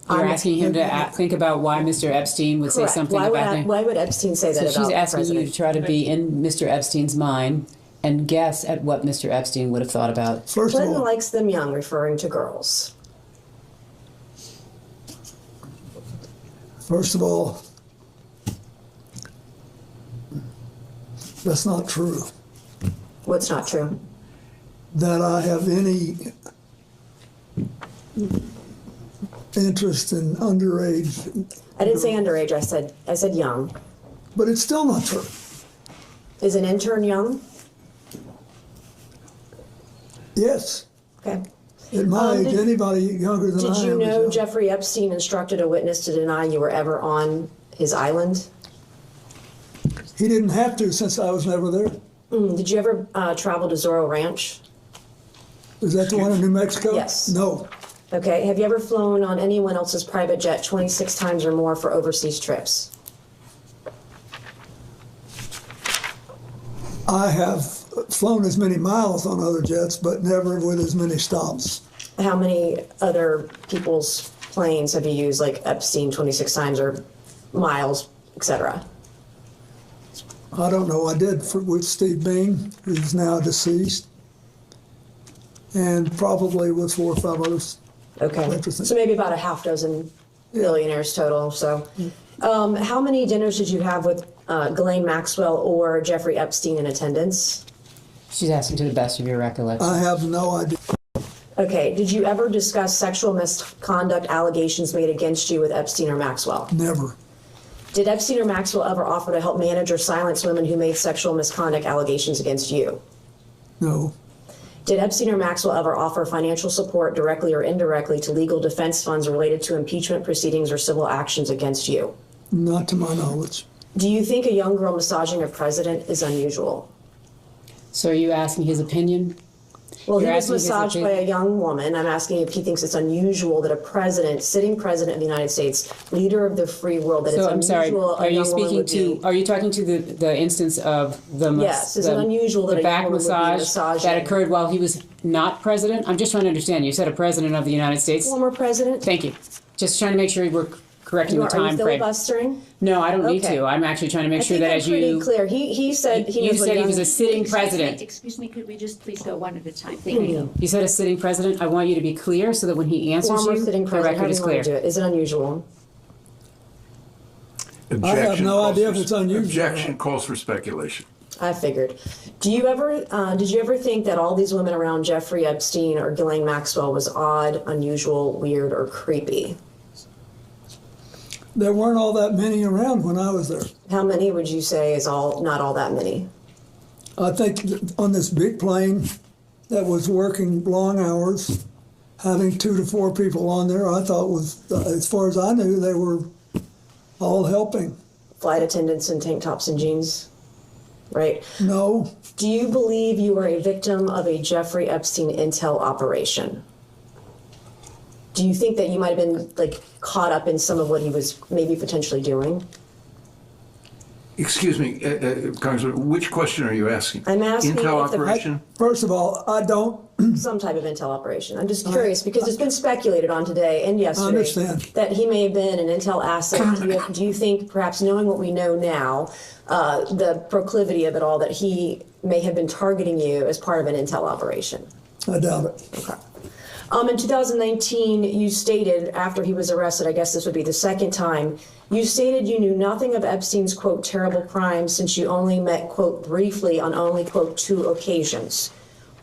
You're asking him to think about why Mr. Epstein would say something about him? Why would Epstein say that about the president? So she's asking you to try to be in Mr. Epstein's mind and guess at what Mr. Epstein would have thought about. Clinton likes them young, referring to girls. First of all, that's not true. What's not true? That I have any interest in underage. I didn't say underage. I said young. But it's still not true. Is an intern young? Yes. Okay. At my age, anybody younger than I am. Did you is know young. Jeffrey Epstein instructed a witness to deny you were ever on his island? He didn't have to since I was never there. Did you ever travel to Zorro Ranch? Is that the one in New Mexico? Yes. No. Okay. Have you ever flown on anyone else's private jet 26 times or more for overseas trips? I have flown as many miles on other jets, but never with as many stops. How many other people's planes have you used, like Epstein 26 times or miles, etc.? I don't know. I did with Steve Bing, who's now deceased, and probably with 4 or 5 others. Okay. So maybe about a half dozen billionaires total. So how many dinners did you have with Ghislaine Maxwell or Jeffrey Epstein in attendance? She's asking to the best of your recollection. I have no idea. Okay. Did you ever discuss sexual misconduct allegations made against you with Epstein or Maxwell? Never. Did Epstein or Maxwell ever offer to help manage or silence women who made sexual misconduct allegations against you? No. Did Epstein or Maxwell ever offer financial support directly or indirectly to legal defense funds related to impeachment proceedings or civil actions against you? Not to my knowledge. Do you think a young girl massaging a president is unusual? So are you asking his opinion? Well, he You're was asking his massaged by opinion? a young woman. I'm asking if he thinks it's unusual that a president, sitting president of the United States, leader of the free world, that So it's I'm sorry, unusual are a you young woman speaking would to, be. are you talking to the instance of the Yes, is it the- unusual that the a young back woman would be massage massaging? that occurred while he was not president? I'm just trying to understand. You said a president of the United States? Former president? Thank you. Just trying to make sure we're correcting the Are you time frame. filibustering? No, I don't need Okay. to. I'm actually trying to make sure that as I think I'm you. pretty clear. He said he You was said he was a young- sitting president. Excuse me, could we just please go one at a time? Thank you. You said a sitting president. I want you to be clear so that when he answers Former you, sitting the president. How record do is you want clear. to do it? Is it unusual? I have no calls idea for- if it's unusual. Objection calls for speculation. I figured. Did you ever think that all these women around Jeffrey Epstein or Ghislaine Maxwell was odd, unusual, weird, or creepy? There weren't all that many around when I was there. How many would you say is not all that many? I think on this big plane that was working long hours, having 2 to 4 people on there, I thought was, as far as I knew, they were all helping. Flight attendants in tank tops and jeans, right? No. Do you believe you were a victim of a Jeffrey Epstein intel operation? Do you think that you might have been caught up in some of what he was maybe potentially doing? Excuse me, Congressman, which question are you asking? I'm asking Intel if the- operation? First of all, I don't. Some type of intel operation. I'm just curious because it's been speculated on today and yesterday understand. that he may have been an intel asset. Do you think, perhaps knowing what we know now, the proclivity of it all, that he may have been targeting you as part of an intel operation? I doubt it. Okay. In 2019, you stated, after he was arrested, I guess this would be the second time, you stated you knew nothing of Epstein's, quote, terrible crimes since you only met, quote, briefly on only, quote, 2 occasions.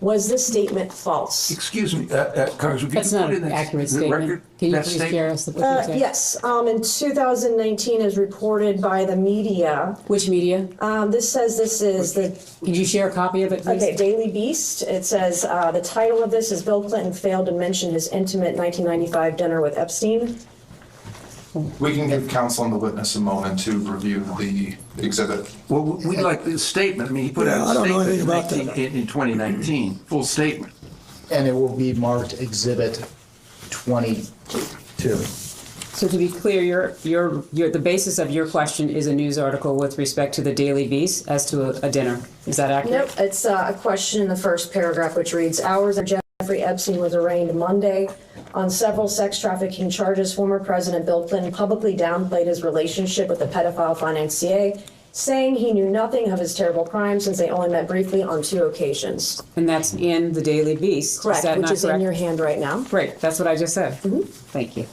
Was this statement false? Excuse me, Congressman, That's could you not put in an accurate the statement. record Can you that please statement? share us what you said? Yes. In 2019, as reported by the media. Which media? This says this is the. Could you share a copy of it, please? Okay, Daily Beast. It says the title of this is Bill Clinton failed to mention his intimate 1995 dinner with Epstein. We can give counsel and the witness a moment to review the exhibit. Well, we'd like the statement. I mean, he put Yeah, I out a don't know anything statement about in 2019, full statement. And it will be marked Exhibit 22. So to be clear, the basis of your question is a news article with respect to the Daily Beast as to a dinner. Is that accurate? Nope, it's a question in the first paragraph which reads, hours after Jeffrey Epstein was arraigned Monday on several sex trafficking charges, former President Bill Clinton publicly downplayed his relationship with the pedophile financier saying he knew nothing of his terrible crime since they only met briefly on 2 occasions. And that's in the Daily Beast. Correct, that which not is in correct? your hand right now. Great, that's what I just said. Thank you.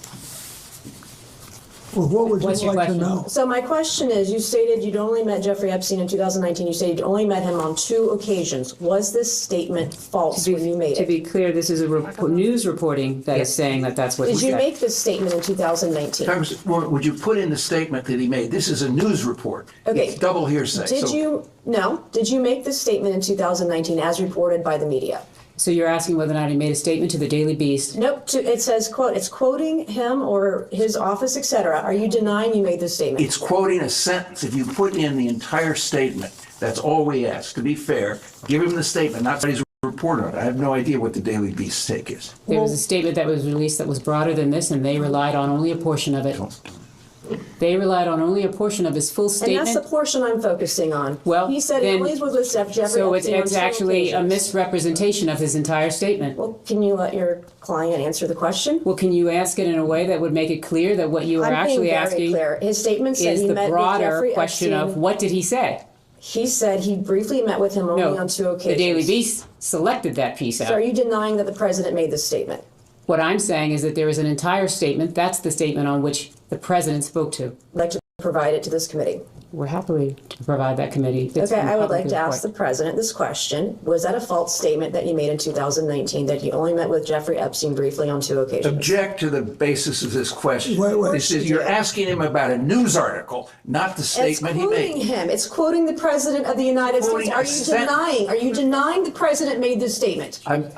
Well, what would What's you your like to question? know? So my question is, you stated you'd only met Jeffrey Epstein in 2019. You said you'd only met him on 2 occasions. Was this statement false when you made To it? be clear, this is a news reporting that is saying that that's what he Did you said. make this statement in 2019? Congresswoman, would you put in the statement that he made? This is a news report. Okay. It's double hearsay. Did So- Did you make this statement in 2019 as reported by the media? So you're asking whether or not he made a statement to the Daily Beast? Nope, it says, quote, it's quoting him or his office, etc. Are you denying you made this statement? It's quoting a sentence. If you put in the entire statement, that's all we ask. To be fair, give him the statement, not his report on it. I have no idea what the Daily Beast take is. There was a statement that was released that was broader than this, and they relied on only a portion of it. They relied on only a portion of his full And statement. that's the portion I'm focusing on. Well, he said he then- only was with Jeffrey So Epstein on it's 2 actually a occasions. misrepresentation of his entire statement. Well, can you let your client answer the question? Well, can you ask it in a way that would make it clear that what you are I'm being actually very asking clear. His statement said is he the met with broader Jeffrey question of Epstein. what did he say? He said he briefly met with him only No, on 2 the occasions. Daily Beast selected that piece out. So are you denying that the president made this statement? What I'm saying is that there is an entire statement. That's the statement on which the president spoke to. I'd like to provide it to this committee. We're happy to provide that committee. It's Okay, been I would like publicly to ask the reported. president this question. Was that a false statement that you made in 2019, that you only met with Jeffrey Epstein briefly on 2 occasions? Object to the basis of this question. Wait. This is, you're asking him about a news article, not the statement he It's quoting made. him. It's quoting the president of the United Quoting States. Are a you sentence. denying? Are you denying the president made this statement? I'm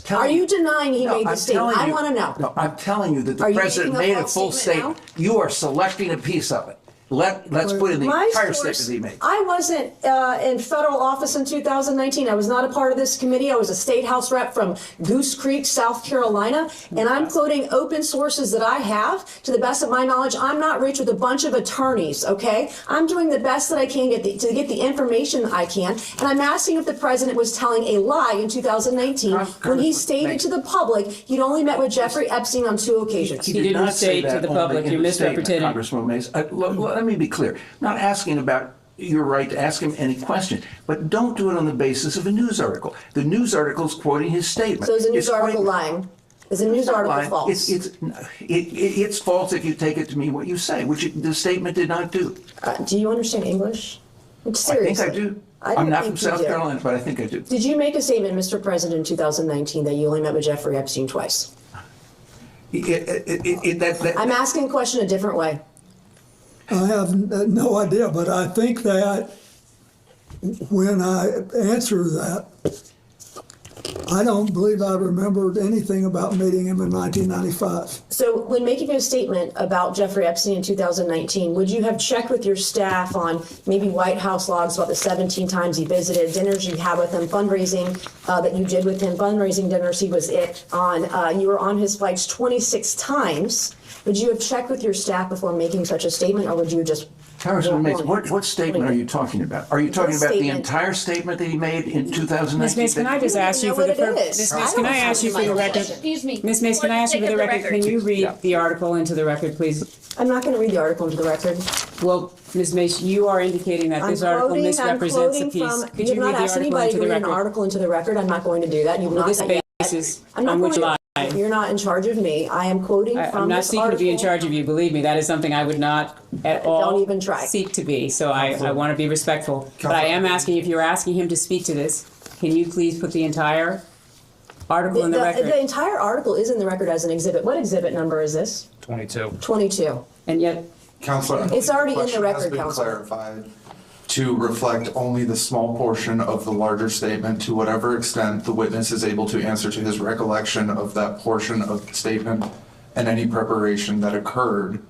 telling Are you denying he No, made I'm this statement? telling I you- want to know. No, I'm telling you that the Are you president making a made a false full statement statement. You are selecting a piece of it. Let's put in the My entire source- statement he made. I wasn't in federal office in 2019. I was not a part of this committee. I was a state house rep from Goose Creek, South Carolina, and I'm quoting open sources that I have. To the best of my knowledge, I'm not rich with a bunch of attorneys, okay? I'm doing the best that I can to get the information that I can, and I'm asking if the president was telling a lie in 2019 when he stated to the public he'd only met with Jeffrey Epstein on 2 occasions. He did didn't not say say to that the only public. in You're the statement, misrepresenting. Congresswoman Mays. Let me be clear. I'm not asking about your right to ask him any question, but don't do it on the basis of a news article. The news article is quoting his statement. So is the news It's article quoting- lying? Is the news article lying. false? It's false if you take it to mean what you say, which the statement did not do. Do you understand English? I Seriously. think I do. I I'm don't not think from you South do. Carolina, but I think I do. Did you make a statement, Mr. President, in 2019 that you only met with Jeffrey Epstein twice? I'm asking a question a different way. I have no idea, but I think that when I answer that, I don't believe I remembered anything about meeting him in 1995. So when making a statement about Jeffrey Epstein in 2019, would you have checked with your staff on maybe White House logs about the 17 times he visited, dinners you had with him, fundraising that you did with him, fundraising dinners he was on, you were on his flights 26 times. Would you have checked with your staff before making such a statement, or would you just... Congressman Mays, what statement are you talking about? Are you talking about the entire statement that he made in 2019? Ms. Mays, can I just ask you for the Ms. Mays, can I ask you for the record? Excuse me. Ms. Mays, can I ask you for the record? Can you read the article into the record, please? I'm not going to read the article into the record. Well, Ms. Mays, you are indicating that this article misrepresents a I'm piece. quoting Could you you have read not the asked article anybody into to the read an record? article into the record. I'm not going to do that. You've Well, not this done yet. basis I'm not on which going lie. to. You're not in charge of me. I am quoting from I'm not this seeking to be in article. charge of you, believe me. That is something I would not at all Don't even try. seek to be. So I want to be respectful. But I am asking, if you're asking him to speak to this, can you please put the entire article in the record? The entire article is in the record as an exhibit. What exhibit number is this? 22. 22. And yet... Counselor, It's already in the question record, has been Counselor. clarified to reflect only the small portion of the larger statement, to whatever extent the witness is able to answer to his recollection of that portion of the statement and any preparation that occurred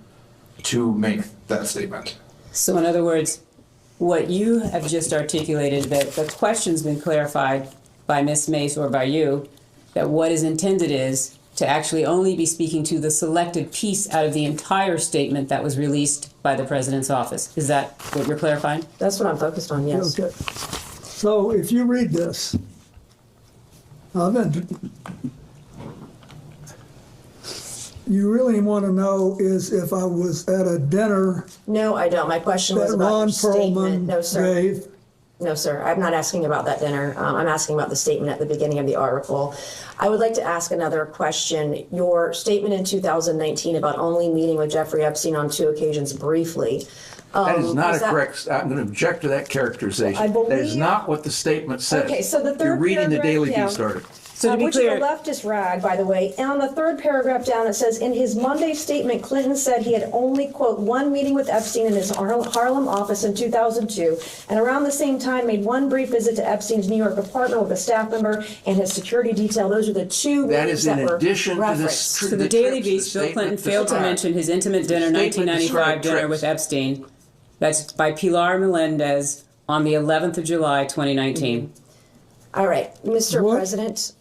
to make that statement. So in other words, what you have just articulated, that the question's been clarified by Ms. Mace or by you, that what is intended is to actually only be speaking to the selected piece out of the entire statement that was released by the president's office. Is that what you're clarifying? That's what I'm focused on, yes. Okay. So if you read this, you really want to know is if I was at a dinner No, I don't. My question was that about Ron your statement. Perlman No, sir. gave. No, sir. I'm not asking about that dinner. I'm asking about the statement at the beginning of the article. I would like to ask another question. Your statement in 2019 about only meeting with Jeffrey Epstein on 2 occasions briefly. That is not was that- correct. I'm going to object to that characterization. I That is believe- not what the statement says. Okay, so the third You're reading the paragraph Daily down- Beast article. So to be which clear- is a leftist rag, by the way. And on the third paragraph down, it says, in his Monday statement, Clinton said he had only, quote, one meeting with Epstein in his Harlem office in 2002, and around the same time made one brief visit to Epstein's New York apartment with a staff member and his security detail. Those are the 2 That meetings is in that were addition to this. referenced. So the Daily Beast, Bill Clinton failed to mention his intimate dinner, 1995 dinner with Epstein. That's by Pilar Melendez on the 11th of July, 2019. All right, Mr. President,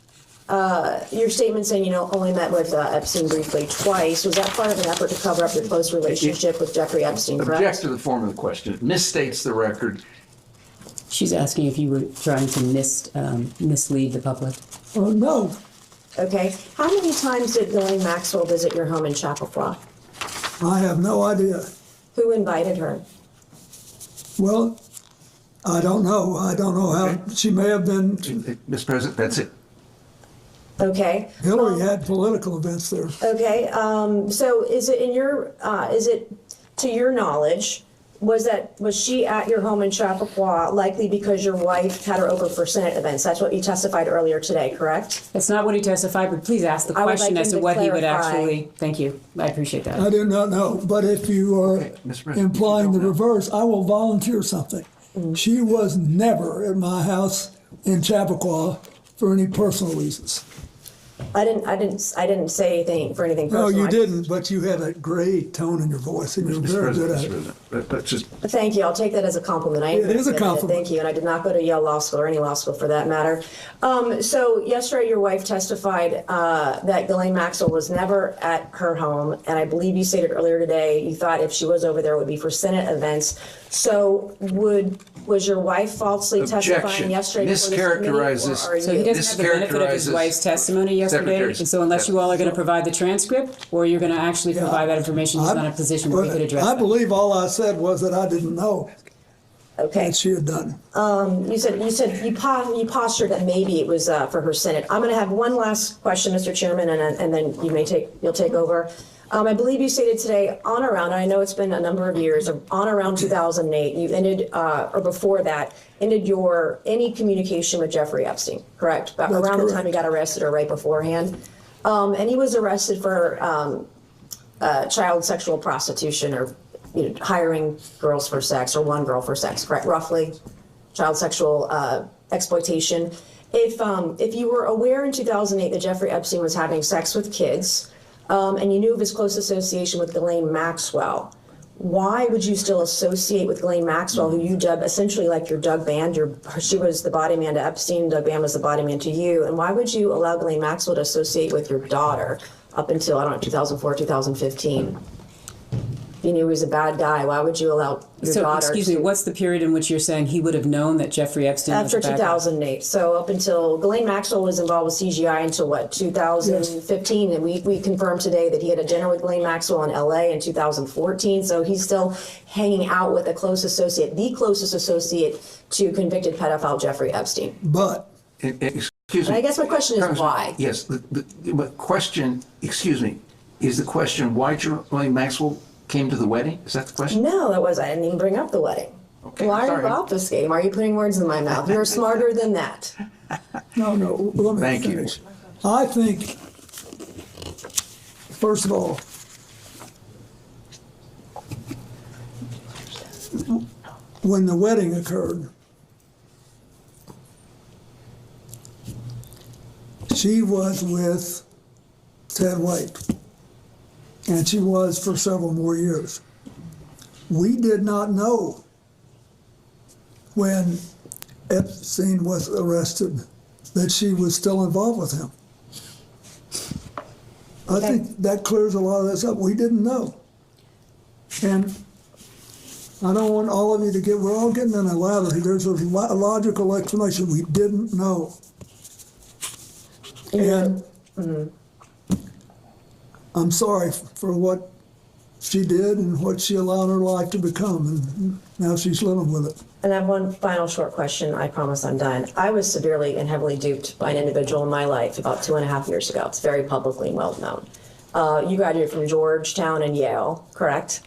your statement saying you only met with Epstein briefly twice, was that part of an effort to cover up your close relationship with Jeffrey Epstein, correct? Object to the form of the question. It misstates the record. She's asking if you were trying to mislead the public. Oh, no. Okay. How many times did Ghislaine Maxwell visit your home in Chappaqua? I have no idea. Who invited her? Well, I don't know. I don't know how. She may have been. Mr. President, that's it. Okay. Hillary had political events there. Okay. So is it to your knowledge, was she at your home in Chappaqua likely because your wife had her over for Senate events? That's what you testified earlier today, correct? That's not what he testified, but please ask the I would question like as him to to what he would clarify. actually, thank you, I appreciate that. I do not know. But if you are Mr. President, implying the reverse, I will volunteer something. She was never at my house in Chappaqua for any personal reasons. I didn't say anything for anything No, personal. you I didn't, but you had a great tone in your voice, and you're very good at it. That's just. Thank you. I'll take that as a compliment. It is a compliment. Thank you. And I did not go to Yale Law School or any law school for that matter. So yesterday, your wife testified that Ghislaine Maxwell was never at her home, and I believe you stated earlier today you thought if she was over there, it would be for Senate events. So was your wife falsely testifying yesterday before this committee, or are you? So he doesn't have the benefit of his wife's testimony yesterday, and so unless you all are going to provide the transcript, or you're going to actually provide that information, he's not in a position where he could address I that. believe all I said was that I didn't know. Okay. That she had done. You postured that maybe it was for her Senate. I'm going to have one last question, Mr. Chairman, and then you'll take over. I believe you stated today on around, and I know it's been a number of years, on around 2008, you ended, or before that, ended any communication with Jeffrey Epstein, correct? Around the time he got arrested or right beforehand. And he was arrested for child sexual prostitution or hiring girls for sex, or one girl for sex, correct? Roughly, child sexual exploitation. If you were aware in 2008 that Jeffrey Epstein was having sex with kids, and you knew of his close association with Ghislaine Maxwell, why would you still associate with Ghislaine Maxwell, who you dub essentially like your Doug Band? She was the body man to Epstein, Doug Band was the body man to you, and why would you allow Ghislaine Maxwell to associate with your daughter up until, 2004, 2015? You knew he was a bad guy. Why would you allow your daughter? Excuse me, what's the period in which you're saying he would have known that Jeffrey Epstein was After a bad guy? 2008. So up until Ghislaine Maxwell was involved with CGI until what, 2015? Yes. And we confirmed today that he had a dinner with Ghislaine Maxwell in LA in 2014. So he's still hanging out with the closest associate to convicted pedophile Jeffrey Epstein. But Excuse And me. I guess my question is why? Yes, the question, excuse me, is the question why Ghislaine Maxwell came to the wedding? Is that the question? No, I didn't even bring up the wedding. Okay, Why are sorry. you obfuscating? Why are you putting words in my mouth? You're smarter than that. No, let me Thank finish. I think, first of all, when the wedding occurred, she was with Ted White, and she was for several more years. We did not know when Epstein was arrested that she was still involved with him. I think that clears a lot of this up. We didn't know. And I don't want all of you to we're all getting in a lather. There's a logical explanation. We didn't know. And I'm sorry for what she did and what she allowed her life to become, and now she's living with it. And I have one final short question. I promise I'm done. I was severely and heavily duped by an individual in my life about 2.5 years ago. It's very publicly well known. You graduated from Georgetown and Yale, correct?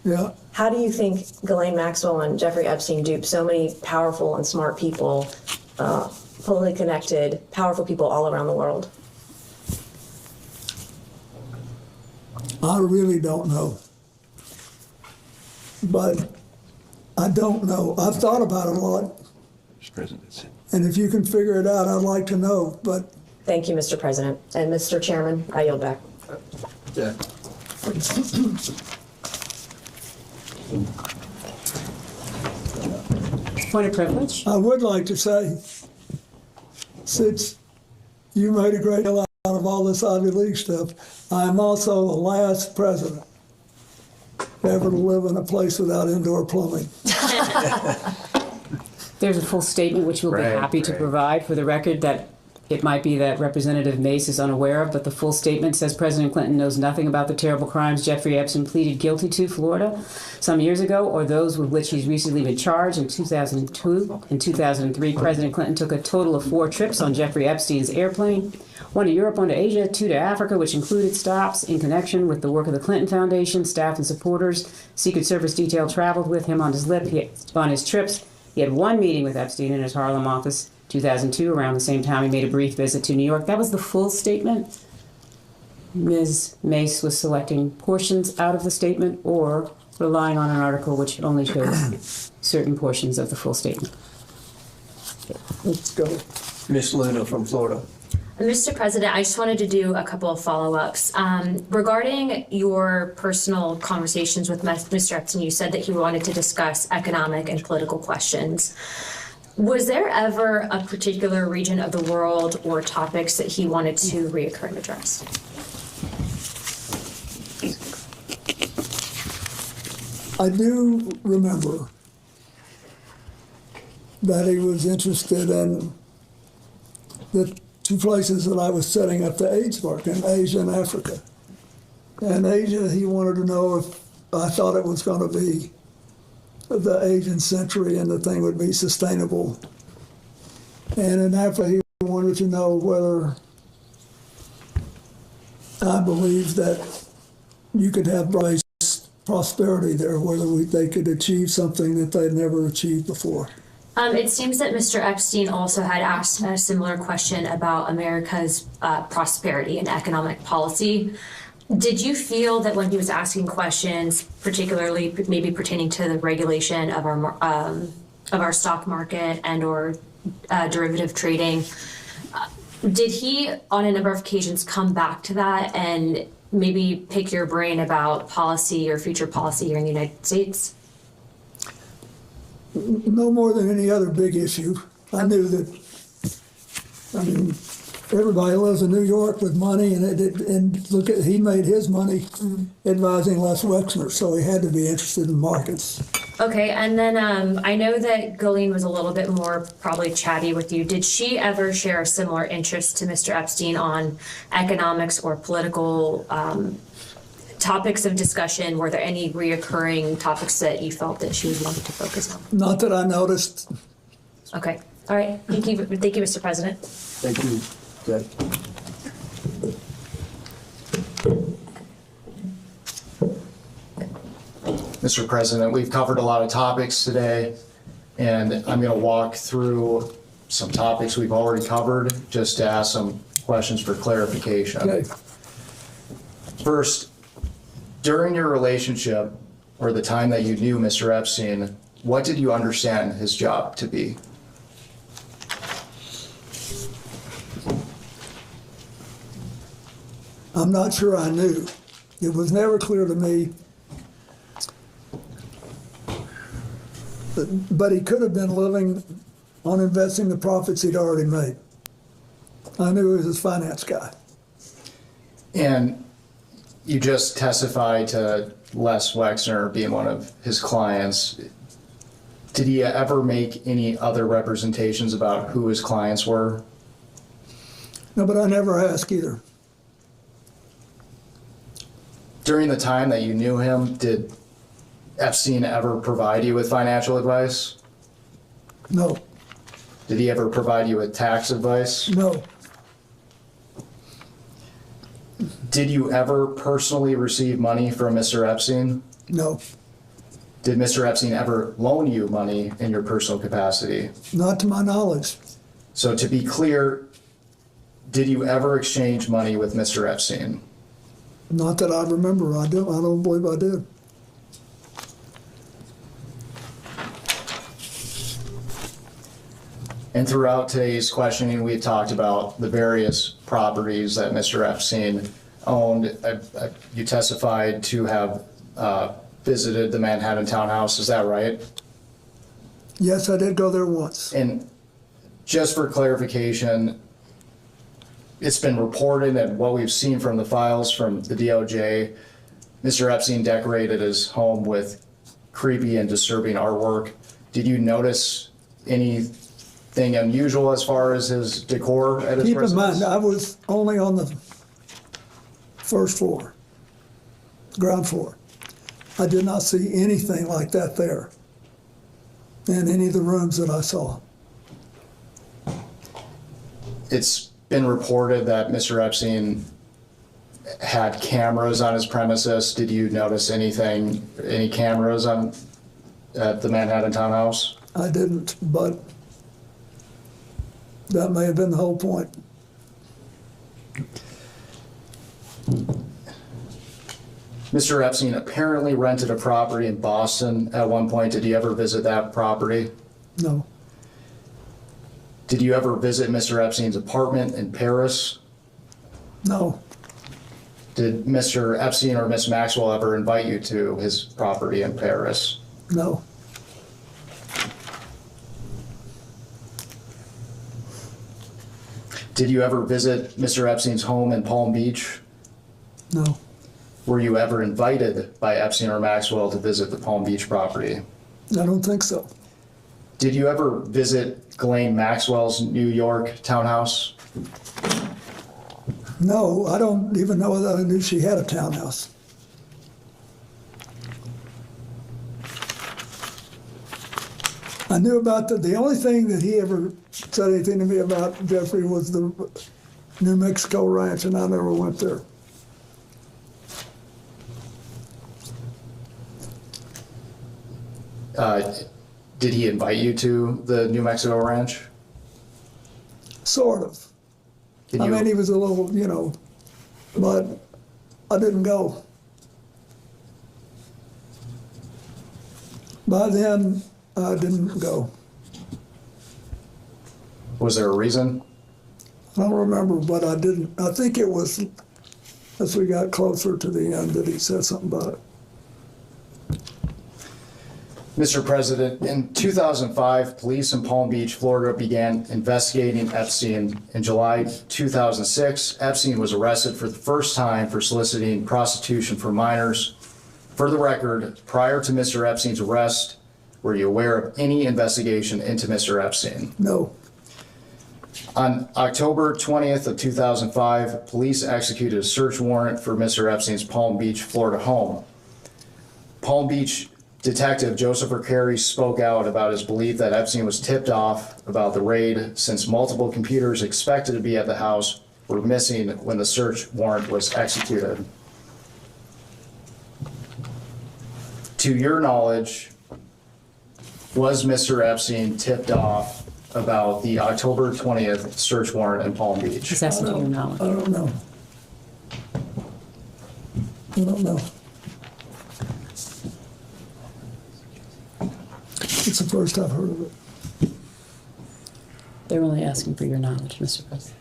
Yeah. How do you think Ghislaine Maxwell and Jeffrey Epstein duped so many powerful and smart people, politically connected, powerful people all around the world? I really don't know. But I don't know. I've thought about it a lot. And if you can figure it out, I'd like to know, but. Thank you, Mr. President. And Mr. Chairman, I yield back. Yeah. Point of privilege. I would like to say, since you made a great deal out of all this Ivy League stuff, I am also the last president ever to live in a place without indoor plumbing. There's a full statement which we'll be happy to provide for the record that it might be that Representative Mace is unaware of, but the full statement says President Clinton knows nothing about the terrible crimes Jeffrey Epstein pleaded guilty to Florida some years ago, or those with which he's recently been charged. In 2002 and 2003, President Clinton took a total of 4 trips on Jeffrey Epstein's airplane, 1 to Europe, 1 to Asia, 2 to Africa, which included stops in connection with the work of the Clinton Foundation. Staff and supporters, Secret Service detail traveled with him on his trips. He had 1 meeting with Epstein in his Harlem office. 2002, around the same time, he made a brief visit to New York. That was the full statement. Ms. Mace was selecting portions out of the statement or relying on an article which only shows certain portions of the full statement. Let's go. Ms. Luna from Florida. Mr. President, I just wanted to do a couple of follow-ups. Regarding your personal conversations with Mr. Epstein, you said that he wanted to discuss economic and political questions. Was there ever a particular region of the world or topics that he wanted to reoccur and address? I do remember that he was interested in the 2 places that I was setting up the AIDS market, in Asia and Africa. In Asia, he wanted to know if I thought it was going to be the Asian century and the thing would be sustainable. And in Africa, he wanted to know whether I believed that you could have prosperity there, whether they could achieve something that they'd never achieved before. It seems that Mr. Epstein also had asked a similar question about America's prosperity and economic policy. Did you feel that when he was asking questions, particularly maybe pertaining to the regulation of our stock market and or derivative trading, did he on a number of occasions come back to that and maybe pick your brain about policy or future policy here in the United States? No more than any other big issue. I knew that, everybody lives in New York with money, and look at, he made his money advising Les Wexner, so he had to be interested in markets. Okay, and then I know that Ghislaine was a little bit more probably chatty with you. Did she ever share a similar interest to Mr. Epstein on economics or political topics of discussion? Were there any reoccurring topics that you felt that she wanted to focus on? Not that I noticed. Okay, all right. Thank you, Mr. President. Thank you. Good. Mr. President, we've covered a lot of topics today, and I'm going to walk through some topics we've already covered just to ask some questions for clarification. Okay. First, during your relationship or the time that you knew Mr. Epstein, what did you understand his job to be? I'm not sure I knew. It was never clear to me. But he could have been living on investing the profits he'd already made. I knew he was his finance guy. And you just testified to Les Wexner being one of his clients. Did he ever make any other representations about who his clients were? No, but I never asked either. During the time that you knew him, did Epstein ever provide you with financial advice? No, Did he ever provide you with tax advice? no, Did you ever personally receive money from Mr. Epstein? no, Did Mr. Epstein ever loan you money in your personal capacity? not to my knowledge. So to be clear, did you ever exchange money with Mr. Epstein? Not that I remember. I don't believe I did. And throughout today's questioning, we talked about the various properties that Mr. Epstein owned. You testified to have visited the Manhattan townhouse, is that right? Yes, I did go there once. And just for clarification, it's been reported that what we've seen from the files from the DOJ, Mr. Epstein decorated his home with creepy and disturbing artwork. Did you notice anything unusual as far as his decor at his Keep in residence? mind, I was only on the first floor, ground floor. I did not see anything like that there in any of the rooms that I saw. It's been reported that Mr. Epstein had cameras on his premises. Did you notice anything, any cameras at the Manhattan townhouse? I didn't, but that may have been the whole point. Mr. Epstein apparently rented a property in Boston at one point. Did you ever visit that property? No, Did you ever visit Mr. Epstein's apartment in Paris? no, Did Mr. Epstein or Miss Maxwell ever invite you to his property in Paris? no, Did you ever visit Mr. Epstein's home in Palm Beach? no, Were you ever invited by Epstein or Maxwell to visit the Palm Beach property? I don't think so. Did you ever visit Ghislaine Maxwell's New York townhouse? No, I don't even know that I knew she had a townhouse. I knew about the only thing that he ever said anything to me about, Jeffrey, was the New Mexico ranch, and I never went there. Did he invite you to the New Mexico ranch? Sort of. I mean, he was a little, but I didn't go. By then, I didn't go. Was there a reason? I don't remember, but I didn't. I think it was as we got closer to the end that he said something about it. Mr. President, in 2005, police in Palm Beach, Florida began investigating Epstein. In July 2006, Epstein was arrested for the first time for soliciting prostitution for minors. For the record, prior to Mr. Epstein's arrest, were you aware of any investigation into Mr. Epstein? No. On October 20th of 2005, police executed a search warrant for Mr. Epstein's Palm Beach, Florida home. Palm Beach Detective Joseph Ricari spoke out about his belief that Epstein was tipped off about the raid since multiple computers expected to be at the house were missing when the search warrant was executed. To your knowledge, was Mr. Epstein tipped off about the October 20th search warrant in Palm Beach? He's asking for your knowledge. I don't know. I don't know. It's the first I've heard of it. They're only asking for your knowledge, Mr. President.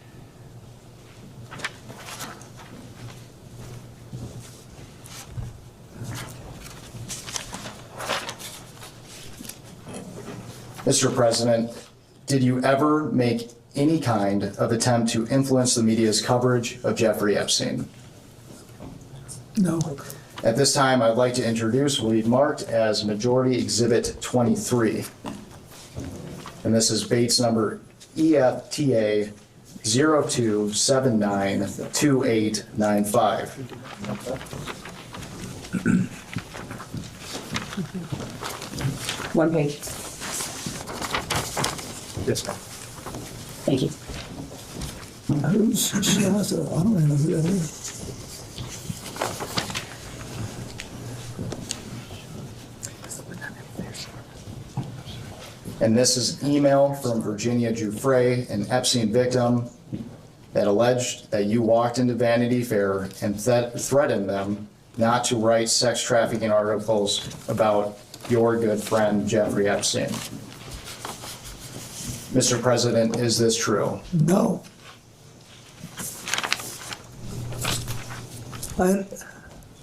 Mr. President, did you ever make any kind of attempt to influence the media's coverage of Jeffrey Epstein? No. At this time, I'd like to introduce what we've marked as Majority Exhibit 23. And this is Bates number EFTA 02792895. One page. Yes, ma'am. Thank you. Who's Shaza? I don't even know who that is. And this is email from Virginia Giuffre, an Epstein victim, that alleged that you walked into Vanity Fair and threatened them not to write sex trafficking articles about your good friend, Jeffrey Epstein. Mr. President, is this true? No.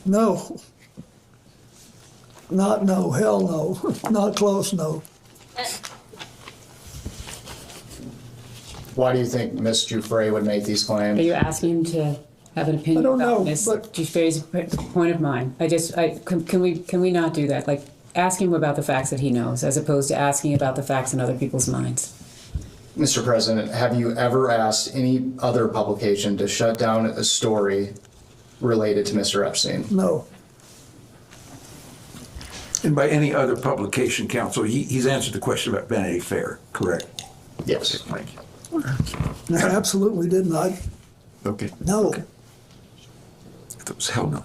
No. Not no, hell no. Not close, no. Why do you think Ms. Giuffre would make these claims? Are you asking him to have an opinion I don't about know, Ms. but- Giuffre's point of mind? Can we not do that? Like, ask him about the facts that he knows, as opposed to asking about the facts in other people's minds. Mr. President, have you ever asked any other publication to shut down a story related to Mr. Epstein? No. And by any other publication, counsel, he's answered the question about Vanity Fair, correct? Yes. Thank you. I absolutely did not. Okay. No. Okay. That was hell no.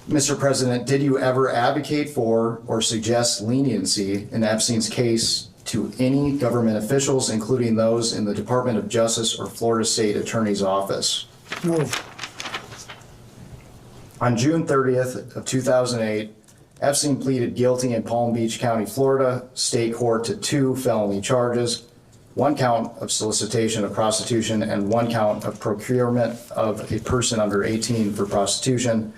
Mr. President, did you ever advocate for or suggest leniency in Epstein's case to any government officials, including those in the Department of Justice or Florida State Attorney's Office? No. On June 30th of 2008, Epstein pleaded guilty in Palm Beach County, Florida State Court to 2 felony charges, 1 count of solicitation of prostitution and 1 count of procurement of a person under 18 for prostitution.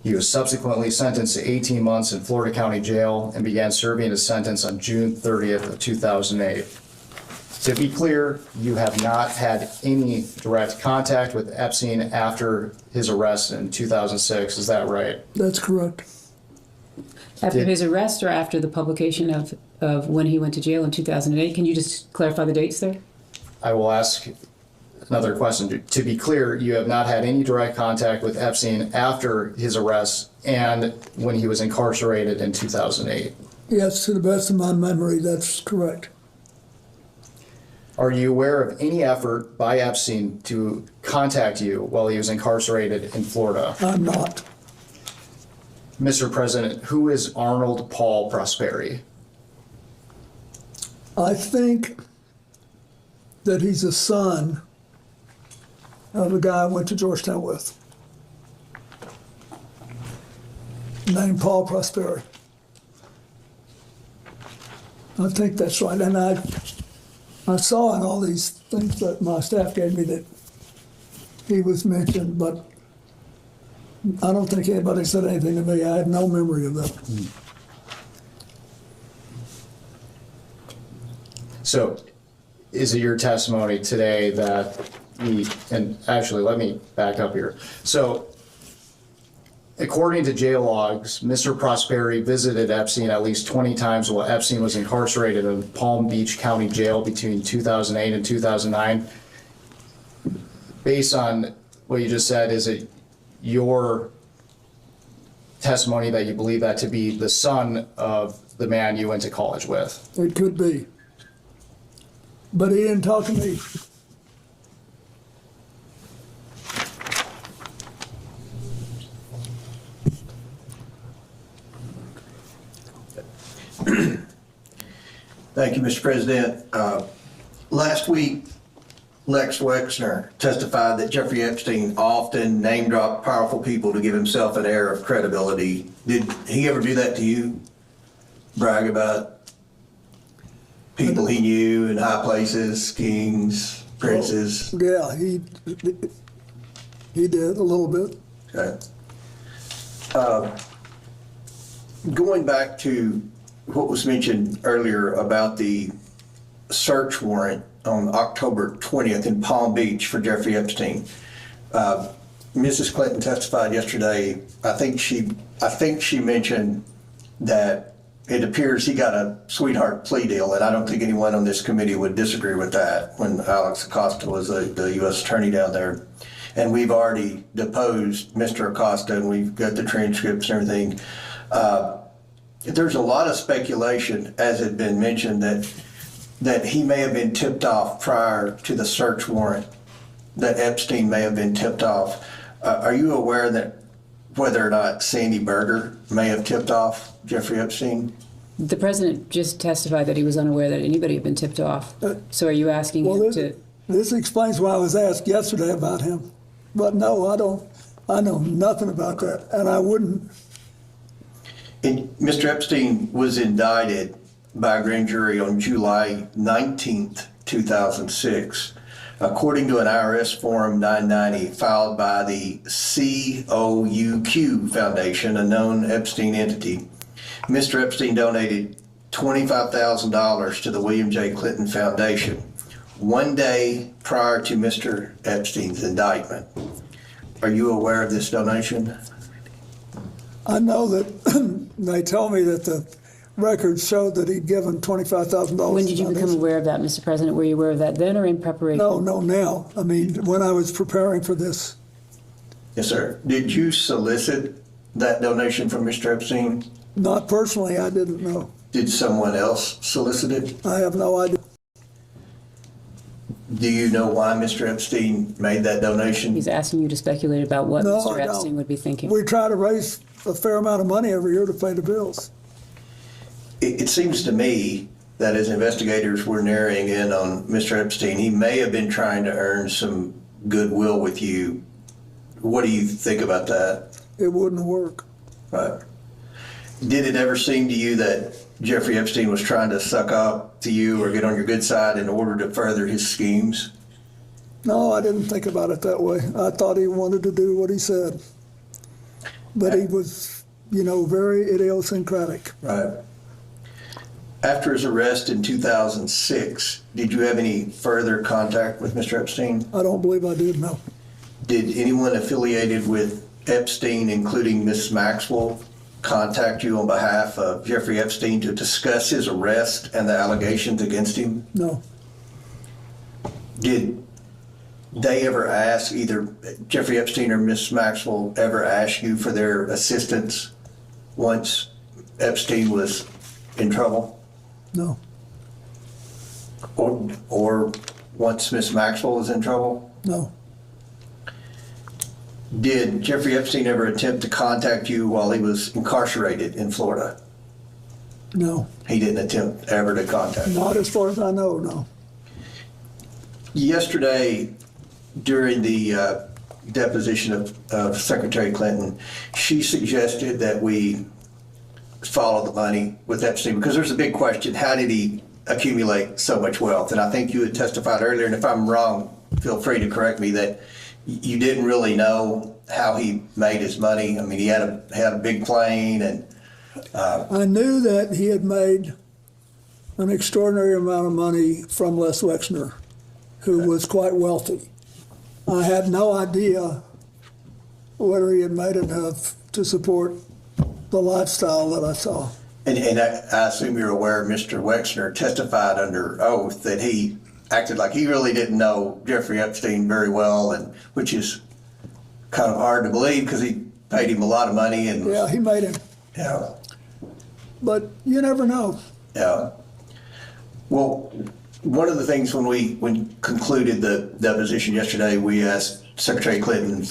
He was subsequently sentenced to 18 months in Florida County Jail and began serving his sentence on June 30th of 2008. To be clear, you have not had any direct contact with Epstein after his arrest in 2006, is that right? That's correct. After his arrest or after the publication of when he went to jail in 2008? Can you just clarify the dates there? I will ask another question. To be clear, you have not had any direct contact with Epstein after his arrest and when he was incarcerated in 2008. Yes, to the best of my memory, that's correct. Are you aware of any effort by Epstein to contact you while he was incarcerated in Florida? I'm not. Mr. President, who is Arnold Paul Prosperi? I think that he's a son of a guy I went to Georgetown with, named Paul Prosperi. I think that's right. And I saw in all these things that my staff gave me that he was mentioned, but I don't think anybody said anything to me. I have no memory of that. So is it your testimony today that and actually let me back up here. So according to jail logs, Mr. Prosperi visited Epstein at least 20 times while Epstein was incarcerated in Palm Beach County Jail between 2008 and 2009. Based on what you just said, is it your testimony that you believe that to be the son of the man you went to college with? It could be. But he didn't talk to me. Thank you, Mr. President. Last week, Lex Wexner testified that Jeffrey Epstein often name-dropped powerful people to give himself an air of credibility. Did he ever do that to you? Brag about people he knew in high places, kings, princes? Yeah, he did a little bit. Okay. Going back to what was mentioned earlier about the search warrant on October 20th in Palm Beach for Jeffrey Epstein. Mrs. Clinton testified yesterday. I think she mentioned that it appears he got a sweetheart plea deal, and I don't think anyone on this committee would disagree with that when Alex Acosta was the U.S. attorney down there. and we've already deposed Mr. Acosta, and we've got the transcripts and everything. There's a lot of speculation, as had been mentioned, that he may have been tipped off prior to the search warrant, that Epstein may have been tipped off. Are you aware that whether or not Sandy Berger may have tipped off Jeffrey Epstein? The president just testified that he was unaware that anybody had been tipped off. So are you asking him to? This explains why I was asked yesterday about him. But no, I don't. I know nothing about that, and I wouldn't. Mr. Epstein was indicted by a grand jury on July 19th, 2006. According to an IRS Form 990 filed by the COUQ Foundation, a known Epstein entity, Mr. Epstein donated $25,000 to the William J. Clinton Foundation 1 day prior to Mr. Epstein's indictment. Are you aware of this donation? I know that they told me that the records showed that he'd given $25,000. When did you become aware of that, Mr. President? Were you aware of that then or in preparation? No, now. I mean, when I was preparing for this. Yes, sir. Did you solicit that donation from Mr. Epstein? Not personally, I didn't know. Did someone else solicit it? I have no idea. Do you know why Mr. Epstein made that donation? He's asking you to speculate about what No, Mr. I Epstein don't. would be thinking. We try to raise a fair amount of money every year to pay the bills. It seems to me that as investigators were narrowing in on Mr. Epstein, he may have been trying to earn some goodwill with you. What do you think about that? It wouldn't work. Right. Did it ever seem to you that Jeffrey Epstein was trying to suck up to you or get on your good side in order to further his schemes? No, I didn't think about it that way. I thought he wanted to do what he said. But he was, very idiosyncratic. Right. After his arrest in 2006, did you have any further contact with Mr. Epstein? I don't believe I did, no. Did anyone affiliated with Epstein, including Miss Maxwell, contact you on behalf of Jeffrey Epstein to discuss his arrest and the allegations against him? No. Did they ever ask, either Jeffrey Epstein or Miss Maxwell ever ask you for their assistance once Epstein was in trouble? No. Or once Miss Maxwell was in trouble? No. Did Jeffrey Epstein ever attempt to contact you while he was incarcerated in Florida? No. He didn't attempt ever to contact you? Not as far as I know, no. Yesterday, during the deposition of Secretary Clinton, she suggested that we follow the money with Epstein because there's a big question, how did he accumulate so much wealth? And I think you had testified earlier, and if I'm wrong, feel free to correct me, that you didn't really know how he made his money. I mean, he had a big plane, and I knew that he had made an extraordinary amount of money from Les Wexner, who was quite wealthy. I had no idea whether he had made enough to support the lifestyle that I saw. And I assume you're aware Mr. Wexner testified under oath that he acted like he really didn't know Jeffrey Epstein very well, and which is kind of hard to believe because he paid him a lot of money. And yeah, he made him. Yeah. But you never know. Yeah. Well, one of the things when we concluded the deposition yesterday, we asked Secretary Clinton,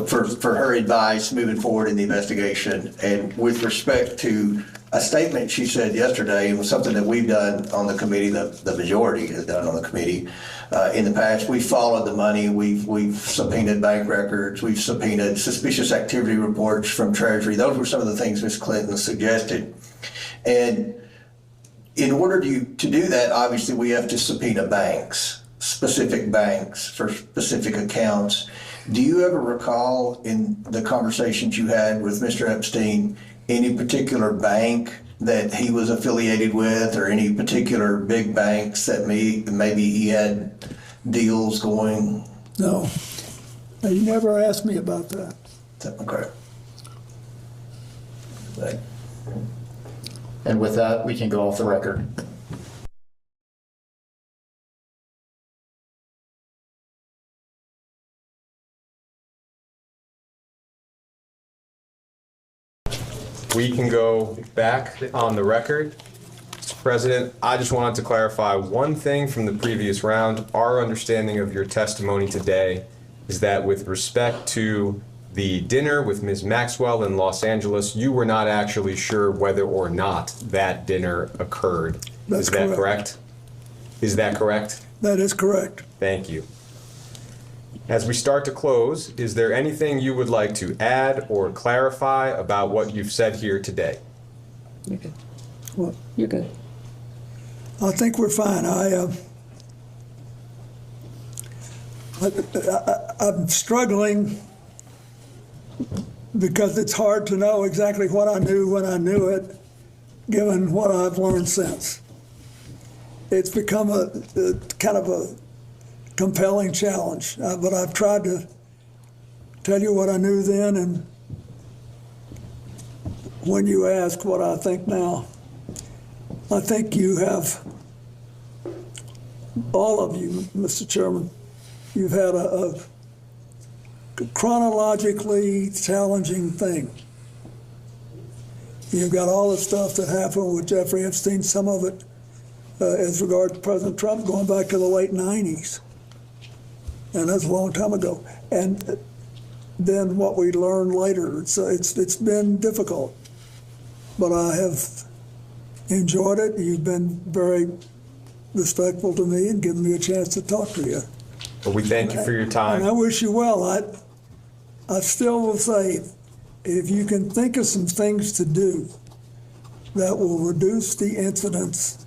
for her advice moving forward in the investigation. And with respect to a statement she said yesterday, it was something that we've done on the committee, the majority has done on the committee. In the past, we followed the money, we've subpoenaed bank records, we've subpoenaed suspicious activity reports from Treasury. Those were some of the things Ms. Clinton suggested. And in order to do that, obviously we have to subpoena banks, specific banks for specific accounts. Do you ever recall in the conversations you had with Mr. Epstein any particular bank that he was affiliated with, or any particular big banks that maybe he had deals going? No. He never asked me about that. Okay. And with that, we can go off the record. We can go back on the record. Mr. President, I just wanted to clarify one thing from the previous round. Our understanding of your testimony today is that with respect to the dinner with Ms. Maxwell in Los Angeles, you were not actually sure whether or not that dinner occurred. That's Is that correct. correct? Is that correct? That is correct. Thank you. As we start to close, is there anything you would like to add or clarify about what you've said here today? You're good. Well, You're good. I think we're fine. I'm struggling because it's hard to know exactly what I knew when I knew it, given what I've learned since. It's become a kind of a compelling challenge, but I've tried to tell you what I knew then, and when you ask what I think now, I think you have, all of you, Mr. Chairman, you've had a chronologically challenging thing. You've got all the stuff that happened with Jeffrey Epstein, some of it as regards to President Trump going back to the late 90s. And that's a long time ago. And then what we learned later, it's been difficult. But I have enjoyed it. You've been very respectful to me and given me a chance to talk to you. Well, we thank you for your time. And I wish you well. I still will say, if you can think of some things to do that will reduce the incidence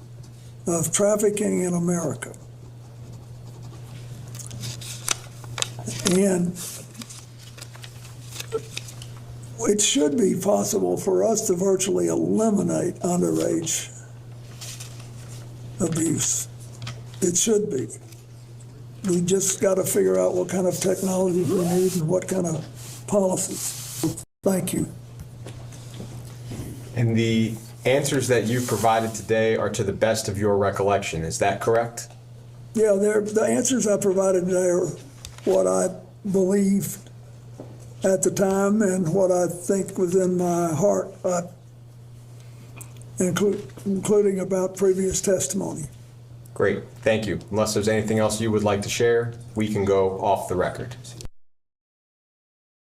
of trafficking in America, and it should be possible for us to virtually eliminate underage abuse. It should be. We just got to figure out what kind of technology we need and what kind of policies. Thank you. And the answers that you provided today are to the best of your recollection. Is that correct? Yeah, the answers I provided today are what I believed at the time and what I think was in my heart, including about previous testimony. Great, thank you. Unless there's anything else you would like to share, we can go off the record.